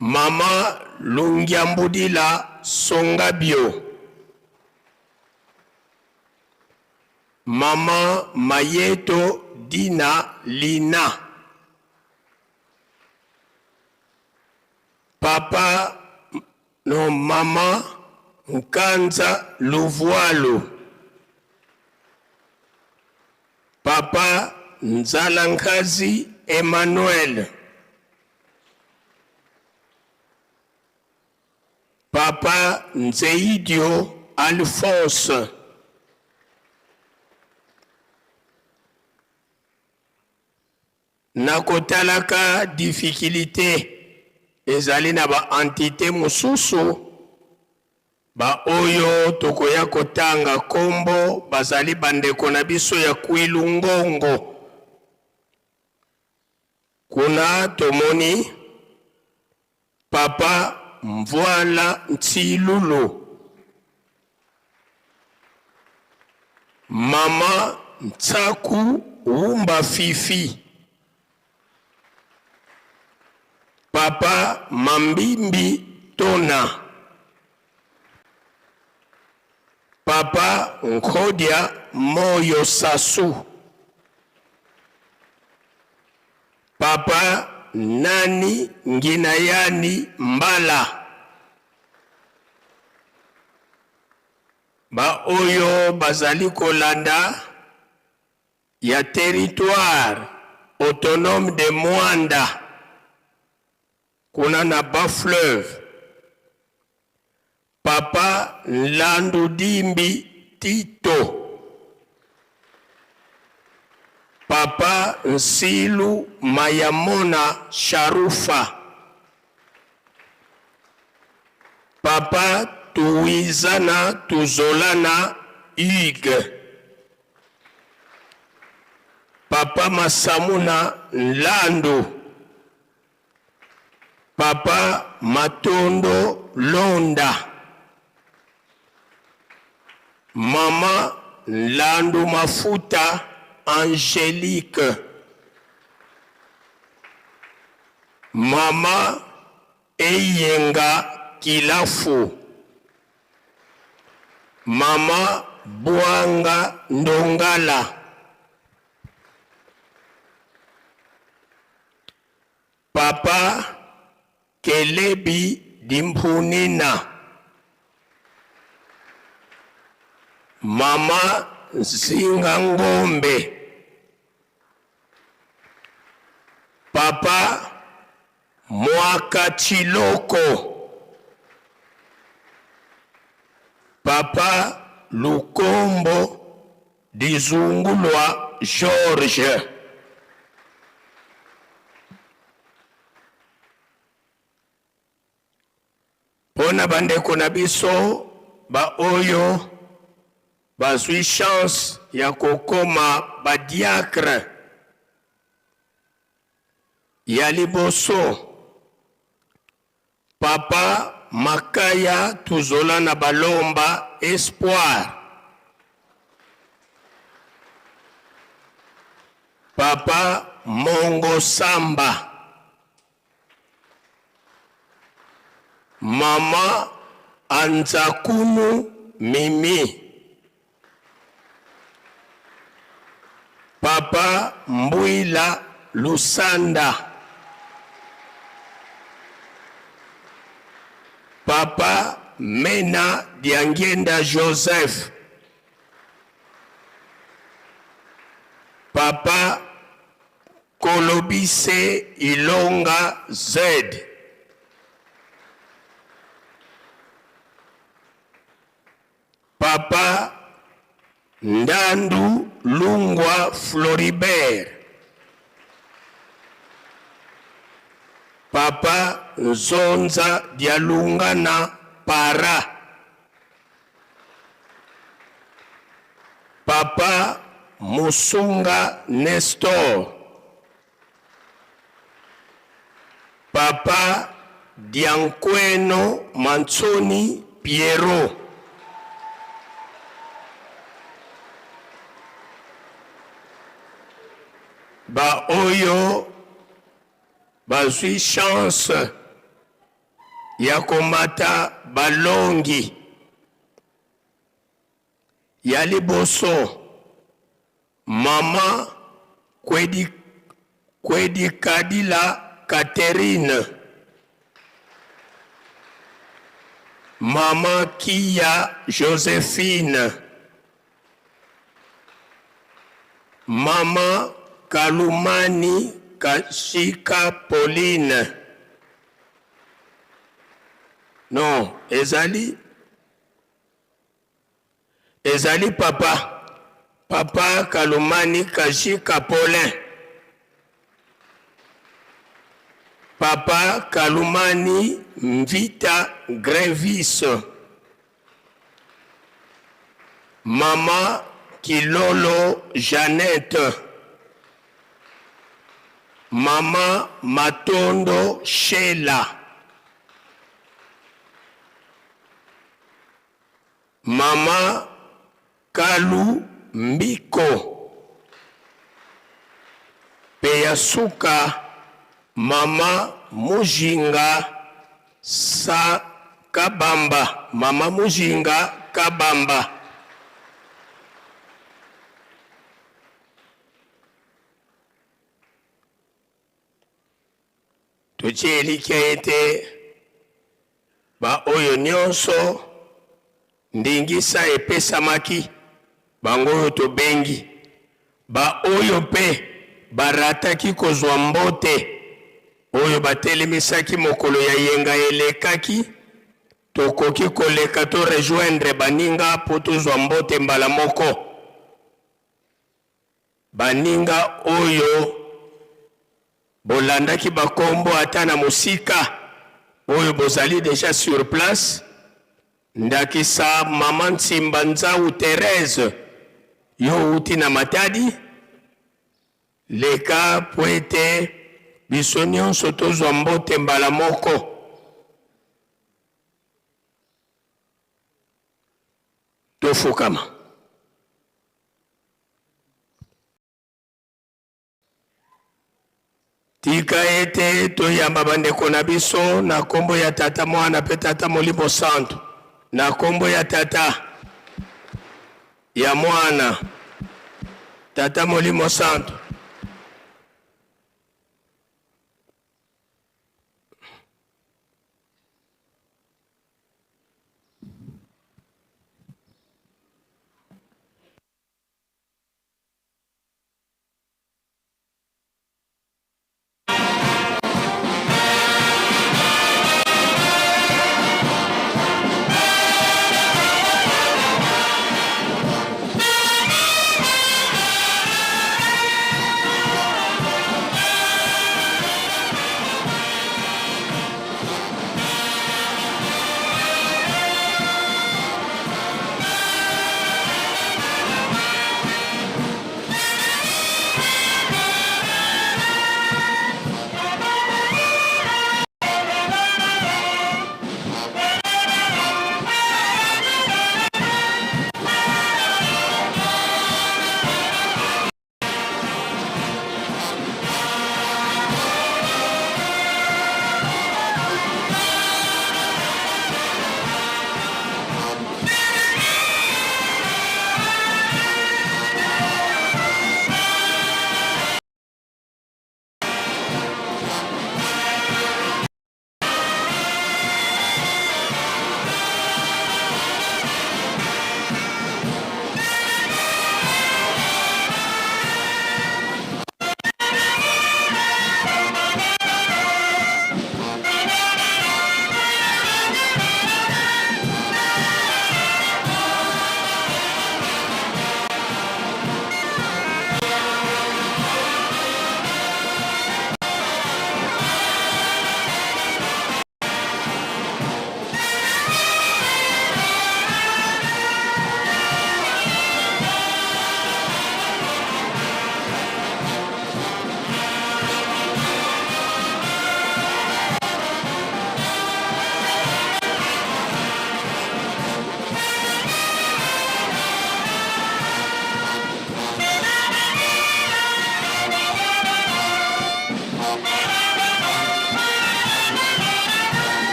Mama Lungiambudila Songabio, Mama Mayeto Dina Lina, Mama Nkanza Luvualo, Papa Nzalankazi Emmanuel, Papa Nzeidio Alphonse, nakotalaka difficulté ezali na ba entité mususu ba oyo tokoya kotanga kombo bazali bandeko na biso ya Kwilungongo. Kuna tomoni Papa Mvwala Ntilulu, Mama Ntsaku Wumba Fifi, Papa Mambimbi Tona, Papa Nkodia Moyo Sasu, Papa Nani Nginayani Mbala, ba oyo bazali kolanda ya territoire autonome de Mwanda, kuna na Bas-Fleuve, Papa Nlandu Dimbi Tito, Papa Nsilu Mayamona Sharufa, Papa Tuizana Tuzolana Hugues, Papa Masamuna Nlandu, Papa Matondo Londa, Mama Nlandu Mafuta Angélique, Mama Eyenga Kilafu, Mama Buanga Ndongala, Papa Kelebi Dimpunina, Mama Zingangombe, Papa Mwaka Chiloko, Papa Lukombo Dizungulwa George, pona bandeko na biso ba oyo bazwi chance ya kokoma ba diacre ya liboso. Papa Makaya Tuzola na Balomba Espoir, Papa Mongo Samba, Mama Anzakunu Mimi, Papa Mbuila Lusanda, Papa Mena Diangenda Joseph, Papa Kolobise Ilonga Z, Papa Ndandu Lungwa Floribert, Papa Nzonza Dialungana Para, Papa Musunga Nestor, Papa Dianqueno Manzoni Piero, ba oyo bazwi chance ya komata balongi ya liboso. Mama Kwedi Kadila Catherine, Mama Kia Josephine, Mama Kalumani Kashika Pauline. Non, ezali Papa Kalumani Kashika Paulin, Papa Kalumani Mvita Grevis, Mama Kilolo Jeannette, Mama Matondo Sheila, Mama Kalu Mbiko, Peyasuka, Mama Mujinga Sa Kabamba, Mama Mujinga Kabamba, tuchelikia ete ba oyo nyonso ndingisa epesamaki bango oyo tobengi, ba oyo pe barataki kozwa mbote oyo batelemisaki mokolo ya yenga elekaki, tokoki koleka to rejoindre baninga po tozwa mbote mbala moko. Baninga oyo bolandaki bakombo ata na musika oyo bozali déjà sur place, ndakisa Mama Nsimba Nzau Thérèse yo uti na Matadi, leka po ete biso nyonso tozwa mbote mbala moko. Tofukama. Tika ete toyamba bandeko na biso na kombo ya Tata Mwana pe Tata Molimo Santo, na kombo ya Tata ya Mwana Tata Molimo Santo.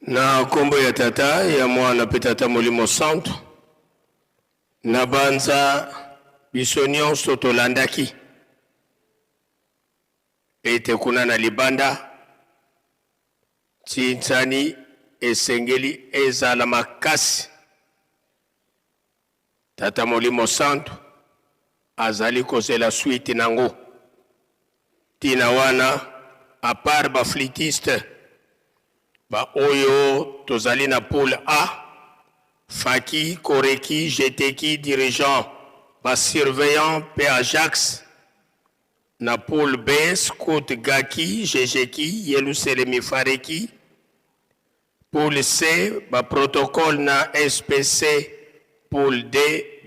na kombo ya tata ya mwana pe tata Molimo Santo na banza biso nyonso tolandaki ete kuna na libanda tintani esengeli ezala makasi tata Molimo Santo azali kozela suite nango tina wana a part ba flitiste ba oyo tozali na poule A Faki, Koreki, Jeteki, dirigeant ba surveillant pe Ajax na poule B Scout Gaki, Jejeki, Yeluselemi Fareki poule C ba protocole na SPC poule D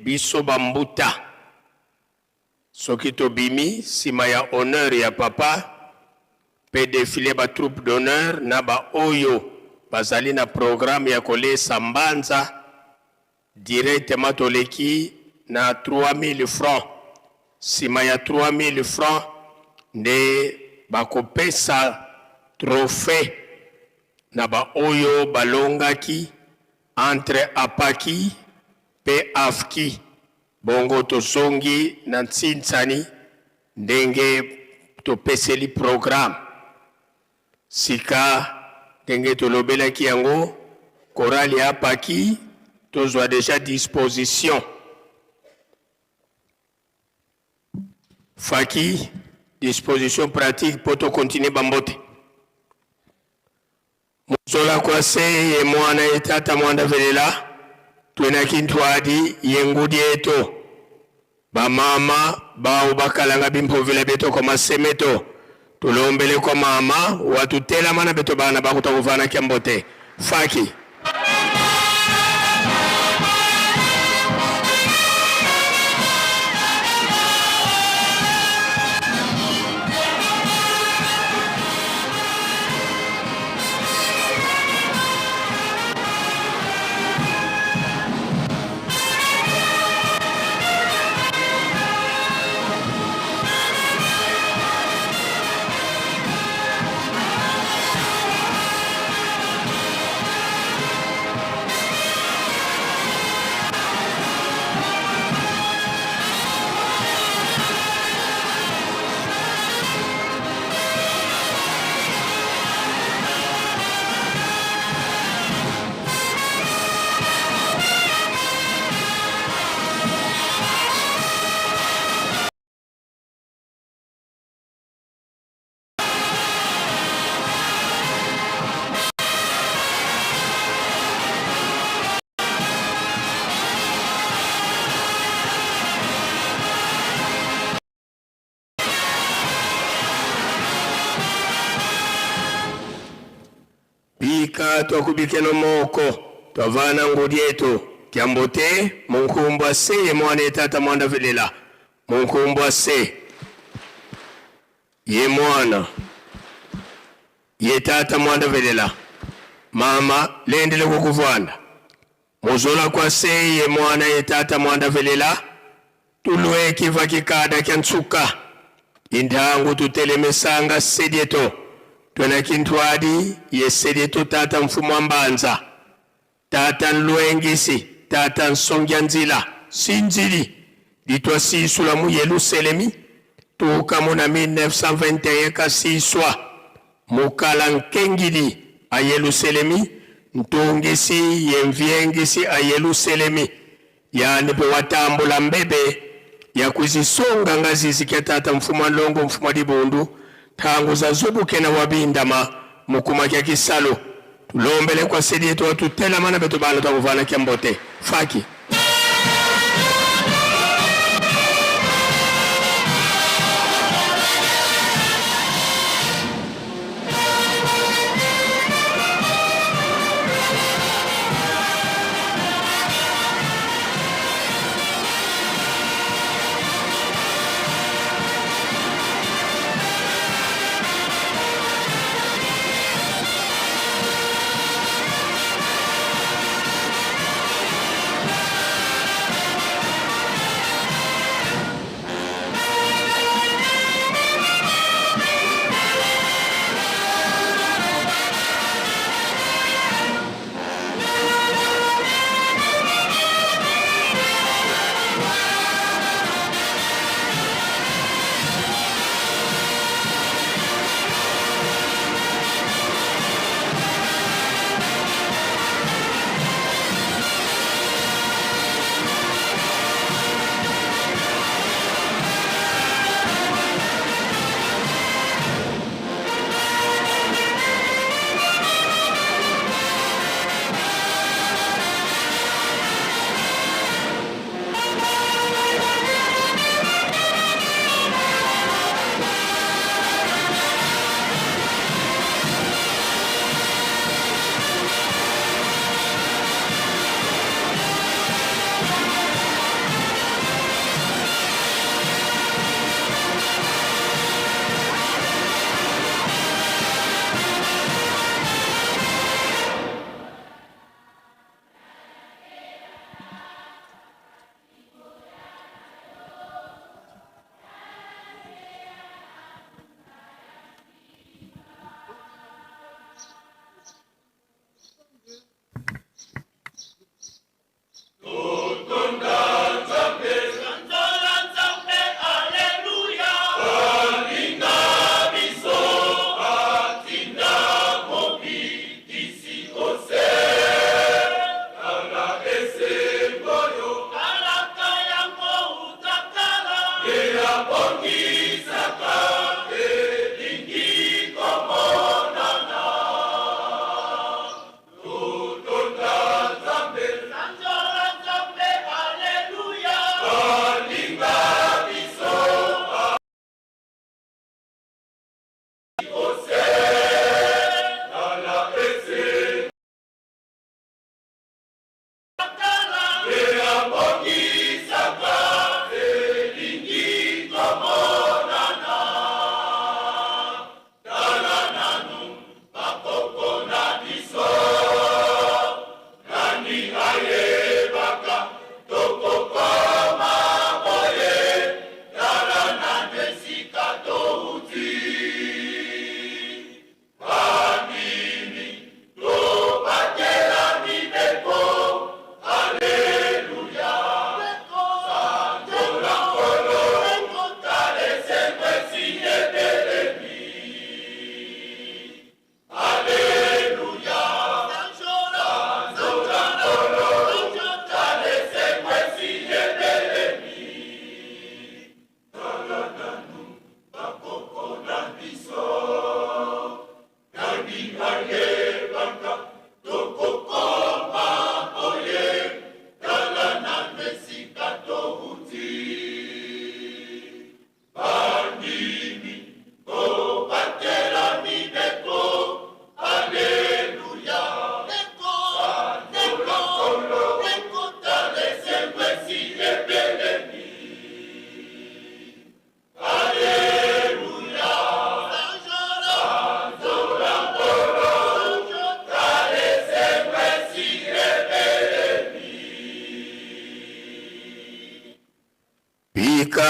biso bambuta soki tobimi sima ya honneur ya papa pe défilé ba troupe d'honneur na ba oyo bazali na programme ya kolesa mbanza directement toleki na 3000 francs sima ya 3000 francs nde bakopesa trophée na ba oyo balongaki entre apaki pe afki bongo tosongi na ntsinsani ndenge topeseli programme sika ndenge tolobelaki yango korali apaki tozwa déjà disposition Faki disposition pratique pour to continuer bambote Muzola kwa se ye mwana etata mwanda velela tuena kintwadi yengudi eto ba mama ba ubakalanga bimpovela beto kwa masemeto tulombele kwa mama watutela mana beto bana bakutakuvana kiambote Faki Bika twakubikeno moko twavana ngudieto kiambote munkumbwa se ye mwana etata mwanda velela munkumbwa se ye mwana ye tata mwanda velela mama lendele kukuvanda muzola kwa se ye mwana etata mwanda velela tulwe kiva kikada kyansuka indangu tutelemesanga sedieto Tuna kintwadi yesedieto tata mfumu ambanza tata nluengisi tata nsongyanzila sinzili ditwa sisula mu Yeluselemi tuka muna 1921 kasiswa mukala nkengili a Yeluselemi ntungisi yemviengisi a Yeluselemi yani pe watambula mbebe ya kuzisonga ngazizi kia tata mfumu alongo mfumu adibundu tangu za zubuke na wabindama mukuma kia kisalo tulombele kwa sedi yetu watutela mana betu bala takuvana kia mbote Faki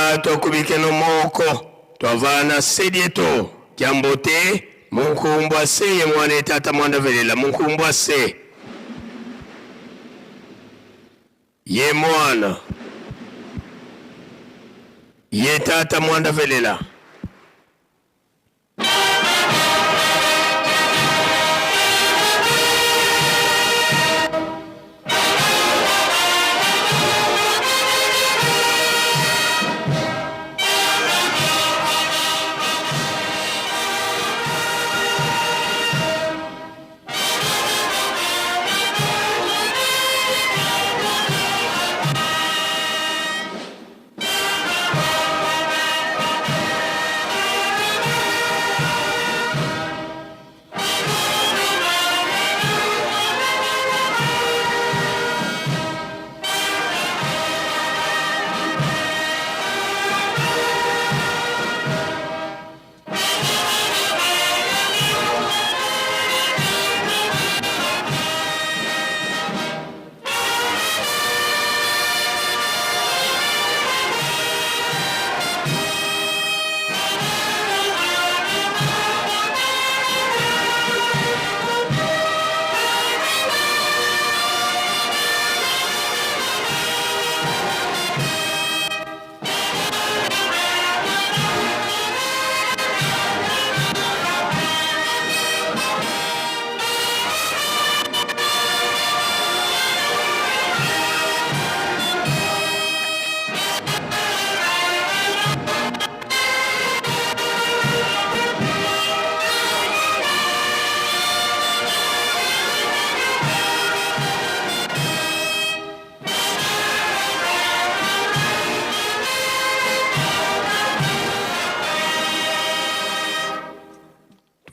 Tonga tokubikeno moko twavana sedieto kyambote munkumbwa se ye mwana tata mwanda velela munkumbwa se ye mwana ye tata mwanda velela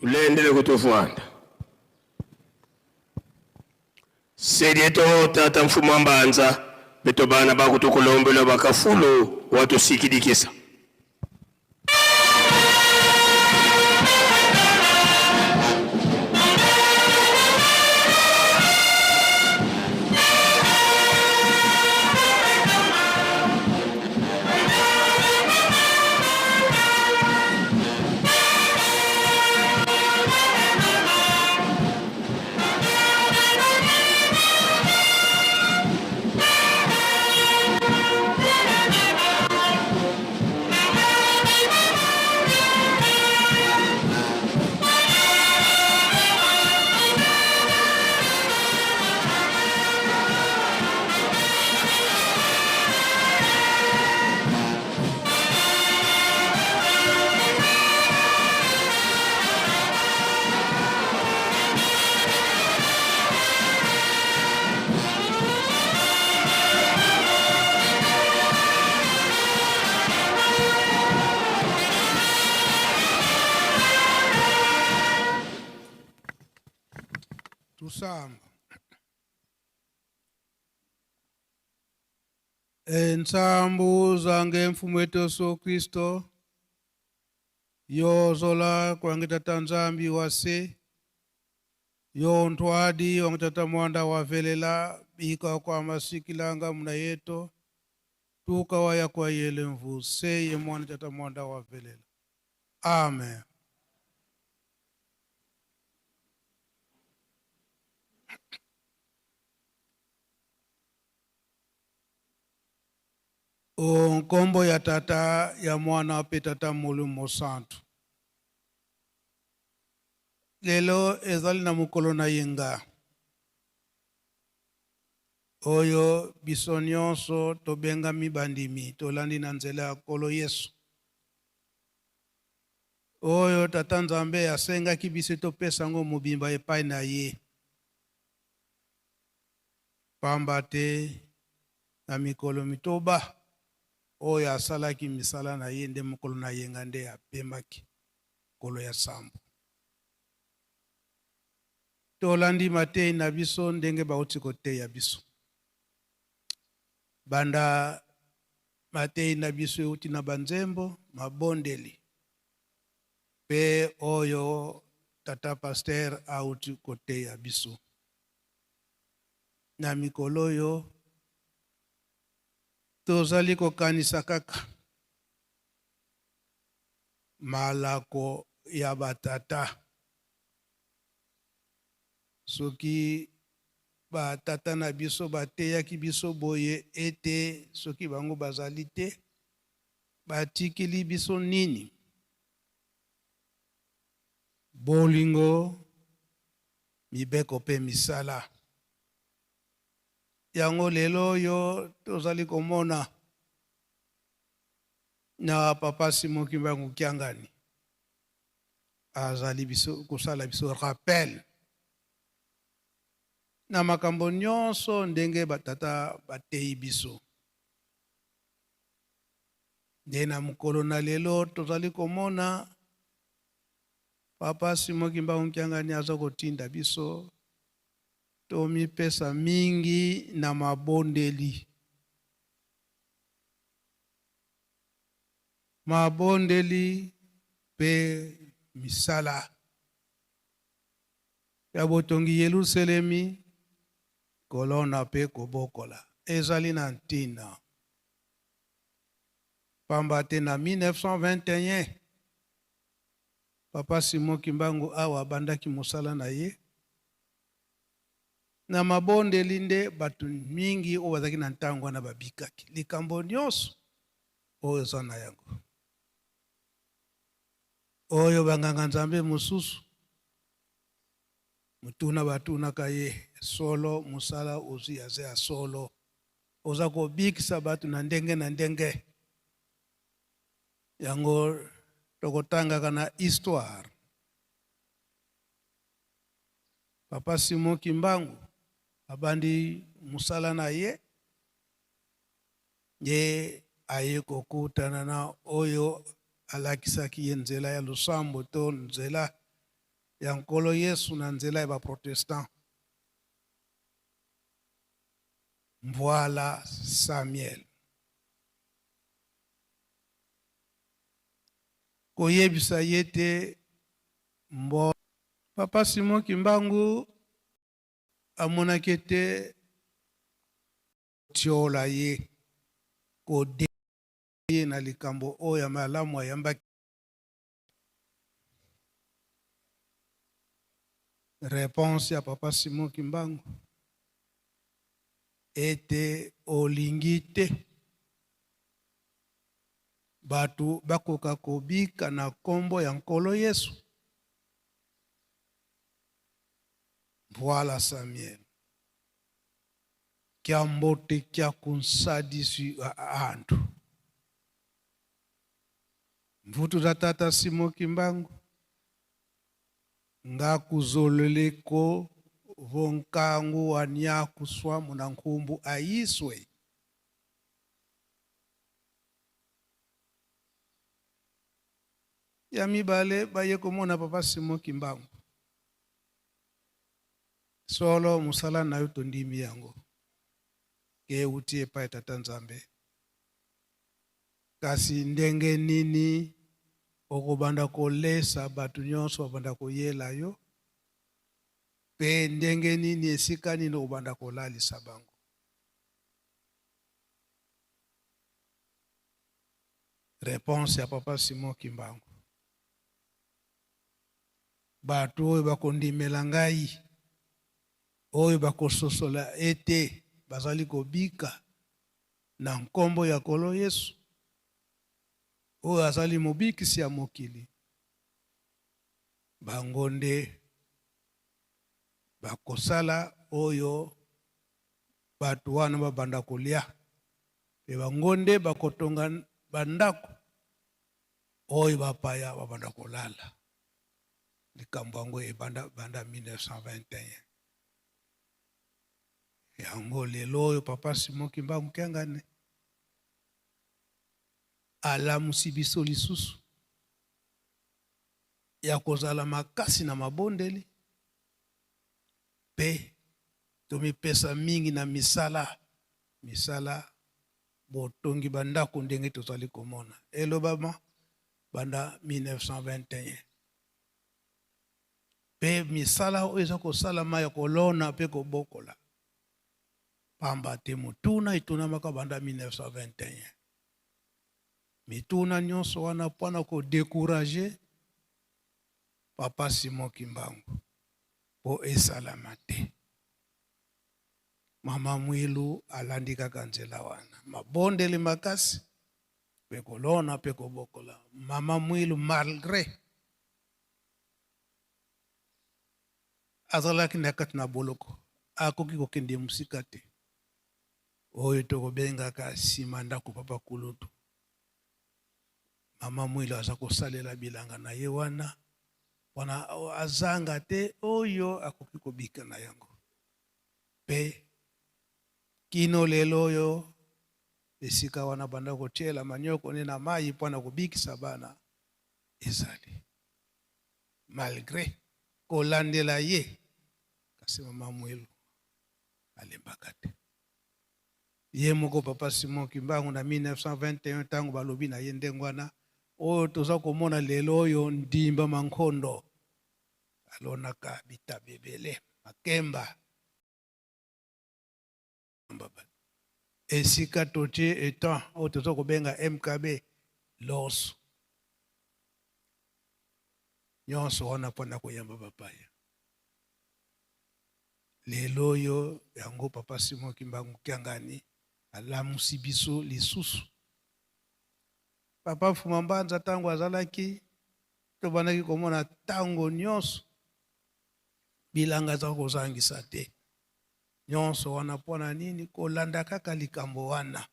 ulendele kutofwanda sedieto tata mfumu ambanza beto bana bakutukulombela bakafulo watusikidikisa Tusamba. Ensambu zange mfumu wetu Yesu Kristo yozola kwangita tanzambi wase yontwadi wangitata mwanda wavelela bika kwa masikilanga muna yeto tuka waya kwa yele mvu seye mwana tata mwanda wavelela. Amen. Nkombo ya tata ya mwana pe tata Mulimo Santu. Lelo ezali na mukolo na yenga. Oyo biso nyonso tobenga mibandimi tolandi na nzela ya kolo Yesu. Oyo tata Nzambe asengaki biso topesa ngo mobimba epai na ye. Pamba te na mikolo mitoba oyo asalaki misala na ye nde mokolo na yenga nde apembaki kolo ya sambo. Tolandi matei na biso ndenge bauti koteya biso. Banda matei na biso euti na banzembo mabondeli pe oyo tata pasteur auti koteya biso. Na mikolo yo tozali kokanisa kaka malako ya batata. Soki batata na biso bateyaki biso boye ete soki bango bazali te batikili biso nini? Bolingo, mibeko pe misala. Yango lelo yo tozali komona na papa Simon Kimbangu Kiangani azali biso kosala biso rappel na makambo nyonso ndenge batata bateyi biso. Nde na mukolo na lelo tozali komona papa Simon Kimbangu Kiangani aza kotinda biso tomipesa mingi na mabondeli. Mabondeli pe misala ya botongi Yerusalemi kolona pe kobokola ezali na ntina. Pamba te na 1921 papa Simon Kimbangu awa bandaki mosala na ye na mabondeli nde batu mingi oyo bazaki na ntango wana babikaki. Likambo nyonso oyo eza na yango. Oyo banganga nzambe mosusu mutuna batunaka ye solo musala ozi aze ya solo oza kobikisa batu na ndenge na ndenge. Yango tokotangaka na histoire. Papa Simon Kimbangu abandi musala na ye ye aye kokutana na oyo alakisaki ye nzela ya lusambo to nzela ya nkolo Yesu na nzela ya baprotestant. Voilà Samuel. Koyebisa yete mbo papa Simon Kimbangu amonaki ete tiola ye kode ye na likambo oyo ya malamu ayambaki. Réponse ya papa Simon Kimbangu ete olingi te batu bakoka kobika na kombo ya nkolo Yesu. Voilà Samuel. Kia mbote kia kunsadisi antu. Mvutu za tata Simon Kimbangu nga kuzoleleko vonkangu wanya kuswa munankumbu aiswe. Ya mibale baye komona papa Simon Kimbangu solo musala na yuto ndimi yango ke utie pa tata Nzambe. Kasi ndenge nini okobanda kolesa batu nyonso obanda koyela yo pe ndenge nini esika nini obanda kolalisa bango. Réponse ya papa Simon Kimbangu. Batu oyo bakondimela ngai oyo bakososola ete bazali kobika na nkombo ya nkolo Yesu oyo azali mobikisi ya mokili. Bango nde bakosala oyo batu wana babanda kolia pe bango nde bakotonga bandako oyo bapaya babanda kolala. Likambo yango ebanda banda 1921. Yango lelo oyo papa Simon Kimbangu Kiangani alamusi biso lisusu ya kozala makasi na mabondeli pe tomipesa mingi na misala botongi bandako ndenge tozali komona elobama banda 1921. Pe misala oyo eza kosalama ya kolona pe kobokola. Pamba te mutuna itunamaka banda 1921. mituna nyonso wana mpona kodécourage Papa Simon Kimbangu po esalama te. Mama Mwilu alandi kaka nzela wana mabondeli makasi pe kolona pe kobokola. Mama Mwilu malgré azalaki na kati na boloko akoki kokende musika te oyo tokobengaka nsima ndako Papa Kulutu. Mama Mwilu aza kosalela bilanga na ye wana wana azanga te oyo akoki kobika na yango. Pe kino lelo oyo esika wana banda kotiela manyoko ne na mai mpona kobikisa bana ezali. Malgré kolandela ye kasi Mama Mwilu alembaka te. Ye moko Papa Simon Kimbangu na 1921 tango balobi na ye ndengwana oyo toza komona lelo oyo ndimba mankondo alonaka bitabebele makemba esika totie etan oyo toza kobenga MKB loso nyonso wana mpona koyamba bapaya. Lelo oyo yango Papa Simon Kimbangu Kiangani alamusi biso lisusu. Papa Fuma Mbanza tango azalaki tobandaki komona tango nyonso bilanga za kozangisa te. Nyonso wana mpona nini? Kolanda kaka likambo wana.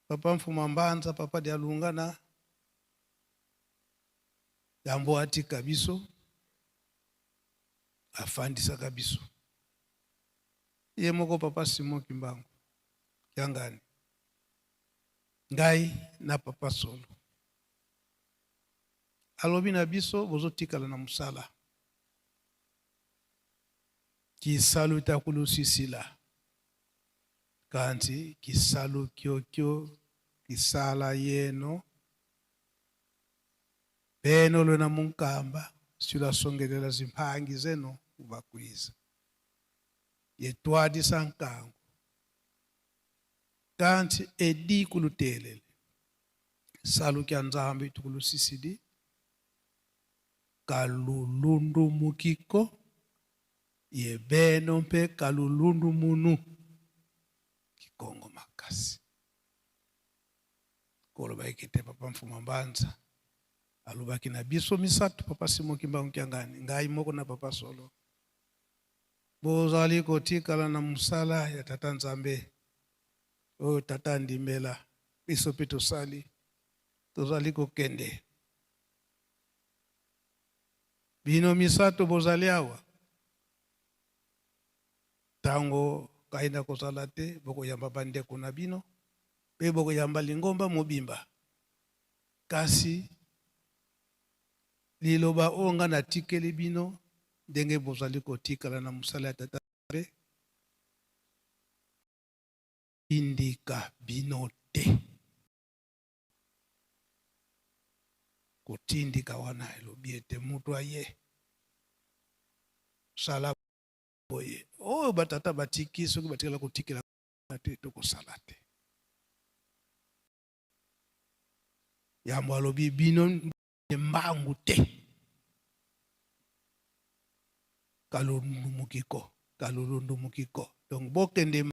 Papa Mfuma Mbanza, Papa Dialungana yambo atika biso afandisaka biso. Ye moko Papa Simon Kimbangu Kiangani ngai na Papa Solo alobi na biso bozotikala na musala kisalu takulusisila kanti kisalu kyokyo kisala yeno beno lona munkamba sila songelela zimpangi zeno ubakwiza yetwadi sankangu kanti edi kulutelele salu kya nzambe tukulusisidi kalulundu mukiko yebeno mpe kalulundu munu kikongo makasi koloba ikete Papa Mfuma Mbanza alubaki na biso misatu Papa Simon Kimbangu Kiangani ngai moko na Papa Solo bozali kotikala na musala ya Tata Nzambe oyo Tata Ndimela biso pe tosali tozali kokende bino misato bozali awa tango kaina kozala te bokoyamba bandeko na bino pe bokoyamba lingomba mobimba kasi liloba onga na tikeli bino ndenge bozali kotikala na musala ya Tata Nzambe indika bino te kotindika wana elobi ete mutu aye sala boye oyo batata batiki soki batikala kotikela te tokosala te. Yambo alobi bino mbangu te kalundu mukiko donc bokende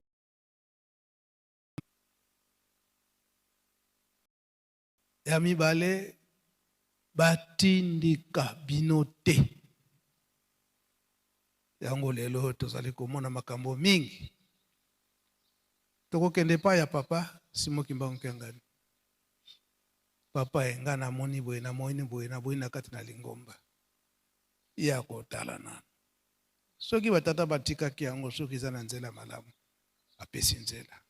ya mibale batindika bino te. Yango lelo tozali komona makambo mingi tokokende pa ya Papa Simon Kimbangu Kiangani. Papa enga na moni boye na moini boye na boye na kati na lingomba ya kotala nanu soki batata batikaki yango soki za na nzela malamu apesi nzela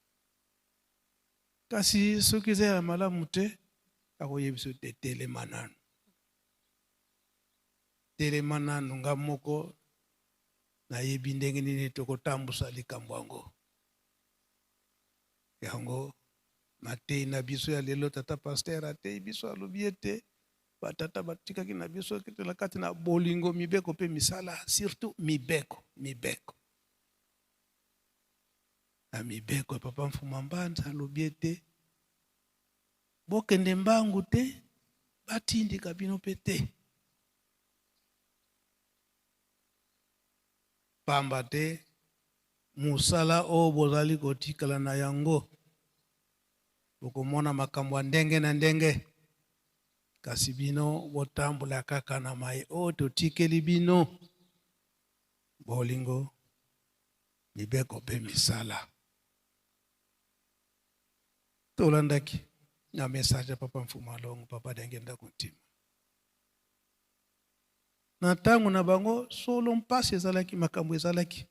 kasi soki za ya malamu te akoyebiso te telema nanu nga moko nayebi ndenge nini tokotambusa likambo yango yango matei na biso ya lelo Tata Pasteur atei biso alobi ete batata batikaki na biso ketela kati na bolingo mibeko pe misala surtout mibeko na mibeko papa Mfuma Mbanza alobi ete bokende mbangu te batindika bino pe te. Pamba te musala o bozali kotikala na yango bokomona makambo ndenge na ndenge, kasi bino botambola kaka na mai o totikeli bino bolingo mibeko pe misala. Tolandaki na message papa Mfuma Longo papa Dengue Ndakontima na tangu na bango solo mpasi ezalaki makambo ezalaki,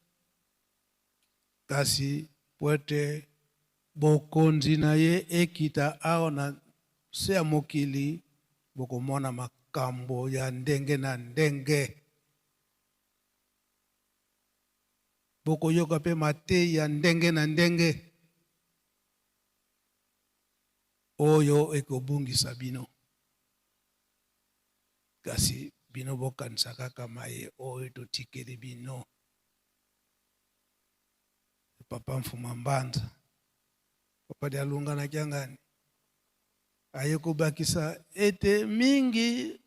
kasi poete bokonzi na ye ekita ao na se ya mokili bokomona makambo ya ndenge na ndenge, bokoyoka pe mateyi ya ndenge na ndenge oyo ekobungisa bino, kasi bino bokanisa kaka maye oyo totikeli bino. Papa Mfuma Mbanza papa de Alunga na Kiangani aye kobakisa ete mingi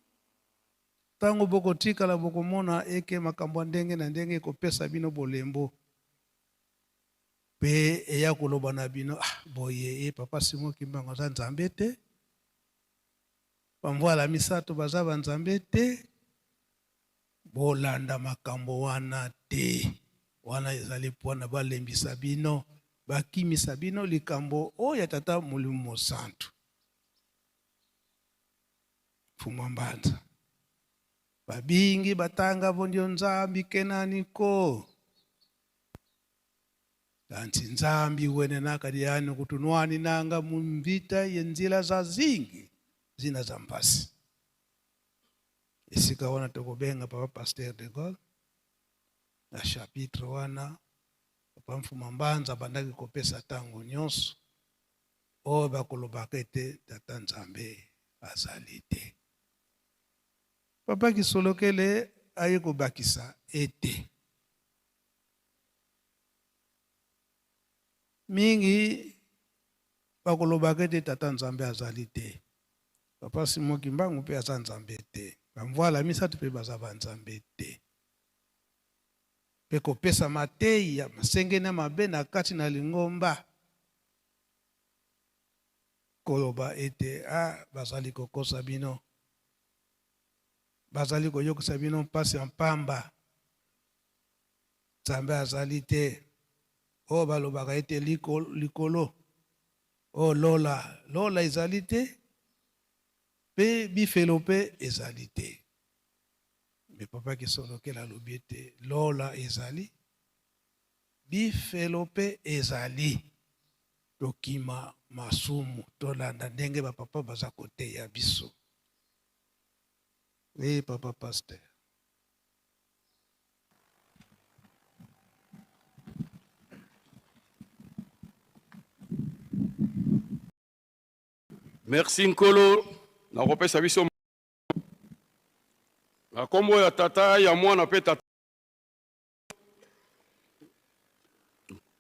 tango bokotikala bokomona eke makambo ndenge na ndenge ekopesa bino bolembo pe eya koloba na bino boye papa Simon Kimbangu za Nzambe te, bamvoala misato baza banzambe te, bolanda makambo wana te, wana ezali pona balembisa bino bakimisa bino likambo oyo tata Molimo Santu. Mfuma Mbanza babingi batanga bondio Nzambi kenani ko kanti Nzambi wene nakadiani kutunwani nanga mumvita yenzila za zingi zina za mpasi. Isika wana tokobenga papa Pasteur de Gaulle na chapitre wana papa Mfuma Mbanza bandaki kopesa tango nyonso oyo bakolobaka ete tata Nzambe azali te. Papa Kisolokele aye kobakisa ete mingi bakolobaka ete tata Nzambe azali te, papa Simon Kimbangu pe aza Nzambe te, bamvoala misato pe baza banzambe te, pe kopesa mateyi ya masenge na mabe na kati na lingomba koloba ete bazali kokosa bino, bazali koyokisa bino mpasi ya mpamba, Nzambe azali te. O balobaka ete likolo o lola ezali te pe bifelo pe ezali te. Me papa Kisolokela alobi ete lola ezali, bifelo pe ezali, tokima masumu tolanda ndenge bapapa baza koteya biso. Papa Pasteur. Merci Nkolo na kopesa biso na kombo ya tata ya mwana pe tata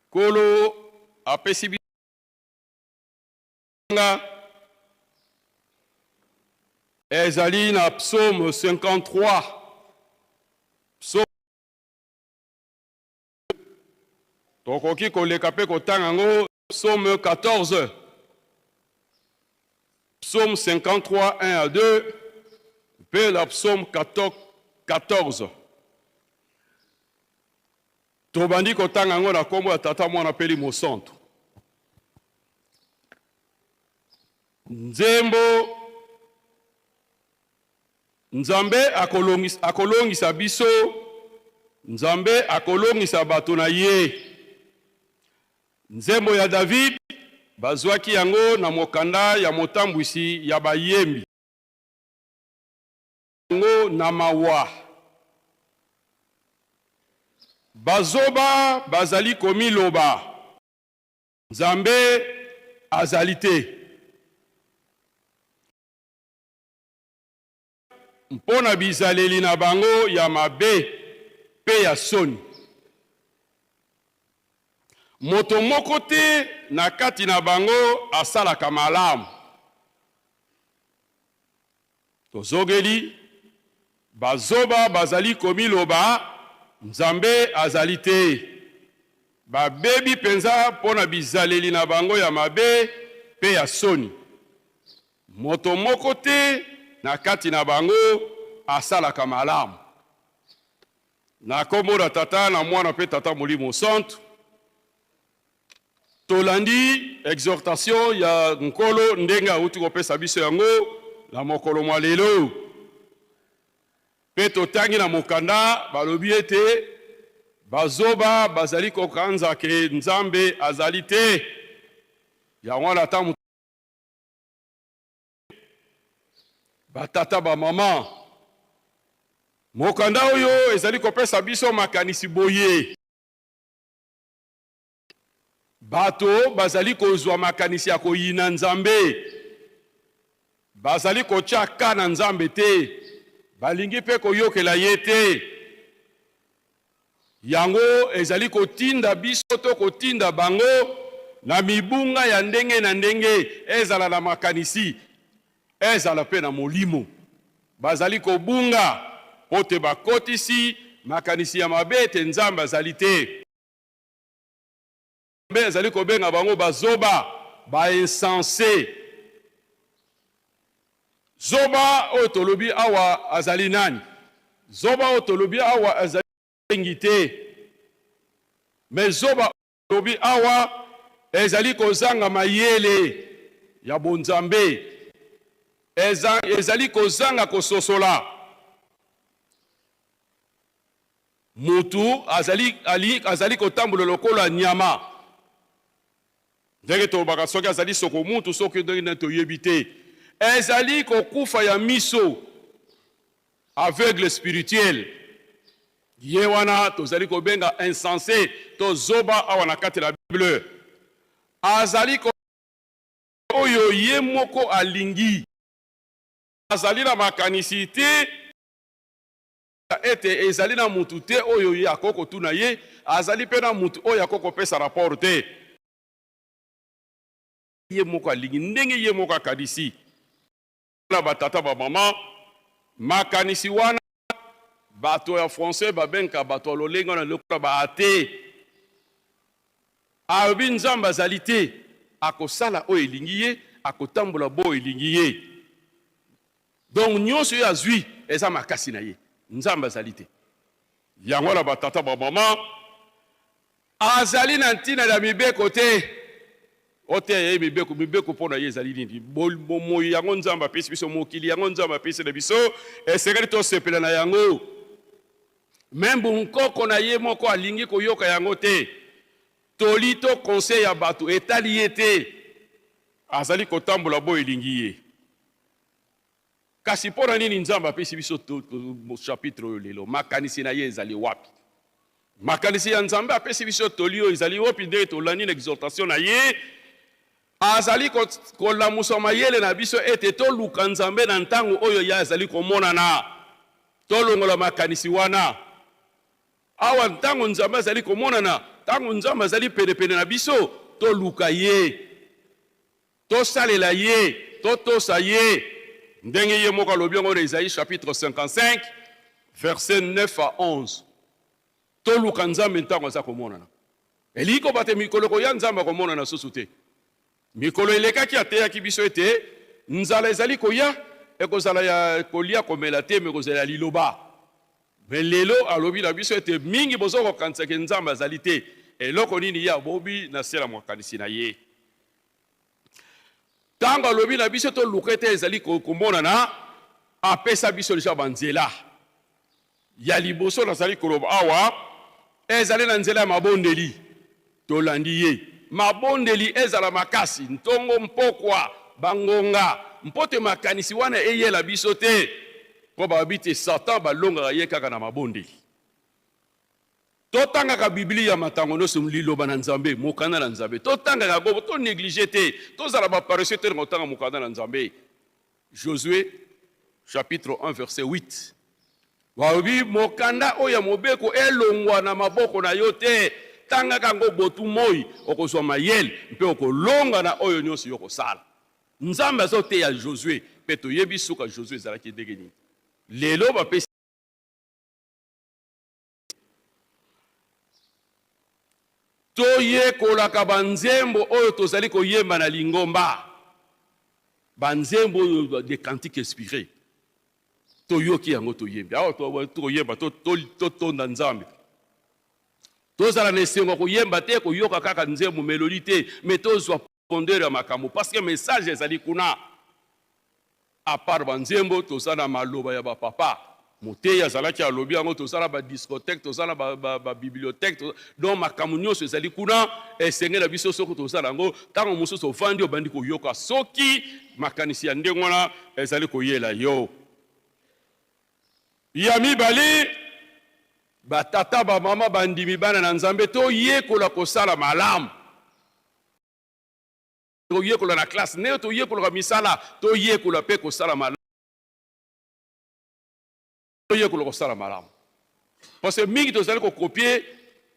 Nkolo apesi biso ezali na psaume 53 psaume tokoki koleka pe kotanga ngo psaume 14 Psaume 53, 1 à 2, puis la psaume 14. Tobandi kotanga ngo na kombo ya tata mwana peli mosantu. Nzembo Nzambe akolongisa biso, Nzambe akolongisa bato na ye. Nzembo ya David bazwaki yango na mokanda ya motambwisi ya bayembi yango na mawa. Bazoba bazali komiloba Nzambe azali te. Mpona bizaleli na bango ya mabe pe ya soni. moto moko te na kati na bango asalaka malamu. Tozogeli bazoba bazali komiloba Nzambe azali te. Babebi penza pona bizaleli na bango ya mabe pe ya soni. Moto moko te na kati na bango asalaka malamu. Na kombo na tata na mwana pe tata Molimo Santo, tolandi exhortation ya nkolo ndenga auti kopesa biso yango na mokolo mwa lelo. Pe totangi na mokanda balobi ete bazoba bazali kokanza ke Nzambe azali te. Yango na tamu batata ba mama mokanda oyo ezali kopesa biso makanisi boye. Bato bazali kozwa makanisi ya koyina Nzambe, bazali kochaka na Nzambe te, balingi pe koyokela ye te. Yango ezali kotinda biso to kotinda bango na mibunga ya ndenge na ndenge, ezala na makanisi, ezala pe na molimo. Bazali kobunga pote bakotisi makanisi ya mabete Nzambe azali te. Azali kobenga bango bazoba, ba insensé. Zoba otolobi awa azali nani? Zoba otolobi awa azali ngite. Mais zoba otolobi awa ezali kozanga mayele ya bonzambe. Ezali kozanga kososola. Mutu azali kotambola lokola nyama. Ndenge tobaka soki azali soko mutu soki ndenge toyebi te. Ezali kokufa ya miso, aveugle spirituel. Ye wana tozali kobenga insensé to zoba awa na kati la Bible. Azali ko oyo ye moko alingi. Azali na makanisi te ete ezali na mutu te oyo ye akoko tuna ye, azali pe na mutu oyo akoko pesa rapport te. Ye moko alingi ndenge ye moko akadisi. Na batata ba mama makanisi wana bato ya français babenka bato lolenga na lokola ba ate. Abi Nzambe azali te, akosala oyo elingi ye, akotambola bo elingi ye. Donc nyonso ya zwi eza makasi na ye. Nzambe azali te. Yango na batata ba mama azali na ntina na mibeko te. Ote ye mibeko pona ye ezali nini? Bomo yango Nzambe apesi biso mokili, yango Nzambe apesi na biso, esengeli to sepela na yango. Membu nkoko na ye moko alingi koyoka yango te. Tolito conseil ya bato etali ye te. Azali kotambola bo elingi ye. Kasi pona nini Nzambe apesi biso chapitre oyo lelo? Makanisi na ye ezali wapi? Makanisi ya Nzambe apesi biso tolio ezali wapi nde tolani na exhortation na ye? Azali kolamusa mayele na biso ete toluka Nzambe na ntango oyo ya azali komonana. Tolongola makanisi wana. Awa ntango Nzambe azali komonana, ntango Nzambe azali pene na biso, toluka ye. Tosalela ye, totosa ye. Ndenge ye moko alobi ngo na Isaïe chapitre 55 verset 9 à 11. Toluka Nzambe ntango azali komonana. Eliko bate mikolo ko ya Nzambe komonana susu te. Mikolo elekaki ateyaki biso ete nzala ezali koya ekozala ya kolia komela te me kozala liloba. Me lelo alobi na biso ete mingi bozo kokanisa ke Nzambe azali te. Eloko nini ya bobi na sela mwakanisi na ye. Tango alobi na biso to lukete ezali komonana apesa biso deja banzela. Ya liboso nazali koloba awa ezali na nzela ya mabondeli tolandi ye. Mabondeli ezala makasi ntongo mpokwa bangonga mpote makanisi wana eyela biso te po babite Satan balonga ye kaka na mabondeli. Totanga ka Biblia matango no liloba na Nzambe mokanda na Nzambe. Totanga ka gobo to négliger te. Tozala ba paresseux te ngotanga mokanda na Nzambe. Josué chapitre 1 verset 8. Wabi mokanda oya mobeko elongwa na maboko na yote. tanga kango botu moi okozwa mayele mpe okolonga na oyo nyonso yo kosala. Nzambe azoteya Josué mpe toyebi suka Josué ezalaki ndenge nini. Lelo bapesi toyekolaka banzembo oyo tozali koyemba na lingomba, banzembo oyo de cantique inspiré toyoki yango toyembi awa toyemba totonda Nzambe. Tozala na esengo koyemba te koyoka kaka nzembo melodi te, mais tozwa pondeur ya makambo parce que message ezali kuna. À part banzembo tozala maloba ya bapapa moteyi azalaki alobi yango, tozala ba discothèque, tozala ba bibliothèque, donc makambo nyonso ezali kuna. Esenge na biso soko tozala yango ntango mosusu ofandi obandi koyoka soki makanisi ya ndenge wana ezali koyela yo. Ya mibale batata bamama bandimi bana na Nzambe toyekola kosala malamu, toyekola na classe ne toyekola misala, toyekola pe kosala malamu, toyekola kosala malamu parce que mingi tozali kokopier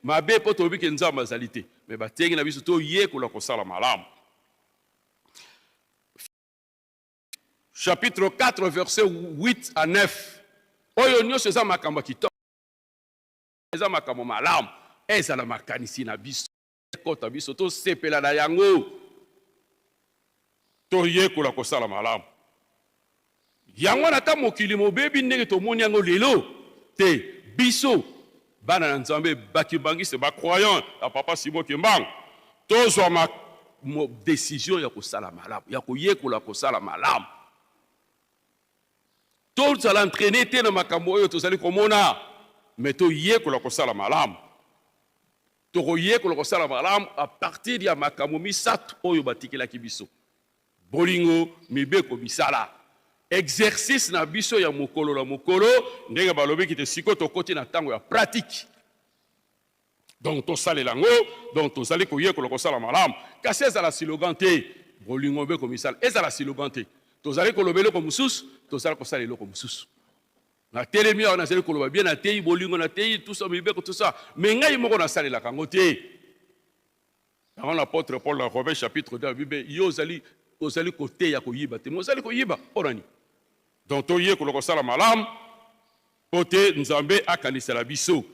mabe po toyebi ke Nzambe azali te, mais batengi na biso toyekola kosala malamu. Chapitre 4 verset 8 à 9 oyo nyonso eza makambo kitoko, eza makambo malamu, ezala makanisi na biso kota biso tosepela na yango, toyekola kosala malamu. Yango na ta mokili mobebi ndenge tomoni yango lelo te, biso bana na Nzambe bakibangise ba croyant ya papa Simon Kimbangu tozwa décision ya kosala malamu, ya koyekola kosala malamu. Tozala entraîner te na makambo oyo tozali komona, mais toyekola kosala malamu. Toyekola kosala malamu à partir ya makambo misato oyo batikelaki biso: bolingo, mibeko, misala, exercice na biso ya mokolo na mokolo, ndenge balobi kite siko tokoti na tango ya pratique. Donc tosale lango, donc tozali koyekola kosala malamu. Kasi ezala slogan te, bolingo, mibeko, misala, ezala slogan te. Tozali koloba eloko mosusu, tozali kosala eloko mosusu. Na telemi awa nazali koloba bien na teyi bolingo na teyi tout ça mibeko tout ça, mais ngai moko nasalelaka yango te. Dans l'apôtre Paul dans Romains chapitre 2 Bible yo ozali koteya koyiba te, mozali koyiba orani. Donc toyekola kosala malamu po te Nzambe akanisela biso.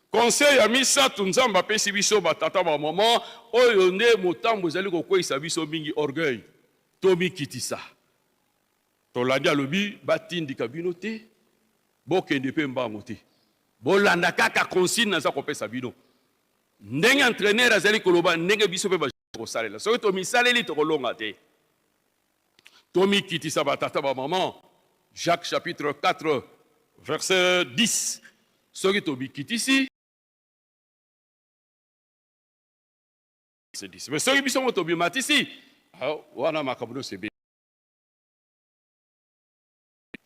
Conseil ya misato Nzambe apesi biso batata ba mama oyo nde motambo ezali kokweyisa biso mingi orgueil tomikitisa. Tolandi alobi batindika bino te, bokende pe mbango te, bolanda kaka consigne naza kopesa bino. Ndenge entraîneur azali koloba ndenge biso pe bakosalela, soki tomisaleli tokolonga te. Tomikitisa batata ba maman. Jacques chapitre 4 verset 10 soki tomikitisi c'est 10, mais soki biso mo tobimatisi wana makambo sebe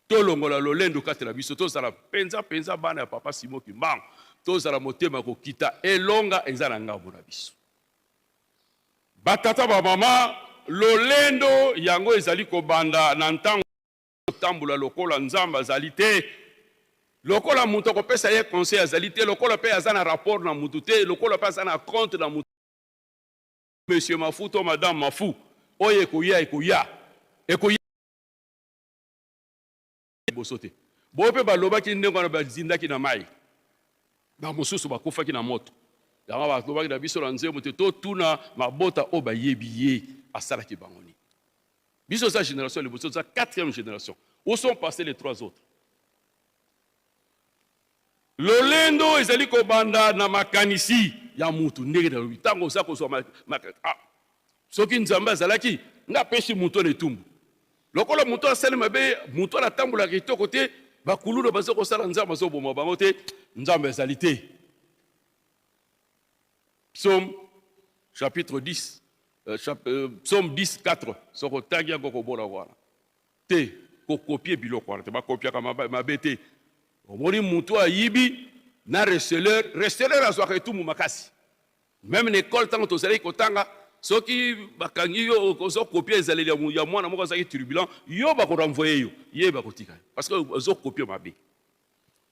tolongola lolendo kati na biso tozala penza bana ya papa Simon Kimbangu, tozala motema kokita elonga eza na ngambo na biso. Batata ba mama lolendo yango ezali kobanda na ntango tambola lokola Nzambe azali te, lokola mutu kopesa ye conseil azali te, lokola pe aza na rapport na mutu te, lokola pe aza na compte na mutu. Monsieur Mafou to madame Mafou oyo ekoya bosote bope balobaki ndenge wana bazindaki na mai ba mosusu bakufaki na moto yango balobaki na biso na nzembo te totuna mabota oyo bayebi ye asalaki bango nini. Biso sa génération liboso sa 4e génération, où sont passés les 3 autres? Lolendo ezali kobanda na makanisi ya mutu ndenge na lobi tango sa kozwa soki Nzambe azalaki nga peshi mutu na etumbu lokola mutu asali mabe mutu na tambola kitoko te bakuluno bazo kosala Nzambe azoboma bango te, Nzambe ezali te. Psaume chapitre 10 Psaume 10 4 soko tagi yango kobona wana te kokopie biloko wana te bakopiaka mabe te. Omoni mutu ayibi na receleur azwaka etumbu makasi. Même l'école tango tozali kotanga soki bakangi yo kozo copier ezaleli ya mwana moko azaki turbulent yo bako renvoyer yo ye bakotika parce que ozo copier mabe.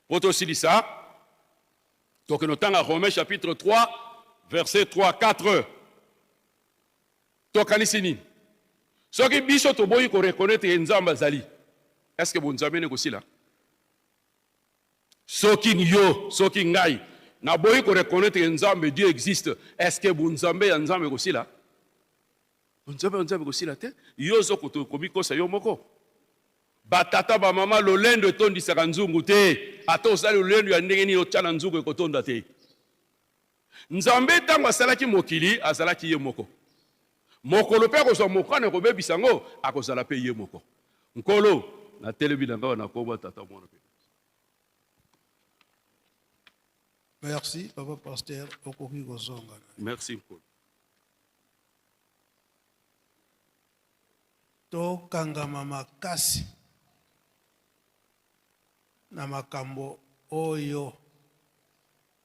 Poto silisa donc notanga Romains chapitre 3 verset 3-4. Tokanisi nini? Soki biso toboyi ko reconnaître nzambe azali. Est-ce que bon nzambe ne kosila? Soki yo, soki ngai, na boyi ko reconnaître nzambe Dieu existe. Est-ce que bon nzambe ya nzambe kosila? Bon nzambe kosila te. Yo zoko to komikosa yo moko. Batata ba mama lolendo etondisaka nzungu te. Ata osali lolendo ya ndenge nini otyana nzungu ekotonda te. Nzambe tango asalaki mokili azalaki ye moko. Mokolo pe kozwa mokane kobebisa ngo akozala pe ye moko. Nkolo na telebi na ngawa na koba tata mwana pe. Merci papa pasteur okoki kozonga. Merci Paul. To kangama makasi na makambo oyo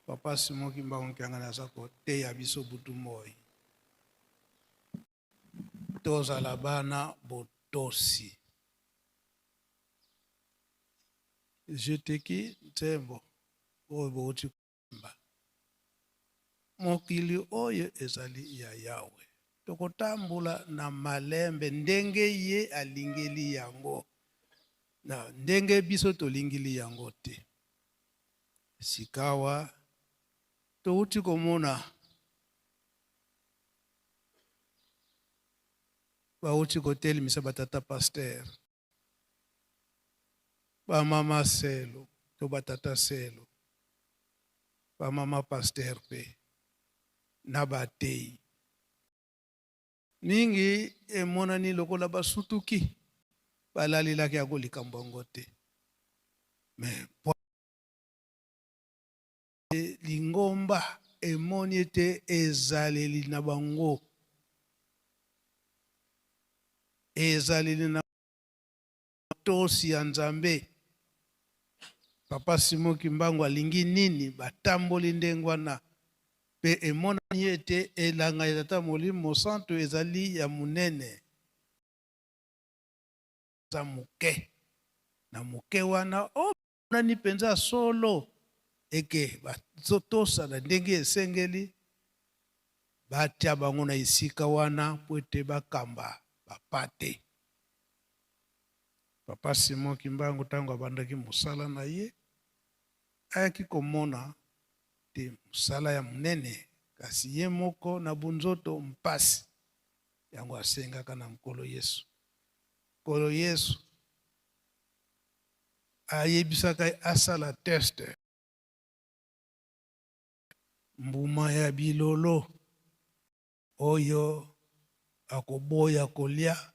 papa Simoki Mbangu Kiangani azako te ya biso butu moi. Tozala bana botosi. Jeteki ntembo oyo bouti kumba. Mokili oyo ezali ya Yawe. Tokotambula na malembe ndenge ye alingeli yango. Na ndenge biso tolingili yango te. Sikawa touti komona bauti koteli misa batata pasteur ba mama selo to batata selo ba mama pasteur pe na batei mingi emonani lokola basutuki balalilaki yako likambo yango te mais lingomba emoni ete ezaleli na bango ezaleli na tosi ya Nzambe. Papa Simoki Mbangu alingi nini batamboli ndengwana pe emonani ete elanga ya Tata Molimo Santo ezali ya munene za muke na muke wana nani penza solo eke bazotosa na ndenge esengeli batia bango na isika wana po ete bakamba bapate. Papa Simoki Mbangu tango abandaki musala na ye ayaki komona te musala ya munene kasi ye moko na bunzoto mpasi yango asengaka na mkolo Yesu. Mkolo Yesu ayebisaka asala teste mbuma ya bilolo oyo akoboya kolia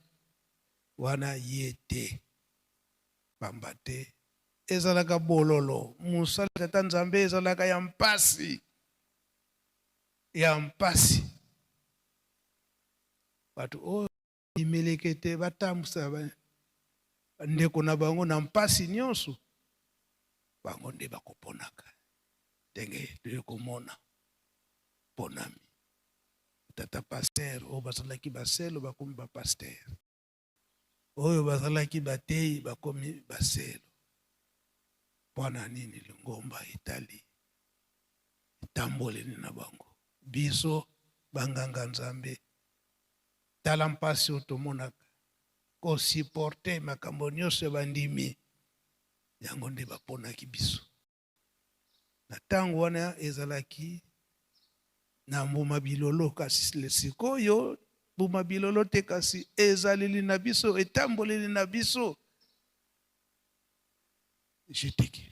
wana yete pambate ezalaka bololo musala Tata Nzambe ezalaka ya mpasi batu oyo imelekete batambusa ndeko na bango na mpasi nyonso bango nde bakoponaka ndenge toyekomona ponami tata pasteur oyo bazalaki baselo bakomi bapasteur oyo bazalaki batei bakomi baselo. Pona nini lingomba itali itamboleni na bango biso banganga Nzambe tala mpasi otomonaka ko supporter makambo nyonso bandimi yango nde baponaki biso na tango wana ezalaki na mbuma bilolo kasi sikoyo mbuma bilolo te kasi ezaleli na biso etamboleli na biso jeteki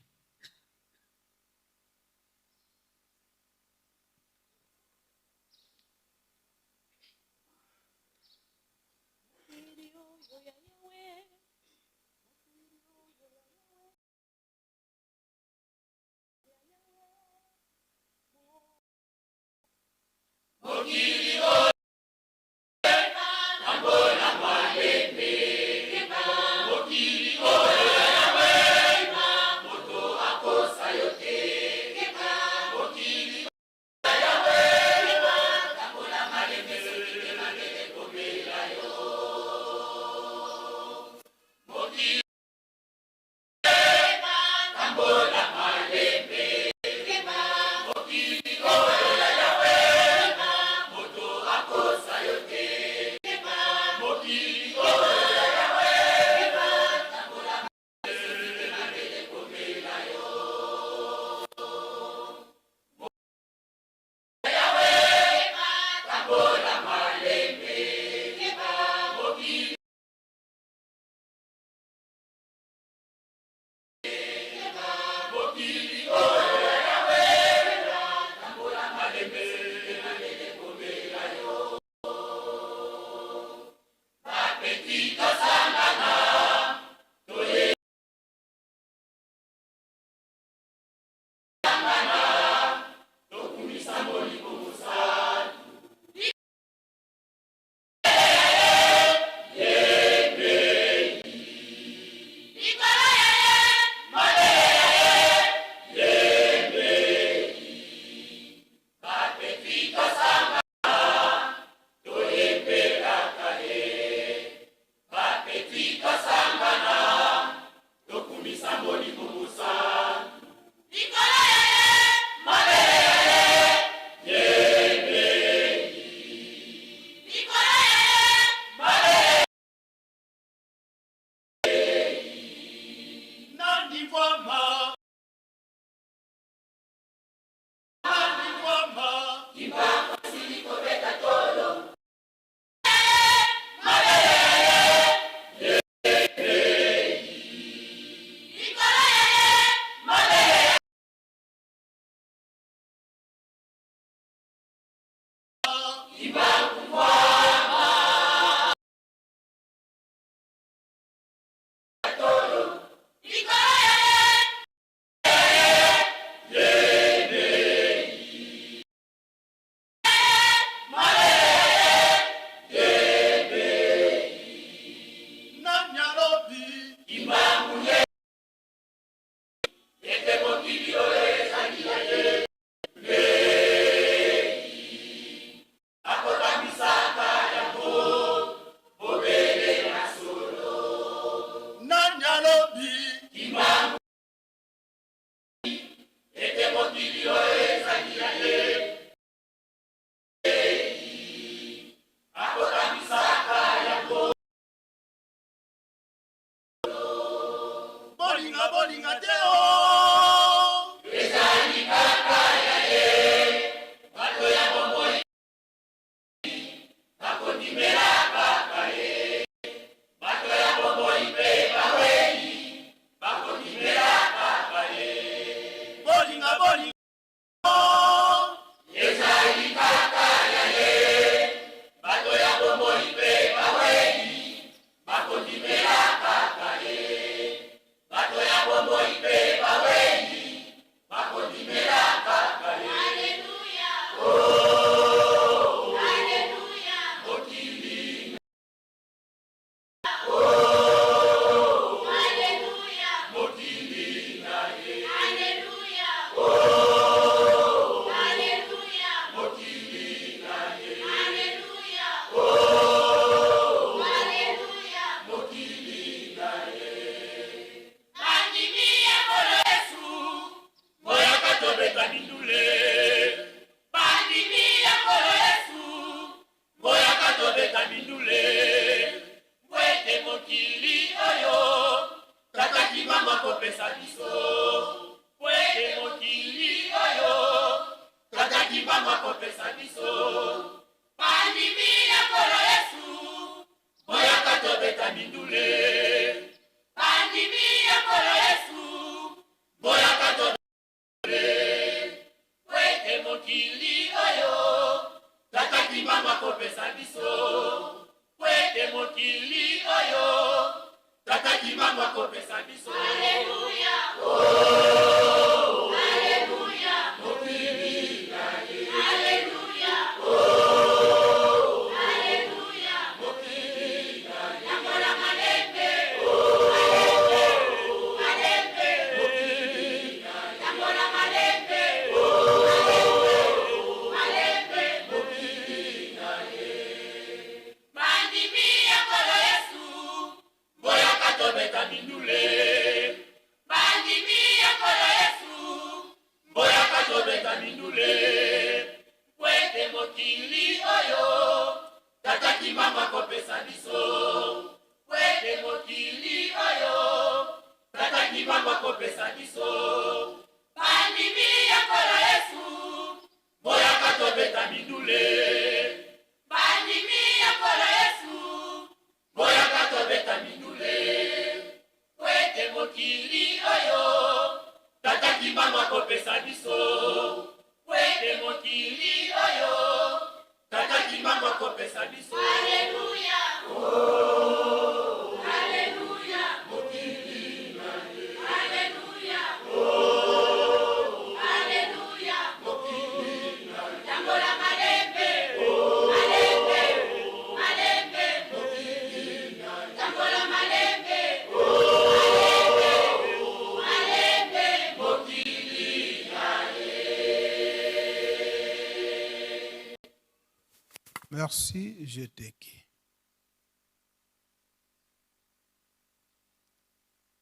Merci, je t'écris.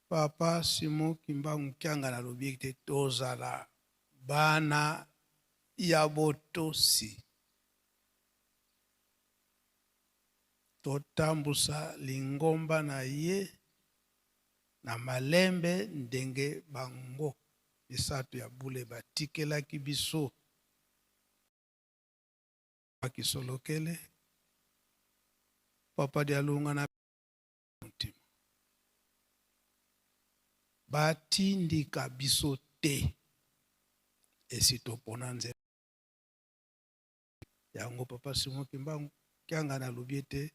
Papa Simon Kimbangu Kyanga na lobiekte tozala bana ya botosi. Totambusa lingomba na ye na malembe ndenge bango misato ya bule batikelaki biso. Akisolokele Papa Dialunga na mutima batindika biso te esitopona nzela yango. Papa Simon Kimbangu Kyanga na lobiete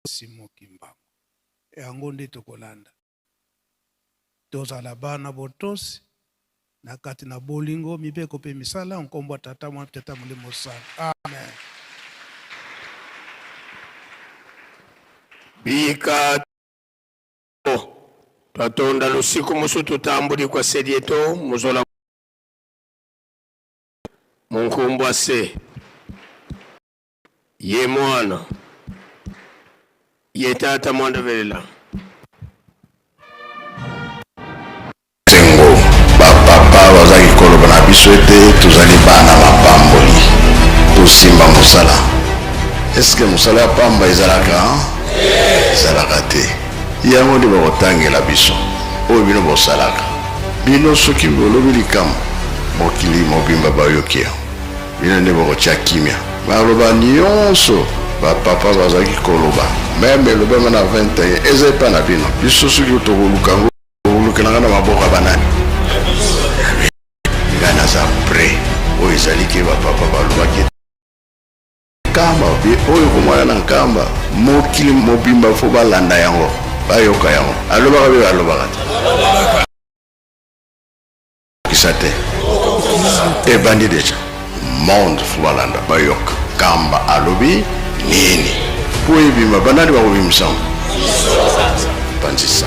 Simon Kimbangu yango nde tokolanda tozala bana botosi na kati na bolingo mibeko pe misala nkombo tata mwa tata mulimo sana. Amen. Bika twatonda lusiku musu tutambuli kwa sedieto muzola munkumbwa se ye mwana ye tata mwanda velela Souhaité tozali bana mapamboli tosimba musala. Est-ce que musala pamba ezalaka? Ezalaka te. Yango nde bakotangela biso oyo bino bosalaka. Bino soki bolobi likambo mokili mobimba bayokia bino nde bakotya kimia. Baloba nyonso bapapa bazalaki koloba meme elobama na 21 eza epa na bino biso soki tokoluka togolukelanga na maboko ya banani ngai naza pre oyo ezali ke bapapa balobaki nkamba oyo komwana na nkamba mokili mobimba fo balanda yango bayoka yango alobaka be balobaka te kisa te ebandi deja monde fo balanda bayoka nkamba alobi nini po ebima banani bakobimisango panzisa.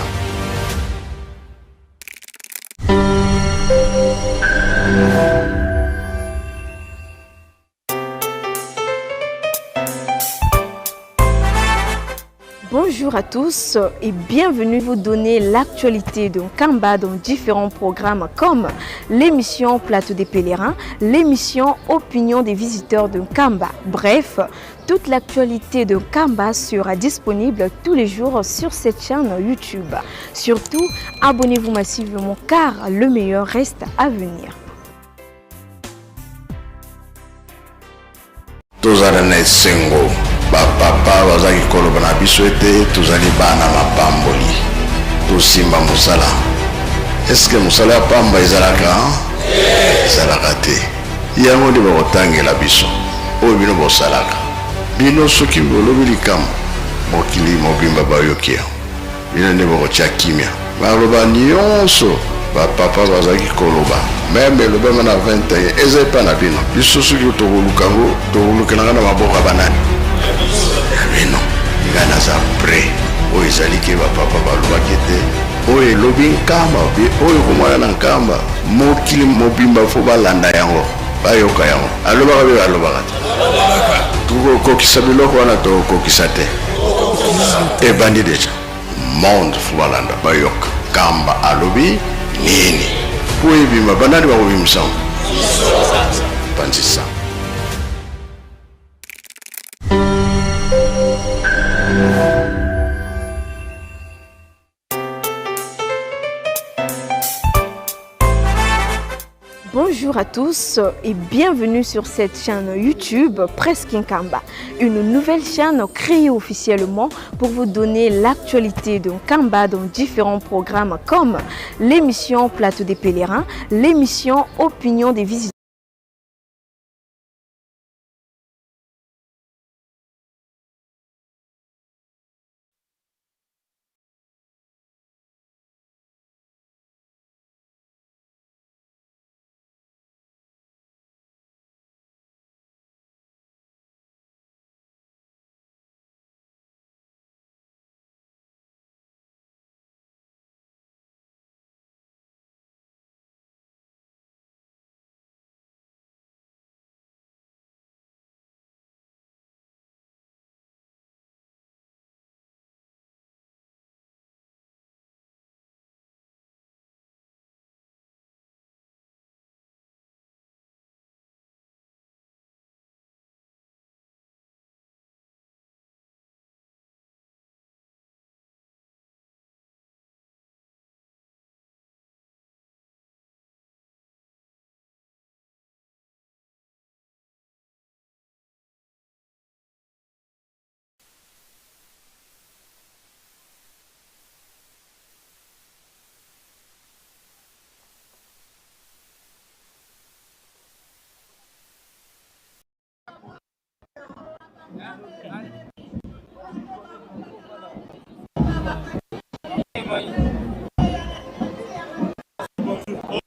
Bonjour à tous et bienvenue vous donner l'actualité de Nkamba dans différents programmes comme l'émission Plateau des pèlerins, l'émission Opinion des visiteurs de Nkamba. Bref, toute l'actualité de Nkamba sera disponible tous les jours sur cette chaîne YouTube. Surtout, abonnez-vous massivement car le meilleur reste à venir. Bapapa bazaki koloba na biso ete tozali bana mapamboli tosimba mosala. Eske mosala ya pamba ezalaka ezalaka te yango nde bakotangela biso oyo bino bosalaka bino soki bolobi likambo mokili mobimba bayoki yango bino nde bakotya kimia baloba nyonso bapapa bazaki koloba meme elobama na 21 eza epa na bino biso soki tokolukango tokolukelanga na maboko ya banani bino ngai naza pre oyo ezali ke bapapa balobaki te oyo elobi nkamba oyo komwana na nkamba mokili mobimba fo balanda yango bayoka yango alobaka be balobaka te tokokokisa biloko wana tokokokisa te ebandi deja monde fo balanda bayoka nkamba alobi nini po ebima banani bakobimisango panzisa. Bonjour à tous et bienvenue sur cette chaîne YouTube Presque Nkamba, une nouvelle chaîne créée officiellement pour vous donner l'actualité de Nkamba dans différents programmes comme l'émission Plateau des pèlerins, l'émission Opinion des visiteurs.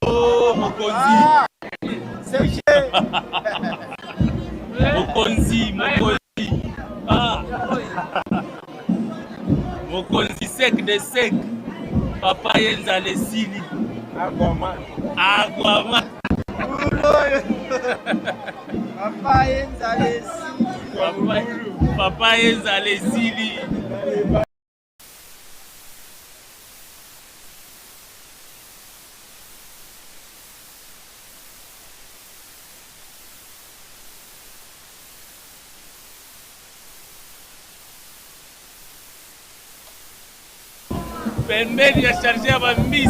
Oh, Mokonzi. Mokonzi. Ah. Mokonzi sec de sec. Papa yenza lesili. Agwama. Papa yenza lesili. Papa yenza lesili. Pembeni ya charge ya bambisi.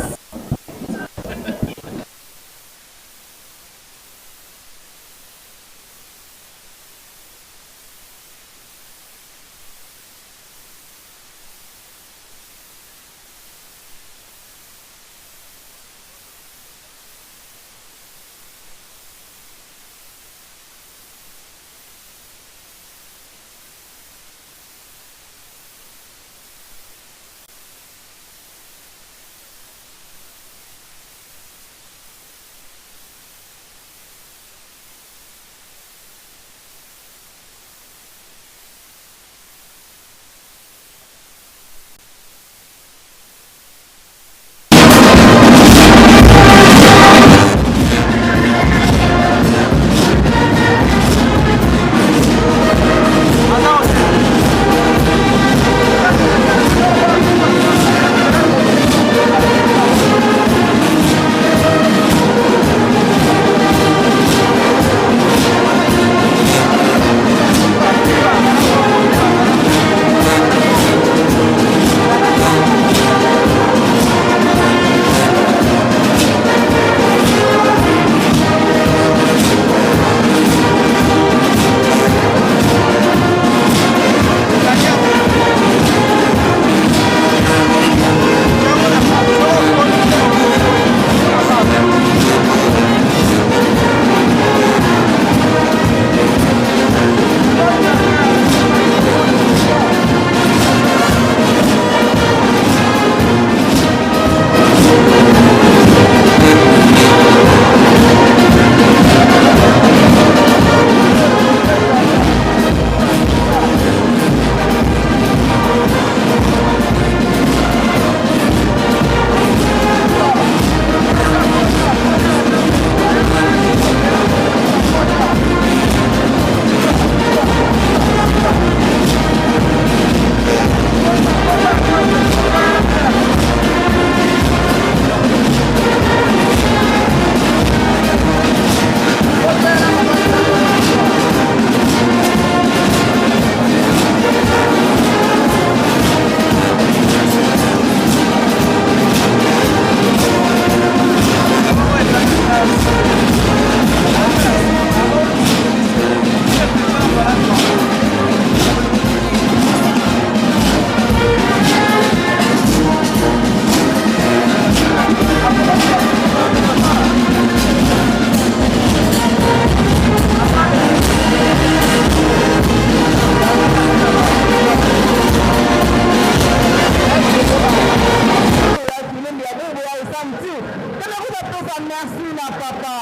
samedi. Quand vous appelez ça, merci na papa.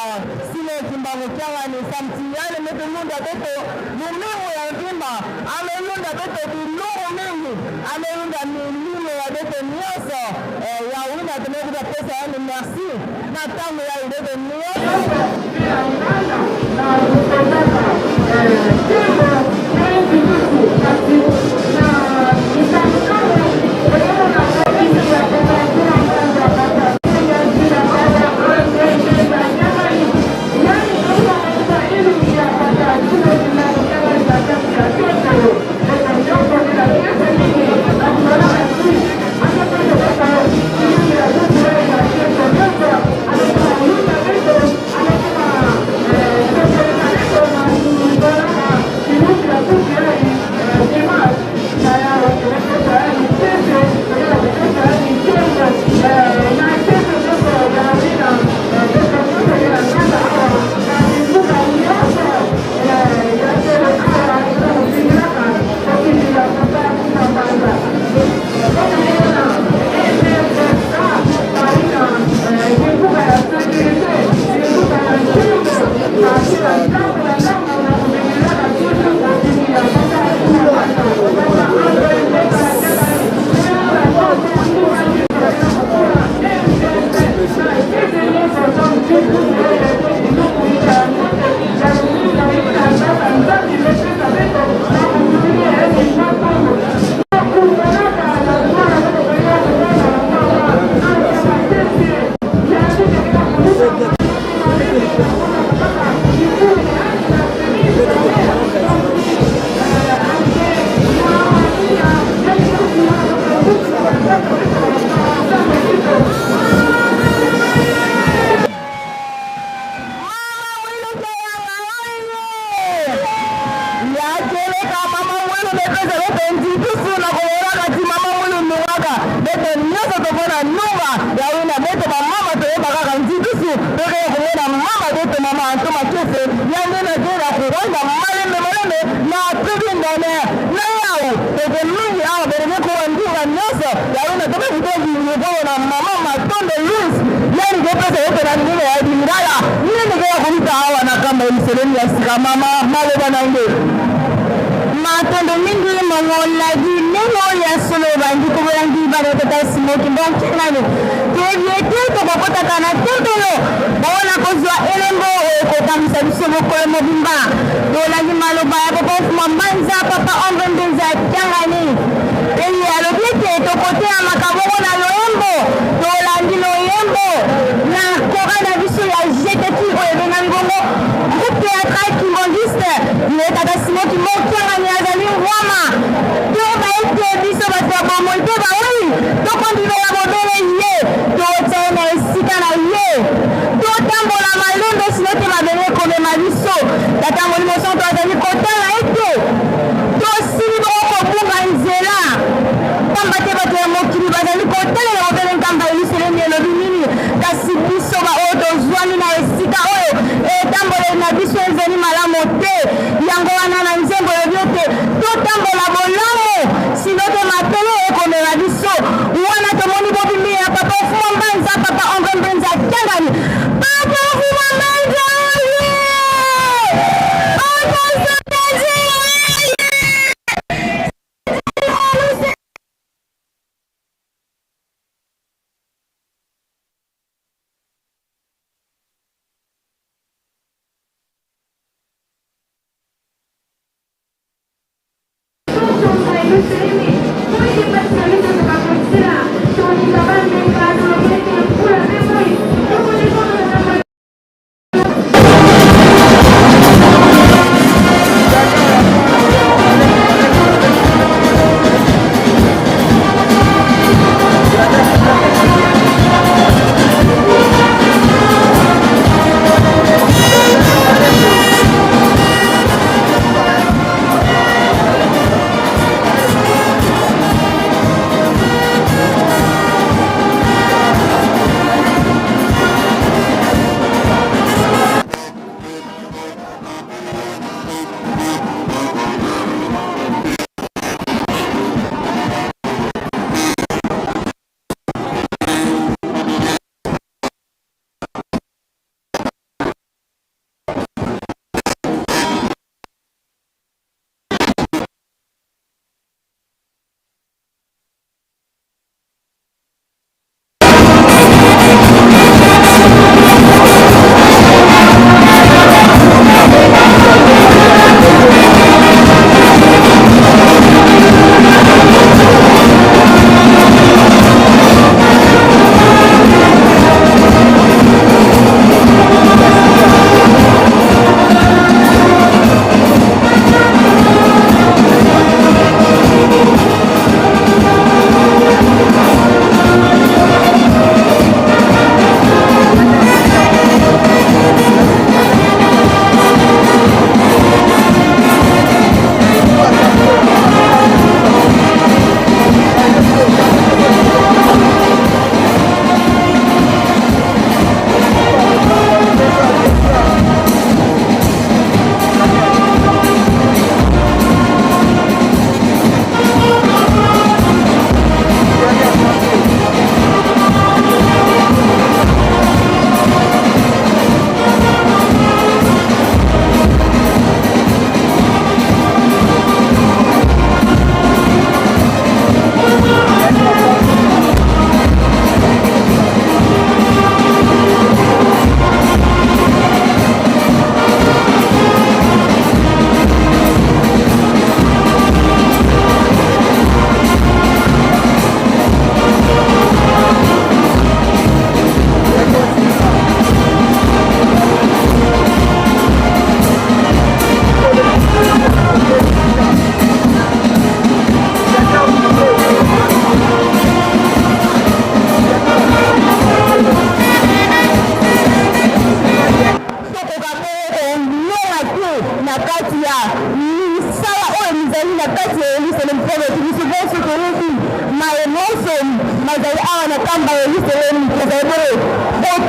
Si les Kimbango Kiangani, samedi, allez mettre le monde avec eux. Nous nous et un Kimba. Allez nous avec eux, nous nous. Allez nous avec eux, nous. Yaouna, vous appelez ça, merci. Nathan, il y a eu des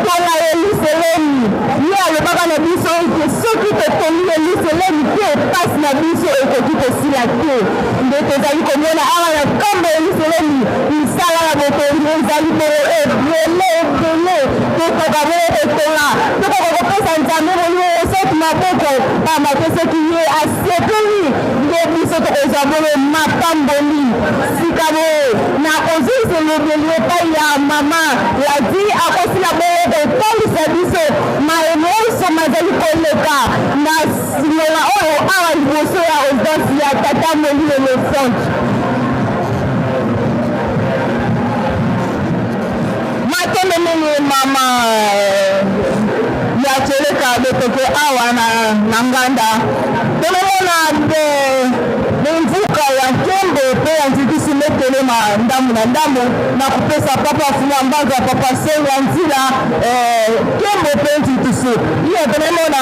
totonga eliselemi ye alobaka na biso ete soki totongi eliselemi te epasi na biso ekoki kosila te nde tozali komona awa na nkombo eliselemi misala ya botongi ezali bongo ebele tokoka bongo kotonga tokoka kopesa nzambe molimo soki maboko pamba te soki ye asepeli nde biso tokozwa bongo mapamboli sika boye na kozwisa elobeli epai ya mama ladi akosila bongo kotondisa biso maeleso mazali koleka na singola oyo awa liboso ya audience ya tata molimo elefante matembe mingi mama ya keleka betoke awa na nganda tomemona mvuka ya nkembo mpe ya nzikisi metelema ndambu na ndambu na kupesa papa fuma mbanza papa senga nzila nkembo mpe nzikisi iyo tomemona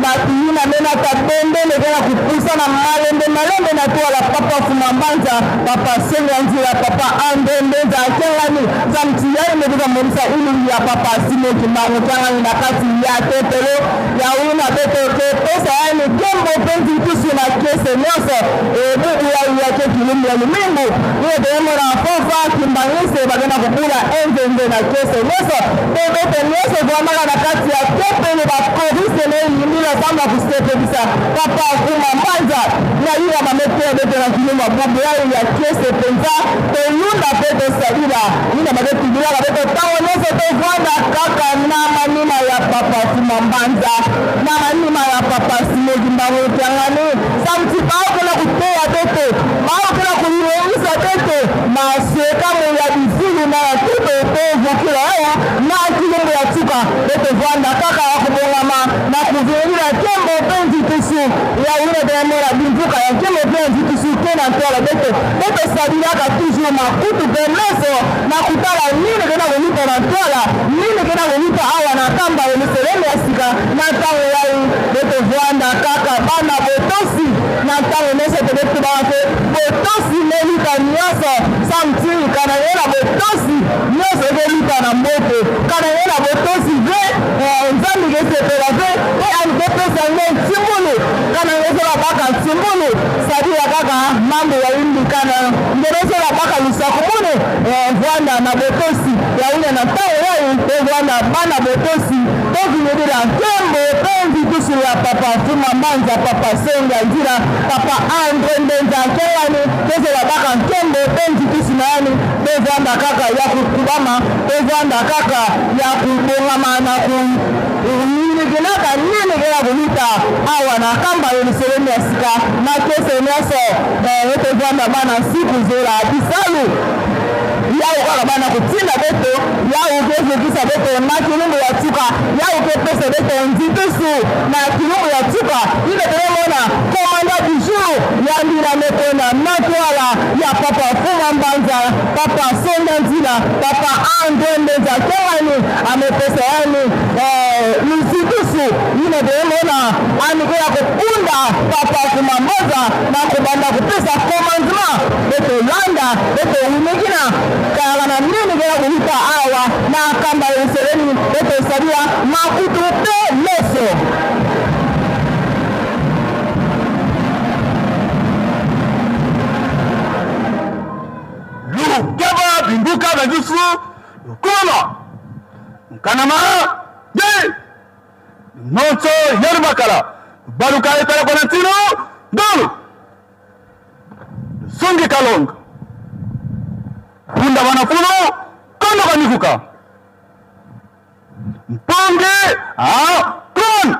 batuyina menaka bendele kena kupusa na malembe na twala papa fuma mbanza papa senga nzila papa andembenza akengani za mtiyai mekuza monisa ilu ya papa simeki mbango kengani na kati ya tepelo ya wina betoke pesa yani nkembo mpe nzikisi na kese nyonso ebuku ya kekilimu ya lumingu iyo tomemona fofa kimbangise bagenda kokula enzenze na kese nyonso tebete nyonso vwamaka na kati ya tepelo bakorise neyimbila samba kusepelisa papa kuma mbanza na iya mameteo bete na kilimu abubu yayo ya kese penza toyunda pe tosalila yina babetubilaka bete ntango nyonso tovwanda kaka na manima ya papa kuma mbanza na manima ya papa simoki mbango kyangani samti baokela kuteya tete baokela kuliweisa tete masekamo ya bizulu na ya tete tovukila oyo na kilombo ya tuka bete vwanda kaka wakubongama na kuvilila kembo pe nzitusu ya wine demora bimvuka ya kembo pe nzitusu kena ntola bete sabilaka toujours makutu pe meso na kutala nini kena koluka na ntola nini kena koluka awa na kamba eliselemi ya sika na ntango yai bete vwanda kaka bana botosi na ntango nyonso tobeti bake botosi nelika nyonso samtiri kana ye na botosi nyonso ekolika na mbote kana ye na botosi ve nzambi kesepela ve pe alikopesa nge ntimbulu kana nyonso babaka ntimbulu sadila kaka mambo ya indikana ngeroso babaka lusakumune vwanda na botosi ya une na ntango yai pe vwanda bana botosi tovinedila nkembo pe nzitusu ya papa fuma mbanza papa senga nzila papa andre ndenza nkewani tozola baka nkembo pe nzitusu na yani tozwanda kaka ya kukubama tozwanda kaka ya kubongama na ninikinaka ninikena kulita awa na kamba eliselemi ya sika na kese nyonso tozwanda bana siku zola bisalu yau kaka bana kutinda beto yau kezekisa beto na kilumbu ya tuka yau kepesa beto nzitusu na kilumbu ya tuka ile tomemona komanda du jour ya mbila mekona natwala ya papa fuma mbanza papa sonda nzila papa andre ndenza kewani amepesa yani lusitusu ile tomemona anikoya kupunda papa fuma mbanza na kubanda kupesa commandement beto landa beto umekina kala na nini kena kulita awa na kamba eliselemi beto sabia makutu pe leso Lukeba binduka bazusu Lukuma Nkanama Ye Nonso Yerbakala Baruka etala konantino Dolu Sungi Kalonga Punda wanafuno Kondo kanikuka Mponge Kon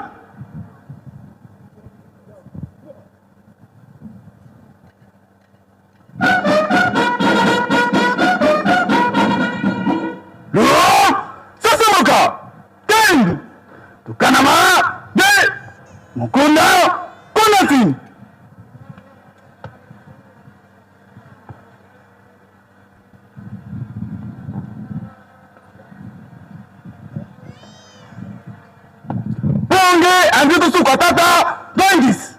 Sasamuka Tendu Tukanama De Mukunda Konatini Ponge Andito Sukatata Dondis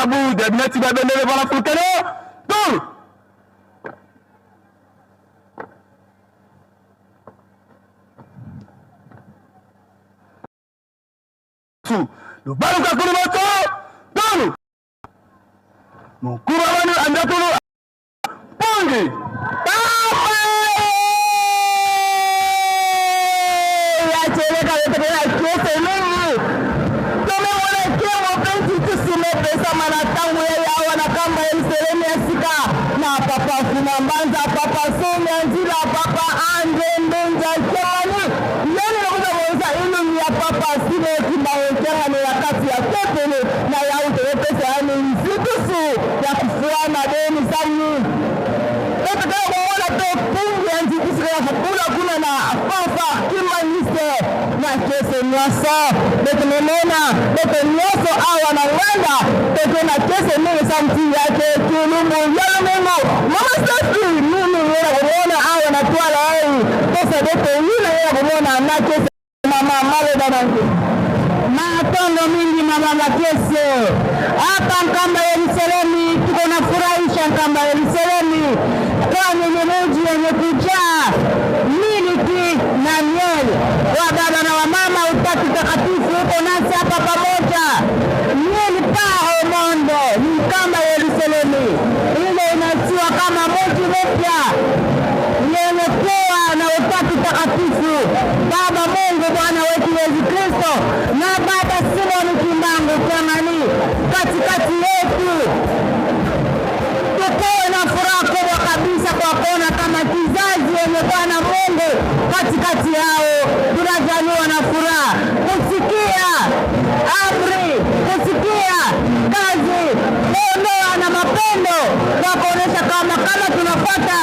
Babu de Bineti Babendele Vala Fulkano. Tout. Le Baluka Kulumoto. Tout. Mon Kourabanu Andatulu. Pongi. Papa Funambanza, Papa Sonia Nzila, Papa Andre Ndonja Kemani. Nani nakuza kuweza ilu ya Papa Sine Kimaokera ni wakati ya Kepele na ya utewepesa yani mzitusu ya kufuana deni sami. Eto kaya kuwana to pungi ya nzitusu ya kukula kuna na Papa Kimanise na kese nyoso. Beto memena, beto nyoso awa na wenda. Beto na kese mimi samti yake kilumu yalo mengo. Mama Stasi, mimi yeye kuona awe na twala hii. Pesa dete yule yeye kuona na kesi mama male danangu. Matondo mingi mama na kesi. Hapa Nkamba ya Yerusalemu tuko na furahisha Nkamba ya Yerusalemu. Kwani ni mji wenye kujaa miliki na mieli. Wa baba na wa mama utatu takatifu uko nasi hapa pamoja. Mieli pao mondo ni Nkamba ya Yerusalemu. Ile inatiwa kama mji mpya yenye kuwa na utatu takatifu Baba Mungu Bwana wetu Yesu Kristo na Baba Simoni Kimbangu Kemani katikati yetu. Tukoe na furaha kubwa kabisa kwa kuona kama kizazi yenye Bwana Mungu katikati yao. Tunajaliwa na furaha kusikia amri, kusikia kazi, kuondoa na mapendo kwa kuonesha kama tunafuata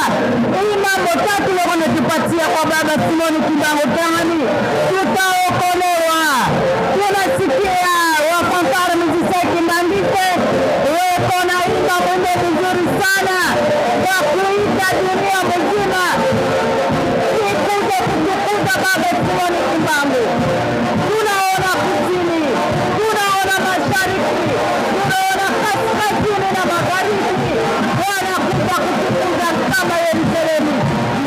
hii mambo tatu wakonetupatia kwa Baba Simoni Kimbangu Kemani tutaokolewa. Tunasikia wafanfare mziseki mbandike weko na imba mwende vizuri sana kwa kuita dunia mzima ikuze kutukuza Baba Simoni Kimbangu. Tunaona kusini, tunaona mashariki, tunaona kaskazini na magharibi wanakuja kutukuza Nkamba ya Yerusalemu.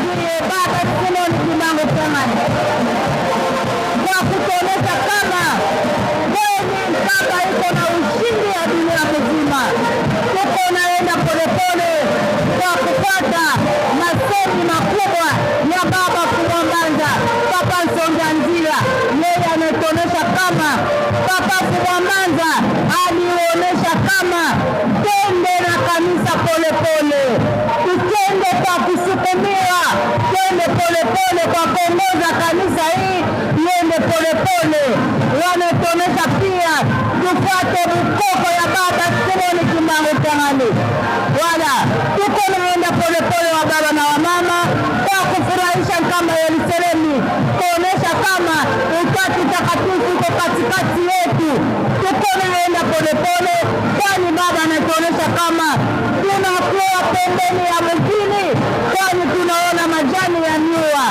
Ndiye Baba Simoni Kimbangu Kemani kwa kutuonesha kama kwenye Nkamba iko na ushindi ya dunia mzima. Tuko naenda polepole kwa kupata masemi makubwa ya Baba Kumwambanza, Papa Nsonga Nzila. Yeye ametuonesha kama Papa Kumwambanza alionyesha kama twende na kanisa polepole, tutende kwa kusukumiwa, twende polepole kwa kuongoza kanisa hii iende polepole. Wametuonesha pia tufuate mkoko ya Baba Simoni Kimbangu Kemani. Wala tuko naenda polepole wa baba na wa mama kwa kufurahisha Nkamba ya Yerusalemu, kuonesha kama utatu takatifu uko katikati yetu. Tuko naenda polepole kwani Baba anatuonesha kama tunakuwa pembeni ya mjini, kwani tunaona majani ya miwa,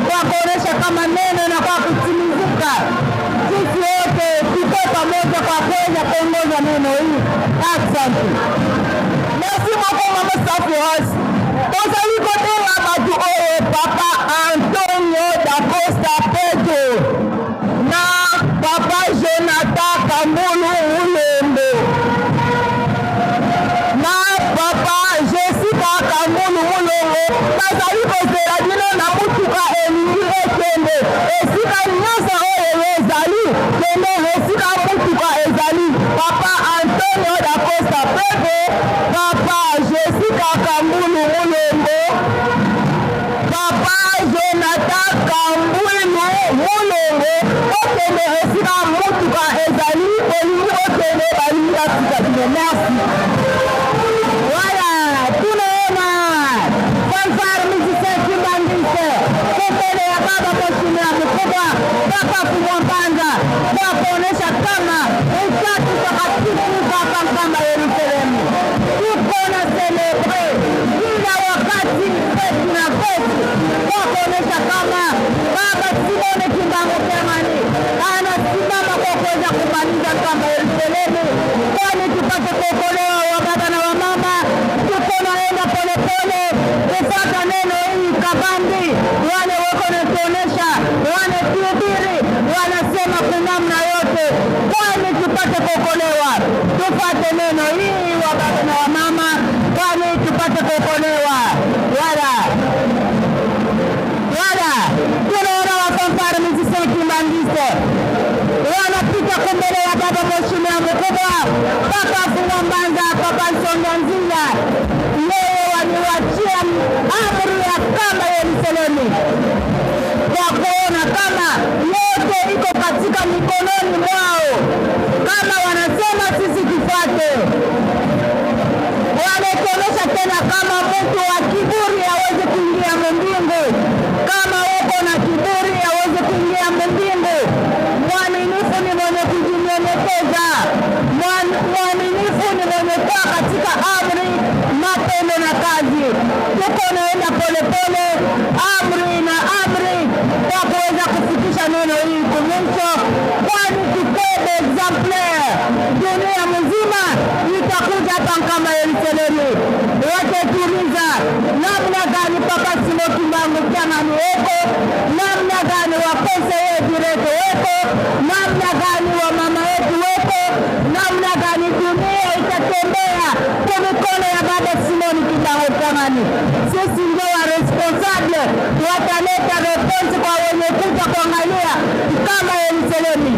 kwa kuonesha kama neno na kwa kutimizika. Sisi wote tuko pamoja kwa kuweza kuongoza neno hili. Asante. Merci beaucoup Mama Stasi House. Tozali kotenga batu oyo Papa Antonio da Costa Pedro na Papa Jonathan Kambulu Ulembe na Papa Jessica Kambulu Mulongo. Bazali kozela dino na mutuka elingi ekende esika nyonso oyo ezali kende esika mutuka ezali. Papa Antonio da Costa Pedro, Papa Jessica Kambulu Mulongo, Papa Jonathan Kambulu Mulongo okende esika mutuka ezali elingi okende balingi asika dino. Merci. Voilà, tunaona fanfare mziseki mbandise kupele ya Baba Mheshimiwa mkubwa Papa Kumwambanza kwa kuonesha kama utatu takatifu Papa Nkamba ya Yerusalemu. Tuko na celebre kila wakati feti na feti kwa kuonesha kama Baba Simoni Kimbangu Kemani anasimama kwa kuweza kumaliza Nkamba ya Yerusalemu, kwani tupate kuokolewa wa baba na wa mama. Tuko naenda polepole kufuata neno hii kabambi. Wale wako natuonesha, wale tuhubiri wanasema kwa namna yote, kwani tupate kuokolewa. Tupate neno hii wa baba na wa mama, kwani tupate kuokolewa. Tunaona wafanfare musicien Kimbangiste wanapita kumbele ya baba mheshimiwa mkubwa Papa Funga Mbanza, Papa Nsonga Nzinga. Leo waniwachia amri ya kamba ya Yerusalemu kwa kuona kama yote iko katika mikononi mwao. Kama wanasema sisi tufuate, wametuonesha tena kama mtu wa kiburi hawezi kuingia mbingu. Kama uko na kiburi hawezi kuingia mbingu. Mwaminifu ni mwenye kujinyenyekeza. Mwaminifu ni mwenye kuwa katika amri, mapendo na kazi. Tuko naenda polepole, amri na amri, kwa kuweza kufikisha neno hili kumwisho, kwani tukebe exemplaire dunia mzima itakuja hapa kama Yerusalemu. Wote tuliza namna gani Papa Simo Kimbangu Kyangani weko, namna gani wapesa yetu reto weko, namna gani wa mama yetu weko, namna gani dunia itatembea kwa mikono ya baba Simoni Kimbangu Kyangani. Sisi ndio wa responsable, wataleta response kwa wenye kuja kuangalia kama Yerusalemu.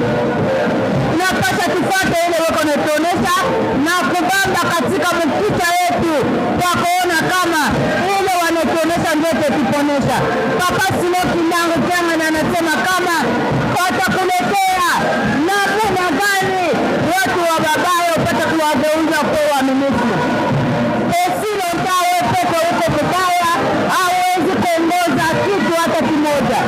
Napasha tufuate ile wako natuonesha na kubamba katika mkita yetu kwa kuona kama ile wanatuonesha ndio tuponesha. Papa Simo Kimbangu Kyangani anasema kama watakuletea namna gani watu wa babaye upate kuwageuza kwa waaminifu. Esilo tawe peke uko kubaya hawezi kuongoza kitu hata kimoja.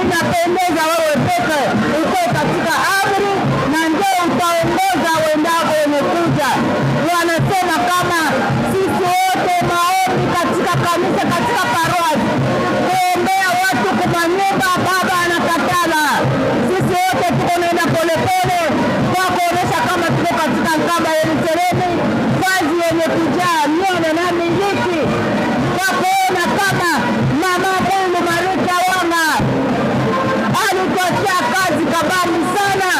Inapendeza wewe peke uko katika amri na ndio utaongoza wendako wenye kuja. Wanasema kama sisi wote maombi katika kanisa, katika paroisi, kuombea watu kumanyumba baba anakatala. Sisi wote tuko naenda polepole kwa kuonesha kama tuko katika nkamba ya Yerusalemu, kazi yenye kujaa mione na miliki, kwa kuona kama mama Mungu Marika Wanga alituachia kazi kabambi sana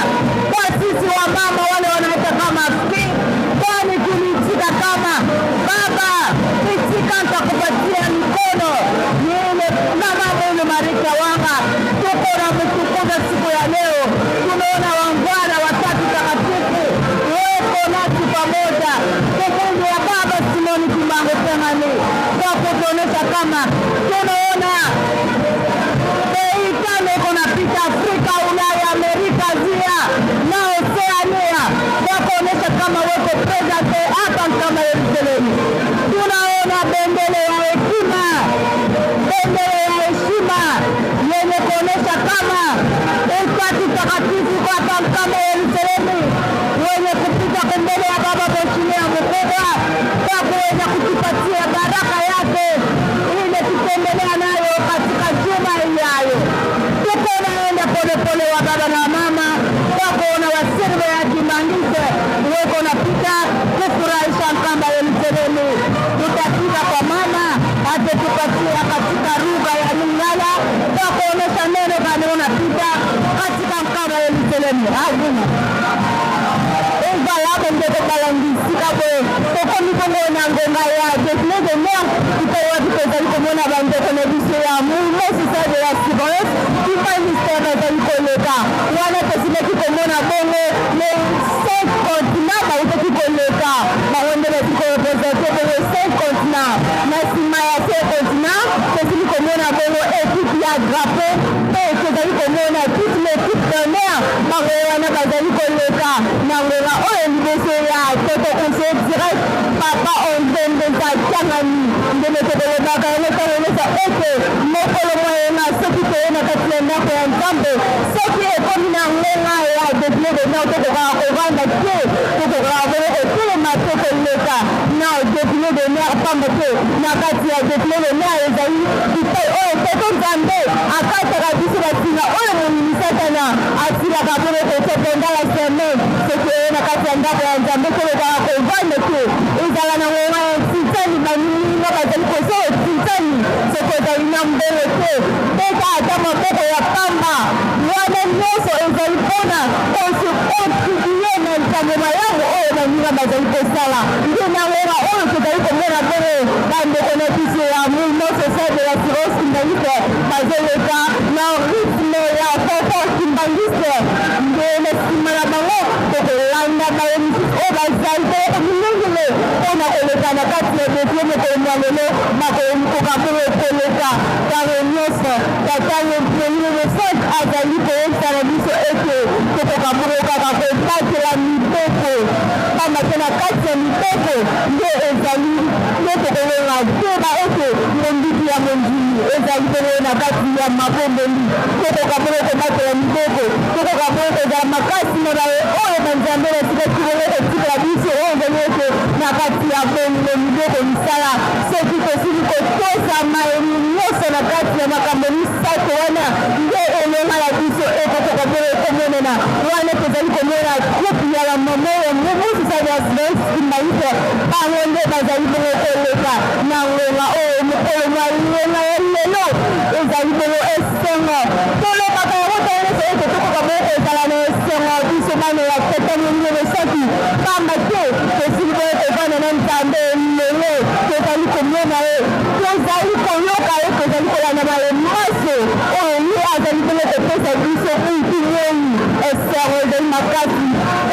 kwa sisi wa mama wale wanaita kama ski, kwani tuliitika kama baba itika nitakupatia mikono. Ni ile mama Mungu Marika Wanga tuko na mtukuza siku ya leo. Tunaona wangwana watatu takatifu weko nasi pamoja kukundu ya baba Simoni Kimbangu Kyangani, kwa kutuonesha kama tunaona tano kunapita Afrika, Ulaya, Amerika, Asia na Oceania, kwa kuonesha kama weko presente hapa kama Yerusalemu. Tunaona bendera ya hekima, bendera ya heshima yenye kuonesha kama utatu takatifu kwa hapa kama Yerusalemu, wenye kupita mbele ya baba mheshimiwa mkubwa kwa kuweza kutupatia baraka yake ile tutembelea nayo katika juma ijayo. Tuko naenda polepole wa baba na mama kwa kuona waserve ya Kimbangiste weko napita kufurahisha kamba Yerusalemu. Tutapita kwa mama atatupatia katika lugha ya Lingala kwa kuonesha neno gani unapita katika kamba Yerusalemu. Hazina Eva ndio balangisi kabo toko mikongo na ngonga ya desne de mer itawa tutazali kumona bande kwenye biso ya mumo sasa ya sibos Kimbangiste na koleka wana tesime kikomona bongo le 5 continents ba utaki koleka ba wendele tiko representer le 5 continents na sima ya 5 continents tesime komona bongo équipe ya drapeau et tesali komona toute l'équipe de mer ba wana bazali koleka na ngora oyo liboso ya toto conseil direct Papa Ondende Kyangani ndene tebele baka ele koleka ete mokolo moyo na soki toyena kati ya ndako ya Nzambe soki ekomi na ngonga ya dédié de nao tokoka kovanda te tokoka kotelema te koleka na dédié de mer pamba te na kati ya dédié de mer ezali bipai oyo toto Nzambe akataka biso basinga oyo monimi Satana asilaka mpona kosependa la semaine soki oyena kati ya ndako ya Nzambe tolekaka mbele te beta ata maboko ya pamba wana nyonso ezali mpona kontribue na likambo malamu oyo baninga bazali kosala nde nangonga oyo tozali komona bongo bandeko na biso ya mouvement social de l'assurance kimbangiste bazoleka na rythme ya confort kimbangiste nde na nsima na bango tokolanda bayemisisi oyo bazali koleka milingile mpona koleka na kati ya defie mokolo mwa lelo makolo mikoka bongo koleka kare nyonso tatango premier le 5 azali koyebisa na biso ete tokoka bongo kaka kobatela mibeko pamba te na kati ya mibeko nde ezali nde tokolonga teba ete mondiki ya mondimi ezali bongo na kati ya mabombeli tokoka bongo kobatela mibeko tokoka bongo kozala makasi na baye oyo banzambe na tikaki bongo kotikela biso oyo ezali ete na kati ya bongo mibeko misala soki tosili kotosa mayemi nyonso na kati ya makambo misato wana nde elonga na biso ete tokoka bongo ekomonena wana tozali komona groupe ya bamama ya mouvement social de l'assurance kimbangiste bango nde bazali bongo koleka na ngonga oyo mokolo mwa lenga ya lelo ezali bongo esengo tolobaka yango toyeso ete tokoka bongo kozala na esengo biso bana ya tata molimo esaki pamba te tosili bongo kovanda na nzambe lelo tozali komona ye tozali koyoka ye tozali kolanda malemaso oyo ye azali bongo kopesa biso kuikinyeni esengo ezali makasi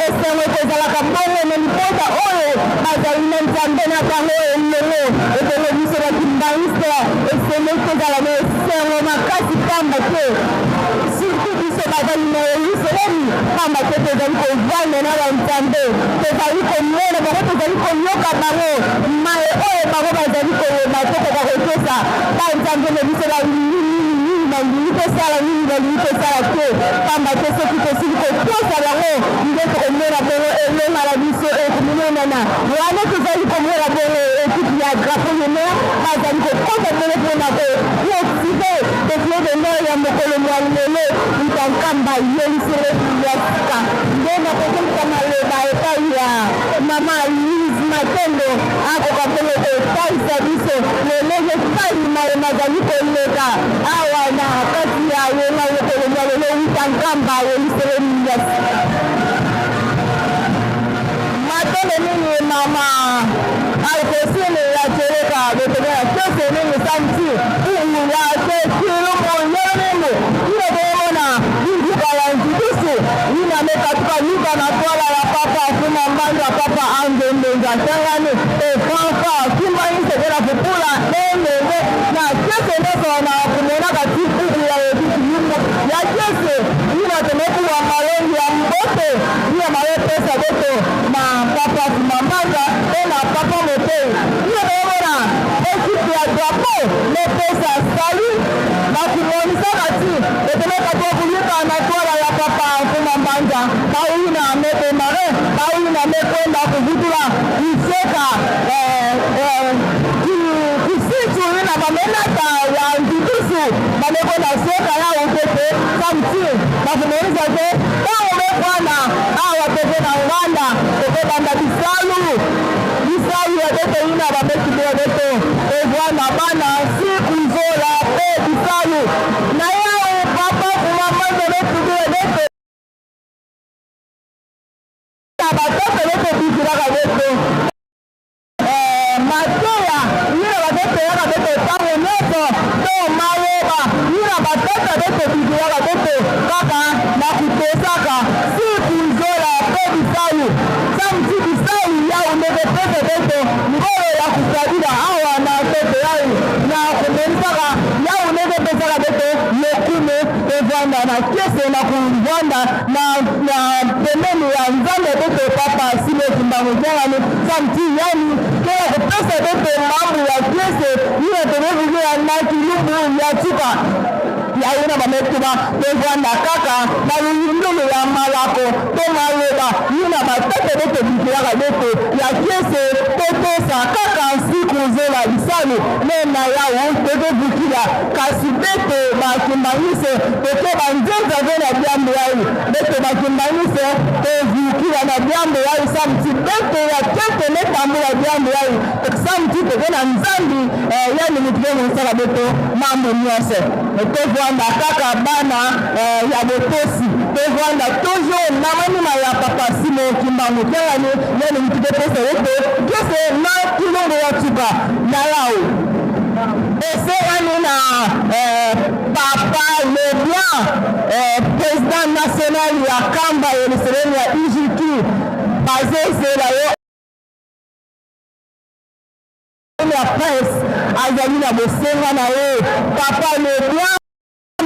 esengo ekozalaka bongo na libota oyo bazali na nzambe na bango elelo ebongo biso bakimbangiste esengeli kozala na esengo makasi pamba te surtout biso bazali na yerusalemi pamba te tozali kovanda na banzambe tozali komona bango tozali koyoka bango maye oyo bango bazali koyeba tokoka kotosa banzambe na biso balingi tosala nini balingi tosala te pamba te soki tosili kotosa bango nde tokomona bongo elonga na biso ekomonana wana tozali komona bongo ekipe ya drapeau d'honneur bazali kokota bongo mpona komotive defie d'honneur ya mokolo mwa lelo ntankamba yelisele ya sika nde nakozolika maloba epai ya mama Louise Matendo akoka bongo kotalisa biso lelo epai maye mazali koleka awa na kati ya yenga mokolo mwa lelo ntankamba yelisele ya sika matende nini mama alkosini ya chereka betogea kese nini samti umu ya tekilo monyelo nini ile kuona hindu kalanji kusu ina mekatuka nyuka na twala ya papa kuma mbanda papa angende ngatangani efanfa kimba insekera kukula nene na kese ndoso na kumona katiku ya ebiti yumu ya kese ina temeku wa malongi ya mbote ina mawe pesa beto na papa kumambanga na papa mote ina kuona ekipe ya drapeau le pesa sali na kumonisa kati etemeka kwa kulika na twala ya papa kumambanga kauna mete mare kauna mekwenda kuvutula iseka kisitu ina bamenata ya nzitusu bamekwenda seka ya utete samti bakumonisa te bao mekwana awa tete na nganda tekebanda bisalu ya tete ina bamekibea tete evwana bana siku nzola pe bisalu na yao papa kumamando nekibea tete batoto lete bikilaka tete mateya yina batoto yaka tete tango nyonso to mayoba yina batoto lete bikilaka tete kaka na kutesaka siku nzola pe bisalu samti bisalu yao ndeke tete tete ngolo ya kusabila awa na tete yao na kumenisaka yao ndeke pesaka tete yekume evanda na kese na kuvanda na pembeni ya nzambe tete papa sile kimbango jangani samti yani kela kupesa tete mambo ya kese yine tenevuzo ya naki lubu ya chuka yauna bametuba evanda kaka na lulundulu ya malako to maloba yina batete tete bikilaka tete ya kese totosa kaka siku zola bisalu nena yao tete bukila kasi bete bakimbanise tete banzenza ve na biambo yao bete bakimbanise tevukila na biambo yao samti bete ya tete netambo ya biambo yao samti pe na nzambi yani mutu pe mosala beto mambo nyonso tovanda kaka bana ya botosi tovanda toujours na manima ya papa Simo Kimbangu kyani yani mutu pe pesa beto kese na kilongo ya tuka na lao ese yani na papa le bien président national ya Kamba ya Lusereni ya IJK basé c'est là la presse azali na bosenga na ye papa le bien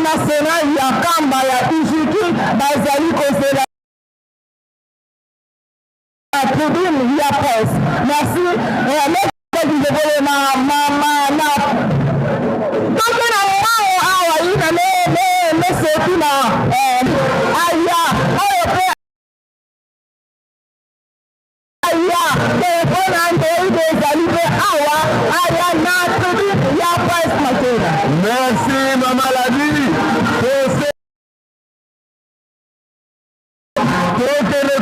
national ya Kamba ya IJK bazali kozela la tribune ya presse. Merci. Merci Maman Ladi.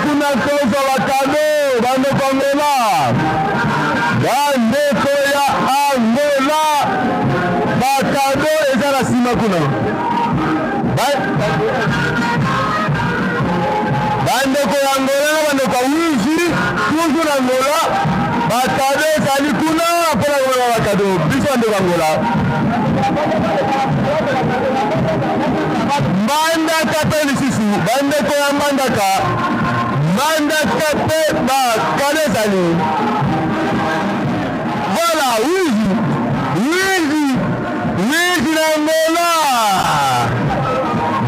Kuna koza wakado bando kongola bandeko ya Angola bakado ezala sima kuna bandeko ya Angola na bandeko ya Wiji toujours Angola bakado ezali kuna pona kuna bakado biso bandeko Angola Mandaka pe lisusu bandeko ya Mandaka pe ba kanezali voilà Wiji na Angola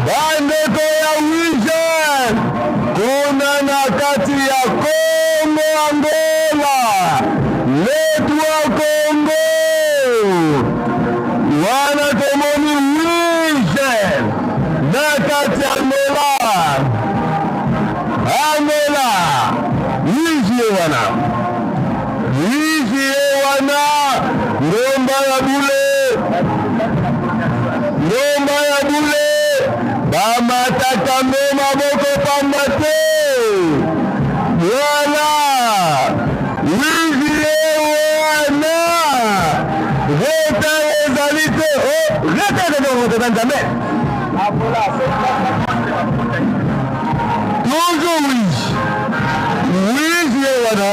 bandeko ya Wiji kuna na kati ya Kongo Angola letu wa Kongo wana tomoni Wiji na kati ya Angola Wiji wana ngomba ya bule bamataka ngoma boko pambate wala Wiji wana reta ezalite reta ezalite toujours Wiji wana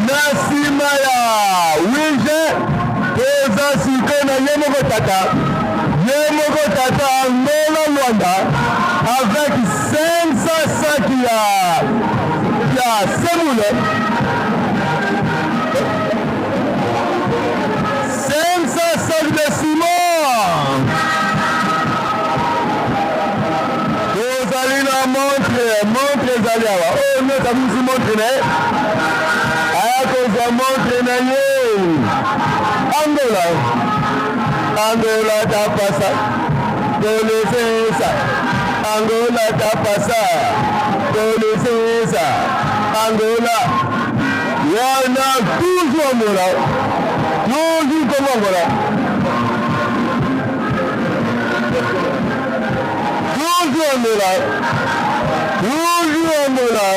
nasima ya Wiji koza siko na yemoko tata Angola Luanda avec 500 sacs ya semoule 500 sacs de ciment kozali na montre ezali awa oyo nyonso abusi montre na ye aya kozwa montre na ye Angola tapasa tolesesa Angola tapasa tolesesa Angola wana toujours Angola toujours comme Angola toujours Angola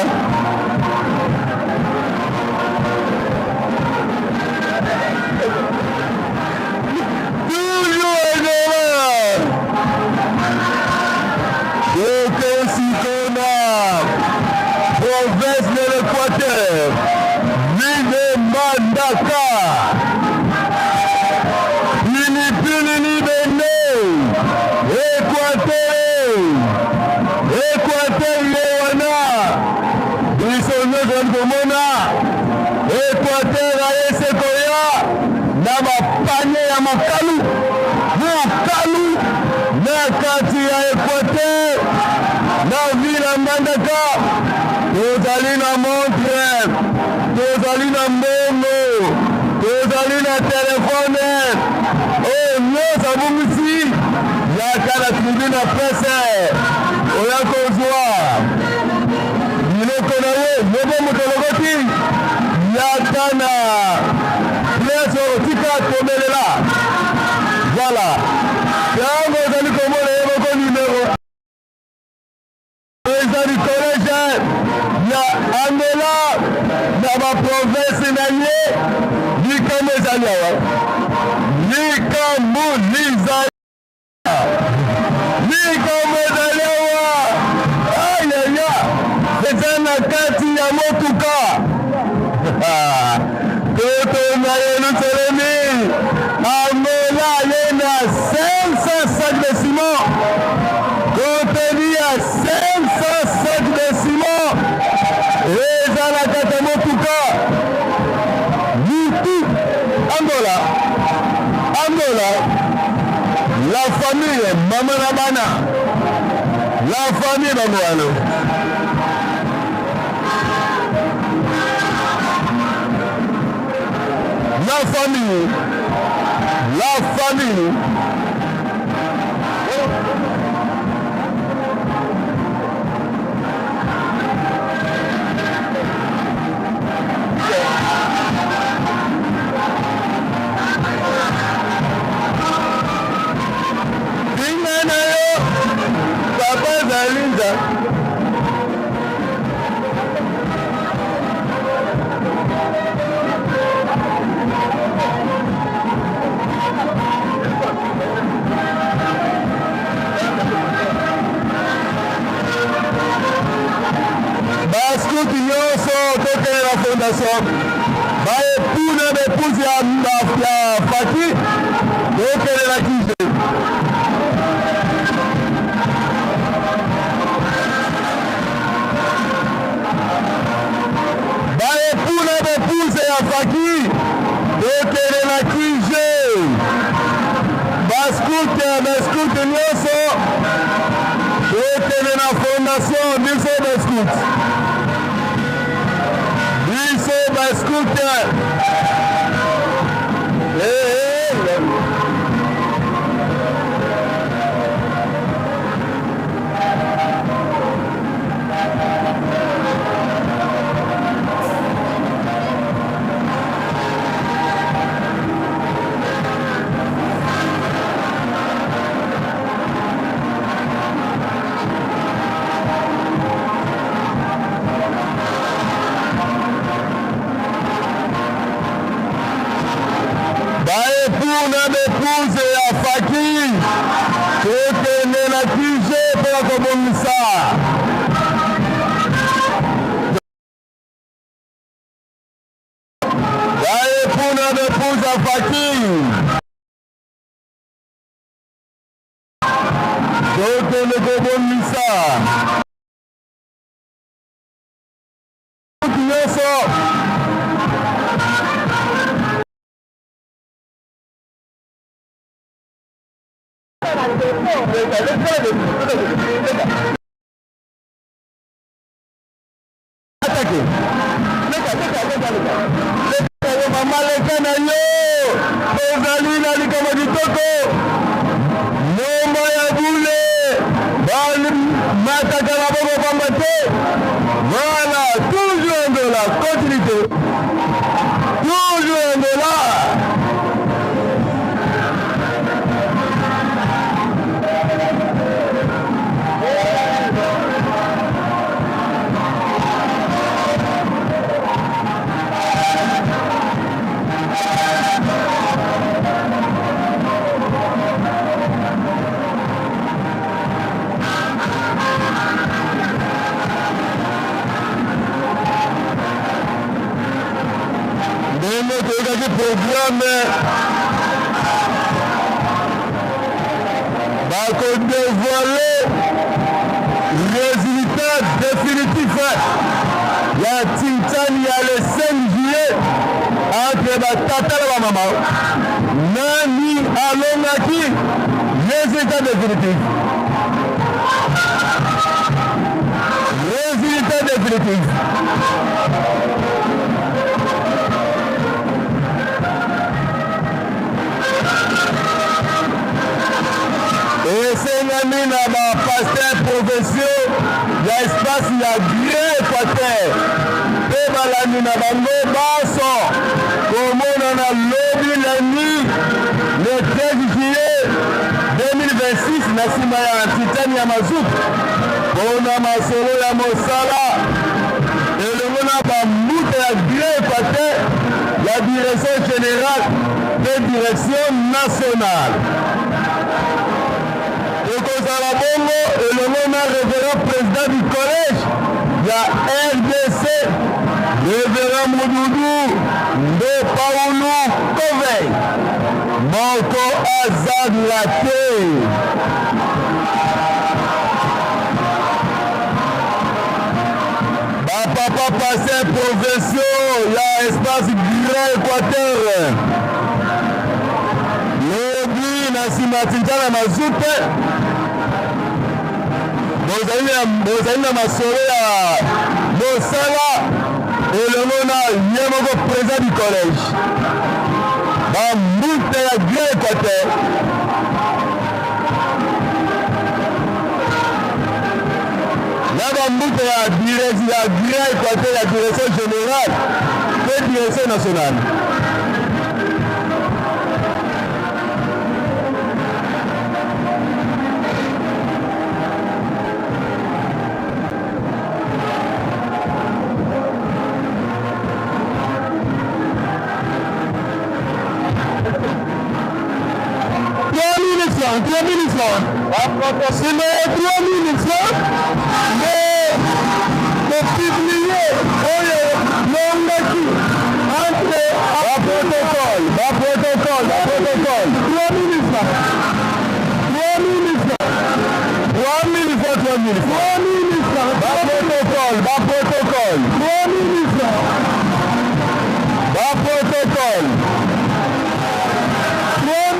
province de l'Équateur, ville de Mandaka, Pilipili Bene, Équateur Yewana, ils sont nés dans Pomona, Équateur Ayesekoya, Nama Panye Yamakalu, Nakati ya Équateur, na ville Mandaka. Tozali na montre, tozali na mbongo, tozali na telefone. Oh, nyonso abungisi yaka na tribune na presse oya kozwa biloko na ye yobo moto lokoti yaka na presse otika komelela. Voilà, yango ozali komona ye moko numero ezali collège Angola na baprovince na ye likambo ezali awa likambo ezali awa ayaya eza na kati ya motuka toto na ye lutelemi Angola ye na 500 sacs de ciment contenu ya 500 sacs de ciment eza na kati ya motuka mutu Angola la famille mama na bana la famille bango wana la famille Papa Zalinda baskuti nyonso tokele la fondation baepuna bepuzi ya Faki tokele la kije baepuna bepuzi ya Faki tokele la kije baskuti nyonso tokele na fondation biso baskuti scooter. Baepuna bepuze ya Faki tokende na kije pela kobongisa baepuna bepuze ya Faki tokende kobongisa nyonso mamaleka na yo ozali na likama kitoko nomba ya bule mataka na boko pamba te voilà toujours de la continuité toujours de la programme va dévoiler résultat définitif ya Tintani ya le 5 juillet entre batata na mama nani alongaki résultat définitif esengami na bapaster provinciaux ya espace ya Grand Équateur mpe balandi na bango baso komonana lobi landi le 13 juillet 2026 na nsima ya Tintani ya Mazout mpona masolo ya mosala Gré Équateur, la direction générale des directions nationales. Et comme ça la bongo, et le nom a révérend président du collège, la RDC, révérend Moudoudou, de Paoulou Kovey, Moko Azad Laté. Papa passé provinciaux, la espace Grand Équateur. Lobi na simatinjana mazute. Bozali na masolo ya Mosala et le nom na Yemoko président du collège. Ba mbute ya Grand Équateur. Mbouté la direction Grand Équateur, la direction générale et la direction nationale. $3 000. C'est les $3 000. Le publié, entre la protocole. 3 000 francs. 3 000 francs. Protocole. 3 000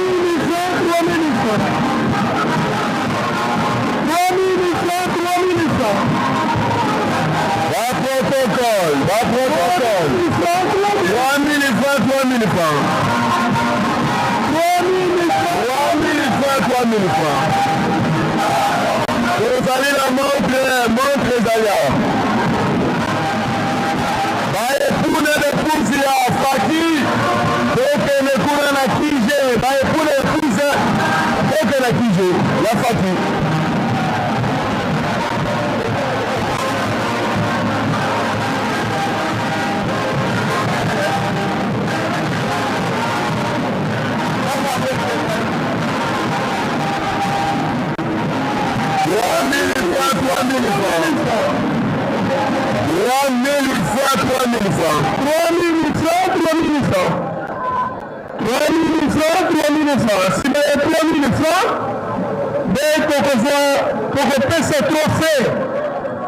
francs. Protocole. 3 000 francs. Vous allez la montre d'ailleurs. Pour les épouses, il y a Faki. Donc, les courants à Kije. Pour les épouses, donc, la Kije. La Faki. Si vous avez 3 000 francs, dès qu'on peut se trophée,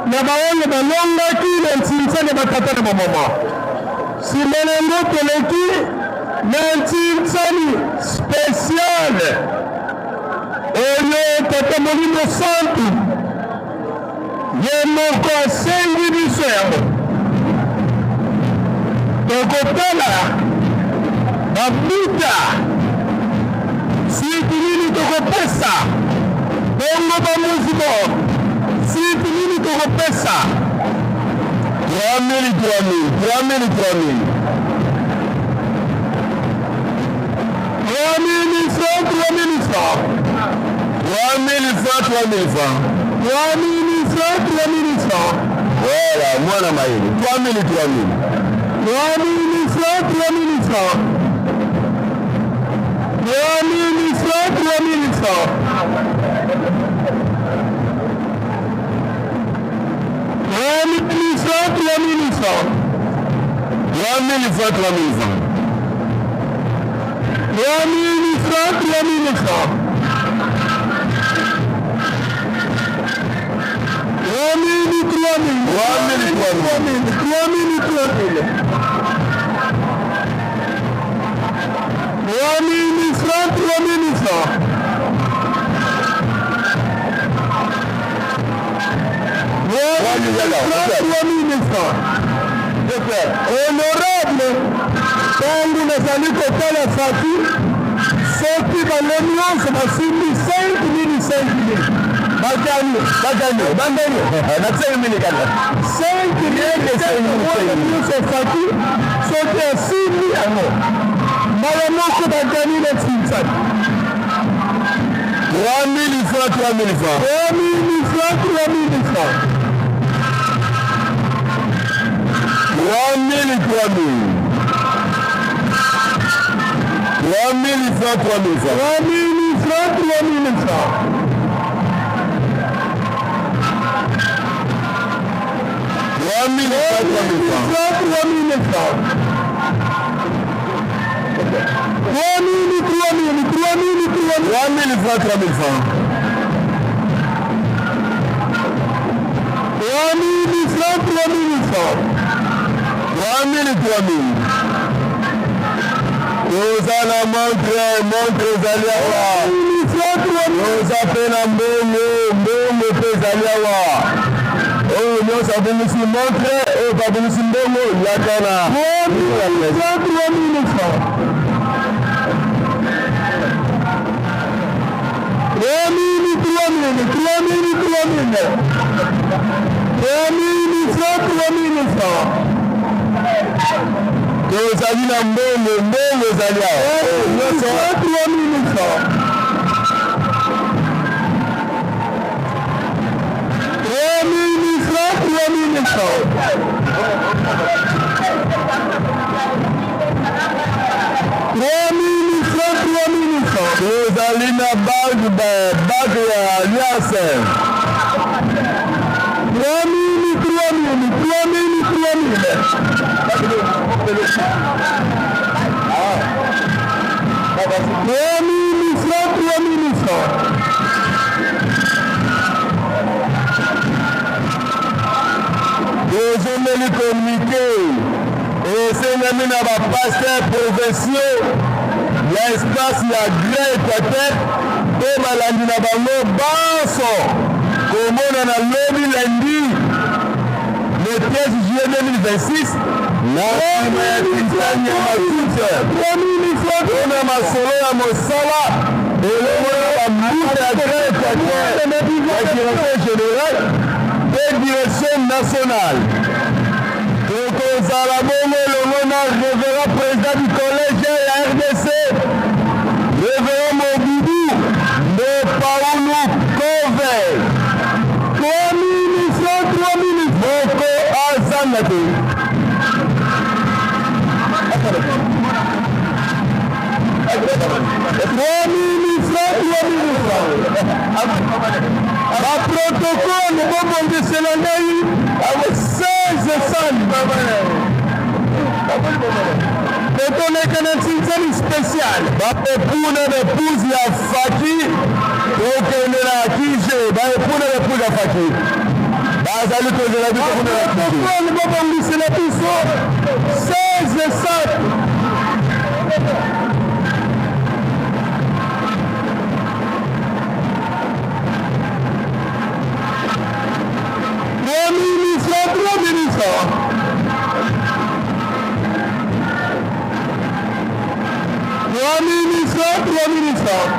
na baone balonga ki na ntinsa na batata na mama. Si melengo keleki na ntinsa ni spécial. Oyo tata molimo santu. Yemoko asengi biso yango. Tokotala babuta siku nini tokopesa bongo bamuziko siku nini tokopesa 3 000 francs. Voilà, moi la maïne. 3 000 francs. 3 000 francs. 3 000 francs. Honorable, tangu nazali kotala faki soki balonions basimbi 5 000 bakani bandeni na 5 000 kana 5 000 faki soki asimbi yango mala moko bakani na tsintsani 3 000 francs. 3 000 francs. 3 000 francs, 3 000 francs. 3 000 francs, 3 000 francs. 3 000 francs, 3 000 francs. 3 000 francs, 3 000 francs. 3 000 francs, 3 000 francs. 3 000, 3 000. Nous allons montre ezali awa. Nous appelons mbongo pe ezali awa. Oyo nyonso abongisi montre, oyo babongisi mbongo yakana. 3 000 francs. 3 000, 3 000, 3 000, 3 000. 3 000 francs, 3 000 francs. Tozali na mbongo ezali awa. 3 000 francs. 3 000 francs, 3 000 francs. 3 000 francs, 3 000 francs. Tozali na bague ya Alliance. 3 000, 3 000, 3 000, 3 000. 3 000 francs, 3 000 francs. Dozomeli communiqué esengami na bapasteur provinciaux ya espace ya Grand Équateur mpe balandi na bango banso komona na lobi lundi le 13 juillet 2026 na nsima ya Kisani ya Matute 3 000 francs mpona masolo ya mosala elongo na bambuta ya Grand Équateur ya directeur général mpe direction nationale. Tokozala bongo elongo na révérend président du collège ya RDC révérend Mobudu de Paulu Kove. 3 000 francs, 3 000 moko azanga te. 3 000 francs, 3 000 francs. Baprotocole bobongisela ngai awa 16 sani tokoleka na nsinzani spécial bapepuna bepuzi ya Faki tokende na kije baepuna bepuzi ya Faki bazali kozela biprotocole bobongisela biso 16 sani. 3 000 francs, 3 000 francs. 3 000 francs, 3 000 francs.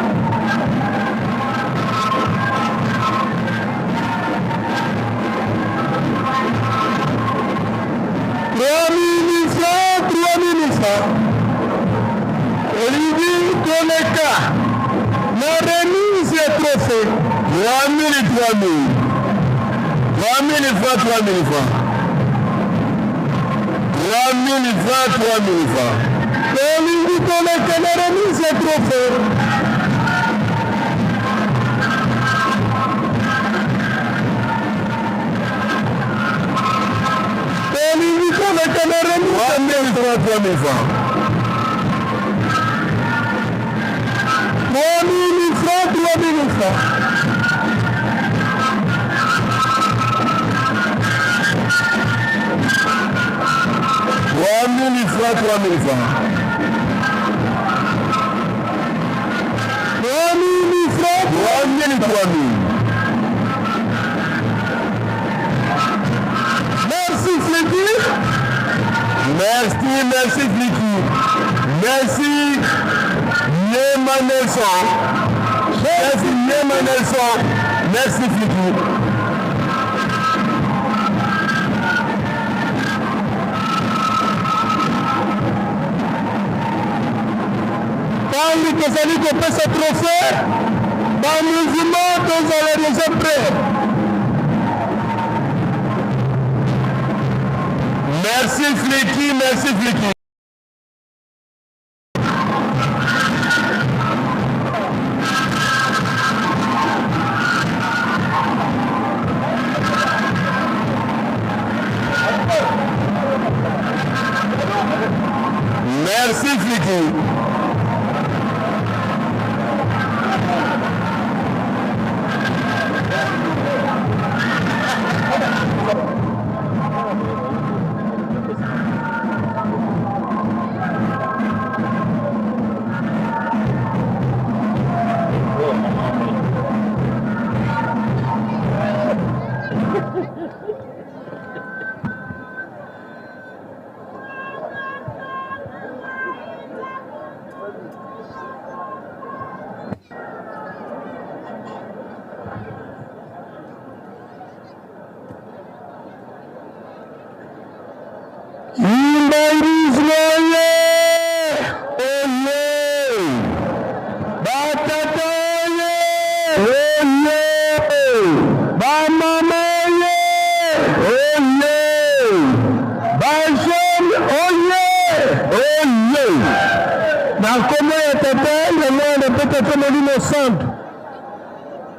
3 000 francs, 3 000 francs. Olivier Koneka, la remise est trophée. 3 000 et 3 000. 3 000 francs, 3 000 francs. 3 000 francs, 3 000 francs. Olivier Koneka, la remise est trophée. Olivier Koneka, la remise est 3 000 francs. 3 000 francs, 3 000 francs. 3 000 francs, 3 000 francs. 3 000 francs, 3 000, 3 000. Merci Flicky. Merci Flicky. Merci Yema Nelson. Merci Yema Nelson. Merci Flicky. Tangi tozali kopesa trophée bamusulman tozala déjà prêt. Merci Fliki, merci Fliki. Merci Fliki.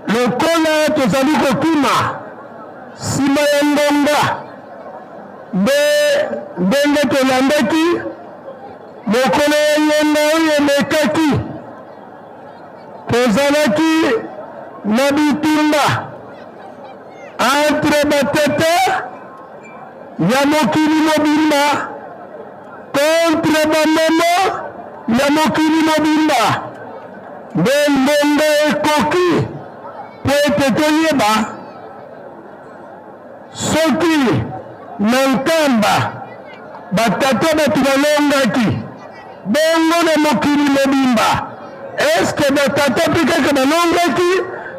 Lokola tozali kokima sima ya ngonga ndenge tolandaki mokolo ya yenga oyo emekaki tozalaki na bitumba entre batete ya mokili mobimba contre bamama ya mokili mobimba nde ngonga ekoki po ete toyeba soki na nkamba batata bato balongaki bongo na mokili mobimba eske batata mpe kaka balongaki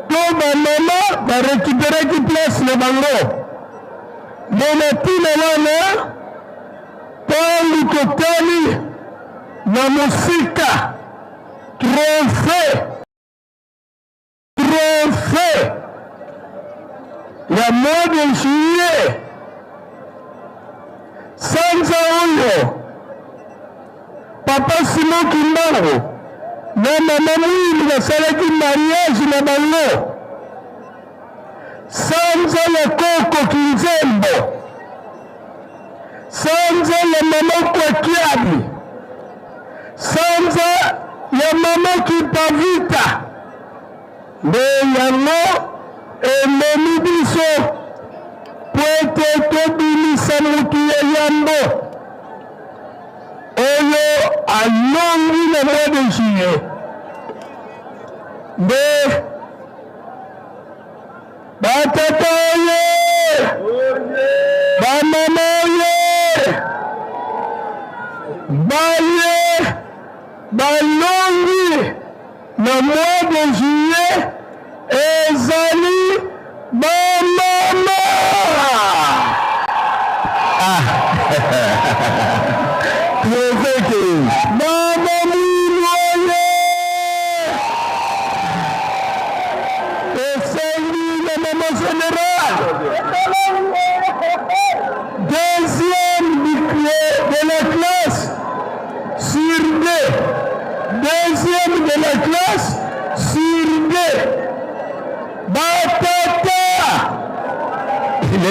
to bamama barekiperaki place na bango nde na ntina wana ntango totali na mosika trofe ya mois de juillet sanza oyo papa Simon Kimbangu na mama Mwini basalaki mariage na bango sanza ya Koko Kinzembo sanza ya mama Kwakiabi sanza ya mama Kipavita nde yango ememi biso po ete tobimisa motu ya yambo oyo alongi na mois de juillet nde batata oye bamama oye baye balongi na mois de juillet ezali bamama trofeke mama Mwini esengi na mama général deuxième de la classe sur deux deuxième de la classe sur deux batata le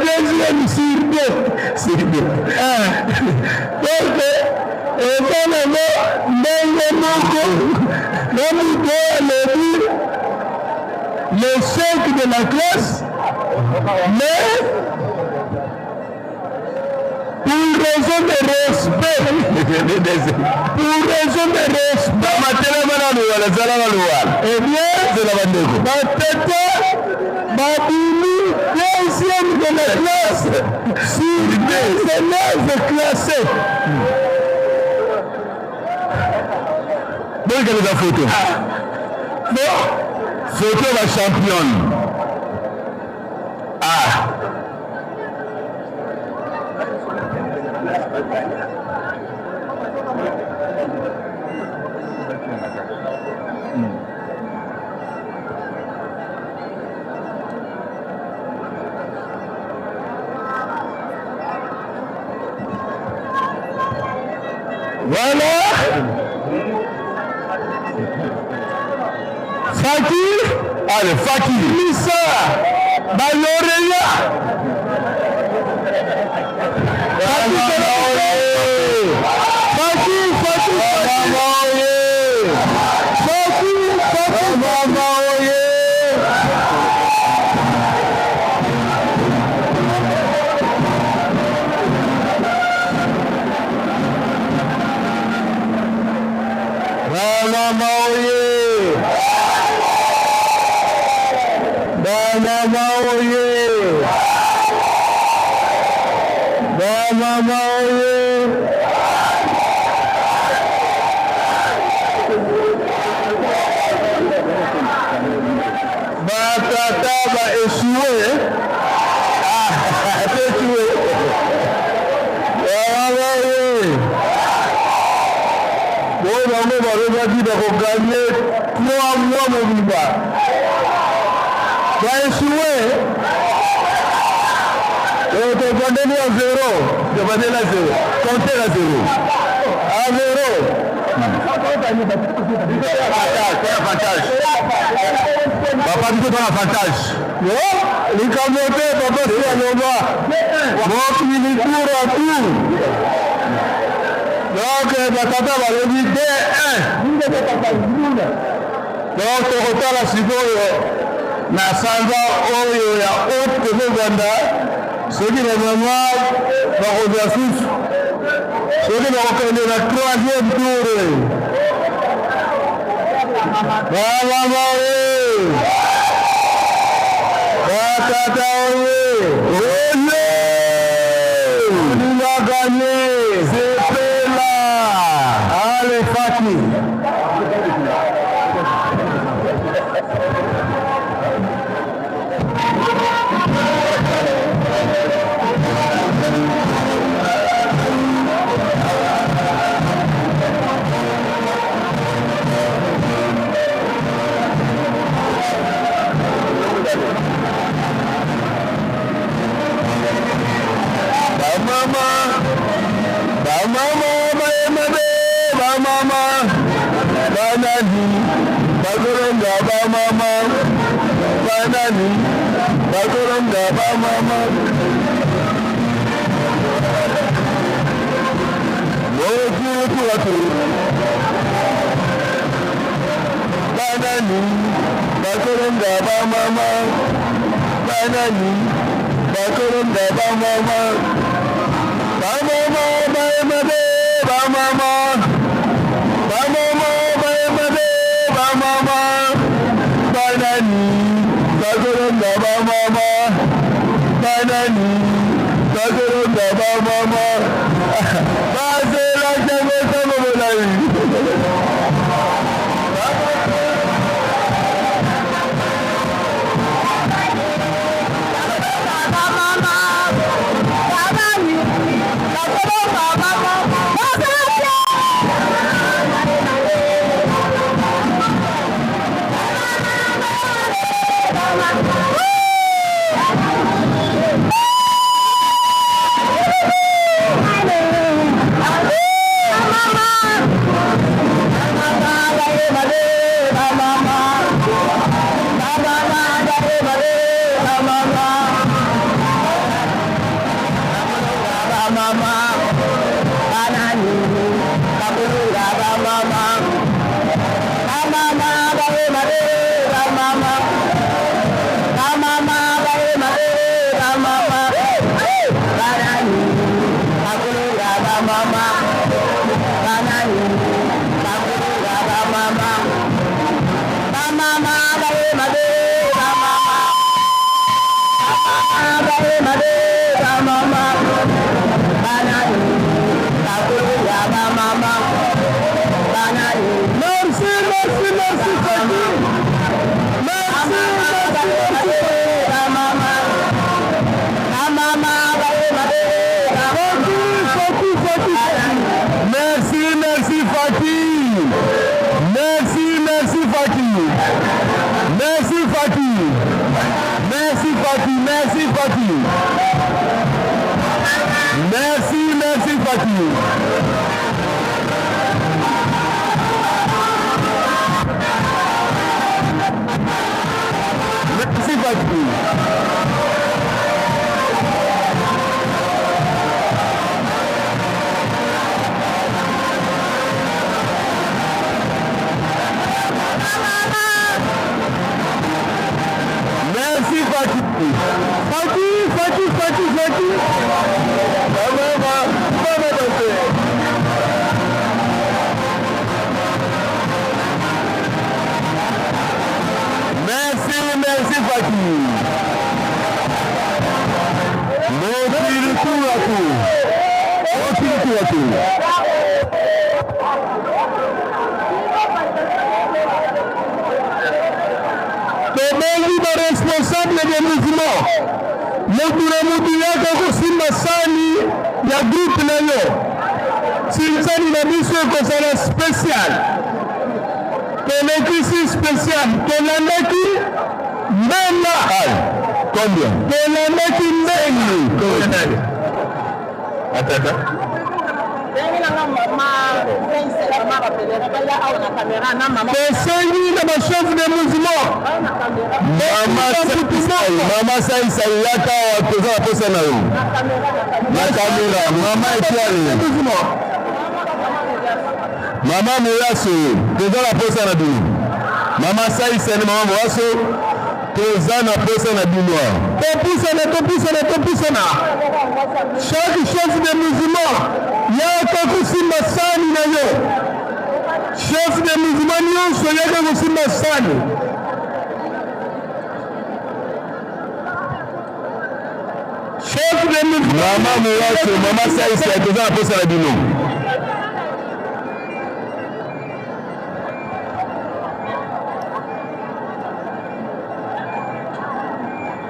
deuxième sur deux donc ekanamo ndenge moko na moto alobi le chef de la classe mais pour raison de respect eh bien batata babimi deuxième de la classe sur des élèves classés. Donc les photo. Photo la championne. Voilà. Fakir. Allez, Fakir. Lisa. Baloreya. Papa dit qu'on a avantage. Les camotés, papa, c'est à l'omba. Mon il court à tout. Donc, Batata va le dire D1. Donc, tu retard la seconde. Na sanga oyo ya haute de Uganda. Ceux qui les mémoires vont revenir tous. Ceux qui vont reconnaître la troisième tour. Batata on a gagné, c'est là. Allez Fatih. Merci Faki. Merci Faki. Faki. Merci Faki. Tobengi ba responsable des mouvements. Mutu yako kusimba sani ya groupe na yo. Sinsani na biso kozala spécial. Tonekisi spécial. Tolandaki mbena. Combien? Tolandaki mbeni. Atata. Tosengi na bachef de mouvement. Mama Saïsa yaka watoza waposa na yo. Na kamera. Mama Etienne. Mama Moyaso. Toza la posa na bino. Mama Saïsa ni mama Moyaso. Toza na posa na bino. Topusana. Chaque chef de mouvement yaka kusimba sani na yo. Chef de mouvement nyonso yaka kusimba sani. Chef de mouvement. Mama Moyaso, Mama Saïsa toza na posa na bino.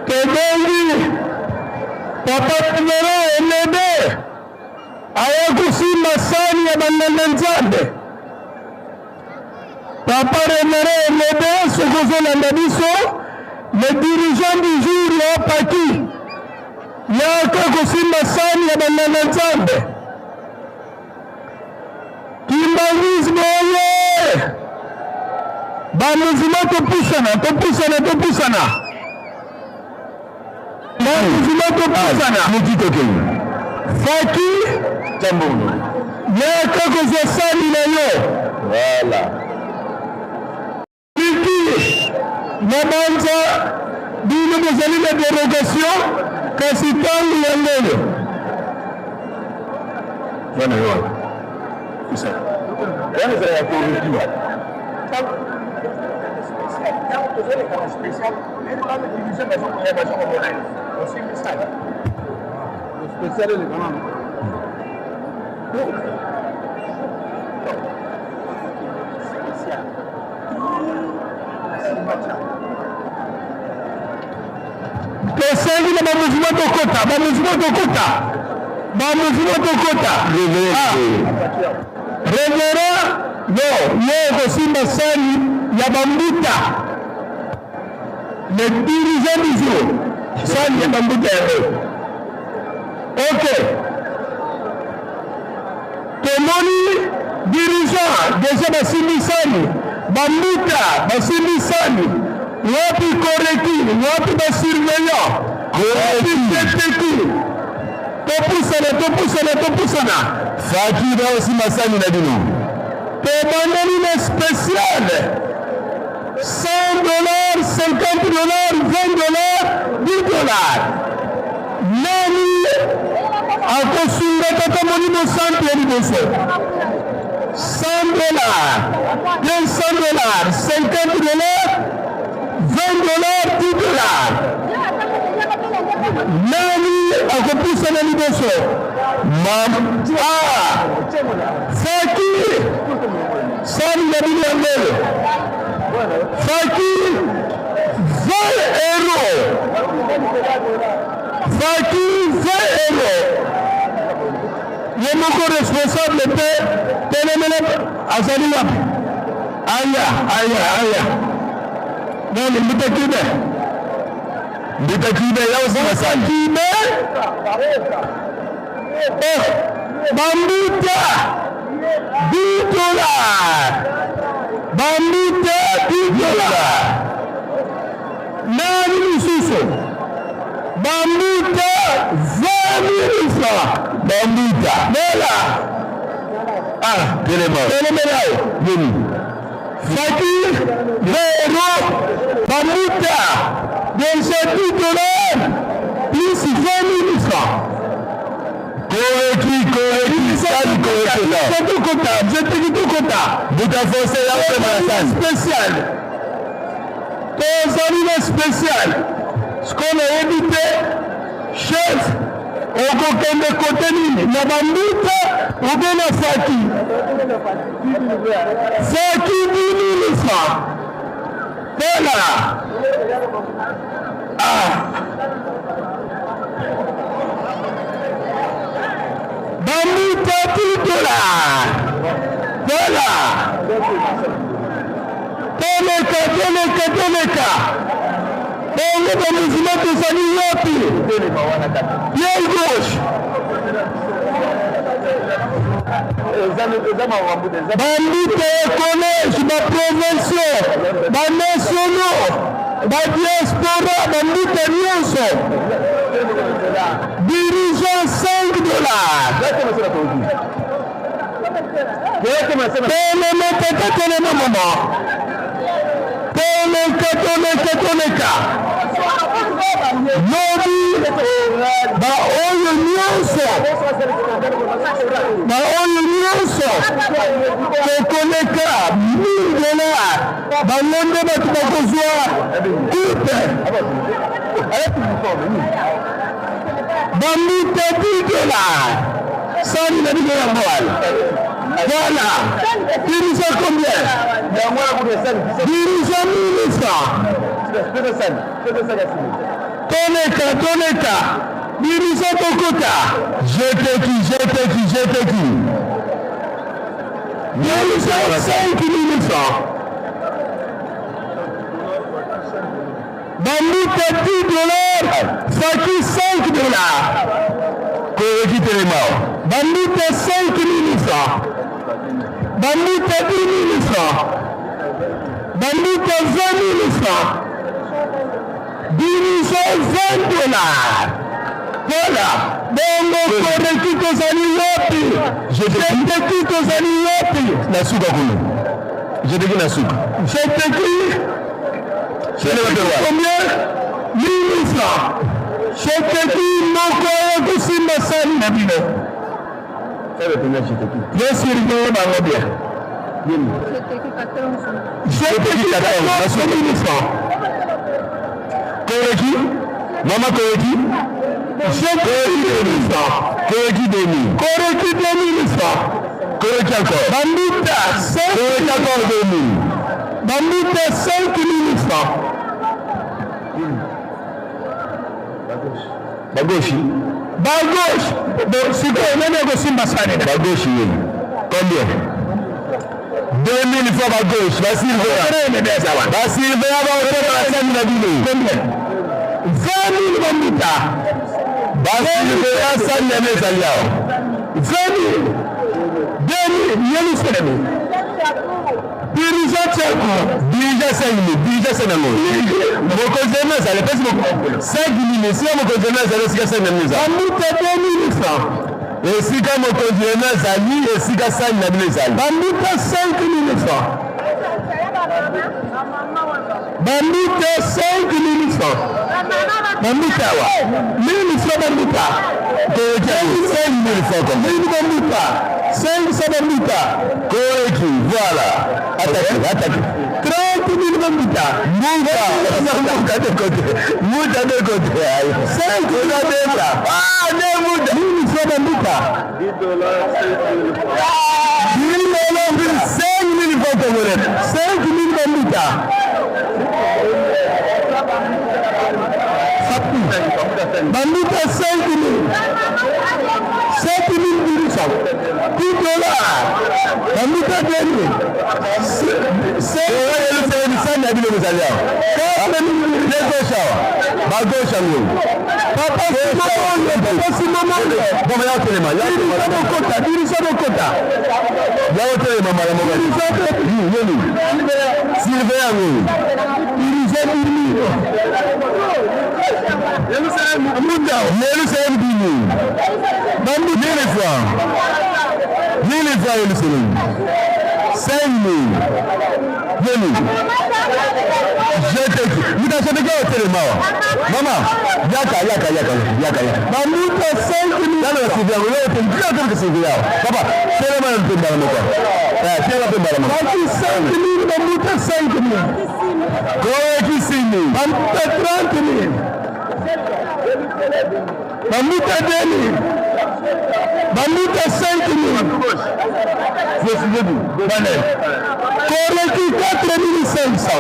Tobengi Papa Tumero Elebe ayakusimba sani ya bandanda nzambe. Papa Remere Elebe sokozolanda biso le dirigeant du jour ya Paki yaka kusimba sani ya bandanda nzambe. Kimbangisme oye bamuzima topusana. Faki Tambono yaka kozwa sani na yo. Voilà. Liki nabanza bino bozali na dérogation kasi tangu ya lelo. Bwana yo. Kisa. Yana za ya kurudiwa. Spécial. Spécial le canal. Tosengi na mouvement de kota. Révérend no yego simba sani ya bambuta. Le dirigeant du jour sani ya bambuta. Ok. Tomoni dirigeant déjà basimbi sani bambuta basimbi sani wapi koreki wapi basurveillant wapi peteki topusana Faki na osimba sani na bino tobandani na spécial $100, $50, $20, $10. Nani akosunga kaka molimo santu ya liboso $100, $200, $50, $20, $10. Nani akopusana liboso Faki sani na bino ya mbele Faki 20 euros. Faki 20 euros. Ye moko responsable pe telemele azali wapi? Aya. Nani mbitakibe yao sima sani. Bambuta $10. Bambuta $10. nani lisusu bambuta 20 000 francs bambuta voilà telemela yeni fakir 20 euros bambuta $10 plus 20 000 francs correct spécial. Tes arrivées spéciales. Ce qu'on a évité, chef, au côté de côté, la bambouta, ou bien la faki. Faki 10 000 francs. Voilà. Bambuta $10. Voilà. Toneka. Bongo ba mouvement de famille wapi? Pied gauche. Bambuta collège, ba provinciaux, ba nationaux, ba diaspora, bambuta nyonso. Dirigeant $5. Toneka. Nobi ba oyo nyonso tokoleka $1000 balonde bato bakozwa coupe bambuta $10 sani na biso ya mwala. Voilà. Dirigeant combien? Dirigeant 1000 francs. Toneka. Dirigeant Tokota. Je te qui. Dirigeant 5 000 francs. Bambuta $10. Faki $5. Corrigi Télémor. Bambuta 5 000 francs. Bambuta 10 000 francs. Bambuta 20 000 francs. Dirigeant $20. Voilà. Bongo corrigi kozali wapi? Je te dis kozali wapi? Nasuka kulu. Je te dis nasuka. Je te dis combien? 1000 francs. Je te dis moko ya kusimba sani na bino. Bien sûr, il y a un bien. Je te dis 14 000 francs. Corrigi? Maman corrigi? Je te dis 2000 francs. Corrigi 2000. Corrigi 2000 francs. Corrigi encore. Bambuta 5 000. Corrigi encore 2000. Bambuta 5 000 francs. Bagauche. Bon, si vous avez aussi ma salle. Bagauche, combien? 2000 fois Bagauche. Vas-y, combien? 20 000 bambuta. Vas-y, 20 000. 20 000. Dirigeant 5 000. Mokozena, ça les 5 000. Si on mokozena, ça les 5 000. Bambuta 2000 francs. Et si on mokozena, ça lui, et si on 5 000. Bambuta 5 000 francs. Bambuta 5 000 francs. Bambuta, 1000 francs bambuta. 5 000 francs. 1000 bambuta. 500 bambuta. Correct, voilà. Attaquez. 30 000 bambuta. Mouta de côté. 5 000 bambuta. Ah, ne mouta. 1000 francs bambuta. $10. 5 000 francs congolais. 5 000 bambuta. Bambuta 5 000. 7 000 dirigeants. $10. Bambuta 2 000. C'est Papa Yerusalem dini. Bambi 1000 francs. 1000 francs Yerusalem. 5000. Venez. Je te dis. Vous t'achetez quoi au téléma? Maman, yaka. Mamuta 5000. Dans le civière, vous avez une grande que c'est là. Papa, c'est le même peu dans le moteur. C'est la peu dans le moteur. 5000, Mamuta 5000. Quoi qui 6000? Mamuta 30 000. Mamuta 2000. Mamuta 5000. Je suis debout. Correct 4500.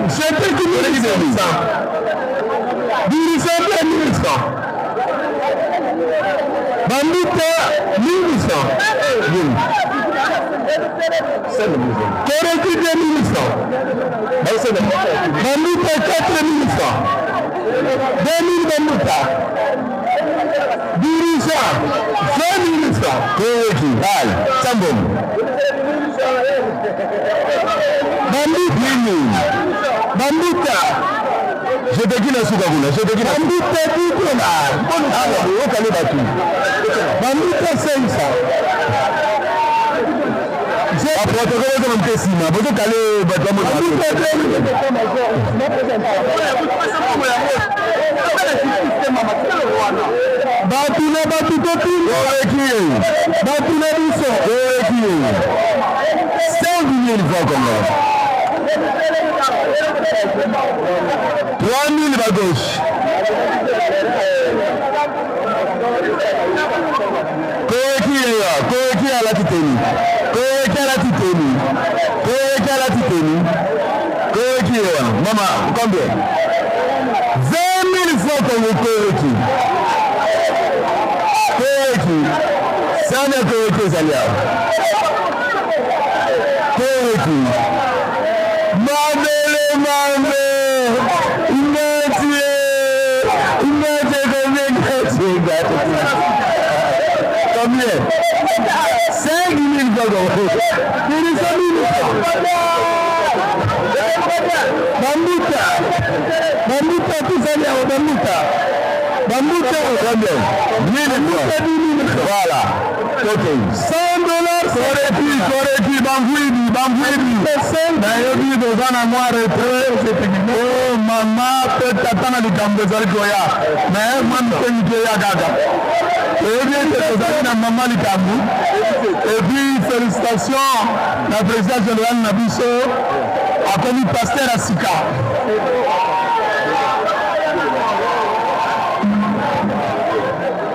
J'ai pris 1500. Division 2100. Mamuta 1100. Correct 2100. Mamuta 4100. 2000 Mamuta. Dirigeant 20 000 francs. Correct. Al. Sambon. Mamuta. Je te dis la soukabula. Je te dis la Mamuta 10 dollars. Alors, au calé battu. Mamuta 500. Après, tu vas faire un petit ciment. Vous allez battre Mamuta 10. Batuna batukopi. Correct. Batuna biso. Correct. 5 000 francs comme ça. 3 000 à gauche. Correct à la titanie. Correct à la titanie. Correct à la titanie. Correct. Maman, combien? 20 000 francs comme le correct. Correct. Ça n'est correct, Zalia. Correct. Combien? 5 000 francs. Mamuta, tout ça, Mamuta, combien? 1000 francs. Voilà. Ok. 100 dollars. Correct. Bangouibi. Nayobi dozana moi retrait. Oh maman, peut-être t'attends les gambes goya. Mais moi je peux ya gaga. Et bien que maman les gambes. Et puis félicitations la présidente générale Nabiso a connu pasteur Asika.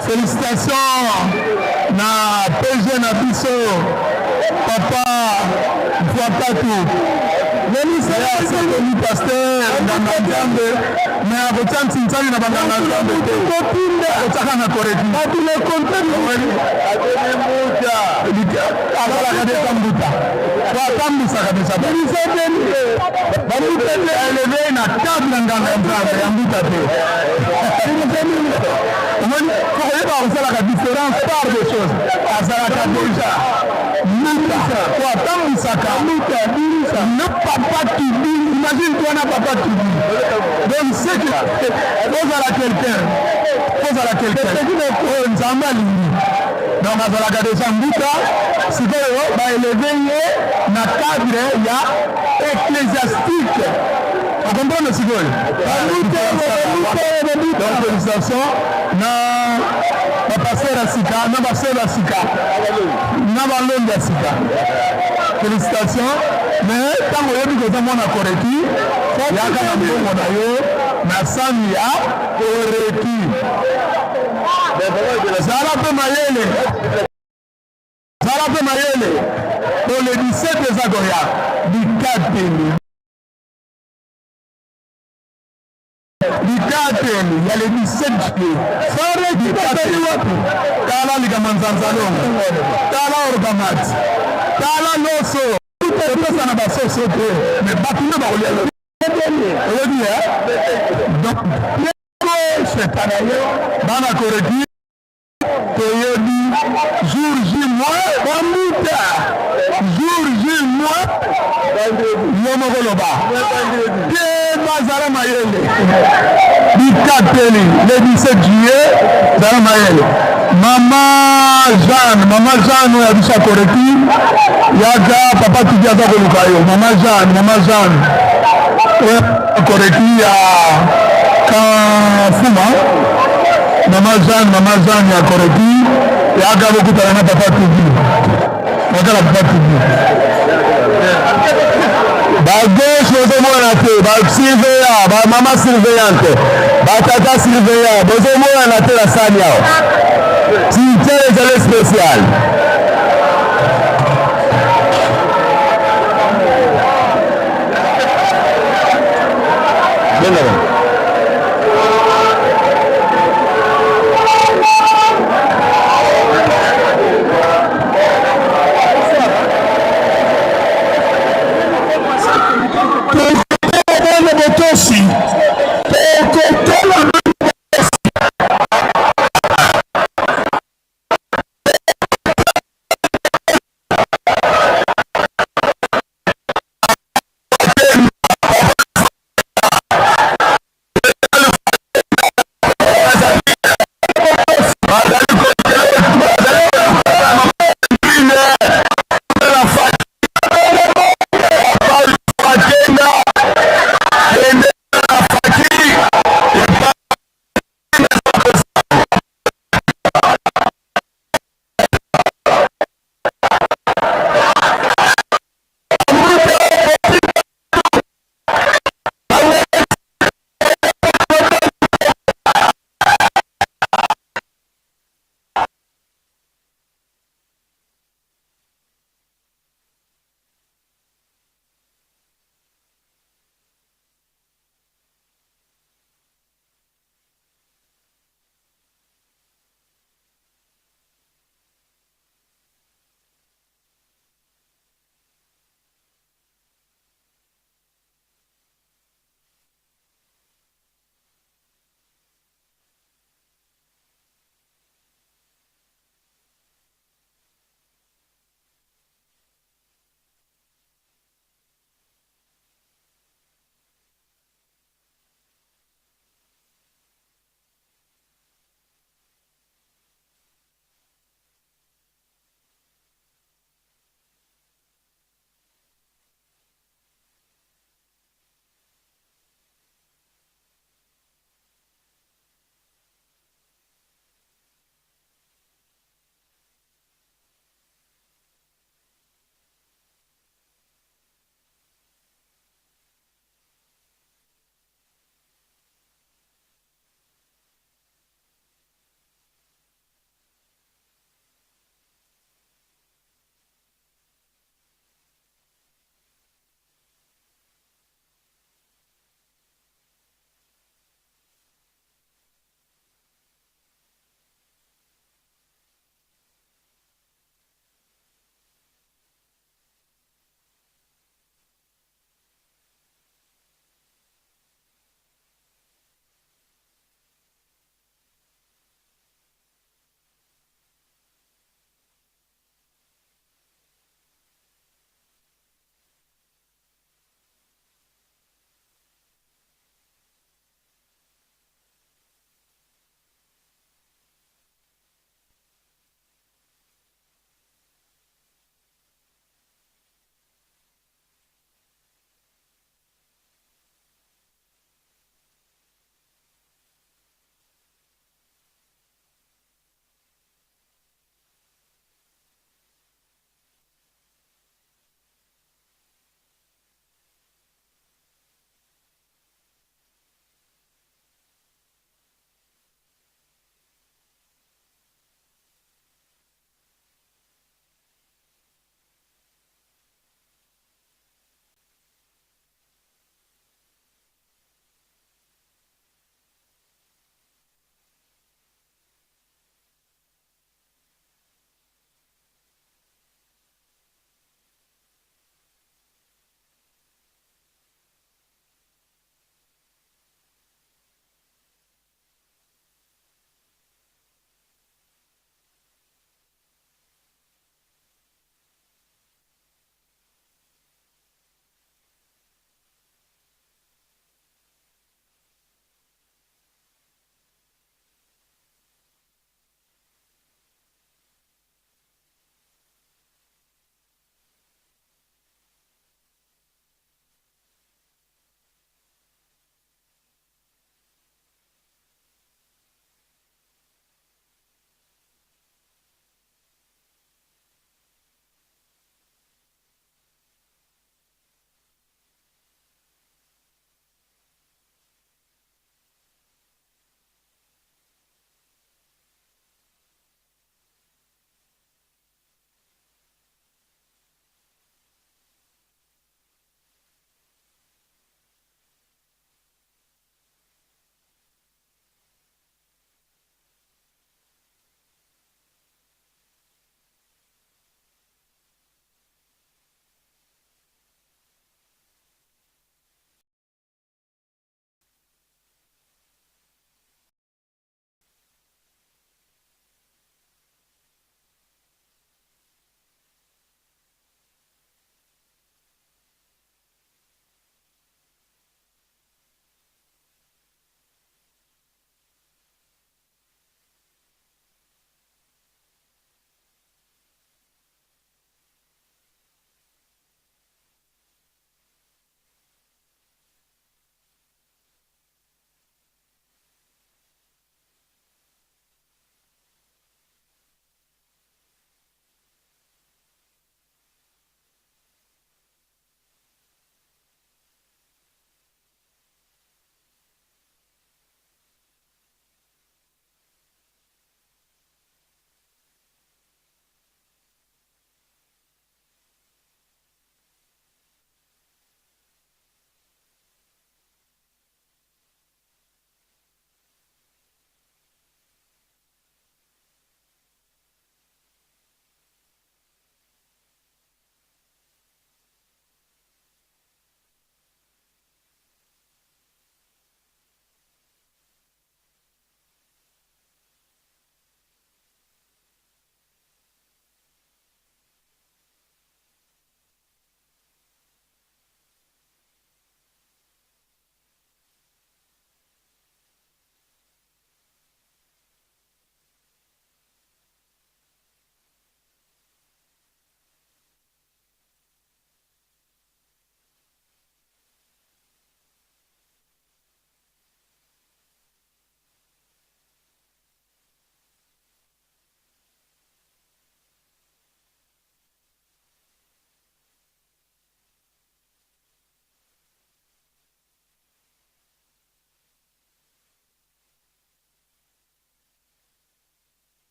Félicitations na PG Nabiso. Papa, vois tout. C'est le pasteur dans la jambe, mais à votre temps, c'est une banganga jambe. Copine, au Tchaka na Corée. À tous les contenus. Avant la Kade Kambuta. Toi, Kambusa Kabisa. Bamuta élevé na table nganga jambe, Kambuta te. On va faire la différence par des choses. Azaraka déjà. Toi, Kambusa, ne papa qui dit, imagine-toi un papa qui dit. Donc c'est que, pose à quelqu'un. Donc à la garde Zambuta, c'est que va élever na cadre ya ecclésiastique. Vous comprenez ce que donc félicitations na pasteur Asika, na pasteur Asika, na balonde Asika. Félicitations. Mais tant que vous avez mon correcti, il y a quand même na sami ya correcti. Zala pe mayele. Pour le 17 des Agoria, du 4 pays. Du 4 pays, il y a le 17 juillet. Ça aurait dit 4 pays. Kala Ligamanzanzalong, Kala Orgamat, Kala Loso. Ça n'a pas sauté, mais bâtiment va rouler. Donc, c'est pas d'ailleurs, dans la Corée, jour J mois, jour J mois, Yomo Goloba. Zara Mayele. Bikateli, le 17 juillet, Zara Mayele. Maman Jeanne, ya bisa koreki. Yaga, papa tuki ata kolukayo. Maman Jeanne. Koreki ya Kafuma. Maman Jeanne ya koreki. Yaga bokutana na papa tuki. Yaga la papa tuki. Gauche bozomona te surveillant mama surveillante tata surveillant bozomona te la sani yao cimetière ezali spécial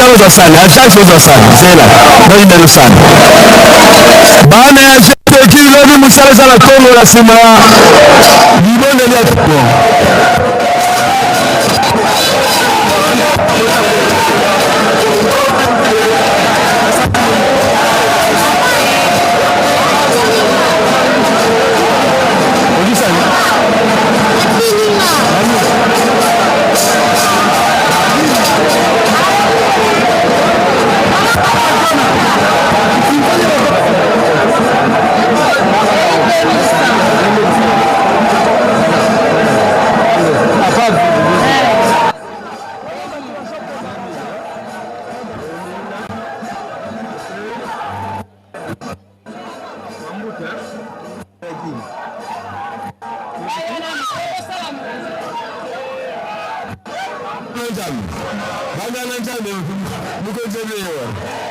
Chaza sana, chaza sana, zela. Ndio ndio sana. Bana ya jete kilo ni msala sana Kongo la sema. Libonde ni atupo.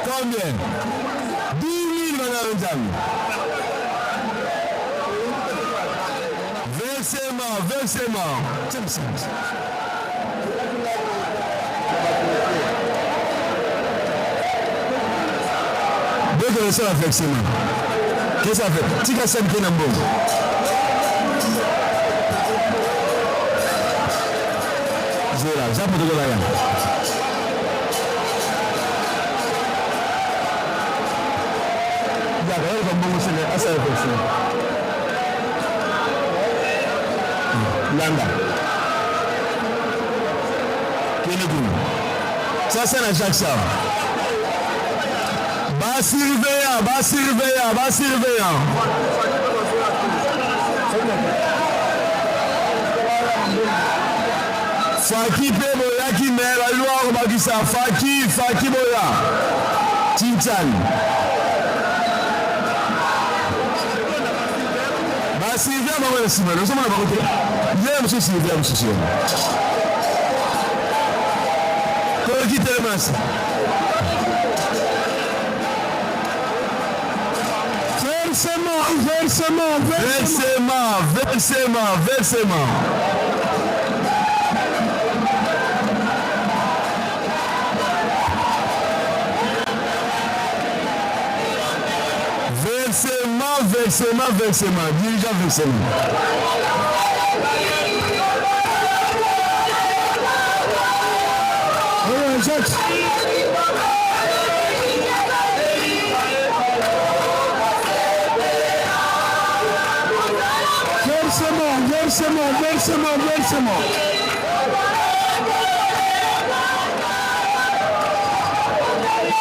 Combien? 10 000 versement. Deux connaisseurs à versement. Qu'est-ce que ça fait? Tika Sam Kenambo. Zéla, j'apprends de la gamme. Landa. Ça c'est la Jacques Sam. Va surveiller. Faki pe boya ki mera loire bagisa Faki boya. Tinchan. Sylvia m'a envoyé Simon, nous sommes à la côté. Viens, monsieur Sylvia, monsieur Simon. Comment quitte le masque? Versement. Versement. Dirigeant versement. Versement.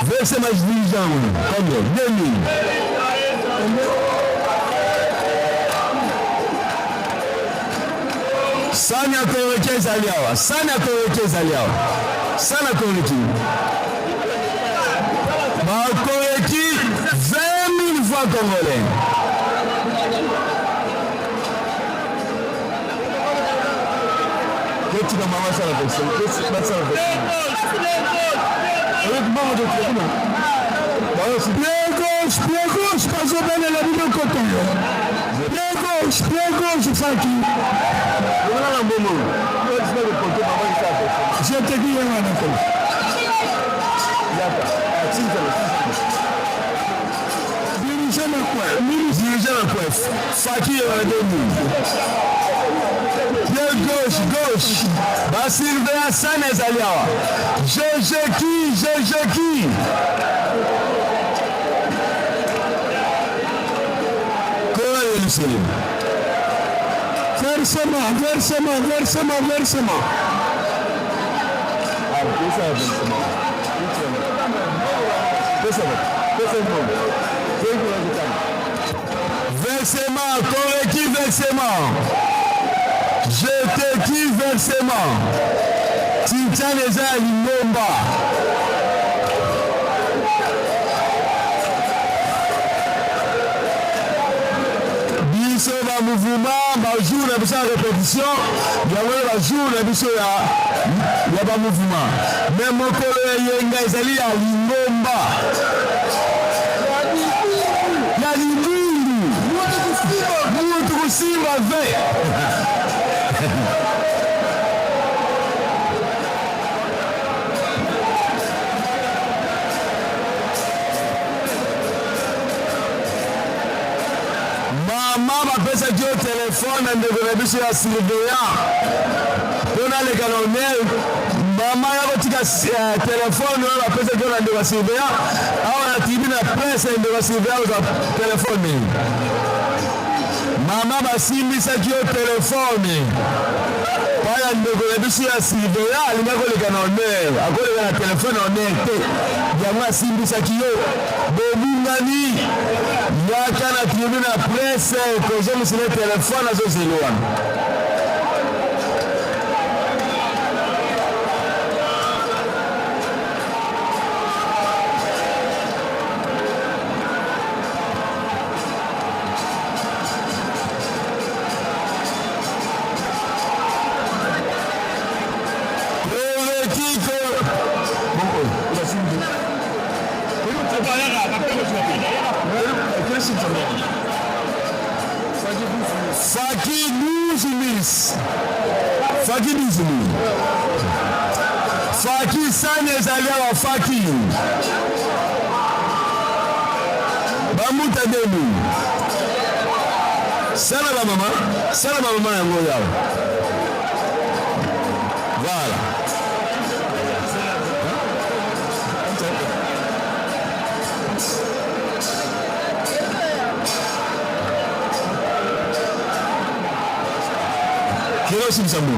Versement dirigeant. Combien? 2 000. Sana kuelekeza aliawa. Sana kuelekeza. Bakoreki 20 000 fois congolais. Qu'est-ce que maman ça la personne? Qu'est-ce que ça la personne? Avec maman de tribunal. Bien gauche, pas au bel et la vie de côté. Bien gauche, Faki. Je te dis, dirigeant la coiffe. Faki est demi. Bien gauche. Basilvea Sanes Aliawa. Je qui. Versement. Versement, correctif versement. Je te kiffe versement. Tintan eza Lingomba. Biso ba mouvement, ba jour na biso répétition, ya wala jour na biso ya ba mouvement. Mais mokolo yenga ezali ya Lingomba. Ya Lingundu. Mutu kusimba ve. bapesa ki yo telefone na ndeko na biso ya surveillant mpona leka na honneur mama yakotika telefone oyo bapesa ki yo na ndeko ya surveillant awa na tribune ya presse ndeko ya surveillant ozwa telefone mama basimbisaki yo telefone paya ndeko na biso ya surveillant alingi akoleka na honneur akoleka na telefone na honneur te yango asimbisaki yo bobungani yaka na tribune ya presse kozomisile telefone azozela wana Faki 12 000 Faki sane ezali awa Faki bamuta demu sala ba mama yango yawa voilà Kilo simsambu.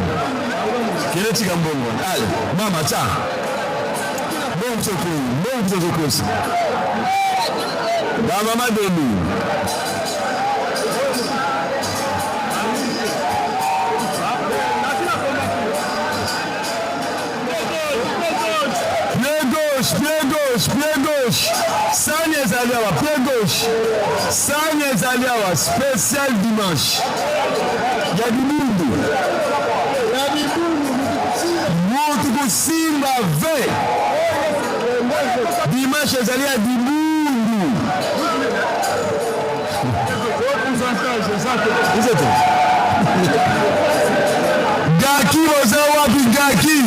Kile chikambongo. Ale, mama cha. Bongo sokoi. Ba mama delu. Pied gauche. Sanye Zaliawa, pied gauche. Sanye Zaliawa, spécial dimanche. Il y a du monde. Monte Simba V. Dimanche ezali ya dibundu. Gaki oza wapi Gaki?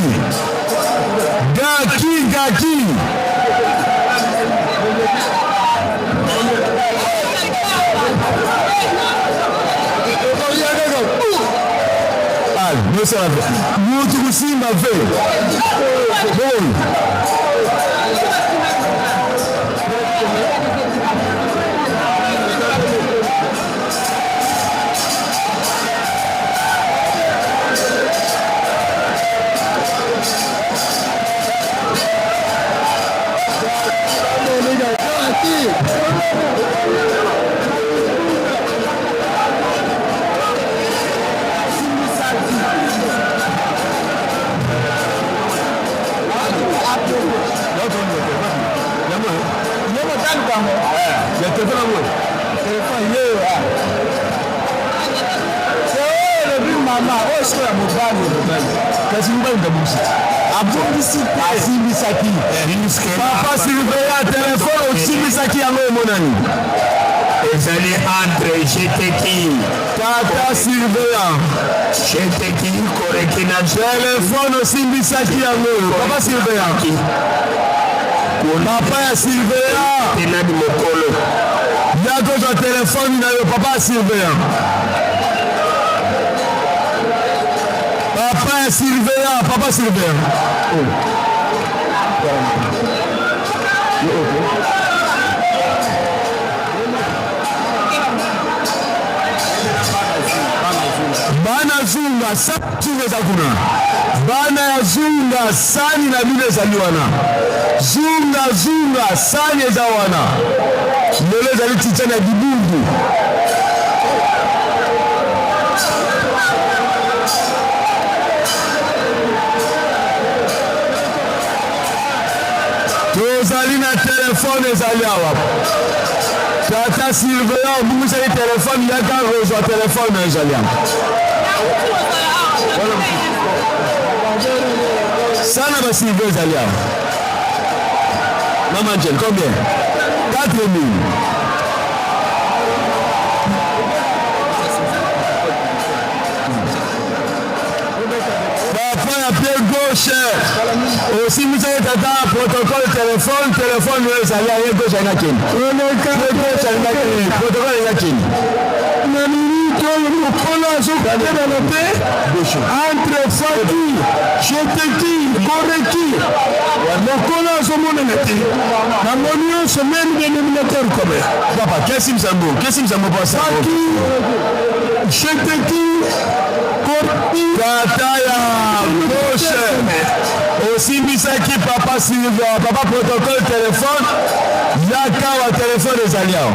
Muito por cima, velho. Bom. Papa Sylvain, téléphone osimbisaki yango emonani ezali entre jeteki tata Sylvain jeteki koreki na téléphone osimbisaki yango papa Sylvain papa ya Sylvain enadi mokolo yakozwa telefone na yo papa Sylvain papa Sylvain bana zunga sasa kuna bana ya zunga sani na bile ezali wana zunga sani eza wana lelo ezali titana ya dibundu tozali na telefone ezali awa tata Sylvain obumisaki telefone yaka kozwa telefone ezali awa sana ba Sylvain ezali awa Maman Angel, combien? 4 000. Pied gauche aussi nous avons un protocole téléphone nous allons aller gauche à la protocole à la mokolo azokatela na te entre Faki, Cheteki, Koreki mokolo azomonana te nango nyonso même dénominateur commun. Papa, qu'est-ce que Mzambo pense ça? Faki, Cheteki, Koreki kataya gauche osimbisaki papa Silva, papa protocole téléphone yaka wa téléphone ezali awa.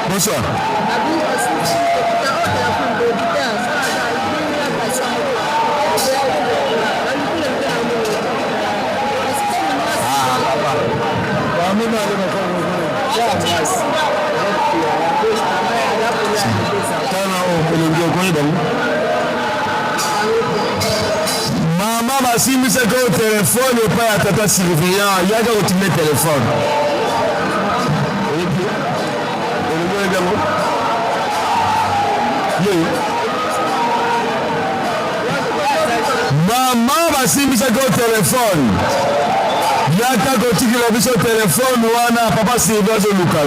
Bonsoir. Maman basimbisaka au téléphone epai ya tata surveillant yaka kotime téléphone. Maman basimbisaka au téléphone yaka kotikila biso téléphone wana papa Silva azoluka.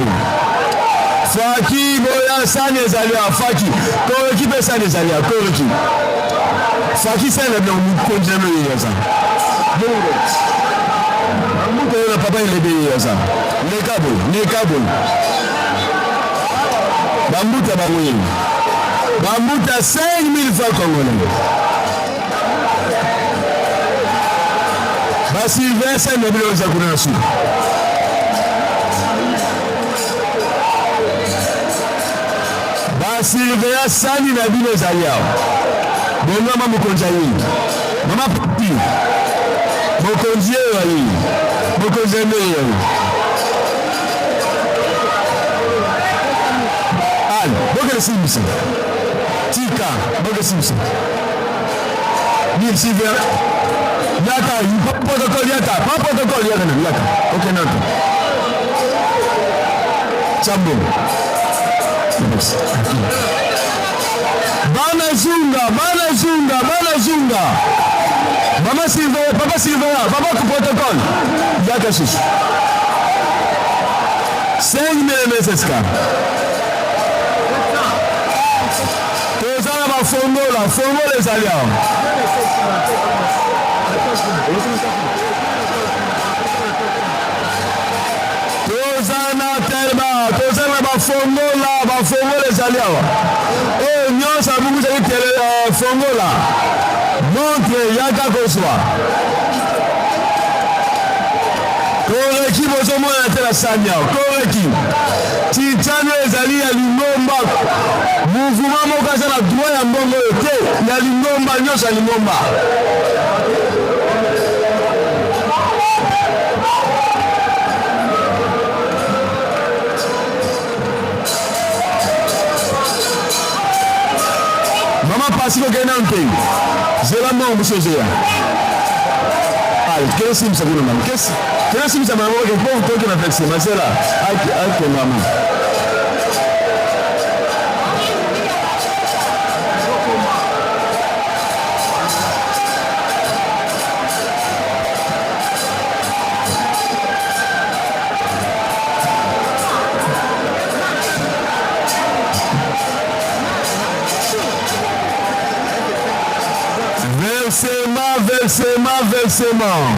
Faki boya sani ezali a Faki Koreki pe sani ezali a Koreki Faki sani na mkonjeme yeza mko na papa ilebe yeza nekabo bambuta bamoyeni bambuta 5000 francs congolais basi 25 millions za kuna su Sylvain Sani na bino ezali awa bongo mama mokonzi ayini mama papi mokonzi oyo ayini mokonzi ende oyo ali bokele simbisa tika bokele simbisa ni Sylvain yaka protocole yaka ok naka chambo Bana zunga Mama Silva, papa Silva, papa protocole yaka susu 5000 MSSK tozala bafongola ezali awa tozana bafongola ezali awa oyo nyonso abunguzaki fongola montre yaka kozwa Koreki bozomona te na sani awa Koreki titano ezali ya lingomba mouvement moko aza na droit ya mbongo oyo te ya lingomba nyonso ya lingomba Pasi ko kena mpe zela mo muso zela kesi msakuna mama kesi msakuna mama ke po toke na flexible mazela ake mama versement.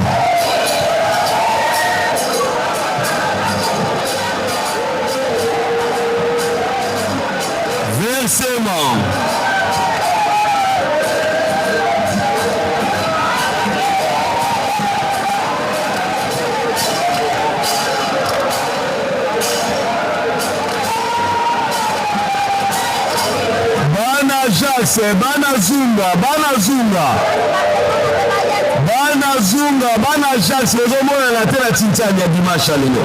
Bana Jacques bozomona na te na tintani ya dimanche lelo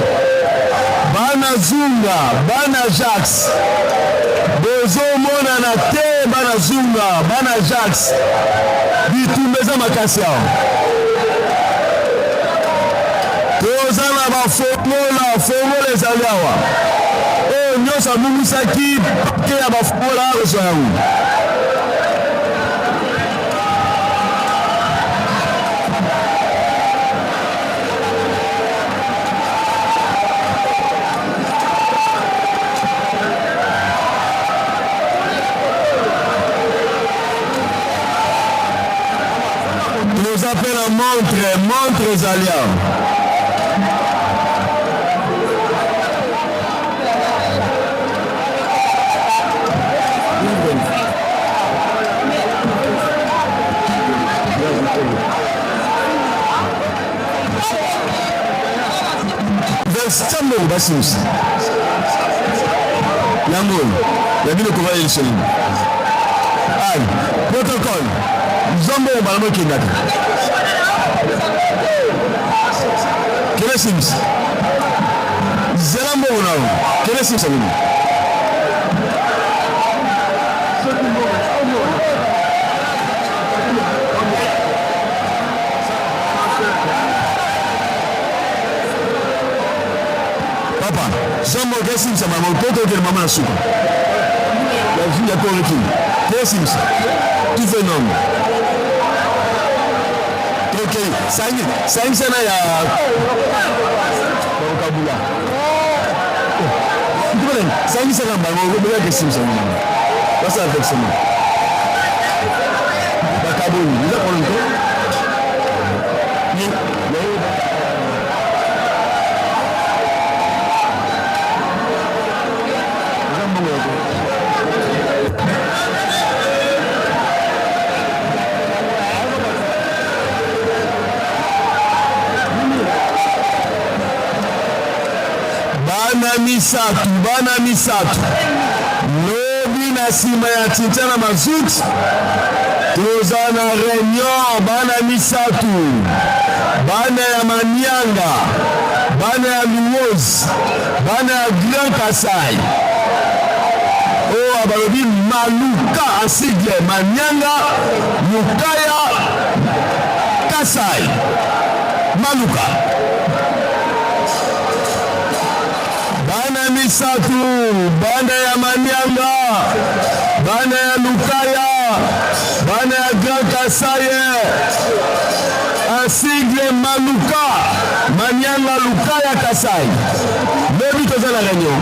bana Jacques bozomona na te bana Jacques bitumba eza makasi awa toza na bafongola ezali awa oyo oyo nyonso abumisaki pake ya bafukola kozwa yango. Nous appelle la montre Zalia. Vestambo basimusi. Yango, yabine kuva election. Ay, protocole. Zombo balamo kingata. Kele sims. Zelambo unao. Kele sims amini. Papa, zombo kele sims amamo poto kele mama na suka. La vie ya koreki. Kele sims. Tu fais non. Ok, saïn sana ya kabula. Tulen, saïn sana ba mo bela ke sim sana. Basa avec ça. Ba kabul, ila konto. Ni, bana misatu lobi na sima ya tintana mazuti toza na réunion bana misatu bana ya Manyanga bana ya Luozi bana ya Grand Kasai o abalobi Maluka asigle Manyanga Lukaya Kasai Maluka bana misatu bana ya Manyanga bana ya Lukaya bana ya Grand Kasai asigle Maluka Manyanga Lukaya Kasai lobi toza na réunion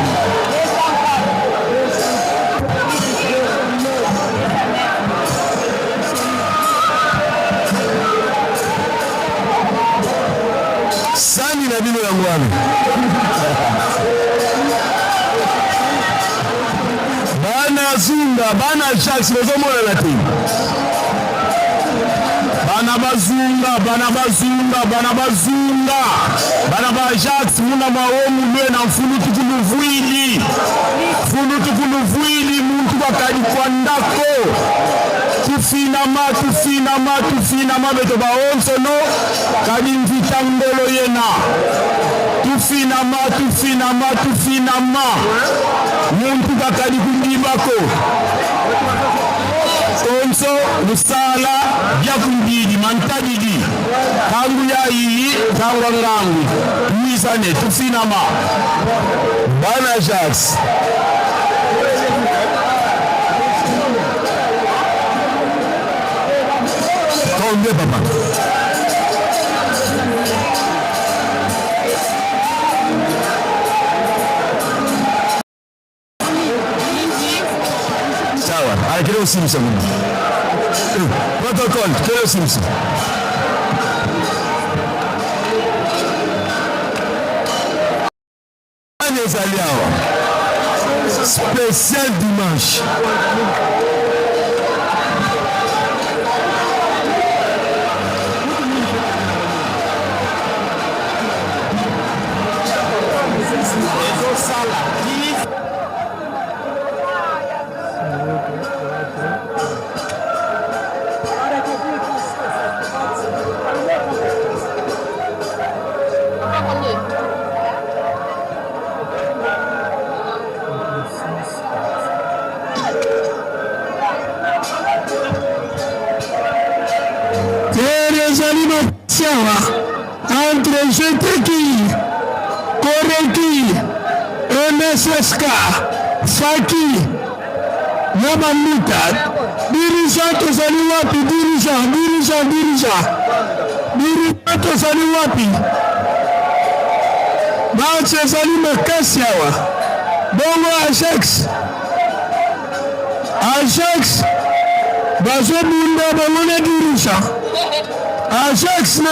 sani na bino yango wana bana zunga bana Jacques bozomona na te bana bazunga bana ba Jacques muna maomu lwe na mfulutu kuluvwili muntu bakali kwa ndako tufinama beto baonso no kadi mvita ngolo yena tufinama muntu bakali kundibako onso musala bya kumbili mantadidi kangu ya iyi kangwa ngangu tuisane tufinama bana Jacques combien papa sawa quel est aussi nous savons protocole quel est aussi nous les alliés spécial dimanche entre Jeteki, Koreki, SSK Faki Yamamuta dirigeant tozali wapi dirigeant tozali wapi match ezali makasi awa bongo Ajax bazobunda bango na dirigeant Ajax na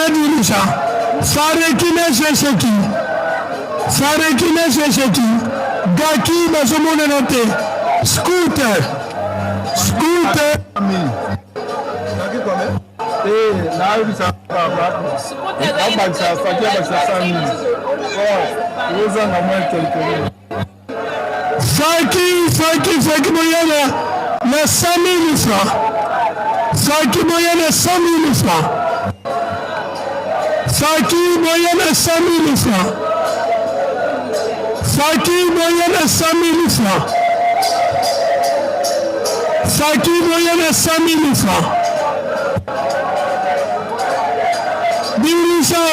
dirigeant Fareki na Jesheki Gaki bazomona na te Scooter Faki moyenne na 100 000 francs. Faki moyenne 100 000 francs. Faki moyenne 100 000 francs. Faki moyenne 100 000 francs. Faki moyenne 100 000 francs. Dirigeant.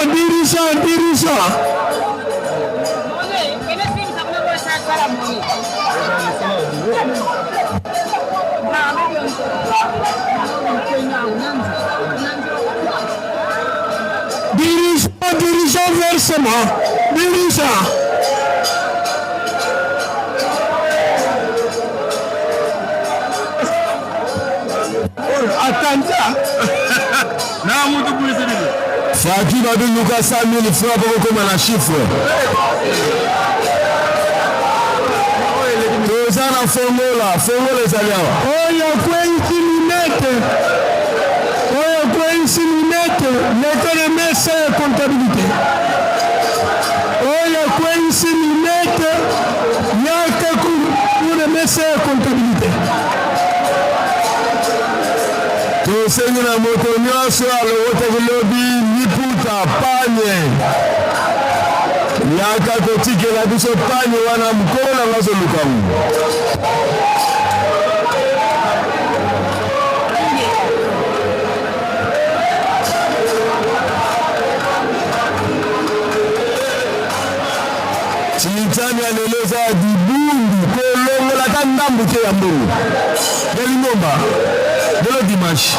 Dirigeant versement. Dirigeant. Atanja. Na mutu polisi nini? Faki bado luka 100 000 francs pour comme la chiffre. Tozana fongola zaliawa. Oyo kwenye lunette, mettez mesa ya comptabilité. Oyo kwenye lunette, yaka pour mesa ya comptabilité. Tosengi na moto nyonso alowote lobi liputa panye. Yaka kotikela biso panye wana mkolo na ngazo lukamu. Chintani aneleza dibundu kolongo la kandambu ke ya mbulu. Deli ngomba. Delo dimanche.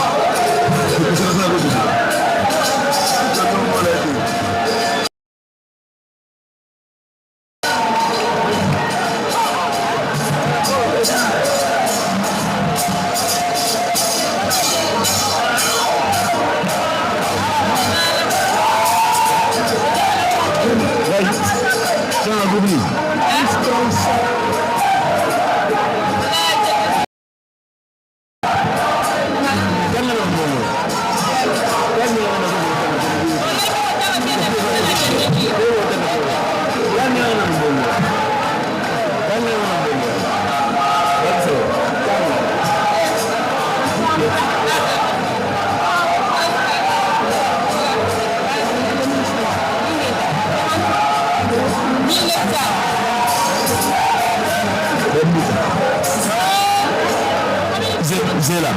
Zela.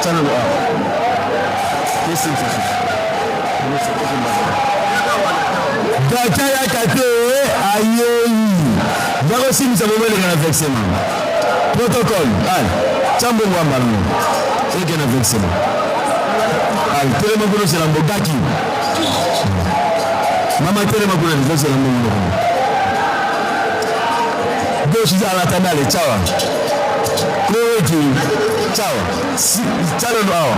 Chana lo. Listen to this. Dakaya kate ayeyi. Bako simi sa momele kana vexement. Protocole. Al. Chambo ngamba no. Eke na vexement. Al tele makuno sela mbogaki. Mama tele makuno ni sela mbogaki. Doshi za la tanale chawa. Kweki chawa. Chano no awa.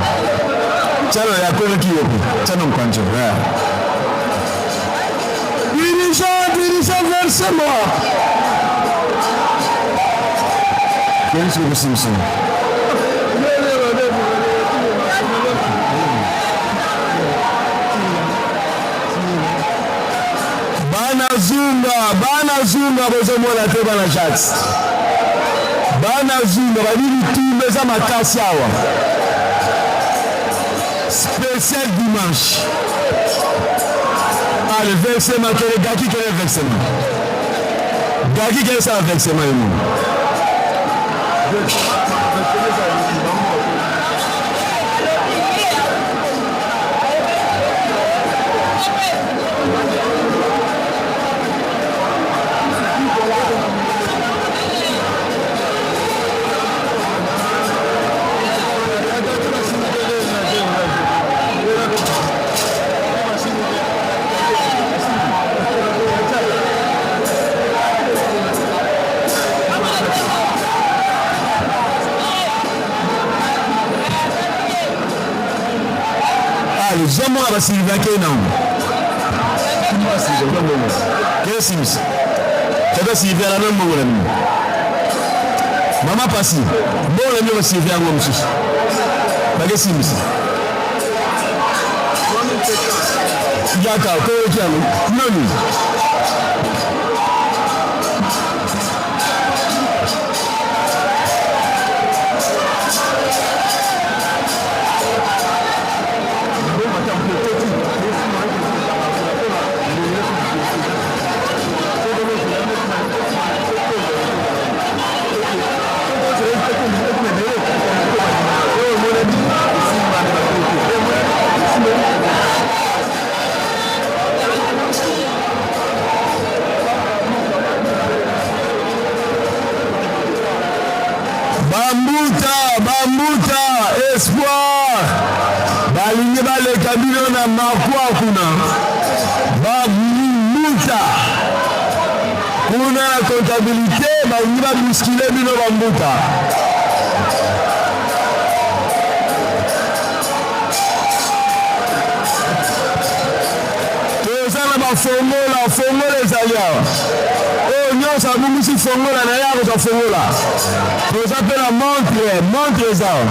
Chano ya kweki yoku. Chano mkwancho. Dirigeant versement. Qu'est-ce que vous Simpson? Bana zunga bozo mwana te bana Jacques. Bana zunga badili tumbe za makasi awa. Spécial dimanche. Ah, le versement, quel est Gaki, quel est le versement? Gaki, quel est ça le versement? jamais à Sylvain Kenan. Qu'est-ce que c'est? C'est Sylvain la même Maman passe. Bon, le mieux Sylvain à moi, qu'est-ce que c'est? Yaka, non. Bambuta, espoir. Balinye bale kabilo na makwa kuna. Bambuta. Kuna la comptabilité, balinye ba muskile bino bambuta. Tozana ba fongola ezaliya. Nyonso abungisi fongola na yako za fongola. Tozapela montre zao.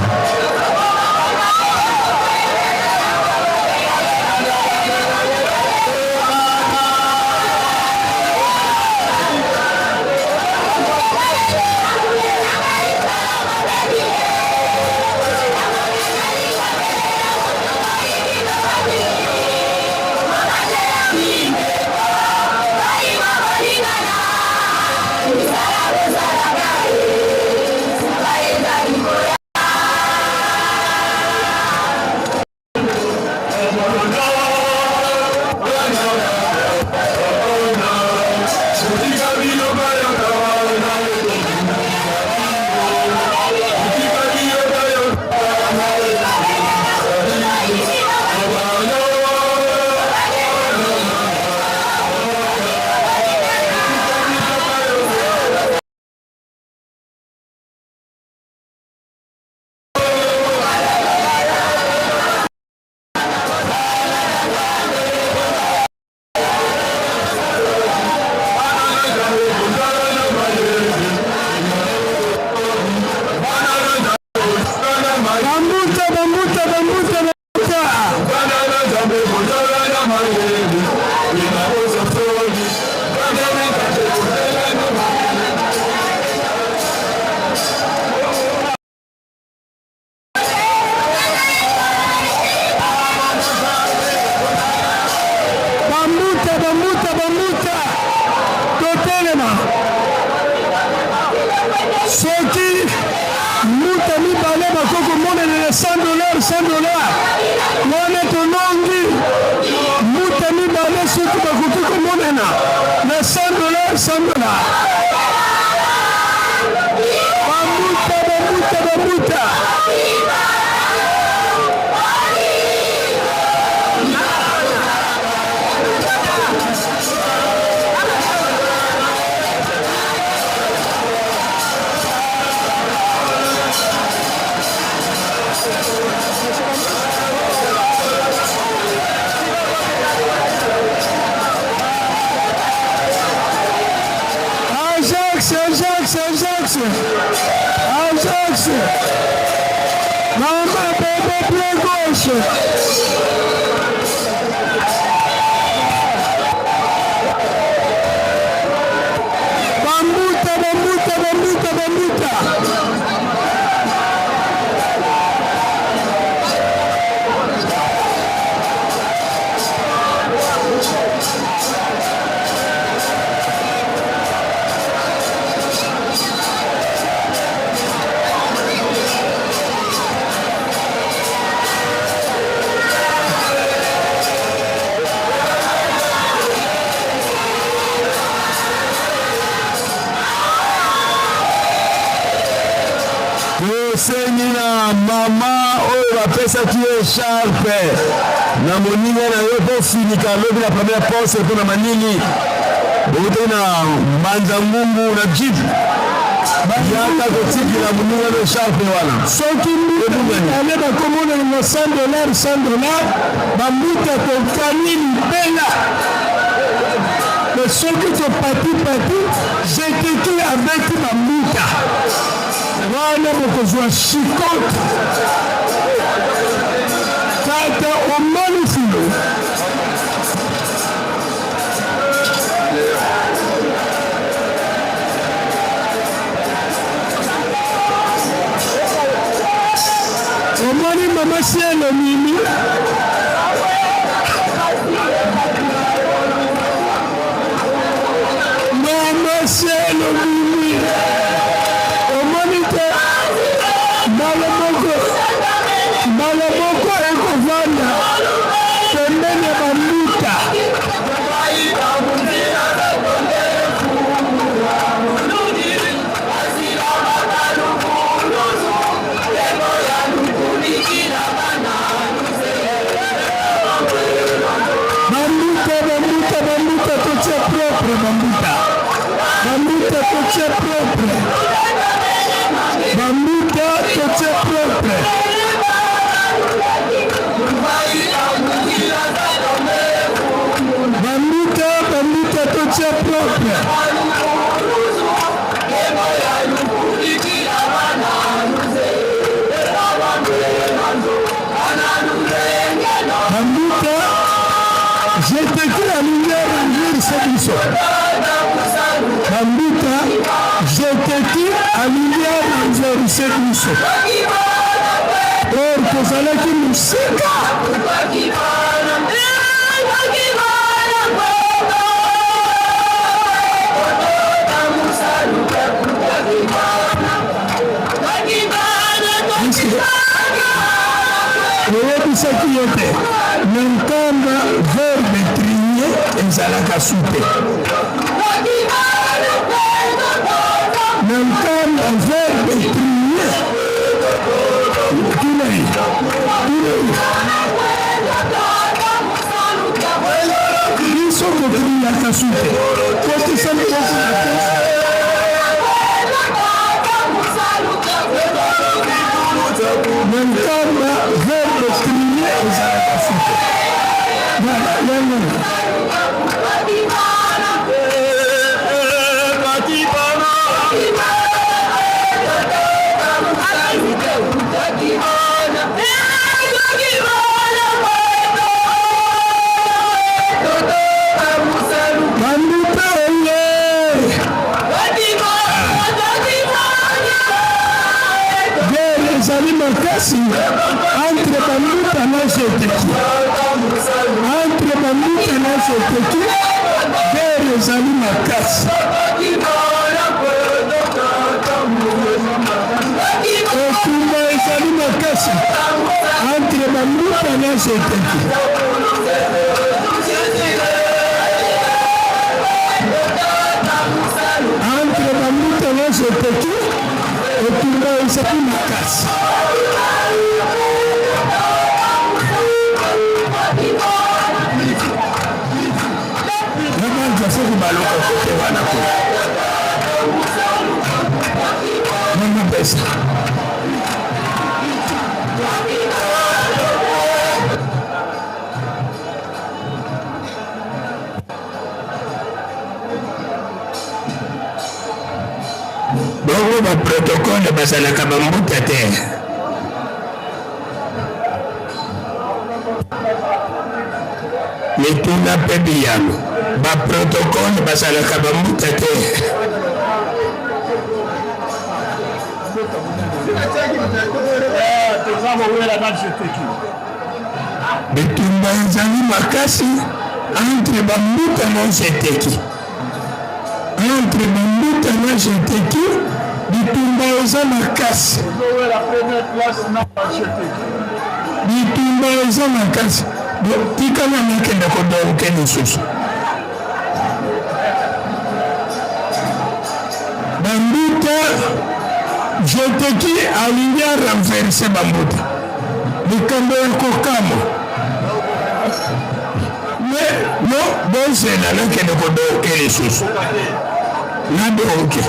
Ajax. Mama bébé pied gauche. Bambuta. Senina mama oyo bapesaki ye sharpe na moninga na yo po finika lobi na première poste mpona manini bote na mbanza ngungu na jip yaka kotikila moninga no charpe wana soki mbuta ale bakomona na $100 bambuta kokani libela mais soki topati jeteki abeti bambuta wana bokozwa chikote tata omoni filo omoni mama sielo mimi mama sielo mimi omoni te mbala moko ekovanda pembeni ya bambuta bambuta totia propre bambuta totia propre bambuta totia propre bambuta totia propre bambuta jeteki la lumière envers biso bambuta jeteki la lumière envers biso or kozalaki mosika oyebisaki ye te na nkamba verbe trier ezalaka supe na nkamba verbe trier tunai biso kotriaka supe Nankamba verbe trier ezalaka supe yango ezali makasi entre bambuta na jeteki guerre ezali makasi okumba ezali makasi entre bambuta na jeteki okumba ezali makasi nabanza soki baloko kote wana ko mama pesa bongo baprotokole bazalaka bambuta te mituna mpe biyano baprotokole bazalaka bambuta te bitumba ezali makasi entre bambuta na jeteki bitumba eza makasi tikana nakende kodonke lisusu bambuta jeteki alingi arenverse bambuta likambo ya kokama no bozela nakende kodonke lisusu nadonke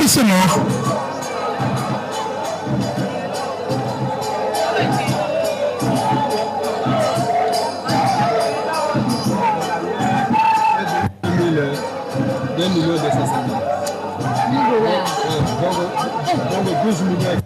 versement. Donc 12 millions.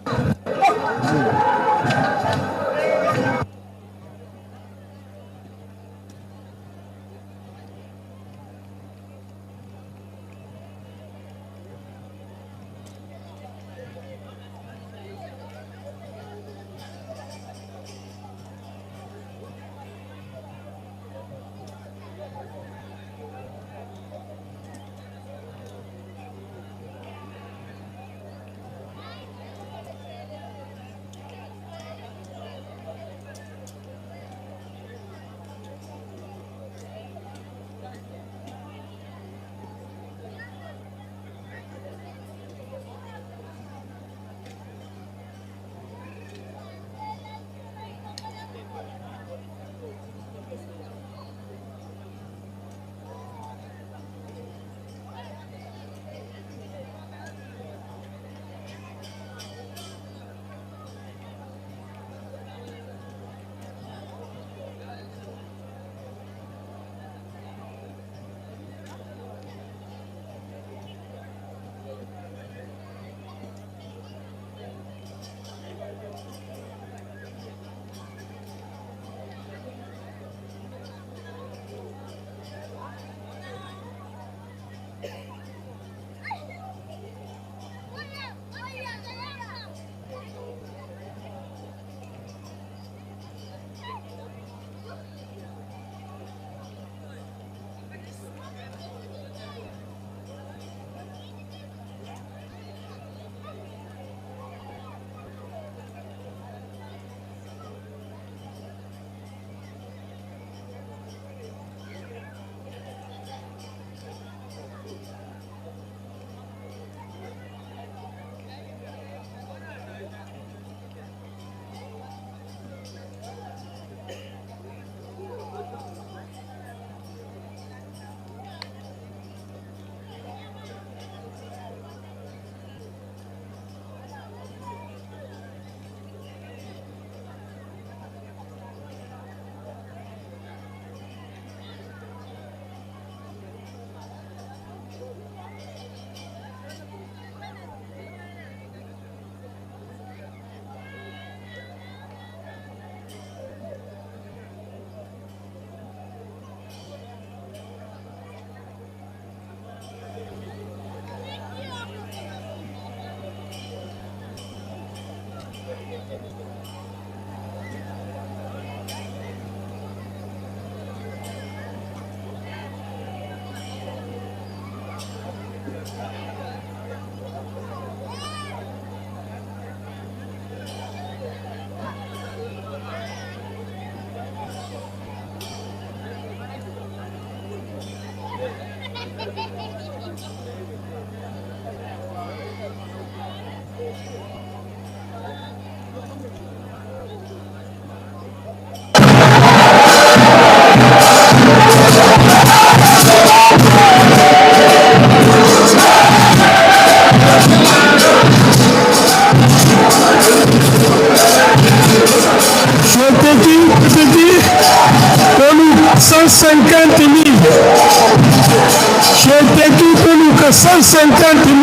na 150 000.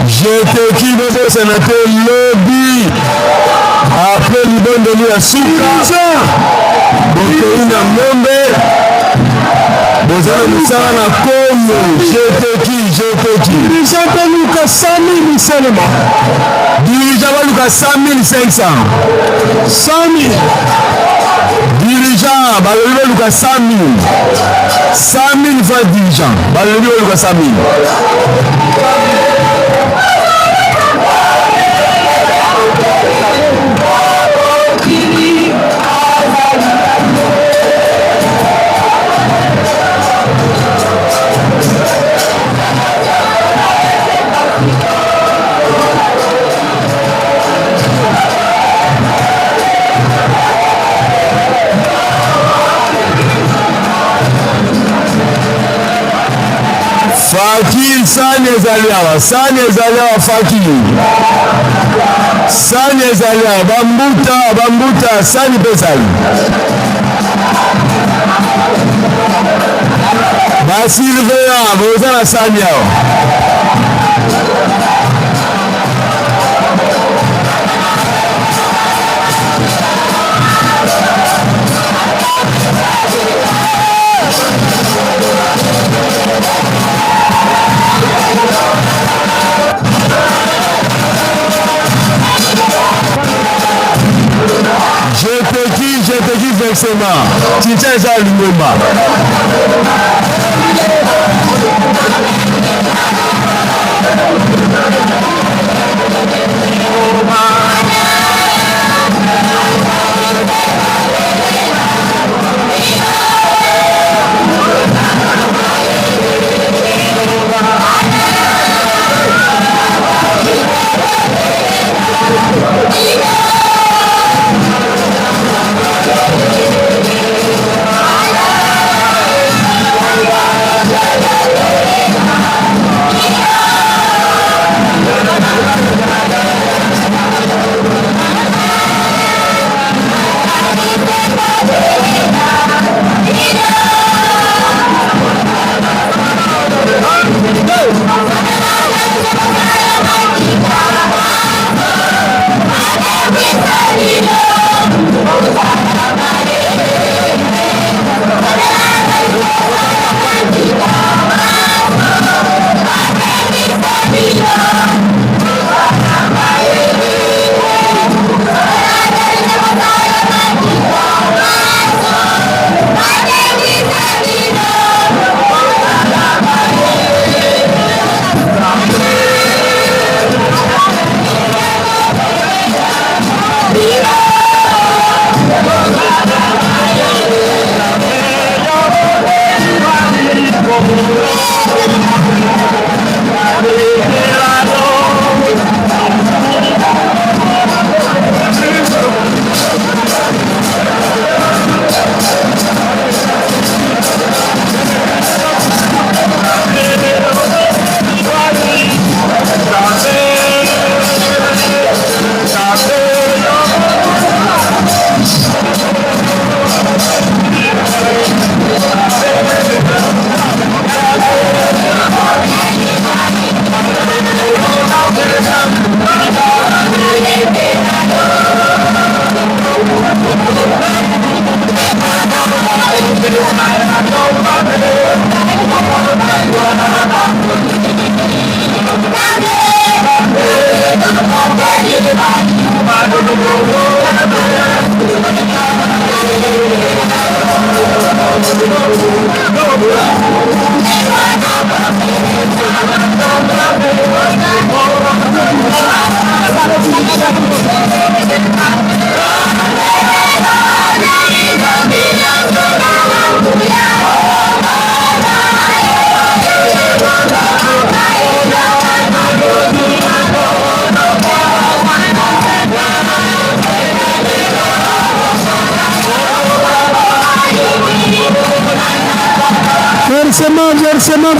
J'étais qui le sénateur lobby après libondeli ya suka bokei na ngombe bozala mosala na kongo. J'étais qui dirigeant baluka 100 000 seulement. Dirigeant baluka 100 500. 100 000 dirigeant balobi baluka 100 000. 100 000 fois dirigeant balobi baluka 100 000. Fakir sani ezali awa fakir. Sani ezali awa bambuta sani pesali. Basilveya boza na sani awa. Je te dis versement, tu tiens ça à l'Umba.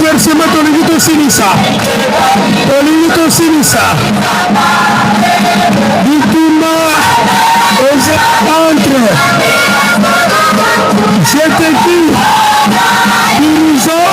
Versement, Tolingito Sinisa. Victima entre. J'étais qui? Dirigeant.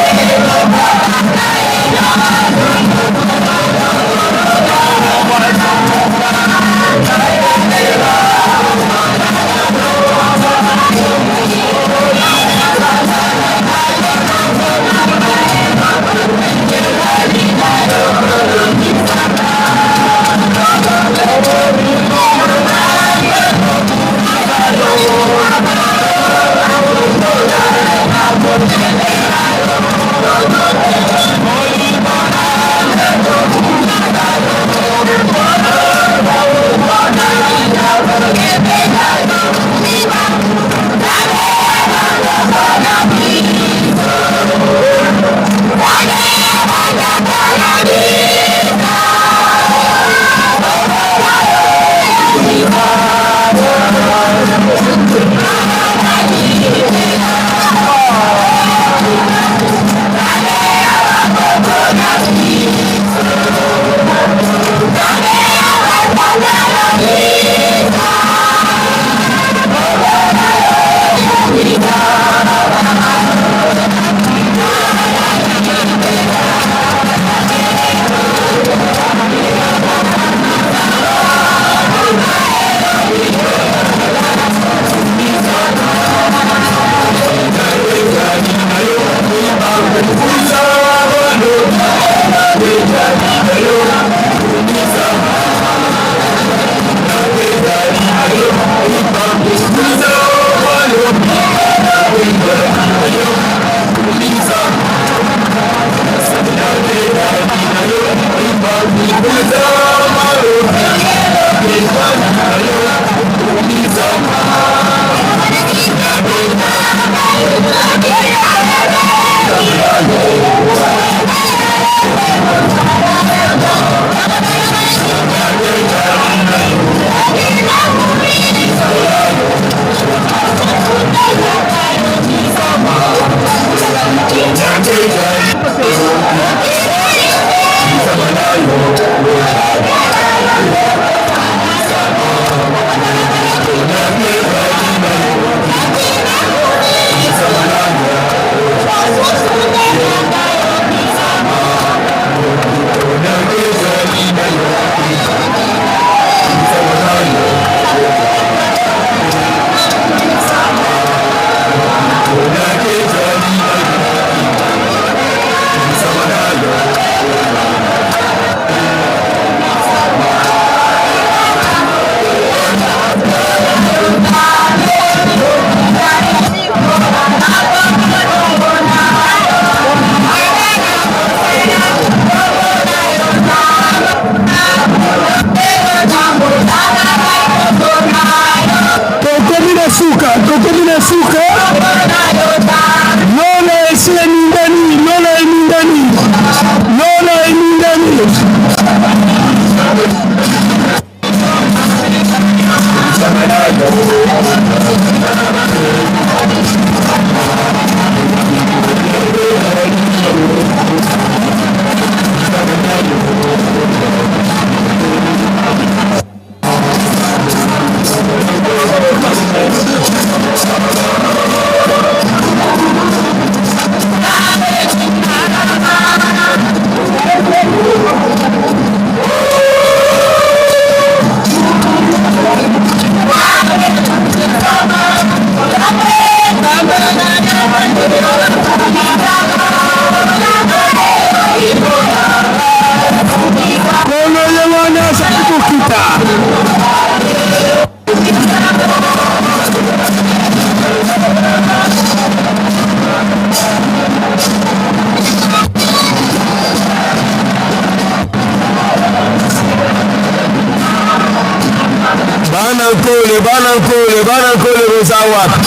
bana nkole boza wapi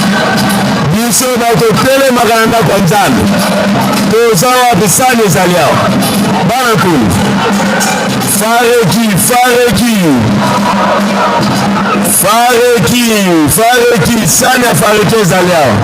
biso bakotelemaka na ndako ya Nzambe toza wapi sani ezali awa bana nkole fareki sani ya fareki ezali awa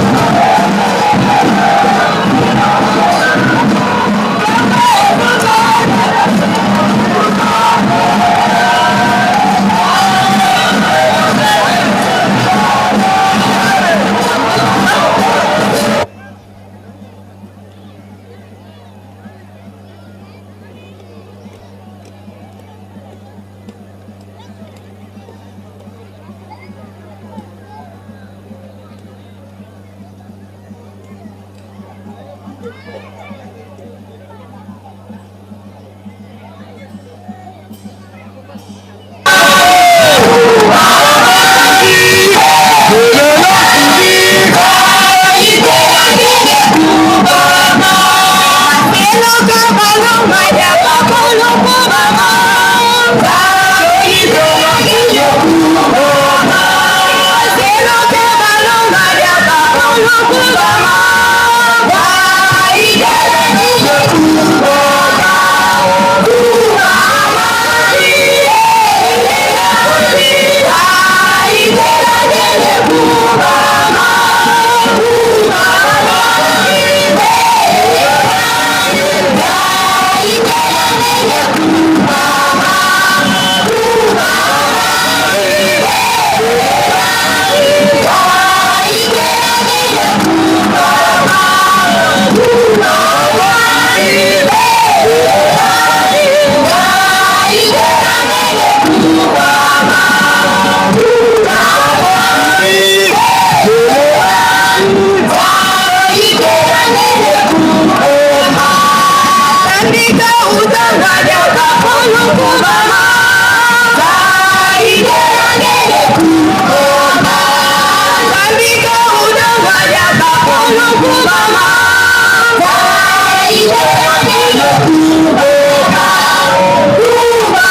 Cuba.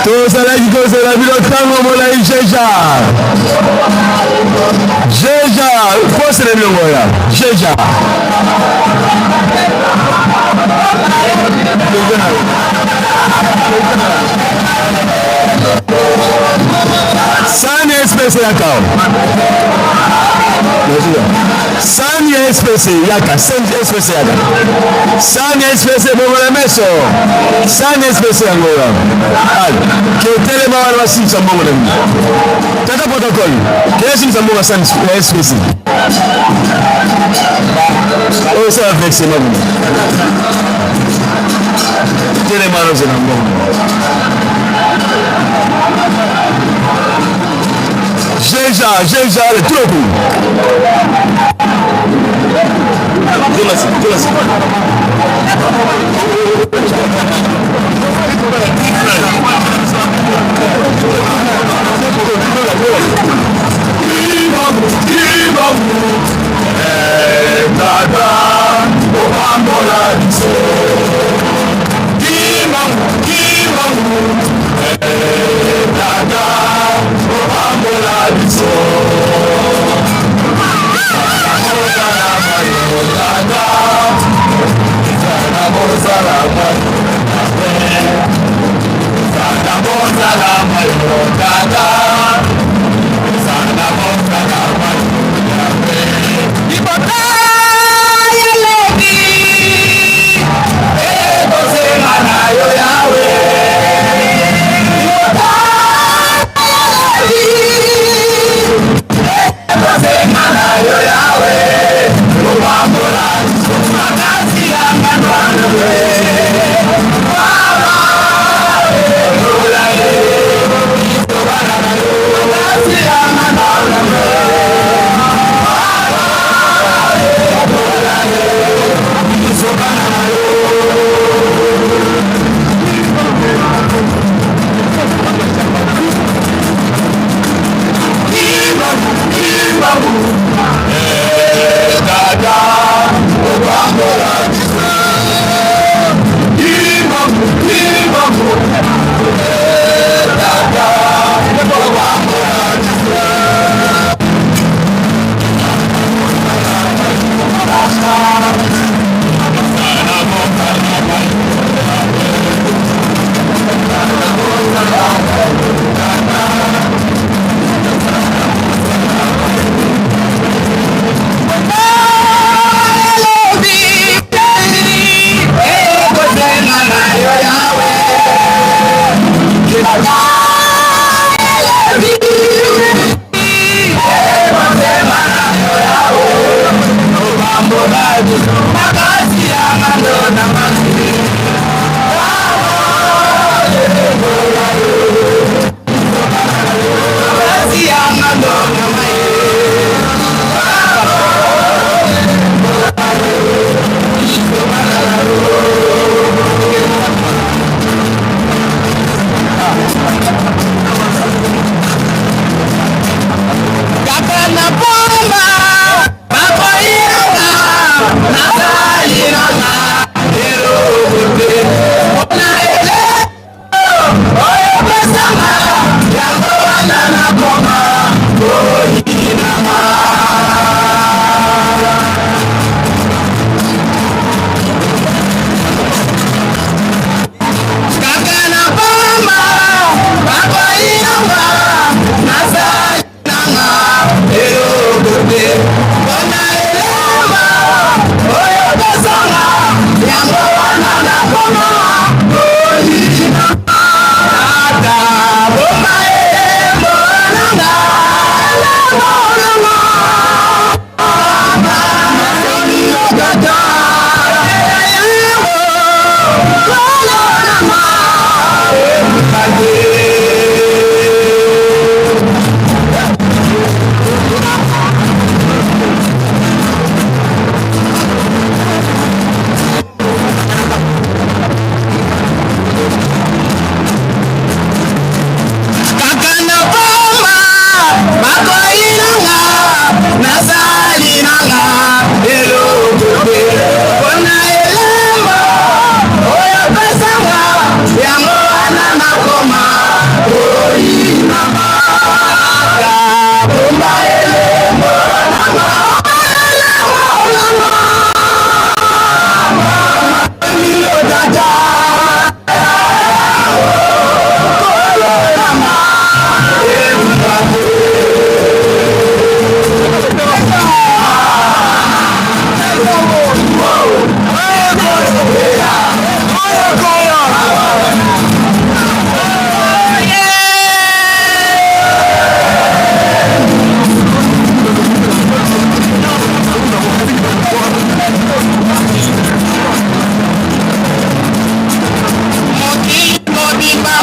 tozalaki kozela bino ntango molai jeja posele bilongo ya jeja sani espèce yakao sani espèce yaka sani espèce bongola meso sani espèce yangoya ketelema wana basimisa mbongo na bino tata protocole keyasimisa mbongo sani espèce oyo esala vexema bino telema wana ozela mbongo Jeja, le tout le coup.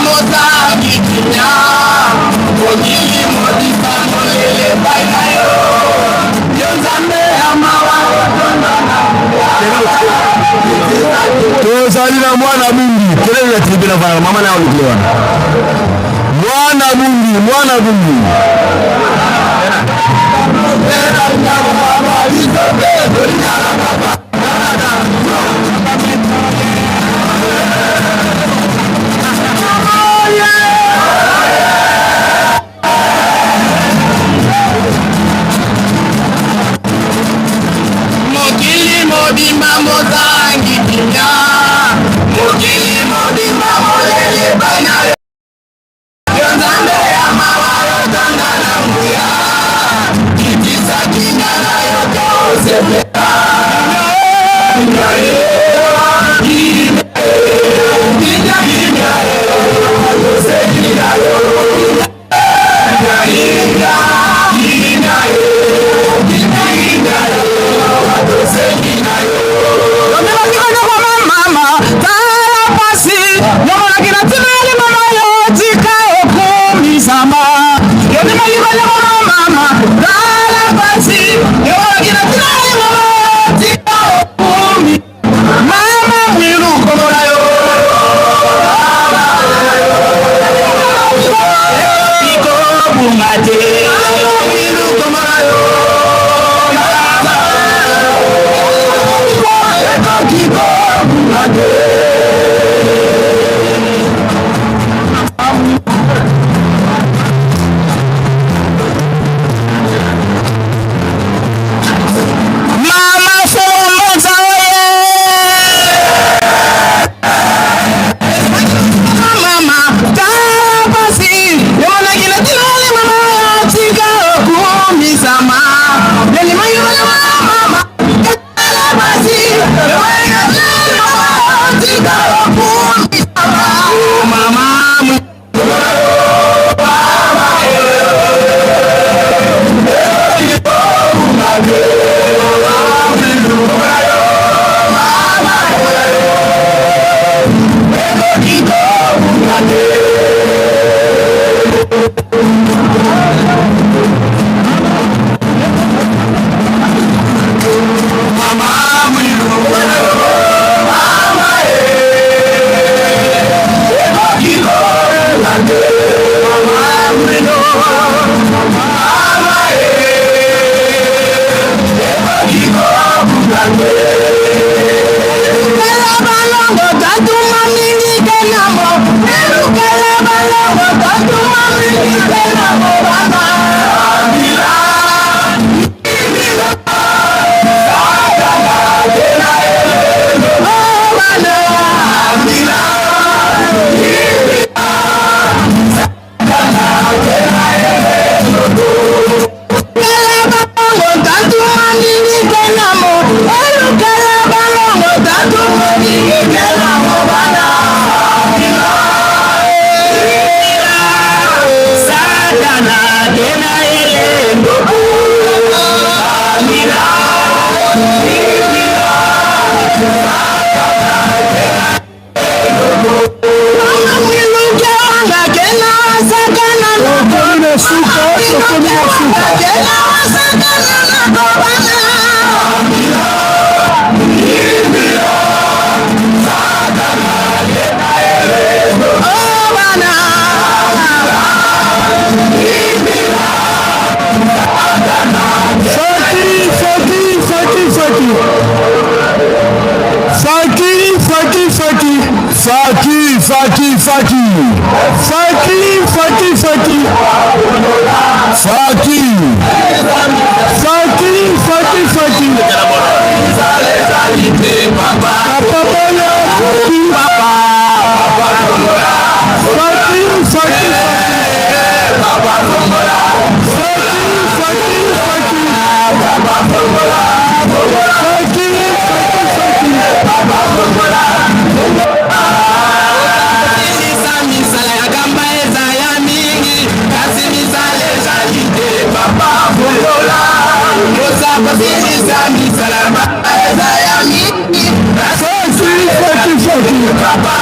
mozakikinya mokili modisa molele bainayo yonzambe amawa tozali na mwana mungi kelele ya tribuna vana mama na olikuwa mwana mungi mokili mobimba mozangi kinya mokili mobimba molele bainayo yonzambe ya mawaro tanga na nguya kitisa kingana yoto sepea Papa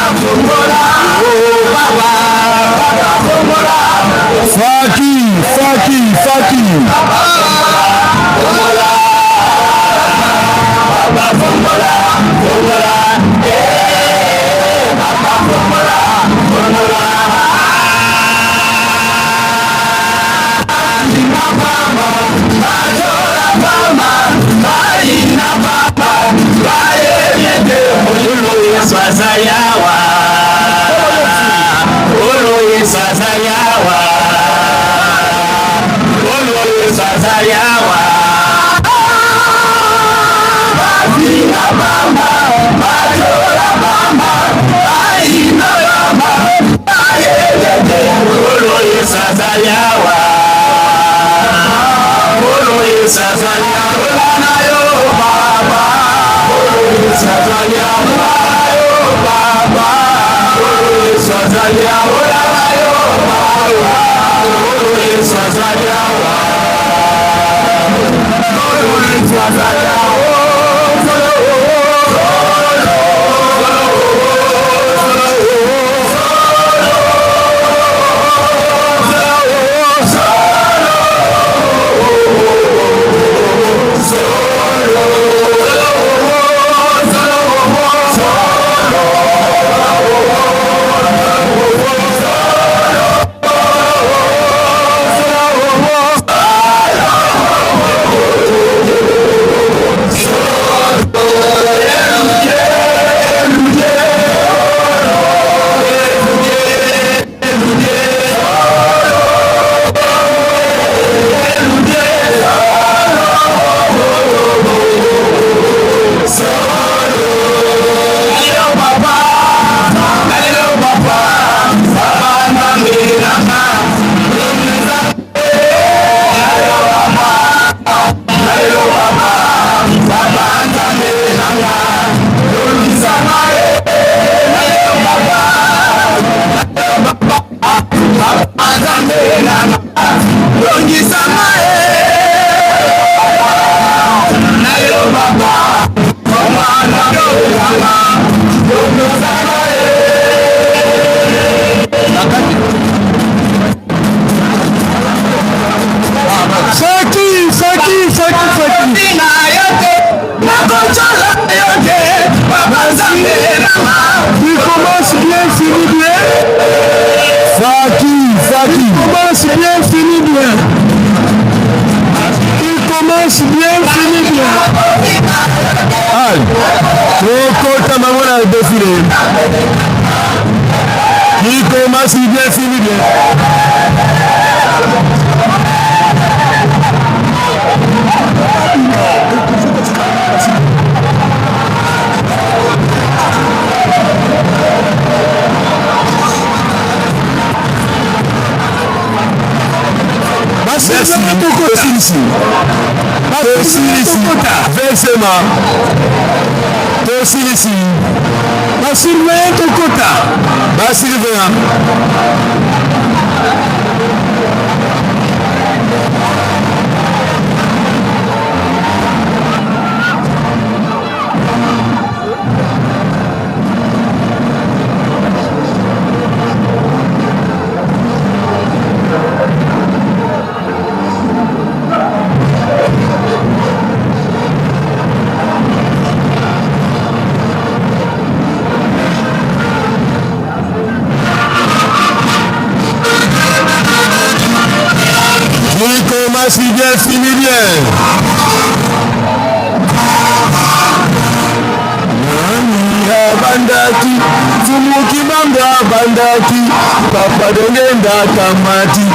Papa dongenda kamati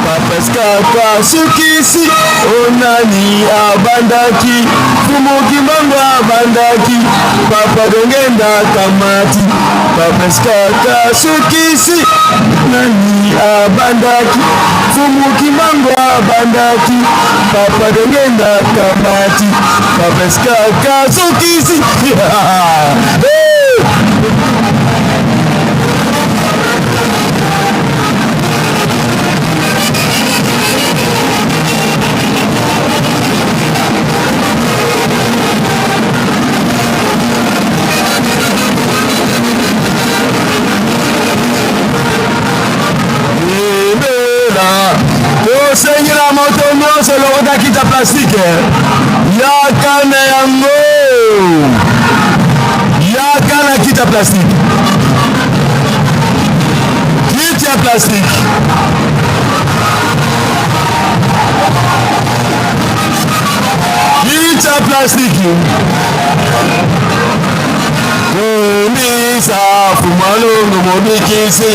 Papa skaka sukisi Onani abandaki Fumuki mambo abandaki Papa dongenda kamati Papa skaka sukisi Nani abandaki Fumuki mambo abandaki Papa dongenda kamati Papa skaka sukisi tosengela moto nyonso lokota kita plastike yaka na yango yaka na kita plastike kiti ya plastike kiti ya plastike Misa fumalongo mobikisi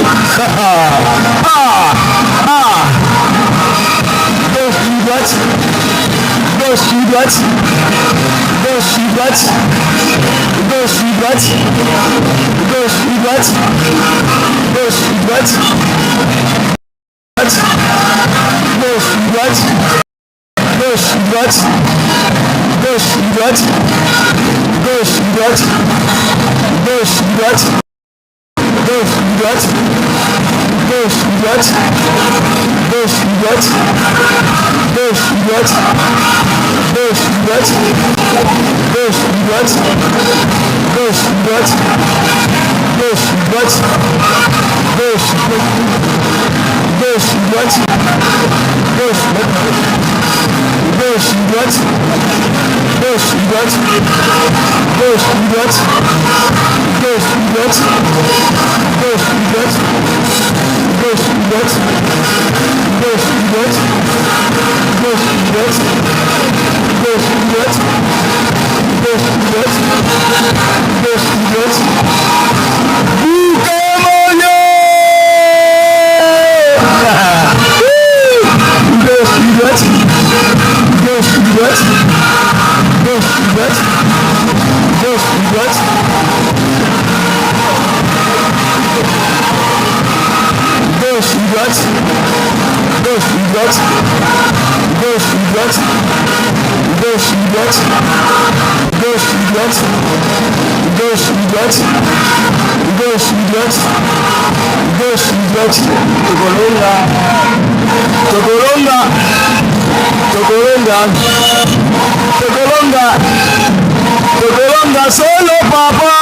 Tokolonga solo papa.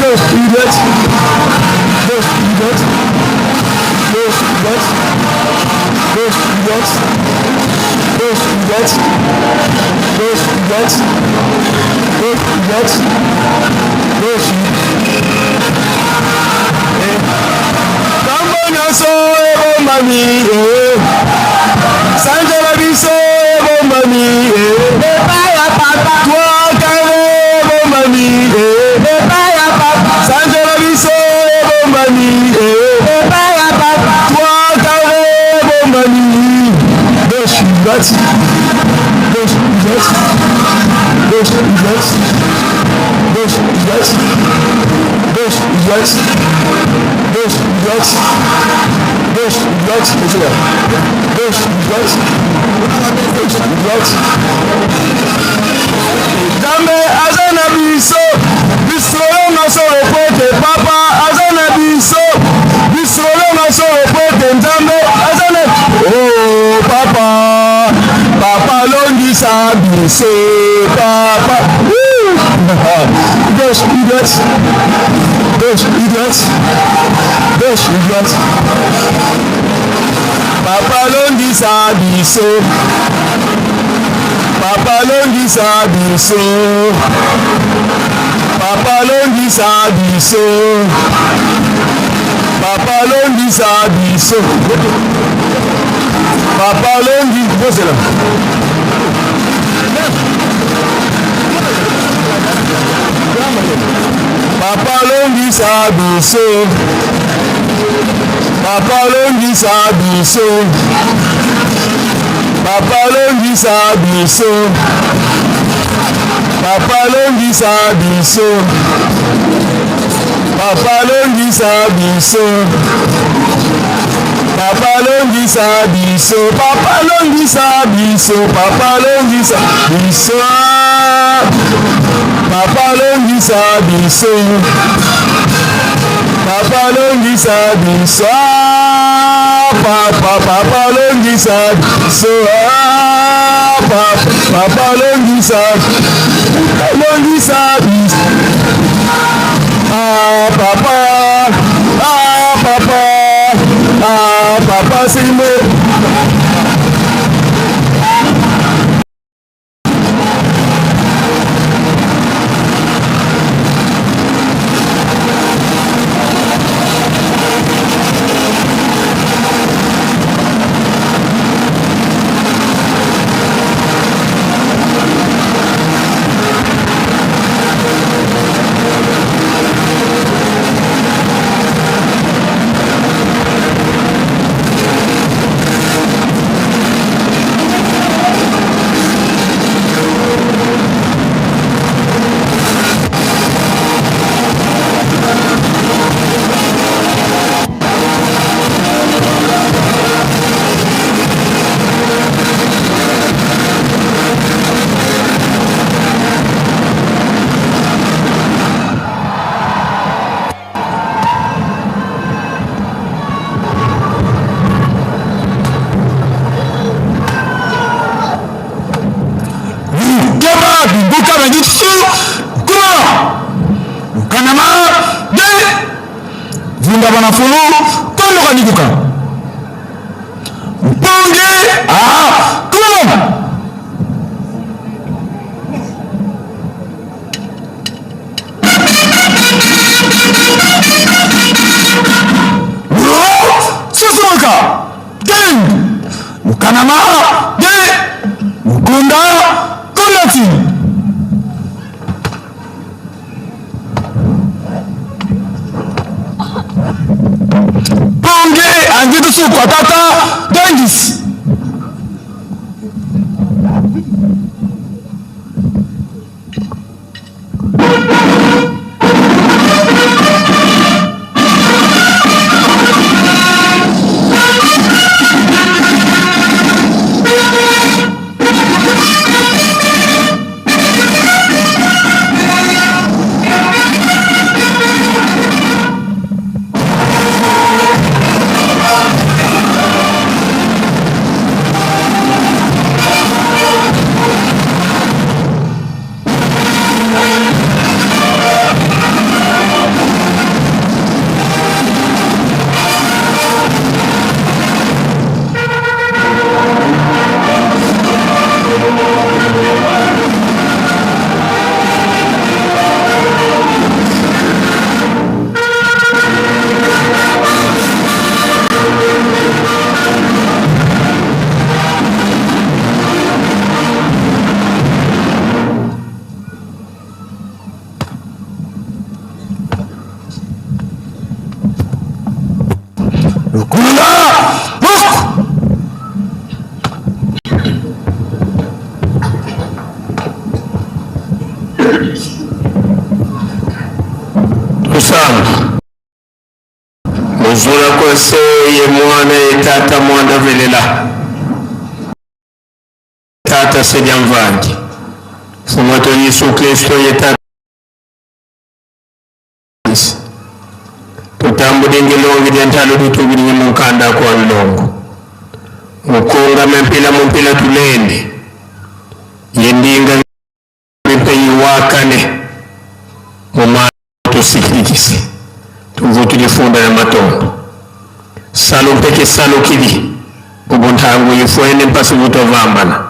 Go student. Go student. Go student. Go student. Go student. Go student. Go student. Go student. Kambona so mami. Sanjala biso mami. Jambe azana biso bisolo maso repote papa azana biso bisolo maso repote Jambe azana oh papa papa longisa biso papa those idiots papa longisa biso papa longisa biso papa longisa biso papa longisa biso papa longisa papa longisa biso papa longisa biso papa longisa biso papa longisa biso papa longisa biso papa longisa biso papa longisa biso papa longisa biso papa longisa biso papa longisa biso papa longisa biso papa longisa biso papa Papa Simé. Muzula kose ye mwana ye tata mwanda velela tata senya mvangi fumato Yesu Kristo ye tata tutambu dingelongi diantalo dutubiri nye mukanda kwa nlongo mukonga mempila tulende yendinga mpeyi wakane muma tusikirikisi tuvutu lifunda ya matondo salo mpeke salo kili ubuntangu yifuene mpasi vuto vambana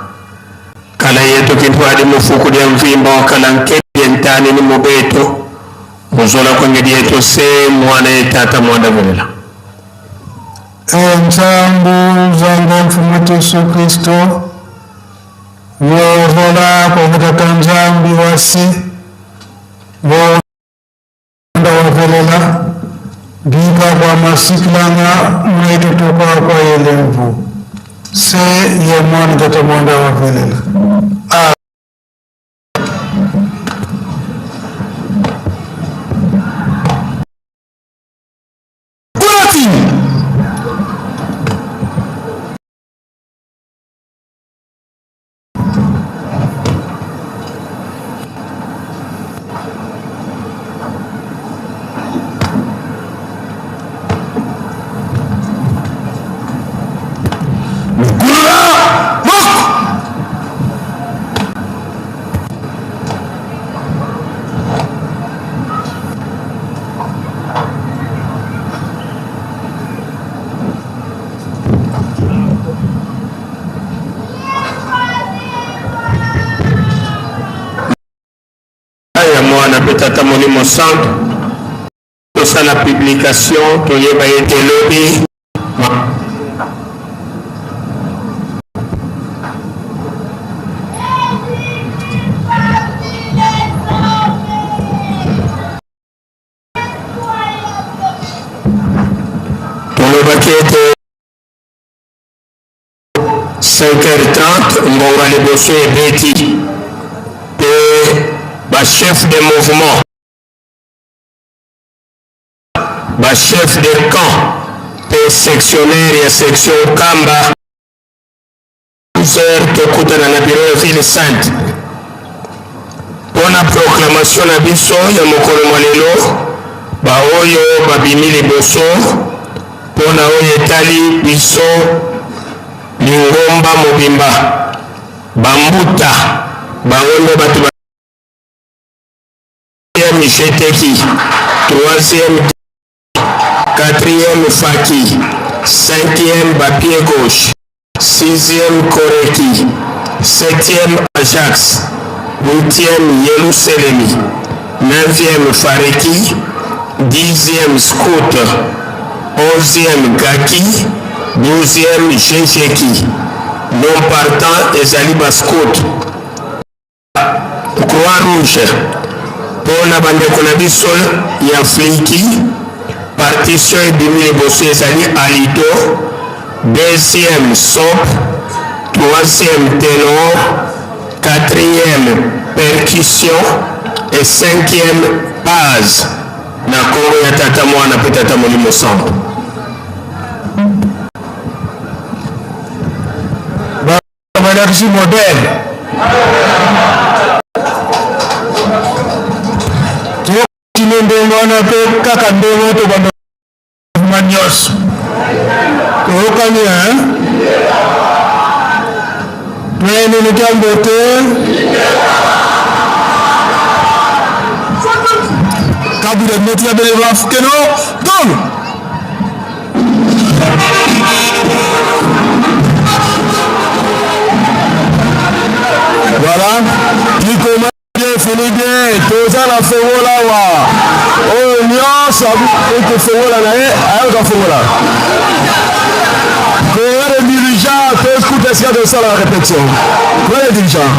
kala yeto kintwadi mufuku dia mvimba wakala nketi ntani ni mubeto muzola kwenye dieto se mwana etata mwanda velela Nzambu zanga mfumuti Yesu Kristo wovola kwa kutaka nzambi wasi wanda wavelela giba kwa masiklanga mwetu toka kwa yelemvu se ye mwana tata mwanda wavelela la publication que y a été lobby. Était 5h30, on va les bosser et Betty, et chef de mouvement, chef de camp, et sectionnaire et section Kamba, 12h, tokuta na bureau ville sainte. Pour la proclamation à biso, ya mokolo malelo, oyo babimi liboso, pona oyo etali biso lingomba mobimba bambuta bango bato Micheteki, 3e, 4e Faki, 5e Bapier Gauche, 6e Koreki, 7e Ajax, 8e Yerusalemi, 9e Fareki, 10e Scooter, 11e Gaki, 12e Jéjeki. Non partant ezali Bascout. Croix-Rouge. Pona bandeko na biso ya Fliki. Partition ebimi liboso ezali Alido. 2e SOP. 3e Ténor. 4e Percussion. Et 5e Base. Na Kongo ya tata mwana pe tata molimo sambo. Balarji modèle. Tokine ndengona pe kaka ndengo to bando manios. Tokani Twende ni jambo kabila metia bele bafukeno don. Voilà, qui commence bien, finit bien, tout ça la fongola wa. Oh, nyo, ça vous que fongola na ayo ka fongola. Que les dirigeants, tout écoutez ce qu'il y a de ça la répétition. Que les dirigeants.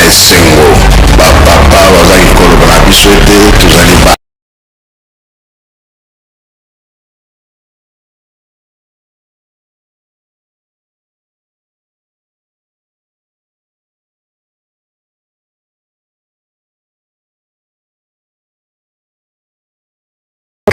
esengo bapapa bazali koloba na biso ete tozali ba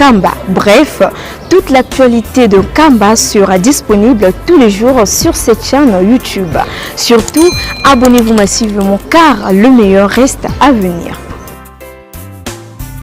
Kamba. Bref, toute l'actualité de Kamba sera disponible tous les jours sur cette chaîne YouTube. Surtout, abonnez-vous massivement car le meilleur reste à venir.